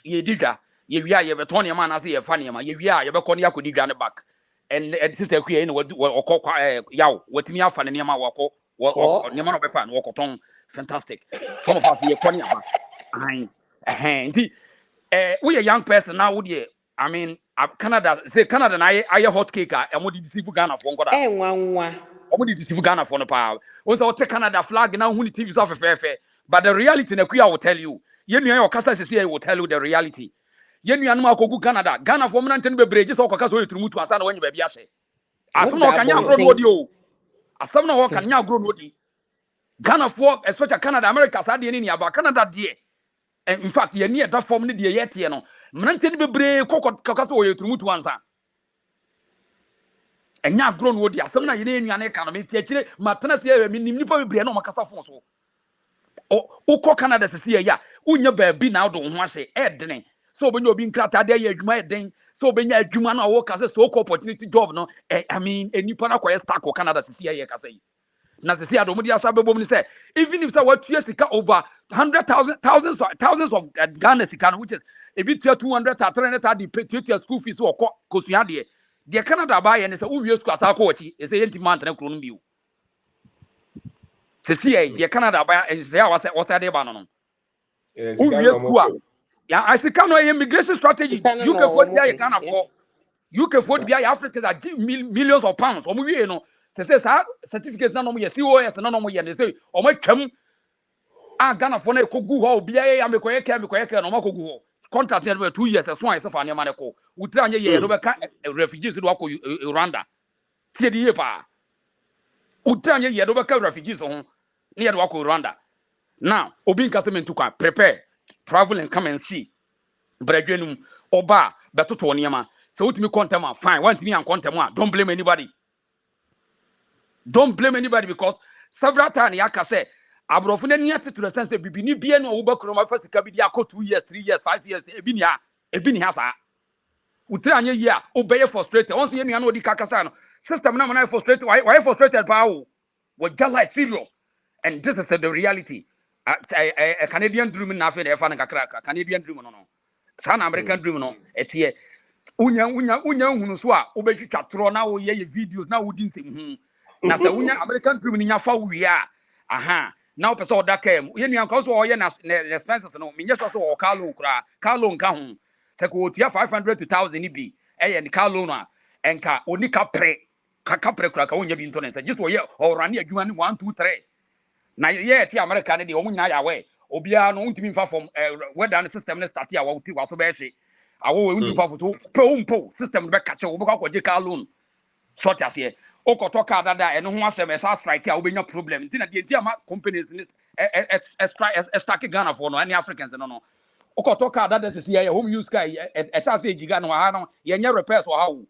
ye digger, ye are a Tony man as a funny man, ye are a Baconia could dig on the back. And sister Queen or call Yaw, what me off and near my walk or near of a fan, walk on. Fantastic. Some of us be a funny about. I we a young person now, would ye? I mean, Canada, say Canada, and I hot cake, and what did you see Ghana for? Eh, one. What did you see Ghana for? No power. Also, take Canada flag now, who TV's off a fair. But the reality, the queer will tell you. You know, your customers here will tell you the reality. You know, go Canada, Ghana for Manton be bridges or Caucaso to move to Asana when you be say. As soon as can you grow audio? As some no can you grow audio? Ghana for especially Canada, America, Sadi in about Canada, dear. And in fact, you're near that form, the yet, you know. Manton be brave, Caucaso to move to answer. And now grown wood, ya some in an economy, Martinez here, meaning you probably no Macasa Fonso. O Canada to see ya, Unya be now don't want to say, Ed. So when you're being cracked there, you might think, so when you're human or work as a so opportunity job, no, I mean, and you pana quite stuck or Canada to see ya, say. Now, the Sia Domodia Sababom say, even if there were 2 years to over 100,000, thousands of Ghana, which is a bit 200, 300, the school fees or Cosuadi. The Canada buy and it's a who used to as coach is the empty month and a crown view. To see the Canada buy and there was a banana. Who used to, yeah, I see Canada immigration strategy. You can afford the can afford. You can afford the Africans are millions of pounds. Or maybe, you know, says certificates, no more COS, no more, and they say, or my come. I Ghana for a Kogu, BIA, and Quaker, no more contract 2 years as one as of Maniaco. We try refugees to Rwanda. Here the year, Utanya Yadoka refugees on near Wako Rwanda. Now, Obin Castaman to prepare, travel and come and see. Bregenum, Oba, Batutoniama. So to me, Contema, fine, want me and Contema. Don't blame anybody. Don't blame anybody because several times Yaka said, Abrofune near to the sense of Bibini Bien or Uber Chroma first Cabidia 2 years, 3 years, 5 years, Ebinia, has that. utranye ye a obey frustrated once ye nuano di kakasa no system na man frustrated why frustrated pa wo just like serious and this is the reality a Canadian dream na fe na fa na kakra Canadian dream no sa na American dream no etie unya hunu so a obetwitwa tro na wo ye videos na wo di nsem na sa unya American dream ni nya fa wo wi a aha na wo pese oda kam ye nua nka so wo ye na expenses no me nya so wo Carlo kura Carlo nka ho se ko tia 500 to 1000 ni bi ni Carlo no a enka oni kapre kura ka wonya bi into na just wo ye orane adwuma ni 1 2 3 na ye ti America ne de wo nyina ya we obia no untimi mfa from weather system ne start ya wo ti wa so be hwe awo unju fa foto po system be catch wo be kwa je car loan sort ase o koto car dada eno ho asem esa strike a wo benya problem nti na de nti ama companies ni strike Ghana for no any Africans no o koto car dada se ye home use car esa se giga no ha no ye nya repairs wo ha wo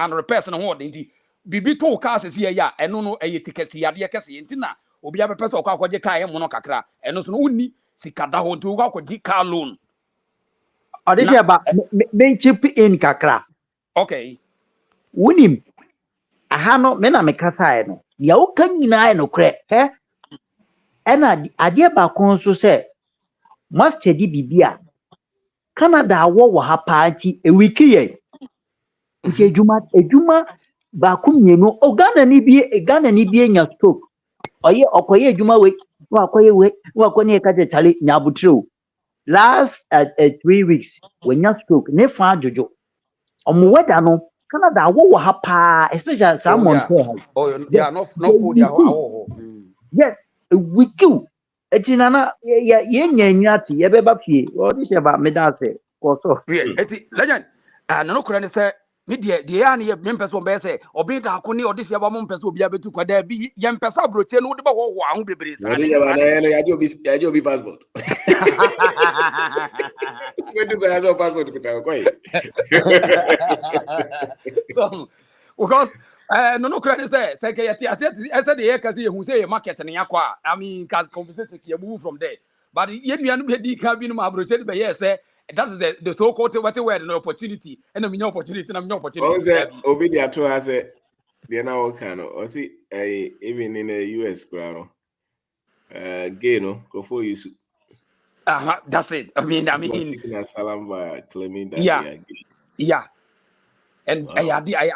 no repairs no ho de nti bibi to car se ye ya eno no eye ticket ya de kese nti na obi abe pese okwa kwaje car mo no kakra eno so no unni sikada ho nti wo kwa kwaje car loan. Audition ba me chip in kakra. Okay. Wunim. Aha no me na me kasa no. Ya wo kan nyina no kre. He. Ena ade ba kon so se master di bibia. Canada wo ha party e wiki ye. Nti ejuma ba ku mienu o Ghana ni bie nya stroke. Oye okoye ejuma we. Wa akoye we. Wa akone e ka je chale nya butro. Last 3 weeks when you stroke ne fa jojo omo weda no Canada wo ha pa especially someone no food ya ho yes a wikiu etina na ye nyanya ti ye beba fie o di se ba me da se ko so eti legend no kura ne se me de ya ne ye me person be se obi da ko ne odi se ba mo person obi abetu kwa da bi ye mpesa broche no de ba ho ahu bebre sa ne ya obi passport When do I have a passport to so because no credit say ke yati ase de ye kasi ye hu say market ne yakwa I mean cause conversation ke move from there but ye nuanu be di ka bi no abroche be yes say that's the so called what word no opportunity and me opportunity na me opportunity obi dey to us dey na what kind o see even in the US crowd gay no go for you. That's it. I mean, claiming that yeah. And wow. I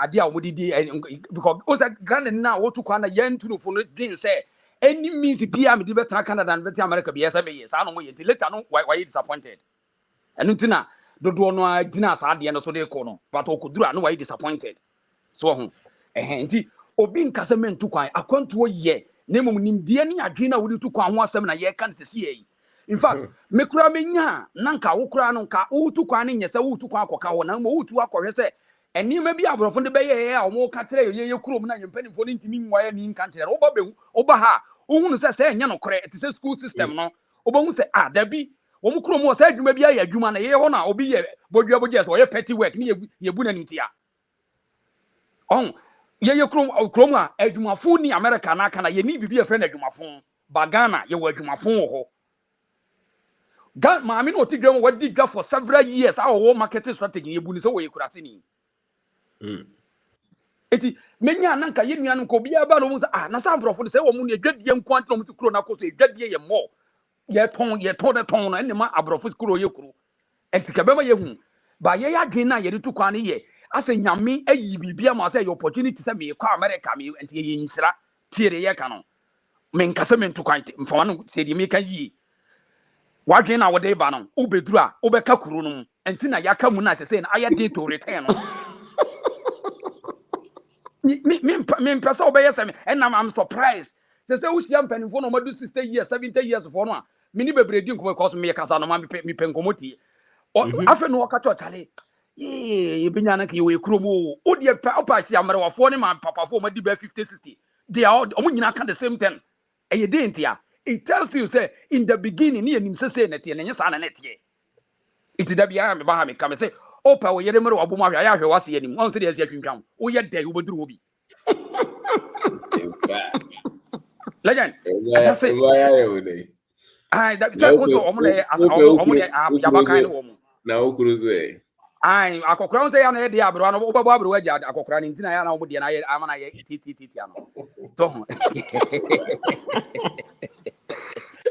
because also Ghana now what to Canada yen to for didn't say any means PM me better Canada and better America be yes I know later no why you disappointed. And untina do no dina sa de no so de ko no but okudura no why disappointed. So enti obi nkasa men to kwan akwanto ye na mum nimdie ni adwena wodi to kwan ho asem na ye kan sese yi. In fact, me kura menya na nka wo kura no nka wo tu kwan ne nyese wo tu kwan akoka wo na mo wo tu akohwe se enima bi abrofo de beye ya o mo ka tere ye kurom na yempanifo ni ntimi nwaye ni nka tere wo ba behu wo ba ha wo hunu se enya no kore it is school system no wo ba hu se da bi wo mu kurom wo se adwuma bi ya adwuma na ye ho na obi ye bodua so ye petty work ni ye bu na ntia on ye kurom a adwumafo ni America na aka na ye ni bibi e friend adwumafo ba Ghana ye wo adwumafo wo ho God, I mean, what you do, what did for several years? Our marketing strategy, you bunny so we could have seen. Eti, many are not Kayin and Kobia Banos. Nasam Profo say, oh, you get young quantum to Crona, you get ye more. Yet, the tone, and the man abrofus Kuro Yokru. And to Kabema Yehun. By ye again, you to Kwani ye. I say, Yami, a ye be a must say opportunity to send me a car America, and ye in Sra, Tiere Yakano. Men Casamen to quite for one, said you make a ye. Wagin our day banon, Ubedra, Ubeka Kurunum, and Tina Yakamuna saying, I did to return. Me person obey us, and I'm surprised. Says the young pen for no 60 years, 70 years for one. Mini baby drink will cost me a casano, me pencomoti. Or after no catch tally. Ye, Binanaki, you crumo, oh dear papa, Yamara, for him and papa for my DB 50 60. They are only not the same thing. And you didn't here. It tells you, say, in the beginning, you didn't say anything, and your son and it ye. It is the behind Bahami come and say, oh, power, you remember Obama, I was seeing once it is yet come. Oh, yet there you would do. Legend, that's it. I that's also Omone as Yabaka woman. Now, Cruise. ai akokora say ya na de abro no wo babo abro aja akokora ni ntina ya na wo de na ye amana ye titi ano so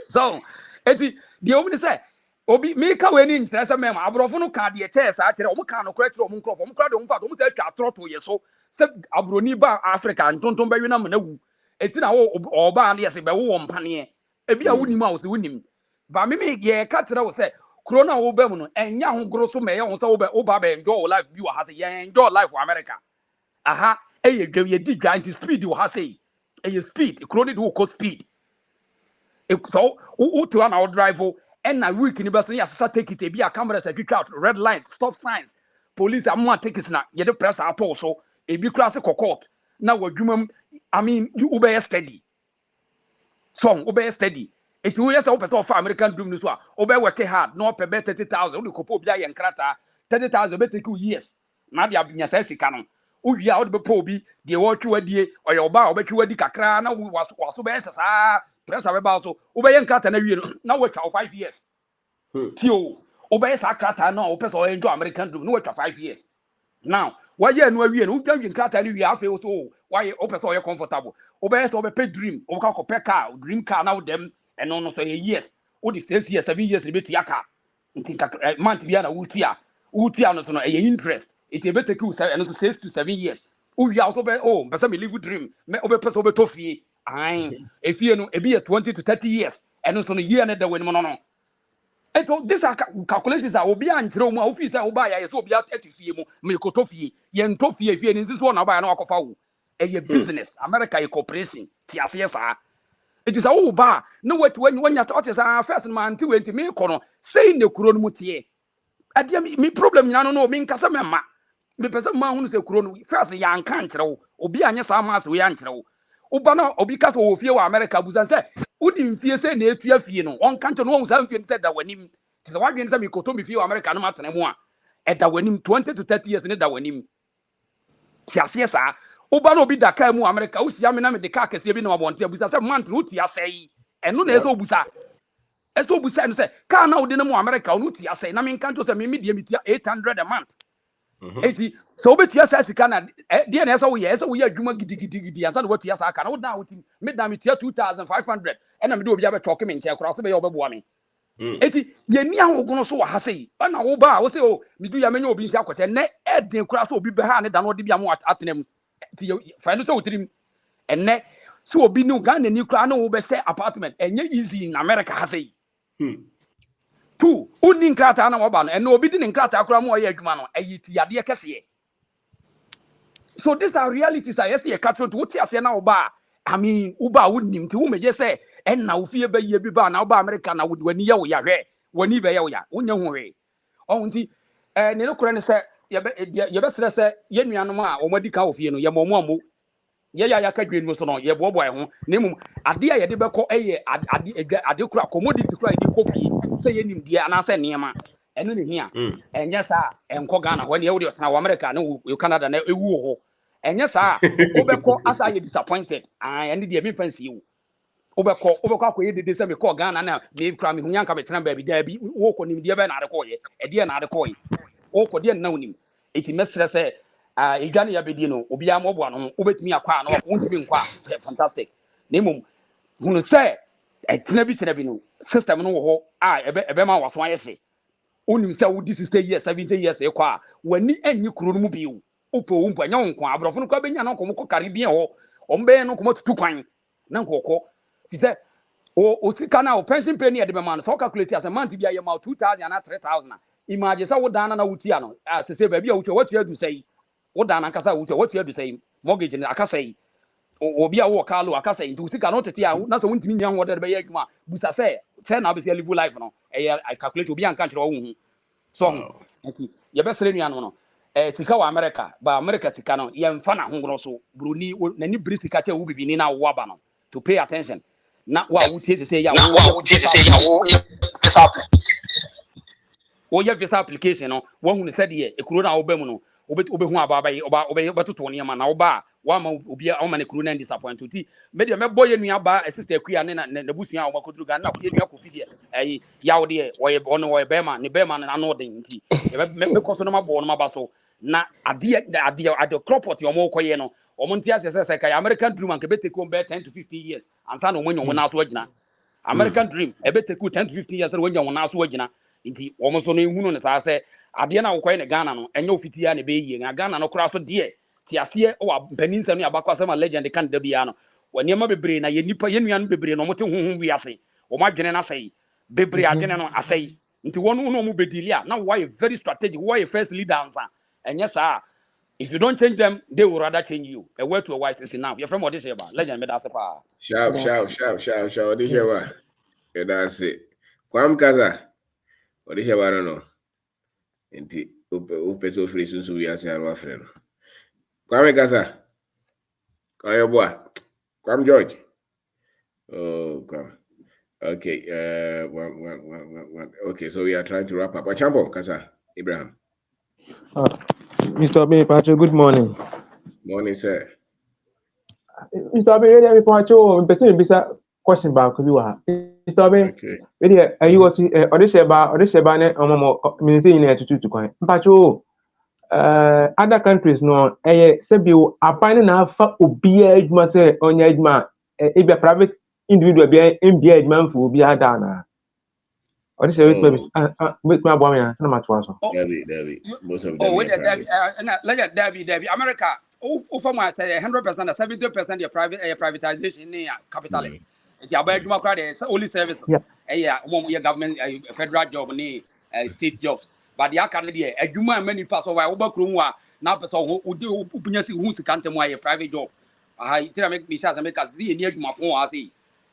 so eti the omni say obi me ka we ni ntina say mem abrofo no ka de che sa kire o mo ka no kora kire o mo nkrofo mo kora de mo fa do mo say twa troto ye so say abroni ba Africa ntonton ba wi na na wu eti na wo oba na ye say be wo mpane e bia wo nim a wo say wo nim ba me ye ka kire wo say corona wo be mu no enya ho goro so me ye ho say wo ba be enjoy life bi wo ha say ye enjoy life for America aha e ye dwe ye di grind speed wo ha say e ye speed corona do ko speed so who to an out drive and na week ni best ya take it e bia camera say out red light stop signs police am take it na ye the press ato so e bi class court na wadwumam I mean you obey steady so obey steady if you yes person of American dream so obey work hard no pay 30,000 we kopo bia ye nkrata 30,000 be take you years na dia nya say sika no uwia wo be po bi de wo twa die oyo ba obetwa wadi kakra na waso be sa press abeba so obey nkrata na wie na wo twa 5 years tio obey sa krata na o person enjoy American dream no wo twa 5 years now why you no wie no udwan nkrata na wie afi so why o person you comfortable obey so obey pay dream o ka ko pay car dream car now them and no so years o di 6 years 7 years be to yaka ntinka month bia na wutua no so no e interest it be take you 6 to 7 years o wi also be oh person me live dream me o be person o be to fie ai e fie no e be 20 to 30 years and so no year na da wen mo no and so this are calculations are obi ankyere mu a ofi say oba ya so obi at fie mu me ko to fie ye nto fie fie ni this one oba ya na akofa wo e ye business America e corporation ti ase sa it is all ba no what when you talk is first man ti went me kono say ne kuro no mutie ade me problem nyina no me nkasa me ma me pese ma hunu se kuro no first ya nka nkere wo obi anya sa ma so ya nkere wo oba na obi kasa wo fie wa America busan say udi mfie se na etua fie no on kanto no san fie se da wanim ti se wadwen se me koto me fie wa America no matene mu a e da wanim 20 to 30 years ne da wanim ti ase sa oba no bi da ka mu America o sia me na me de ka kese bi na wabonte abusa se man no ti asai eno na eso obusa no say ka na odi na mu America no ti asai na me nkanto se me die me tia 800 a month eti so obetu asa sika na de na eso wo ye adwuma gidigidi asa na watu asa aka na wo na wuti me da me tia 2500 ena me de obi abeto me ntia kora so be ye obeboa me eti ye ni ahogono so wa ha sei na wo ba wo se o me du ya menye obi nsia akote ne eden kora so obi be ha ne da no de bia mo atenam ti fa no so wutrim enne so obi no Ghana ni kora na wo be say apartment enye easy in America ha sei two uni nkrata na wo ba no enne obi di nkrata kora mo ye adwuma no eyiti yade kese so these are realities I yes ye catch to what ase na wo ba I mean uba wonim ti wo meje say enna wo fie be ye bi ba na wo ba America na wo wani ye wo ya hwe wani be ye wo ya wonya hu hwe on ti ne no kora ne say ye be sere say ye nuanom a wo madi ka wo fie no ye mo ye ya ka dwen mu so no ye bobo ho na mum ade a ye de beko eye ade kura commodity kura ye ko fie say ye nim die anase niema eno ne hia enye sa enko Ghana ho ne ye wo de tana wo America na wo Canada na ewu ho enye sa obeko asa ye disappointed ene de me fancy wo obeko akoye de say me ko Ghana na me kura me hunya nka be tena ba bi da bi wo ko nim die be na ade ko ye e de na ade ko ye wo ko de na wonim eti mesre say igane ya bedi no obi amobo ano obetimi akwa na wontimi nkwa fantastic nemum hunu say etena bi no system no wo ho ebe ma waso ayese onim say wo 60 years 70 years ekwa wani anyi kuro no mu bi opo umpa nya nkwa abrofo no kwa benya no komo Caribbean ho ombe no komo tutu kwan na nkoko ti say o sika na o pension pay ne de be man so calculate as a month bi ayema 2000 na 3000 imagine say wo dana na wutia no sese ba bi a wutia watu adu say wo dana nkasa wutia watu adu say mortgage ne akasa yi obi a wo kalo akasa yi sika no tete a na so wuntimi nya ho de be ye adwuma busa say na be say live life no I calculate obi an kan kire wo hu so enti ye be sere nuanu no sika wa America ba America sika no ye mfa na hongro so broni na ni bri sika che wo bibini na wo aba no to pay attention na wa wutie say ya wo visa application no wo hu ne said ye ekuro na wo ba mu no obehu aba to ne ma na oba wa ma obi a ma ne kru na disappoint ti me de me boy nua ba sister akua ne na busua a omakoturu ga na nua ko fidie yawo de wo ye ono wo be ma na no den nti me koso no ma bo no ma ba so na ade cropot yo mo koye no omo ntia se kai American dream anke beteko be 10 to 15 years ansa na omo nyon na so agina American dream ebeteko 10 to 15 years na wonyon na so agina nti omo so no ehunu ne sa se ade na wokoye ne Ghana no enye ofitia ne be yie na Ghana no kura so de ti ase o paninsa no abakwa sama legend kan da bia no wani ma bebre na ye nipa ye nuan bebre no mo te honhom wi ase o ma dwene na sei bebre adwene no asei nti wonu no mo bedili a na why very strategic why first leader ansa enye sa if you don't change them they will rather change you a word to a wise is enough your friend what this about legend me da se pa sharp this about that's it kwam kaza what this about no nti o so free sunsu wi ase aro afre no kwam kaza kwayo boa kwam George oh kwam okay one. Okay, so we are trying to wrap up Ochampo kaza Abraham Mr. B, Pacho, good morning. Morning, sir. Mr. B, ready to Pacho, person bisa question back to you. Mr. B, okay. Ready, you was Odesheba ne omo ministry in to kwan. Pacho, other countries no sebio apani na afa obia adwuma se onya adwuma e be private individual bia mbia adwuma mfu obia da na. Odesheba with my boy na matwa so. David. Most of them. Oh, David, America. For my say 100% or 70% your privatization capitalist. It's your bad only services. Your government federal job state jobs. But the Canada, a human many pass over Oberkrumwa, now person who do who's can't a private job. I tell make me shas make us see near my phone. I see.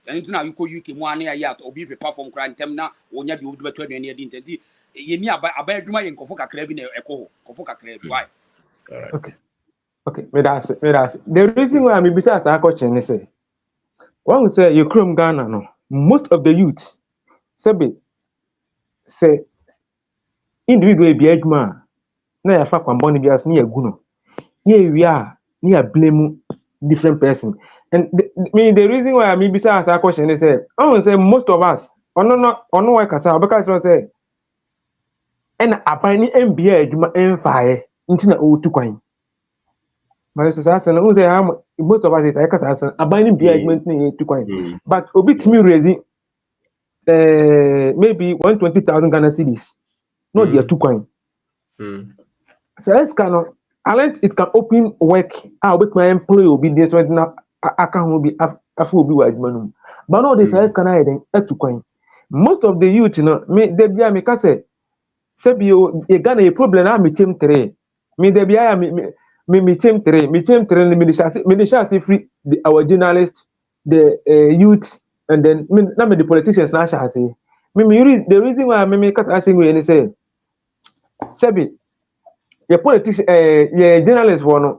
And now you could one year to be perform crime temna, when you do the 20 year intensity. You near a bad human in Kofoka Crab in a Kofoka Crab. Why? Okay, me that's the reason why I'm besides that question is say when we say you chrome Ghana no most of the youth say individual be adwuma na ya fa kwamboni bias ni egu no we are blame different person and the reason why I'm besides that question is say I want say most of us ono why kasa obeka say and apani MBA adwuma emfae ntina o tu kwan. Most of us is like abandoning the argument to coin. But obit me raising maybe 120,000 Ghana cedis. No, they are 2 coin. So it's kind of unless it can open work. With my employee will be this right now. I can be after be wide manum. But no, this is can I then 2 coin. Most of the youth, they be me say you Ghana a problem. I me team 3. Me they be me team 3 me shall free our journalists the youth and then the politicians now shall say the reason why me cut asking we any say sebi the politicians journalists one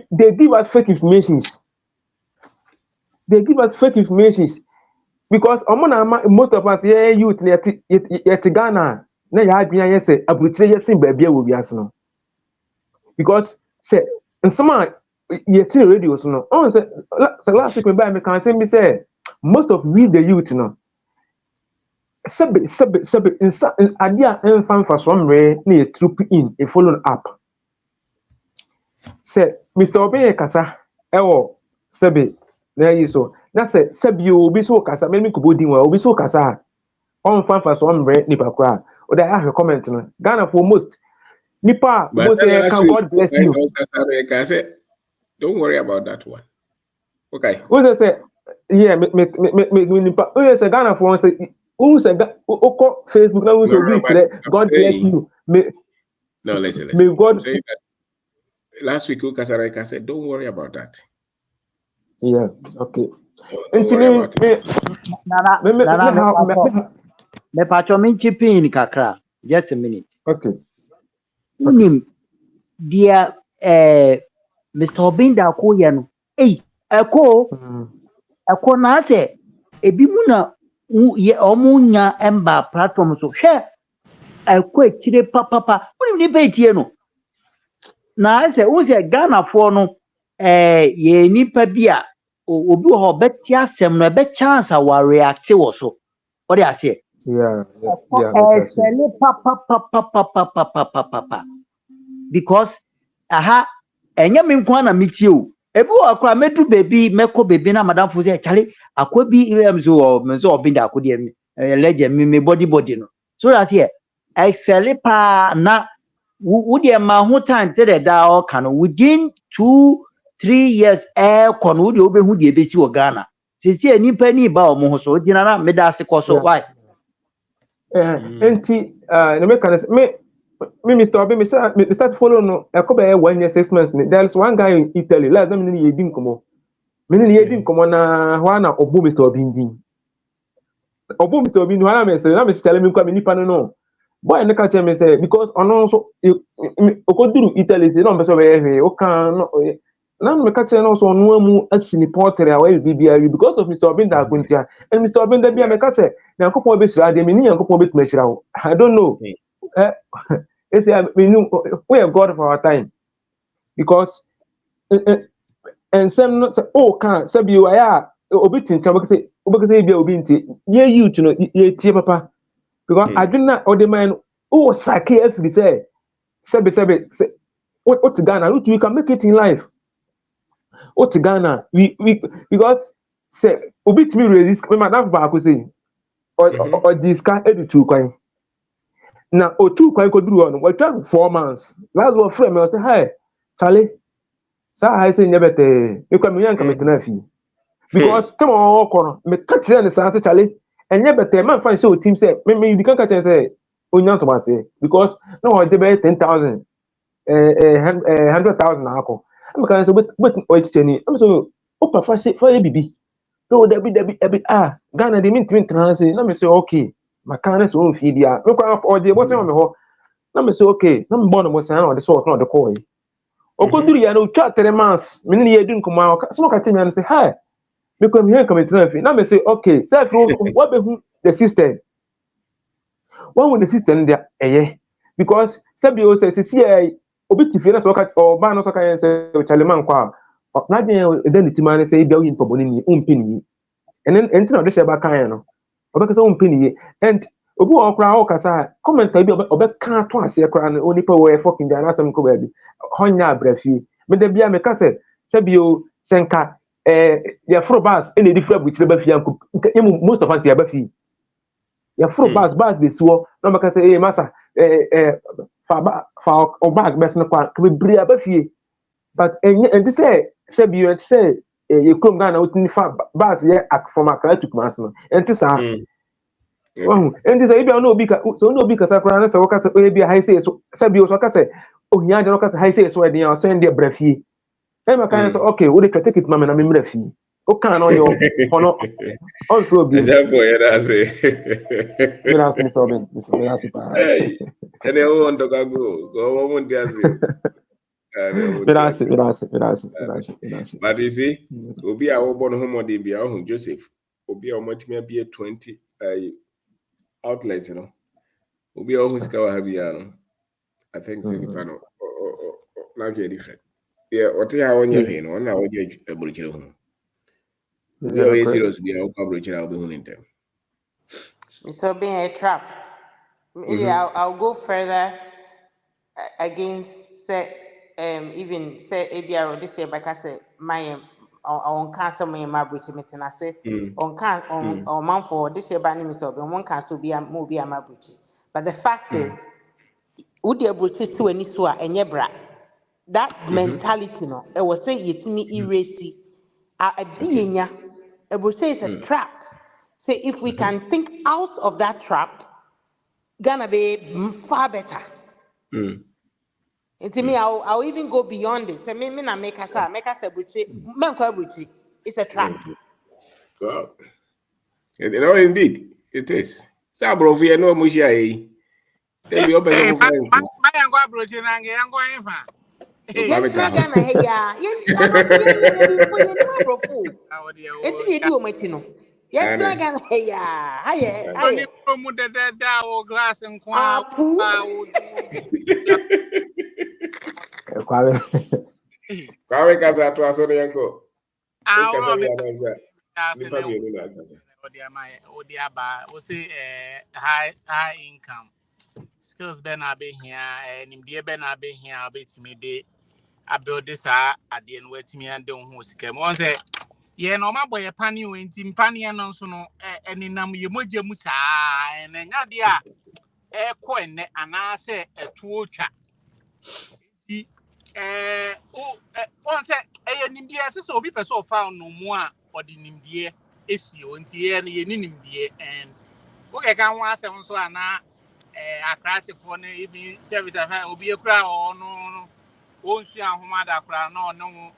they give us fake informations because most of us youth yet Ghana na ya adwenya yes abutire yes baabia wo bias no because say and some yet radio so no on say last week me can say me say most of we the youth no sebe in adia enfan for some way na troop in a follow up say Mr. Obey kasa ewo sebe na yi so na say sebe obi so kasa me ko bodin wa obi so kasa on fan for some way nipa kwa o da have a comment no Ghana for most nipa go say can God bless you. Don't worry about that one. Okay. Who say yeah me nipa who say Ghana for say who say Facebook now who say God bless you. No, listen. May God say that last week Kasareka said don't worry about that. Yeah, okay. Me pacho min chipin kakra. Just a minute. Okay. Dear Mr. Obinda ko ye no. Eko na se ebi mu na omu nya emba platform so hwe eko etire papa. Woni ni be tie no. na I say who say Ghana for no ye nipa bi a obi wo beti asem no be chance a wa react wo so. What I say? Yeah, that's it. Pa. Because aha enye me nko na metie o. Ebi wo akra medu baby meko baby na madam fo say chale akobi em so me so obi da akodi em legend me body no. So that's here. Excel pa na would ma ho time say that all can within 2-3 years kon would obe hu de besi wo Ghana. Sisi nipa ni ba o mo so gina na me da se koso why? Enti na me can me Mr. Obi, me start follow no. I come 1 year 6 months. There's one guy in Italy. Last time me yedim komo. Me yedim komo na wana obu Mr. Obi ndin. Obu Mr. Obi no na me say na me tell me kwa me nipa no. Boy na ka tell me say because ono so okoduru Italy say no me so be he o kan no na me ka tell no so ono amu asini portrait a we bibia because of Mr. Obi da kuntia. And Mr. Obi da bia me ka say Nyankopon be shira de me ni Nyankopon be tuma shira wo. I don't know. It's we are God of our time because and some not say can say you are obi tinta say be obi nti ye youth no ye tie papa because I do not or the man sake every say what Ghana we can make it in life what Ghana we because say obi timi release me madam ba ko say or this can editu kwan na otu kwan ko duru on what 4 months last one friend me say hey Charlie sa I say nyebete e kwa me yanka metena fi because come on kono me catch them say Charlie and nyebete man find say o team say me you can catch say onyan to say because no o dey be 10,000 100,000 na ako am kan say but o chicheni am so o pa fa bibi no there be Ghana dey mean say na me say okay makana so on fi dia me kwa o dey bo say me ho na me say okay na me born mo say na o dey so na o dey call okoduru ya no twa 3 months me ne yedun kuma so ka tell me say hi me come here come to na me say okay self what be who the system one with the system there because sabi o say see obi ti fi na so ka o ba no so ka say o chaleman kwa na bien identity man say bia yin tobo ni umpini and then enti na de sheba kan no obi ka say umpini and obi o kra o ka say comment bi obi kan to ase kra no oni pa we fucking dia na asem ko ba bi honya abrafi me da bia me ka say sabi o senka ya fro bus ene di fro buchire ba fi anko most of us ya ba fi ya fro bus be suo no me ka say masa fa o bag bes no kwa ke bri ba fi but and say sabi o say ye krom Ghana utini fa bus ye from Accra to Kumasi no enti sa oh enti say bia no obi ka so no obi ka sakra na say wo ka say e bia high say so sabi o so ka say ohia de no ka say high say so e dia o send dey brafie e ma kan say okay we dey take it mama na me brafie o kan no yo hono on so obi that boy that's it me na say so ben me na say pa hey and they want to go want to say but you see obi a wo born homo de bia o Joseph obi a o matimi bia 20 outlets, you know. Obi a o sika wa ha bia no I think say the panel na get different yeah what ya onye hwe no na wo je aburichire ho obi a we serious bia o aburichire obi hu ntem so being a trap. Maybe I'll go further against say even say ABR this year like I said my on cancel my bridge meeting I say on month for this year by name is on one cancel be my bridge. But the fact is would the bridge to any so and bra that mentality no it was saying it me erase a dienya a bridge is a trap. Say if we can think out of that trap Ghana be far better. To me, I'll even go beyond it. Say me na make us buchi. It's a trap. Wow. You know, indeed, it is. Sabro fi no mushia e. Tell me open some fine. My yango abrochi na nge yango infa. Yen Ghana hey ya. Yen before yen ma brofo. Eti ye di o machi no. Yen Ghana hey ya. Haye. Oni promo de o glass nkwa. Kwame. Kwame kasa to aso ne yanko. Ah, Kasa we bi be ananza. as Nipa na bi enu na kasa. odiaba we say high income skills be na be here nimdie be na be here obetimi de abuild this ade no watimi ande ho sika mo say ye no ma boy pani o nti mpani no nso no eninam ye moje mu saa na nya de a ko enne ana se etuo twa ti on say nimdie se obi pese o fa no mu a odi nimdie esi o nti ye nimdie and okay kan wa asem so ana akratifo ne even service afa obi ekura o no onsu ahoma da kura na ono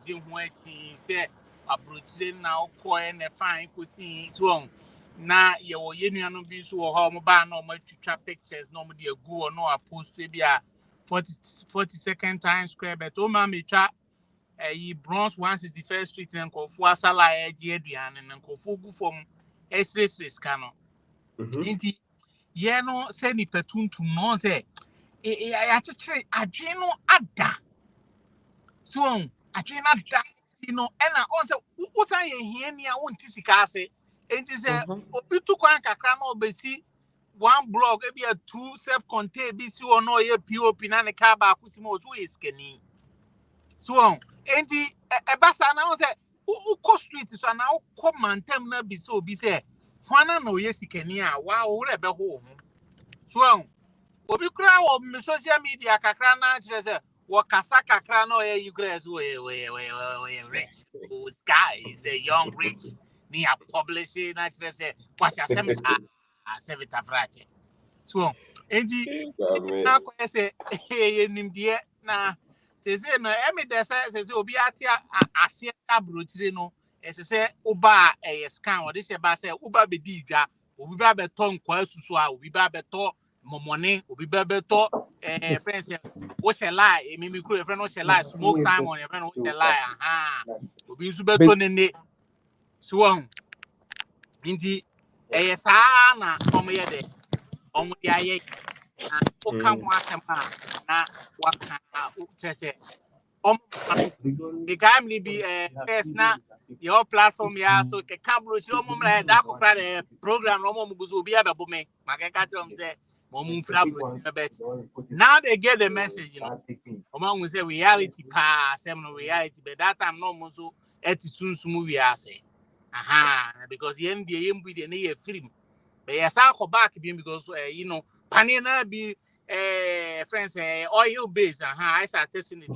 ji ho achi se abrochire na okoe ne fine kosi to na ye wo yenuanu bi so wo ha mo ba na o matwitwa pictures na o de agu o no a post bi a 42nd Times Square but o ma metwa yi Bronx 161st Street en kofu asala eji aduane en kofu gu fom esresres ka no nti ye no se ni petuntum no se ya chechire adwe no ada so adwe na da you know ena on se wo san ye hia ni a won ti sika ase enti se obi tu kwan kakra na obesi one block e be a two self contained bi si wo no ye pop na ne ka ba akusi mo so ye skani so enti e basa na on se wo street so na wo mantem na bi se obi se hwana na ye sikani a wa wo re be ho so obi kura wo me social media kakra na kire se wo kasa kakra na oye you guys we rich this guy is a young rich ni a publishing na kire se kwasi asem sa servita frache so enti na ko se nimdie na seze no emi de se obi ate ase abrochire no se uba scan o de se ba se uba be di dwa obi ba be ton kwa asusu a obi ba be to momone obi ba be to friends wo she lie mi kuro friend wo she lie smoke Simon friend wo she lie aha obi su be to ne so nti saa na omo ye de omo ya ye o kan ho asem na waka o trese omo the guy me be first na your platform ya so ke kabro chi omo mra da kokra the program omo muguzo obi abebo me makeka trom say omo mfra bro chi na bet now they get the message you know omo say reality pa asem no reality but that time no mo so eti sunsum wi ase aha because yen be na ye film but yes I go back because you know panina be friends oil base aha I start testing it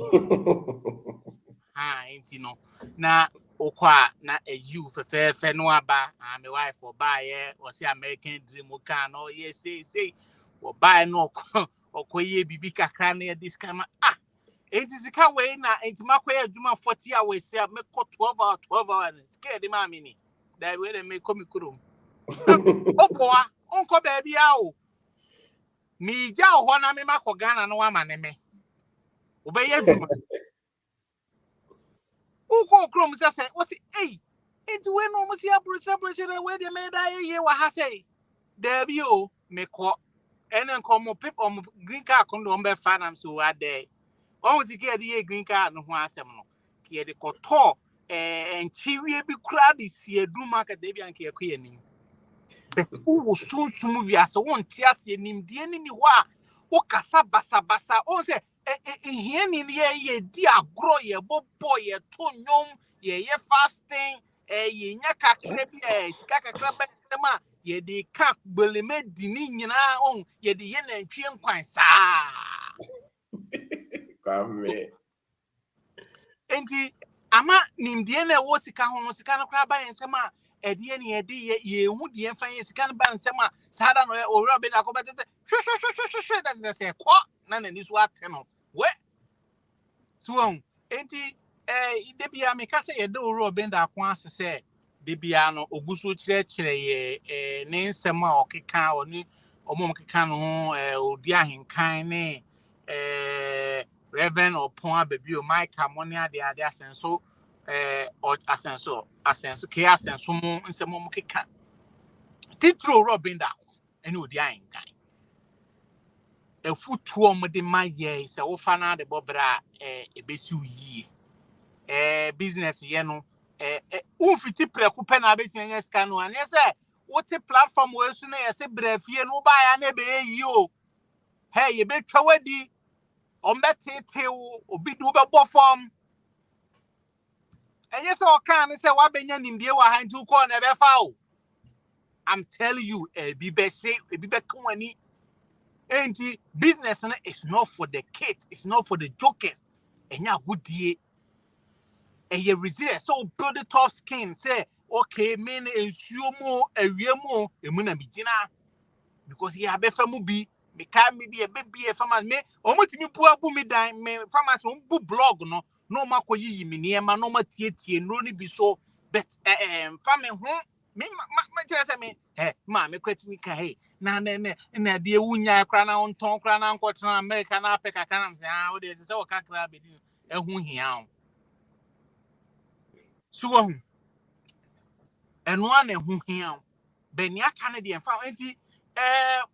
enti no na okwa na you fe no aba my wife or buy or say American dream o kan no yes say or buy no okoye bibi kakra na this kama enti sika we na enti makoye adwuma 40 hours say me 12 hours sika de ma me ni that we dey make come kurom oboa onko baby a o mi ja ho na me makọ Ghana no ama ne me obeye adwuma uko krom say what say enti we no mo si abrocha we dey me da ye wa ha say there bi o me ko ene nko mo people mo green card ko ndo mbe fa nam so ade on si ke dey green card no ho asem no ke dey ko to enchiwie bi kura di si edu market dey bi anke yakọ yanim but who sunsun wi ase won ti ase nimdie ni ho a o kasa basa on say ehia ni ye di agro ye bobo ye to nyom ye fasting ye nya kakra bi sika kakra ba sema ye di ka gbeleme di ni nyina on ye di ye nantwie nkwan saa Kwame enti ama nimdie na wo sika ho no sika no kra ba ensema edie ni edi ye hu die mfa ye sika no ba nsema sada no o ro be na ko betete hwe na se ko na ni so ate no we so enti de bia me ka se ye de o ro be nda ko ase se de bia no oguso kire ye ne nsema okeka oni omom keka no odi ahenkan ne Reverend Opon Abebio Mike Harmonia de ade asenso asenso ke asenso mo nsemo mo keka titro Robin da ene odi ahenkan a foot to the my year, so fana the bobra a besu ye. Business, you know, ufiti prekupe na beti menye scano, and yes, what a platform was soon as a bref, you know, buy an ebe you. Hey, you bet already on that tail or be do a form. And yes, all can say what Benyan in the behind 2 corner ever foul. I'm telling you, a be best shape, a be back money. Ain't business is not for the kids, it's not for the jokers. And ya good day. And you resist so build a tough skin. Say, okay, men ensure more a real more a muna bijina. Because he have a family me can be a baby a farmer me almost me poor boomy dime me farmers won't blog no mako yi me near no matieti and roni be so but farming me me eh ma me kwet me ka hey na de wunya krana on ton krana on kwatna America na peka kana say ah o de say o ka kra be di ehun hia so and one ehun hia ben ya Canadian farm enti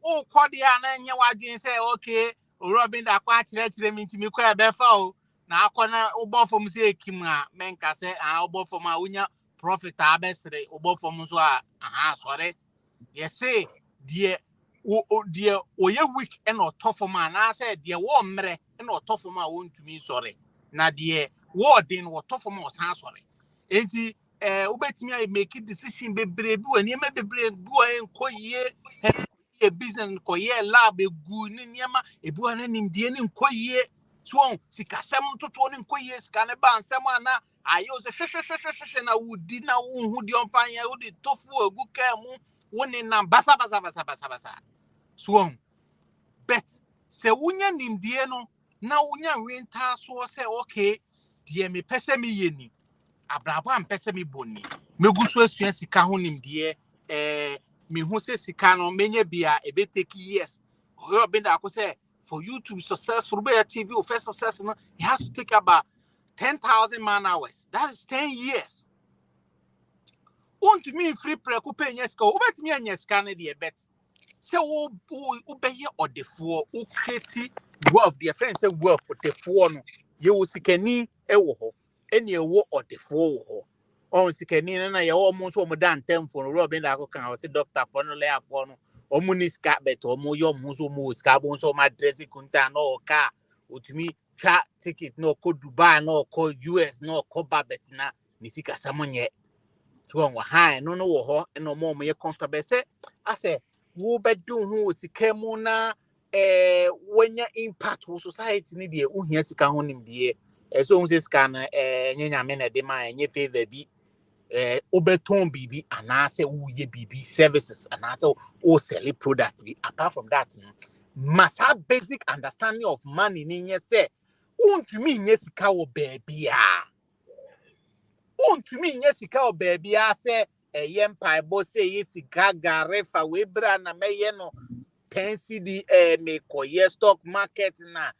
o kodia na nya wadwen say okay Robin da kwa kire mi ntimi kwa be fa o na akona ubo fom say ekim a menka say ubo fom a unya profit abesre ubo fom so a aha sorry yes say die die oye week e no tofom a na say die wo mre e no tofom a wontumi sorry na die wo den wo tofom o san sorry enti ubetimi a make decision bebre bi wani ma bebre bi wa enkoyie a business koye lab egu ni niema ebu ana nimdie ni nkoyie so sikasem toto ni nkoyie sikane ba nsem ana ayo se hwehwehwehwe na wudi na wonhu di onpanya wudi tofu egu kamu woni na basa so bet se wunya nimdie no na wunya wenta so se okay die me pese me yeni abrabo am pese me boni meguso asua sika ho nimdie me who say sika no menye bia e be take years or been that say for you to be successful be a TV or first success no it has to take about 10,000 man hours. That is 10 years. Want me free preku pay yeska o bet me anya sika na de bet say wo be ye odefo o create wealth their friends say wealth for defo no ye wo sikani e wo ho ene e wo odefo wo ho on sikani na ye wo mo so mo dan temfo no Robin da ko kan o se doctor for no lay afo no o mu ni ska bet o mo yo mo so mo ska bon so ma dress kunta no ka otumi twa ticket no ko Dubai no ko US no ko babet na ni sika samonye so wa high no wo ho no mo ye comfortable say I say wo bedu hu sika mu na wenya impact wo society ni de uhia sika ho nim de so hu sika na nyanya me na de ma enye favor bi obeton bibi anase wo ye bibi services anase o sell product bi apart from that must have basic understanding of money ni nye say untumi nye sika wo baby untumi nye sika wo baby say yempa bo say yesika garefa we bra na meye no 10 CD me koye stock market na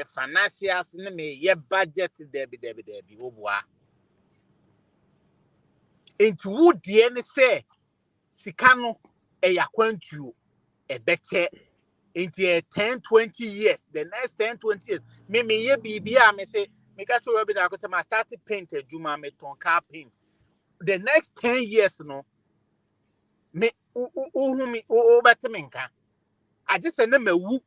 financials na me ye budget debi obua into wood ye ne say sika no yakwantu beche into 10-20 years the next 10-20 years me ye bibia me say me ka to Robin I go say my started paint juma me ton car paint the next 10 years no me me betemenka I just say na mewu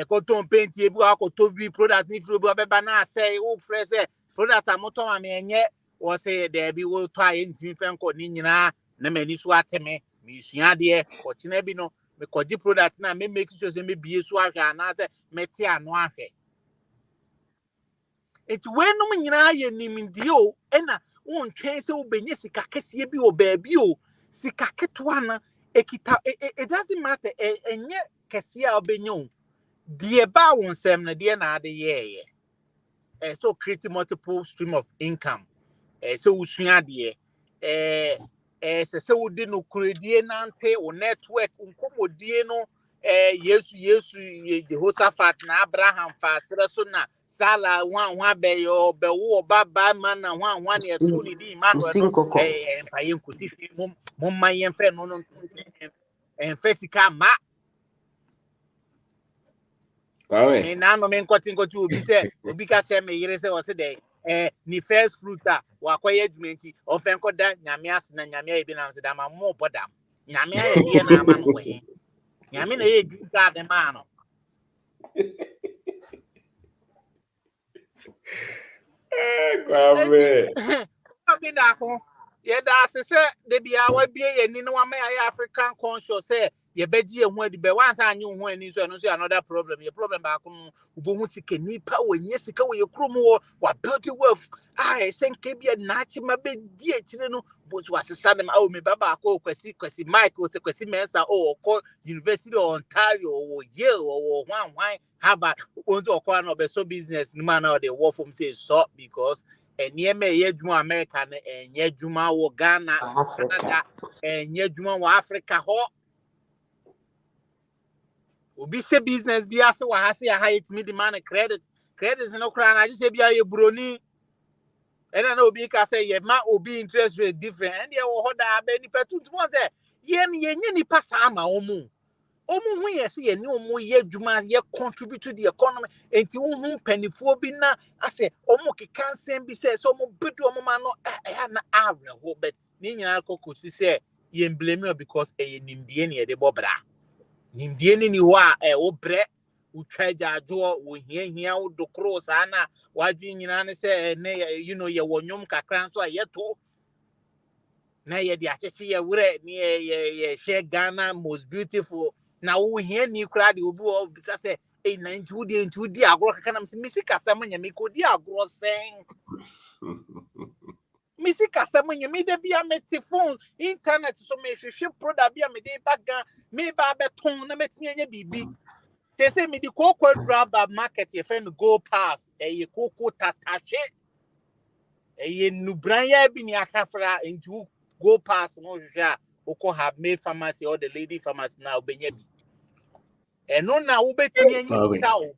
cotton paint ye bu akoto bi product ni fro be ba na say wo fresh product amoto ma me enye wo say there be wo to aye ntimi fenko ni nyina na mani so ateme me sua de o kina bi no me koji product na me make sure say me bie so ahwe na say me te ano ahwe it when no nyina ye nimdie o na won twen say wo benye sika kese bi o ba bi o sika ketwa na ekita it doesn't matter enye kese a obenye o the ba won sem na de na ade ye so create multiple stream of income so usua de se wo de no kuredie nante o network nkomodie no yesu Jehoshaphat na Abraham fa sere so na sala hwa be yo be wo baba man na hwa ne to ni di Emmanuel no mpaye nkusi mom man yen fe no no en fesika ma Me na no me nkoti obi say obi ka tell me yere say o say dey ni first fruit wa kwaye adwumenti o fen koda nyame ase na nyame ayi bi na se da ma mo bodam nyame ayi de na ama no we nyame na ye green card ma no Kwame. Abi da ko ye da se de bia wa bie ye ni no wa me African conscious say ye beji ehun adi be wan sa anyi ehun ani so another problem ye problem ba ko ubo hu sika nipa wenye sika we krom wo wa build wealth senke bia na chi ma be di akire no but wa sesa dem me baba ko kwasi Mike o se kwasi Mensa o ko University of Ontario o Yale o hwan Harvard onzo okwa na be so business ni man na dey work from say so because enieme ye dwuma America na enye dwuma wo Ghana Canada enye dwuma wo Africa ho obi she business bi ase wa ha se ha it me demand credit no kra na je bia ye broni ena na obi ka say ye ma obi interest rate different and ye wo ho da ba ni petuntu mo say ye nye ni pass ama omu hu ye se ye ni omu ye dwuma ye contribute to the economy enti hu panifuo bi na ase omu keka nsem bi say so omu bedu omu ma no na awre ho but ni nyina kokosi say ye blame because ye nimdie ne ye de bobra nimdie ni ho a wo bre wo twaja jo wo hia wo dokro sa na wadwi nyina ne se ne ye wonyom kakra so ayeto na ye di acheche ye wure ni ye share Ghana most beautiful na wo hia ni kra de obi wo bisa se 90 ntu di agro kaka na misi kasa manya me ko di agro sen misi kasa manya me de bia meti phone internet so me hwehwe product bia me de baga me ba beton na metimi anya bibi se me di koko draba market ye friend go pass ye koko tatache ye nubran ya bi ni akafra ntu go pass no hwehwe oko have made pharmacy or the lady pharmacy now benya bi eno na wo betimi anya tawo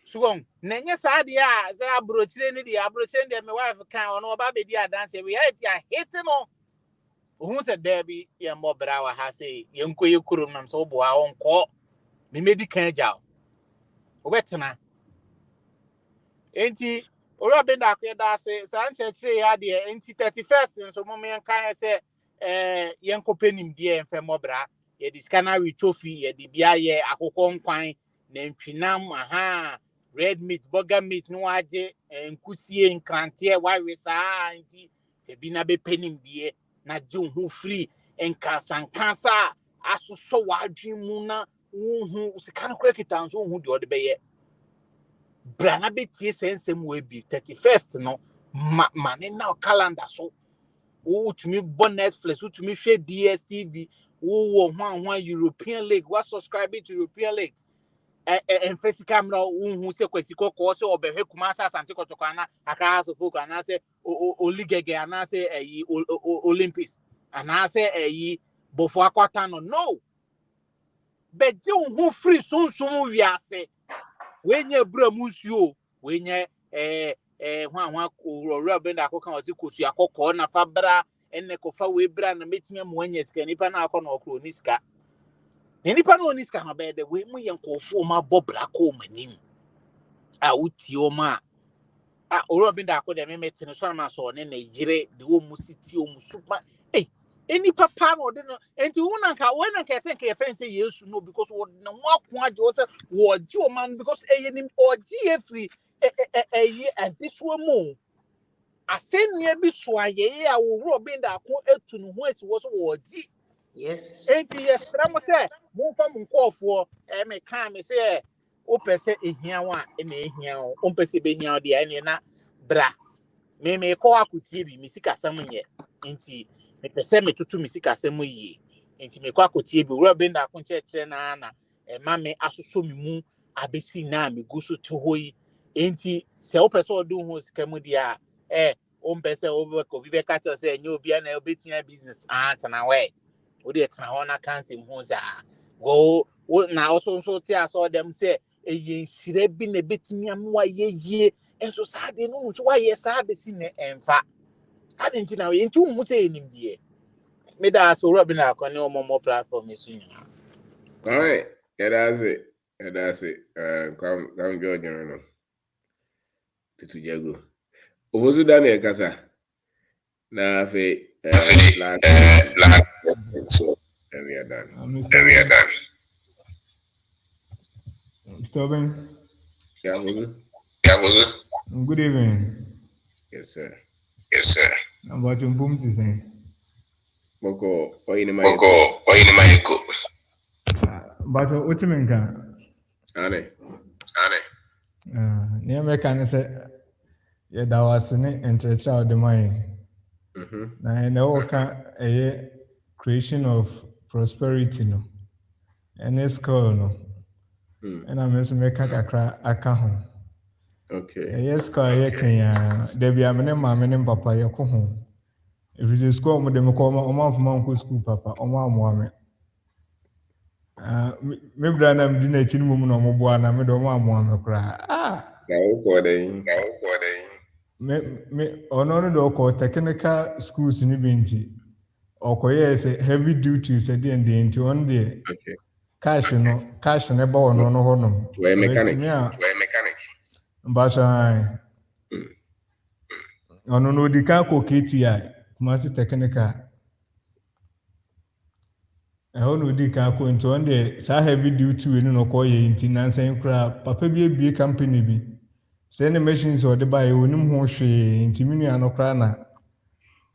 so nenye saade a za abrochire ni dia abrochire dia me wife kan ono ba be dia dance we hate ya hate no ohun se there bi ye mo bra wa ha say ye nkoye kurum nam so bo a onko me medi kan jaw obetena enti ora be da kwe da se san chechire ya de enti 31st nso mo me kan se ye nkopenim de emfe mo bra ye diskana wi tofi ye de bia ye akokɔ nkwan na ntwinam aha red meat burger meat no aje nkusie nkrante wawe saa enti ebi na be penim de na je hu free enkansa asoso wadwen mu na hu sika no kra kitanso hu de ode beye brana betie sensem we bi 31st no mane na calendar so wo tumi bon Netflix wo tumi hwe DSTV wo hwan European League wa subscribe to European League en physical no hu se kwasi kokko se obehwe kuma sa asante kotoko ana akara so folk ana se oligege ana se Olympics ana se bofo akwata no beje hu free sunsun wiase wenye bra musuo wenye hwan ora benda akoka wasi kosu akokɔ na fabra enne kofa we bra na metime mo anya sika nipa na akɔ na okro ni sika nipa na oni sika na be de we mu ye nkofo ma bobra ko manim a uti o ma ora benda akɔ de mete no so na so ne Nigeria de wo mu city o mu super any papa no de no enti wonanka ese nke friend say Yesu no because wo na wo akwa je wo say wo ji o man because nim oji free this woman asennua bi so aye a wo ro bin da ko etu no ho esi wo so wo ji yes enti yesra mo say mo fa mo nkofo me kan me say o pese ehia wa na ehia o pese be hia o de ene na bra me ko akutie bi mi sika sam nye enti me pese me tutu mi sika sam yi enti me ko akotie bi ro bin da ko nche na ma me asoso mi mu abesi na me gusu to hoyi enti se o pese o do ho sika mu dia o pese o ko bi be ka to se enyo bia na obetia business tana we o de tana ho na kanse mu za go na also so ti aso dem say eye nhire bi na betimi amwa yeye enso saade no so waye saabe si ne emfa ade nti na we nti mu say enim die me da so ro bi na akone o momo platform esu nyina all right, yeah, that's it. That's it. Come George, no. To Jago. Ovozu Daniel Kasa. Na fe last so we are done. We are done. Mr. Ben. Yeah, Ovozu. Good evening. Yes, sir. I'm about to boom to say. Boko, why in my echo? But what you mean? Ane. Near American say, yeah, that was an intellectual of the mind. Now, I know a creation of prosperity, no, and it's called no, and I'm just make a crack a home. Okay. Yes, call here can there be a minimum papa, your home. If it's a school, with them call my mom from school, papa, or mom. Me brother am dinner chin mum no mo boa na me do mo amoa me kra Na wo ko den. Me ono no do ko technical schools ni binti okoye say heavy duty say dey nti on dey Okay. cash ne ba ono no ho no We mechanic. Mbacha ono no di ka ko KTI Kumasi technical ɛhɔ na odi kan akɔ nti ɔno deɛ saa heavy duty wei no na ɔkɔyɛ nti nansan koraa papa bi abie company bi sɛ ne machines ɔde baeɛ onim ho hwee nti me nua no koraa na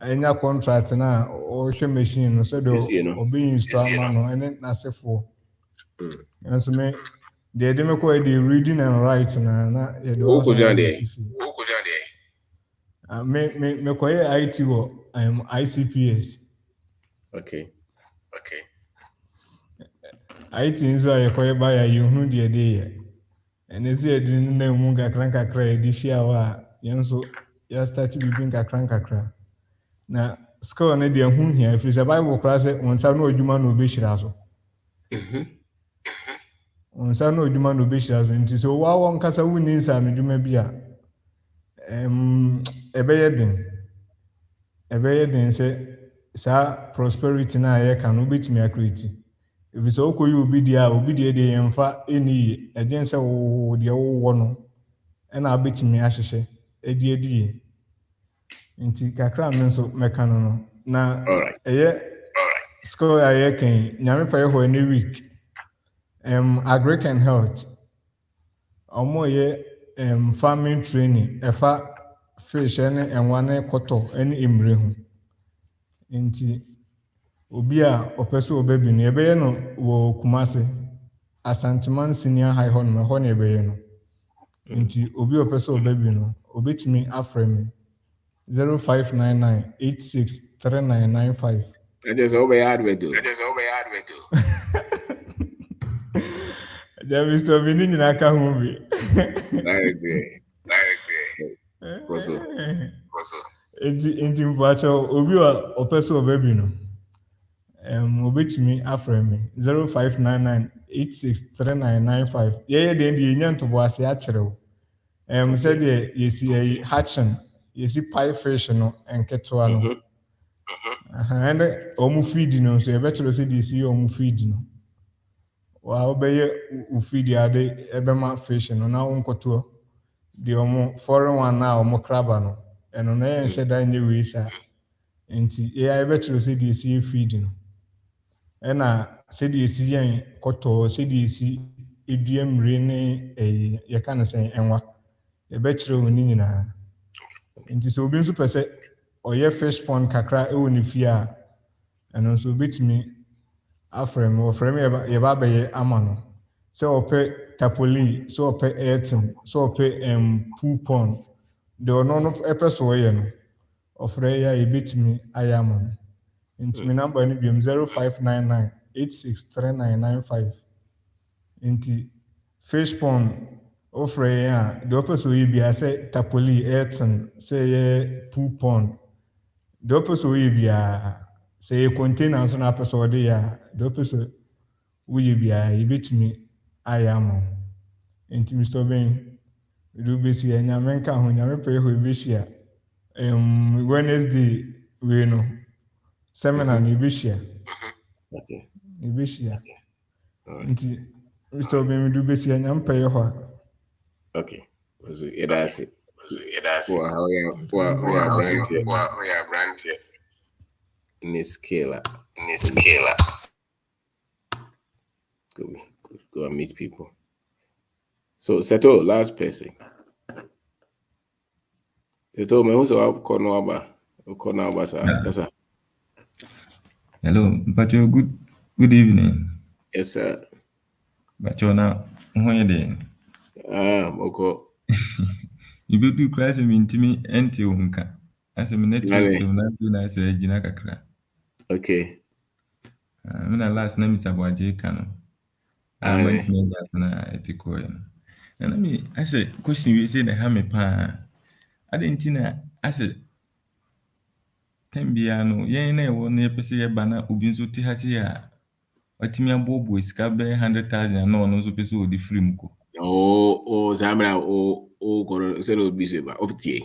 ɛnya contract na ɔrehwɛ machine no sɛdeɛ ɔbɛinstall ama no ɛne n'asefoɔ nso me deɛ ɛde me kɔɛ deɛ reading and writing na yɛde ɔsan bɛsi fie mekɔyɛ IT wɔ ICPS. Okay. IT nso a yɛkɔyɛ ba yɛ yɛhu deɛ ɛde yɛ ɛne sɛ yɛde no nam mu nkakra yɛde hyia hɔ a yɛn nso yɛastarte biribi nkakra na skill no deɛ ho hia ɛfiri sɛ bible koraa sɛ wo nsa no adwuma na ɔbɛhyira so wo nsa no adwuma na ɔbɛhyira so nti sɛ wowa wɔ nkasa wonni nsa no dwuma bi a ɛbɛyɛ den sɛ saa prosperity no a yɛka no wobɛtumi akreti ebi sɛ wokɔyɛ obi deɛ a obi deɛ yɛmfa ɛni yie ɛgyen sɛ wo deɛ wowɔ no ɛna abɛtumi ahyehyɛ adi yie nti kakra me nso mɛka no na ɛyɛ skill a yɛka yi nyame pɛ yɛ hɔ ɛne week agric and health ɔmo yɛ farming training ɛfa fish ne ɛnwa ne kɔtɔ ne mmire ho nti obi a ɔpɛ sɛ ɔbɛbi no yɛbɛyɛ no wɔ Kumase Asanteman senior high hɔ nom ɛhɔ na yɛbɛyɛ no nti obi a ɔpɛ sɛ ɔbɛbi no obɛtumi afrɛ me 0599 86 3995. Ɛjɛ sɛ ɔbɛyɛ advert o. Ɛjɛ Mr. Obi ne nyinaa ka ho bi. Nti mpakyɛ obi a ɔpɛ sɛ ɔbɛbi no obetumi afrɛ me 0599 86 3995. Yɛyɛ deɛ yɛnya ntoboase akyerɛw sɛdeɛ yɛsi hatching yɛsi pie fish no nketewa no ɛne ɔmo feed no nso yɛbɛkyerɛw sɛdeɛ yɛsi yɛ ɔmo feed no wobɛyɛ wo feed ade ɛbɛma fish no na wonkɔtoɔ deɛ ɔmo foreign one na ɔmo kraba no ɛno na yɛnhyɛ da nyɛ wei saa nti yɛbɛkyerɛw sɛdeɛ yɛsi yɛ feed no ɛna sɛdeɛ yɛsi yɛn kɔtɔɔ sɛdeɛ yɛsi edua mmire ne yɛka no sɛ ɛnwa yɛbɛkyerɛw wo ne nyinaa nti sɛ obi nso pɛ sɛ ɔyɛ fish pond kakra ɛwɔ ne fie a ɛno nso obetumi afrɛ me wɔfrɛ me yɛba abɛyɛ ama no sɛ ɔpɛ tapoli sɛ ɔpɛ airtin sɛ ɔpɛ pool pond deɛ ɔno no ɛpɛ so ɔyɛ no ɔfrɛ yɛ a yɛbɛtumi ayɛ ama no nti me number no biom 0599 86 3995 nti fish pond wofrɛ yɛn a deɛ ɔpɛ sɛ ɔyɛ biara sɛ tapoli airtin sɛ ɛyɛ pool pond deɛ ɔpɛ sɛ ɔyɛ biara sɛ yɛ container nso na apɛ sɛ ɔde yɛ a deɛ ɔpɛ sɛ woyɛ biara yɛbɛtumi ayɛ ama wo nti Mr. Ben de wobɛsi a nyame nka ho nyame pɛ yɛ hɔ yɛbɛhyia Wednesday wei no seminar no yɛbɛhyia nti Mr. Obimidu besi anyam pay ho. Okay. So that's it. For how ya brand here. In this scale. Go and meet people. So Seto, last person. Seto, me who's up corner sir. Hello, Pacho, good evening. Yes, sir. Pacho, now, how are you doing? Moko. You be class me intimi enti unka. As a Netflix, so not feel I say Jina Kakra. Okay. I mean, last name is Abuaje Kano. I went to make that na etiko. And I said, question you say the hammy pa. I didn't know. I said, Tembiano, ye ne won ye pese ye bana ubinzo ti hasi ya. Watimi abobo sika be 100,000 no no so pese o di free muko. Zamra koro se no bise ba optie.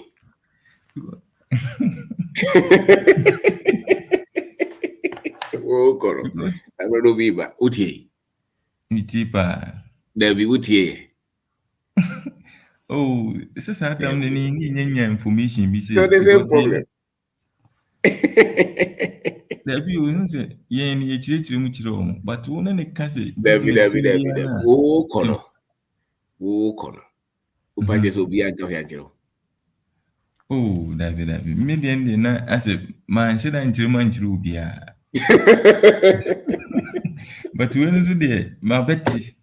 Koro. Zamra no bi ba utie. Mitipa. There be utie. Oh, this is how time they need information. Be So there's a problem. There be you say yeah ni echire muchiro but one na can say business kono. Upaje so bi anga ya jiro. Oh, that be me the end na I say man should I jiro bia. But when you there my betty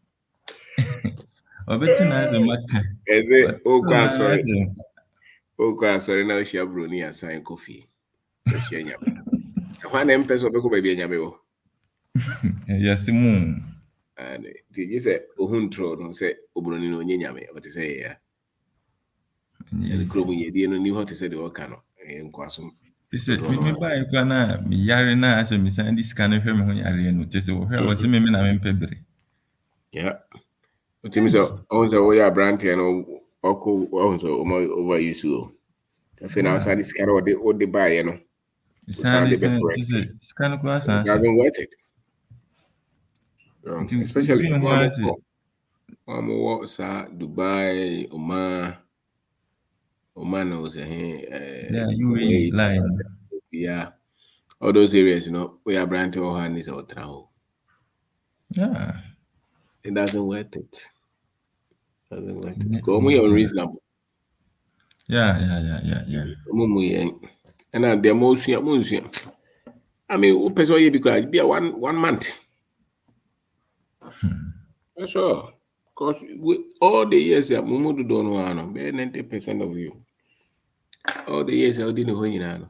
na as a maka. Eze okwa sorry na share bro ni assign coffee. Share nyame. Hwa na mpeso be ko ba bi nyame wo. Yes mu. And you say ohuntro no say obroni no onye nyame what say ya. And kromu ye die no ni hot say the work no nkwaso. This is me buy kwa na me yare na as me send this kind of hwe me ho yare no just wo hwe was me na me pebere. Yeah. Utimi so onzo we ya brand here no oko onzo over you so. If na outside this car or the buy no. It doesn't worth it. Especially Dubai, Oman knows Kuwait, yeah, all those areas, we are brand or hand is our travel. Yeah, it doesn't worth it. Go me unreasonable. Yeah. And the most I mean, person you be 1 month. Sure. Because all the years that Mumudu don't know, 90% of you. All the years I didn't know you know.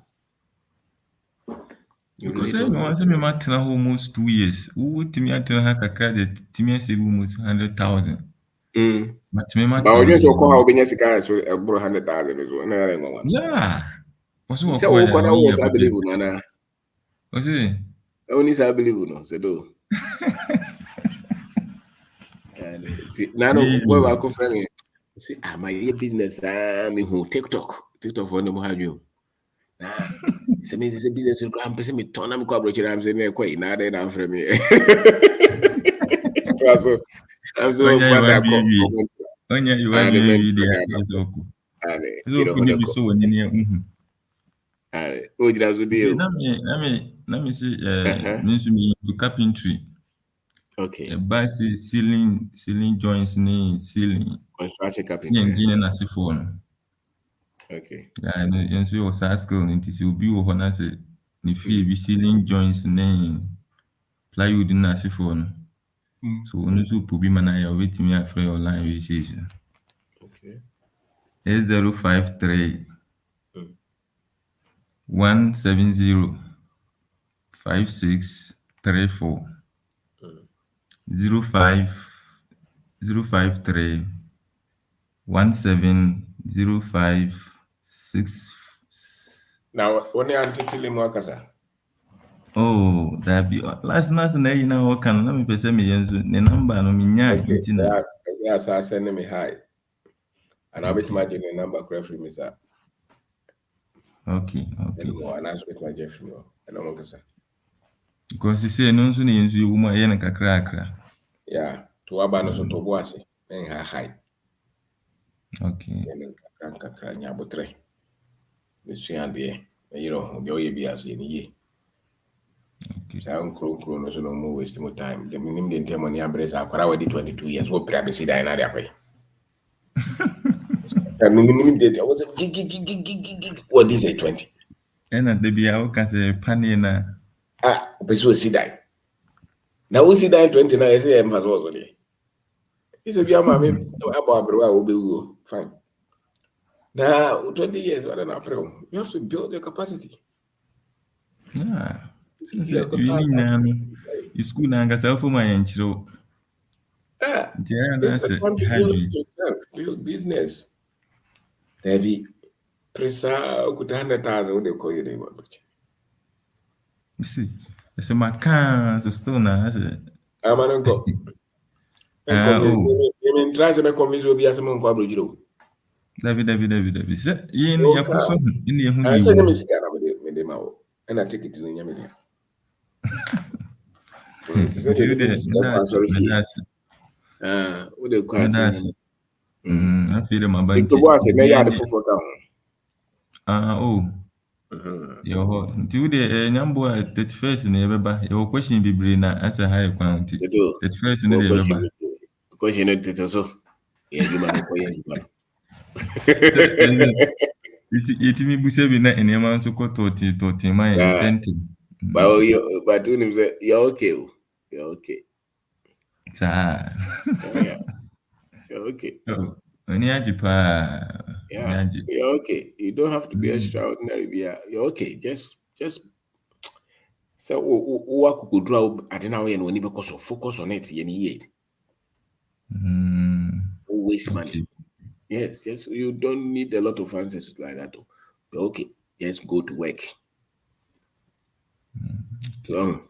Because I want to be almost 2 years. Who to me at a credit to me say almost 100,000. But me but you so call how business can so 100,000 as well. Yeah. So was I believe Nana. Was it? Only I believe no, so do. Nano where I come from. See, my business me who TikTok for them have you. Nah, it's a business in grand person me turn am ko abrochi am say me kwai na dey na from me. So I'm so pass I call. Onya you want to be there is okay. You know what so when you oh that's the deal. Let me see means me to carpentry. Okay. Buy ceiling joints ni ceiling. Construction carpentry. Engine na phone. Okay. Yeah, and so your skill into so be wo na say ni fee be ceiling joints ni plywood na phone. So when you put be man ya wait me after your line registration. Okay. 8053 170 5634 05053 17056. Now only until Mwakasa. Oh, that be last night na you know what can let me pese me yenzu the number no minya internet. Yes, I send me hi. And I'll bet my the number correct for me, sir. Okay. And I'll bet my Jeffrey. I don't know, sir. Because you say no so yenzu you woman yen kakra. Yeah. To abano so to boase. Then high. Okay. Then kakra nyabotre. This year there. You know, the be as in ye. Okay. So I'm no so no more waste more time. The minimum the time on the average I 22 years. What privacy die na there way. The minimum date was a gig. What is it 20? And at the Bia can say panina. But so see die. Now we see that 29 I say I'm was only. It's a young mammy about will be fine. Now 20 years, what an apple. You have to build your capacity. Yeah. You school na self for my intro. It's a time to build yourself, build business. There be precise good 100,000 what they call you they want. You see, it's a macan so still na. I'm an uncle. You try to convince you be as a monk or Brujiro. David. You have put some in the I said, Miss Cara with them out, and I take it to the Yamida. It's a what they call it. I feel them about it. Was a yard for oh. Your until the number at 31st in the your question be brain as a high quantity. 31st in the because you know it also. Yeah, you man for you. It me be say be na any man so ko 30 my intention. But when him say you're okay. You're okay. Yeah. You're okay. Yeah, you're okay. You don't have to be extraordinary. You're okay. Just so what could draw I don't know when you because of focus on it, you need it. Waste money. Yes, you don't need a lot of answers like that. Though. You're okay. Just go to work. So,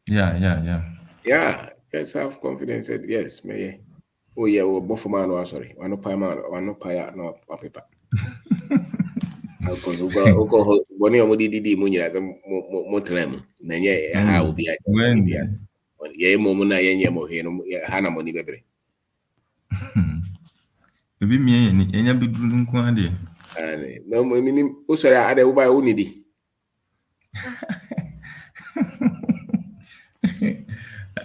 yeah. Just have confidence that yes, may. Oh yeah, well, both man or sorry, one no pay no paper. Because uko boni omudi munyira za motrem na nye ha obi aja bia. Ye mo mu na ye nye mo he no ha na moni bebre. Ebi mie ni enya beduru nko ade. Ani no mo minim usori ade wo ba wo nidi.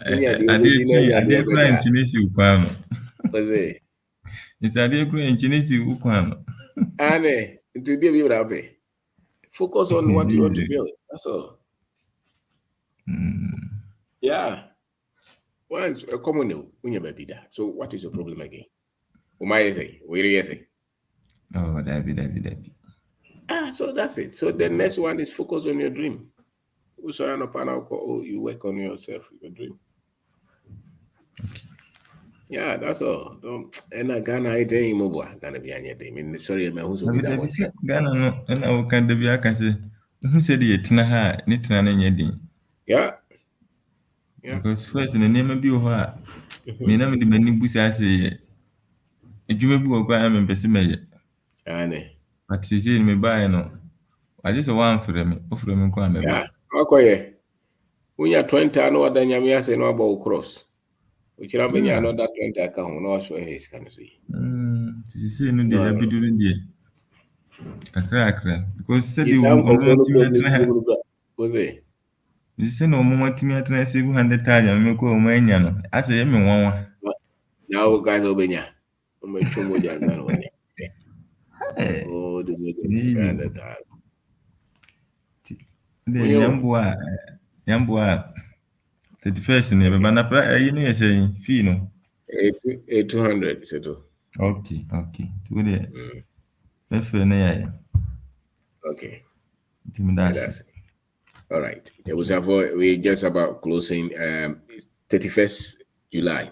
Ade kura nchinesi ukwano. Oze. It's ade kura nchinesi ukwano. Ane, to be able to focus on what you want to build. That's all. Yeah. Once a common when you baby that. So what is your problem again? Where do you say? Oh, that be. So that's it. So the next one is focus on your dream. You work on yourself, your dream. Okay. Yeah, that's all. And I Ghana Ghana be anything. I mean, sorry, my who's Ghana no, and I can be I can say who said it na need to anything. Yeah. Because first in the name of you me na me the many busi say edwuma bi wo kwa am pese meye. But see me buy no. I just one for me. Offer me kwa me buy. Yeah. Okay. When you're 20 I know that you say no about cross. Which you been another 20 account no so his can see. See no dey be doing there. Akra because said you say no moment me at say 100,000 me ko mo anya no ase me wonwa now guys obenya o me chomo jaza no anya oh the 100,000 the yamboa 31st ne be na pra yi ne say fee no 200 settle. Okay to the okay that's it. All right. It was we just about closing 31st July.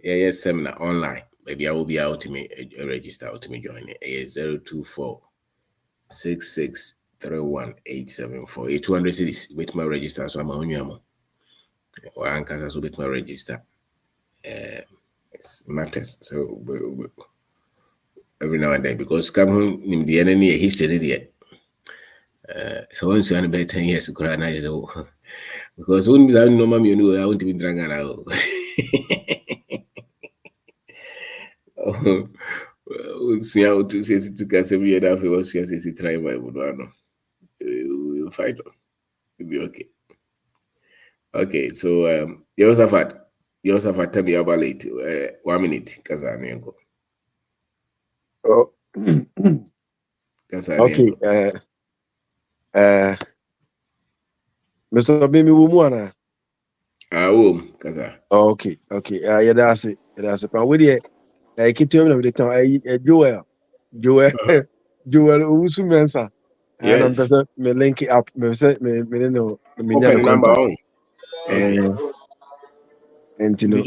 Yes, seminar online. Maybe I will be out to me register out to me join it. 024 6631 800 cities with my register. So I'm on your one casa so with my register. It matters. So every now and then because come home in the enemy history yet. So once you about 10 years ago, because when I know mommy, I want to be drunk now. See how to say to Casemiro that he was just try by Budano. We'll fight on. It'll be okay. Okay, so Yosafat, tell me about it. 1 minute, Kazanenko. Oh. Okay. Mr. Baby Wumwana. Kaza. Okay. Yeah, that's it. But with it, I keep telling you the time. Joel, Usumensa. And I'm Yes. me link it up. Me know. Open number on. Okay. And you know.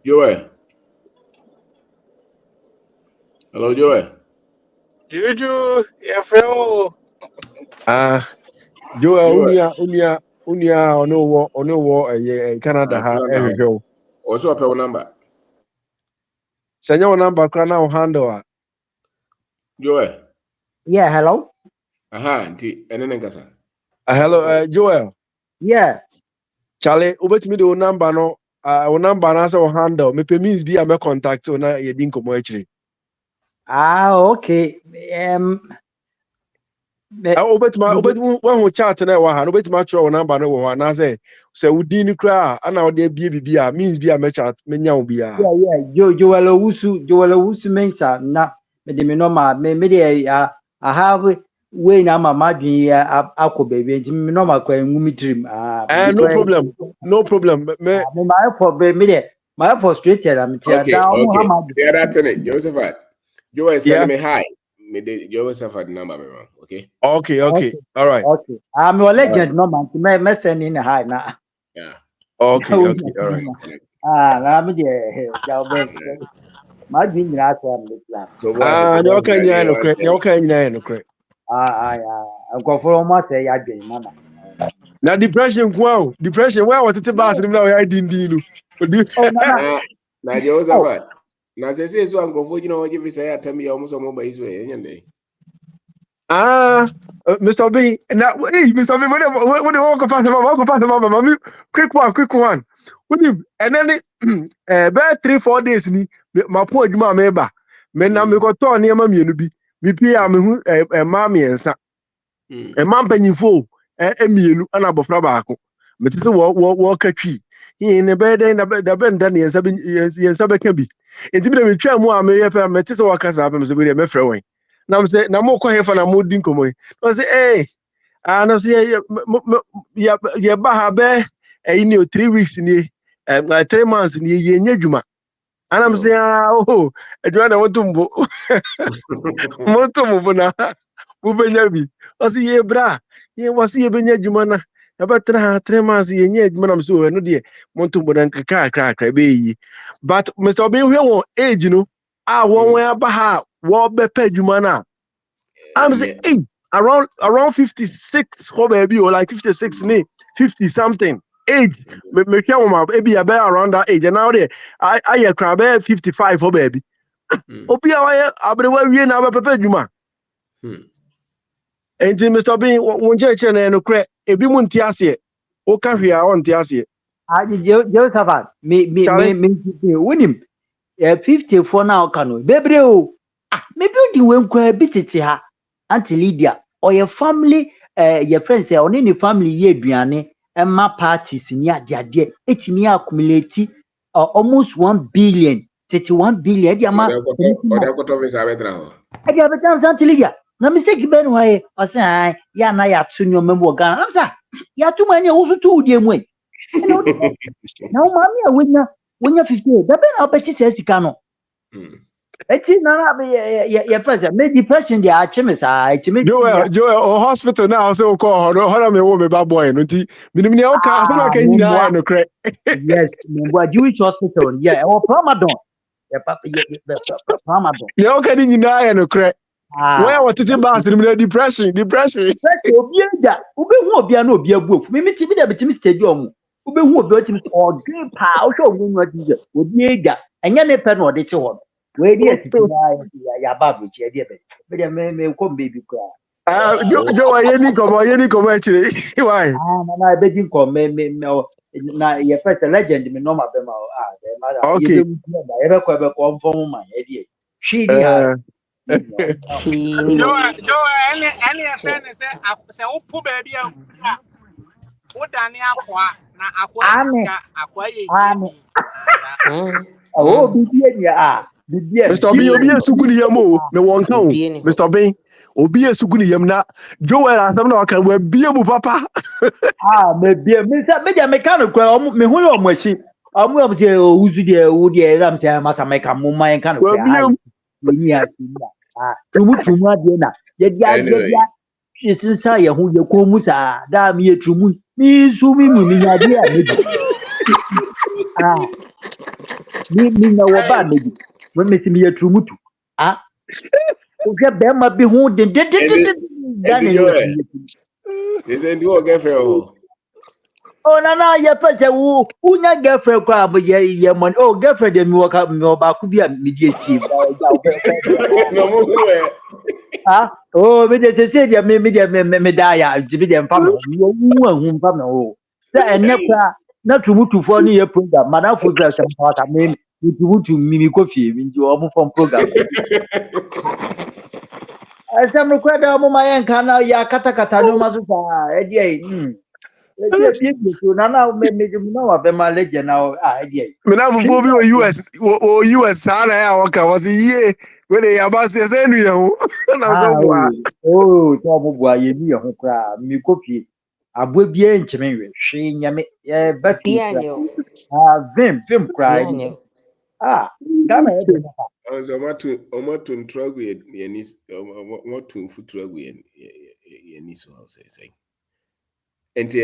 Joel. Hello, Joel. Juju, your friend. Joel, unia, ono Canada ha ehwehwe. Also a per number. Send your number, now handle. Joel. Yeah, hello. Hello, Joel. Yeah. Charlie, ubet me the number no. Number na say handle. Me means be a contact so na ye din komo actually. Okay. Ubet when who chat na wa ha, ubet ma tro number no wo na say udi ni kra ana o de bia means be a chat me nya wo bia. Yeah. Joel Owusu mensa na me de me normal me de I have way na mama dwen akọ baby nti me normal kwa ngumi dream no problem me my for me de my frustrated am tia down how the other thing Josephat Joel send me hi me the Josephat number me man okay all right okay I'm your legend number me send in hi na okay all right na me de ja be my dream na so am plan you can no correct nkɔfo mo asɛ ya adwen mama na depression where what it bas nim na ya din no na Josephat na say so nkɔfo gina o give say atam ya omo so mo ba iso e nyande Mr. B na Mr. B what the walk pass mama quick one with him and then about 3-4 days ni my poor adwuma me ba me na me ko to ne ma mienu bi me pia me hu ma miensa ma mpanyifo mienu ana abofra baako me tise wo katwi yin ne be den da be nda ne yensa be ka bi enti me me twa mu a me ye fa me tise wo kasa ba me so be me frɛ wen na me say na mo ko hefa na mo din komo no say no say ya ba ha be ni 3 weeks ni 3 months ni ye nya dwuma and I'm saying adwuma na wotumbo motumbo na ubenya bi o say ye bra ye wasi ye benya dwuma na about 3 months ye nya dwuma na so no de motumbo na kaka be yi but Mr. Obi hwe won age no won aba ha wo be pa dwuma na I'm saying around 56 ho baby or like 56 ni 50 something age me share my baby about around that age and now there I crab 55 ho baby obi abrewa wie na ba papa dwuma enti Mr. Bin won je na no kre ebi mu nti ase o ka hwe a on nti ase Josephat me winim 54 na o kanu bebre o me building wen kwa bitete ha Auntie Lydia or your family your friends or any family ye aduane emma parties ni ade etimi accumulate almost 1 billion 31 billion dia ma dia betam Auntie Lydia na mistake ben why o say ya na ya tu nyo membo Ghana am say ya tu mani wo so tu die mu na o ma mi wonya 50 da be na obeti se sika no eti na ya person me depression dia achimis etimi Joel hospital now so call ho me wo me ba boy no ti minim ne o ka so na ka nyina no kre yes membo Jewish hospital yeah o Ramadan ya papa Ramadan ne o ka ni nyina no kre where what it bas ni depression obi eda obi hu obi na obi abuofu me ti bi da betimi stadium obi hu obi otimi o dream pa o hwe obi nwa ti obi eda enya ne pe na o de che ho we dey ya babu chi dey be me ko baby kwa Joe yeni komo actually why na be din ko me na ye first legend me no ma be ma the mother ye Okay. be ye be ko form man e die hwe ni ha Joe, any friend say upu baby a udani akwa na akwa ame disika akwa ye ame hiani asa. oh bibie ni bibie Mr. B, obi esuguni yam o, me won kan o. Mr. B, obi esuguni yam na Joel asem na waka we bie mu papa. me bie me say me dia me kan kwa me hu yo machi omo say uzu de wo de ram say masa me kan mo man kan We kwa bie ni ha tumu ade na ye Anyway, dia sinsa ye hu ye ko mu sa da me ye tumu mi su mi mu mi ade a me mi na wo ba me we me si me ye tumu tu o je be ma bi hu de da and na the ye joy. They say do a girlfriend. oh na ye pese wo unya girlfriend kwa bo ye money oh girlfriend de mi wo ba ku bi a mi die tie ba ja wo be No more. oh me de se dia me da ya jibi de mfa me ho me wu ahu mfa me ho se enne kwa na tumutufo ni ye program madam fo bi asem pa me tumutu mi ko fie mi nji o mo form program asem kwa da mo ma yen kan na ya kata no ma so sa e die bie so na me na wa be ma leje na e die me na fufu bi o US sana ya waka was ye we dey abase say nu ye ho. Na so boa. to mo bua ye mi ye ho kra mi ko fie abo bie nkyeme we hwe nyame ye ba fie kra vim kra ni Ghana ye de na Also, omoto ntragu ye nis omoto mfutragu ye nis how say. Enti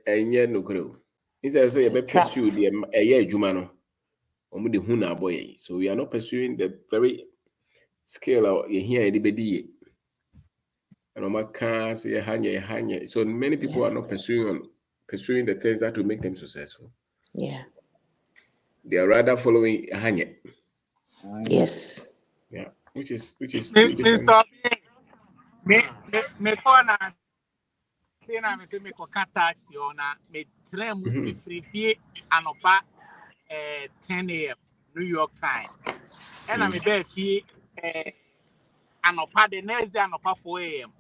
enye nokro. Instead say be pursue the eye adwuma no. Omo de hu na aboye. So we are not pursuing the very scale ye here e bedi ye. And Oma can say hanye. So many people are not pursuing the things that will make them successful. Yeah. They are rather following hanye. Yes. Yeah, which is two different. Mr. Me kona say na me say me ko taxi ona me tram me free fie anopa 10 a.m. New York time. And me be fie anopa the next day anopa 4 a.m.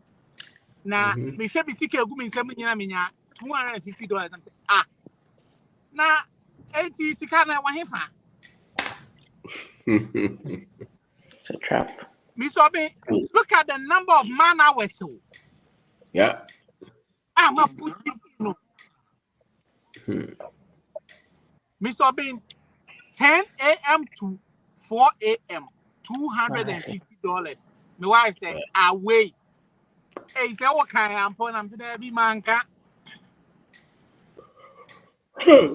Na me hwe bi sika egu me nsam nyina me nya $250 na enti sika na wa hefa. It's a trap. Mr. B, look at the number of man hours. Yeah. I'm a putting no. Mr. Bean, 10 a.m. to 4 a.m. $250. My wife said, away. Hey, say what kind of point I'm saying, be manka.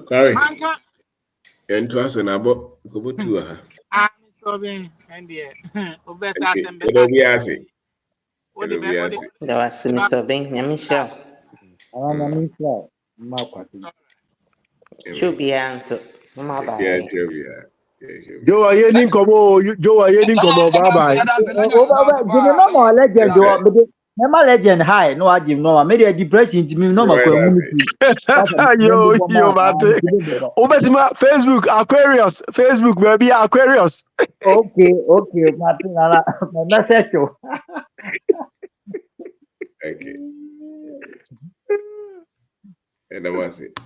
Carry. Manka. And to us and about go to her. Mr. Bean, and the best It'll be assy. It'll be assy. That was Mr. Bing, Michelle. na mi sha ma kwati Should be answer. Mama Yeah, bye. sure, yeah. Joe aye ni nkomo, Joe aye ni nkomo. Bye bye. Jimmy no more legend o me ma legend high no ajim no me dey depression ti me no ma kwa mu ni Yo, mate. Obetima Facebook Aquarius, Facebook baby Aquarius. okay mate na message o Okay. And I was it.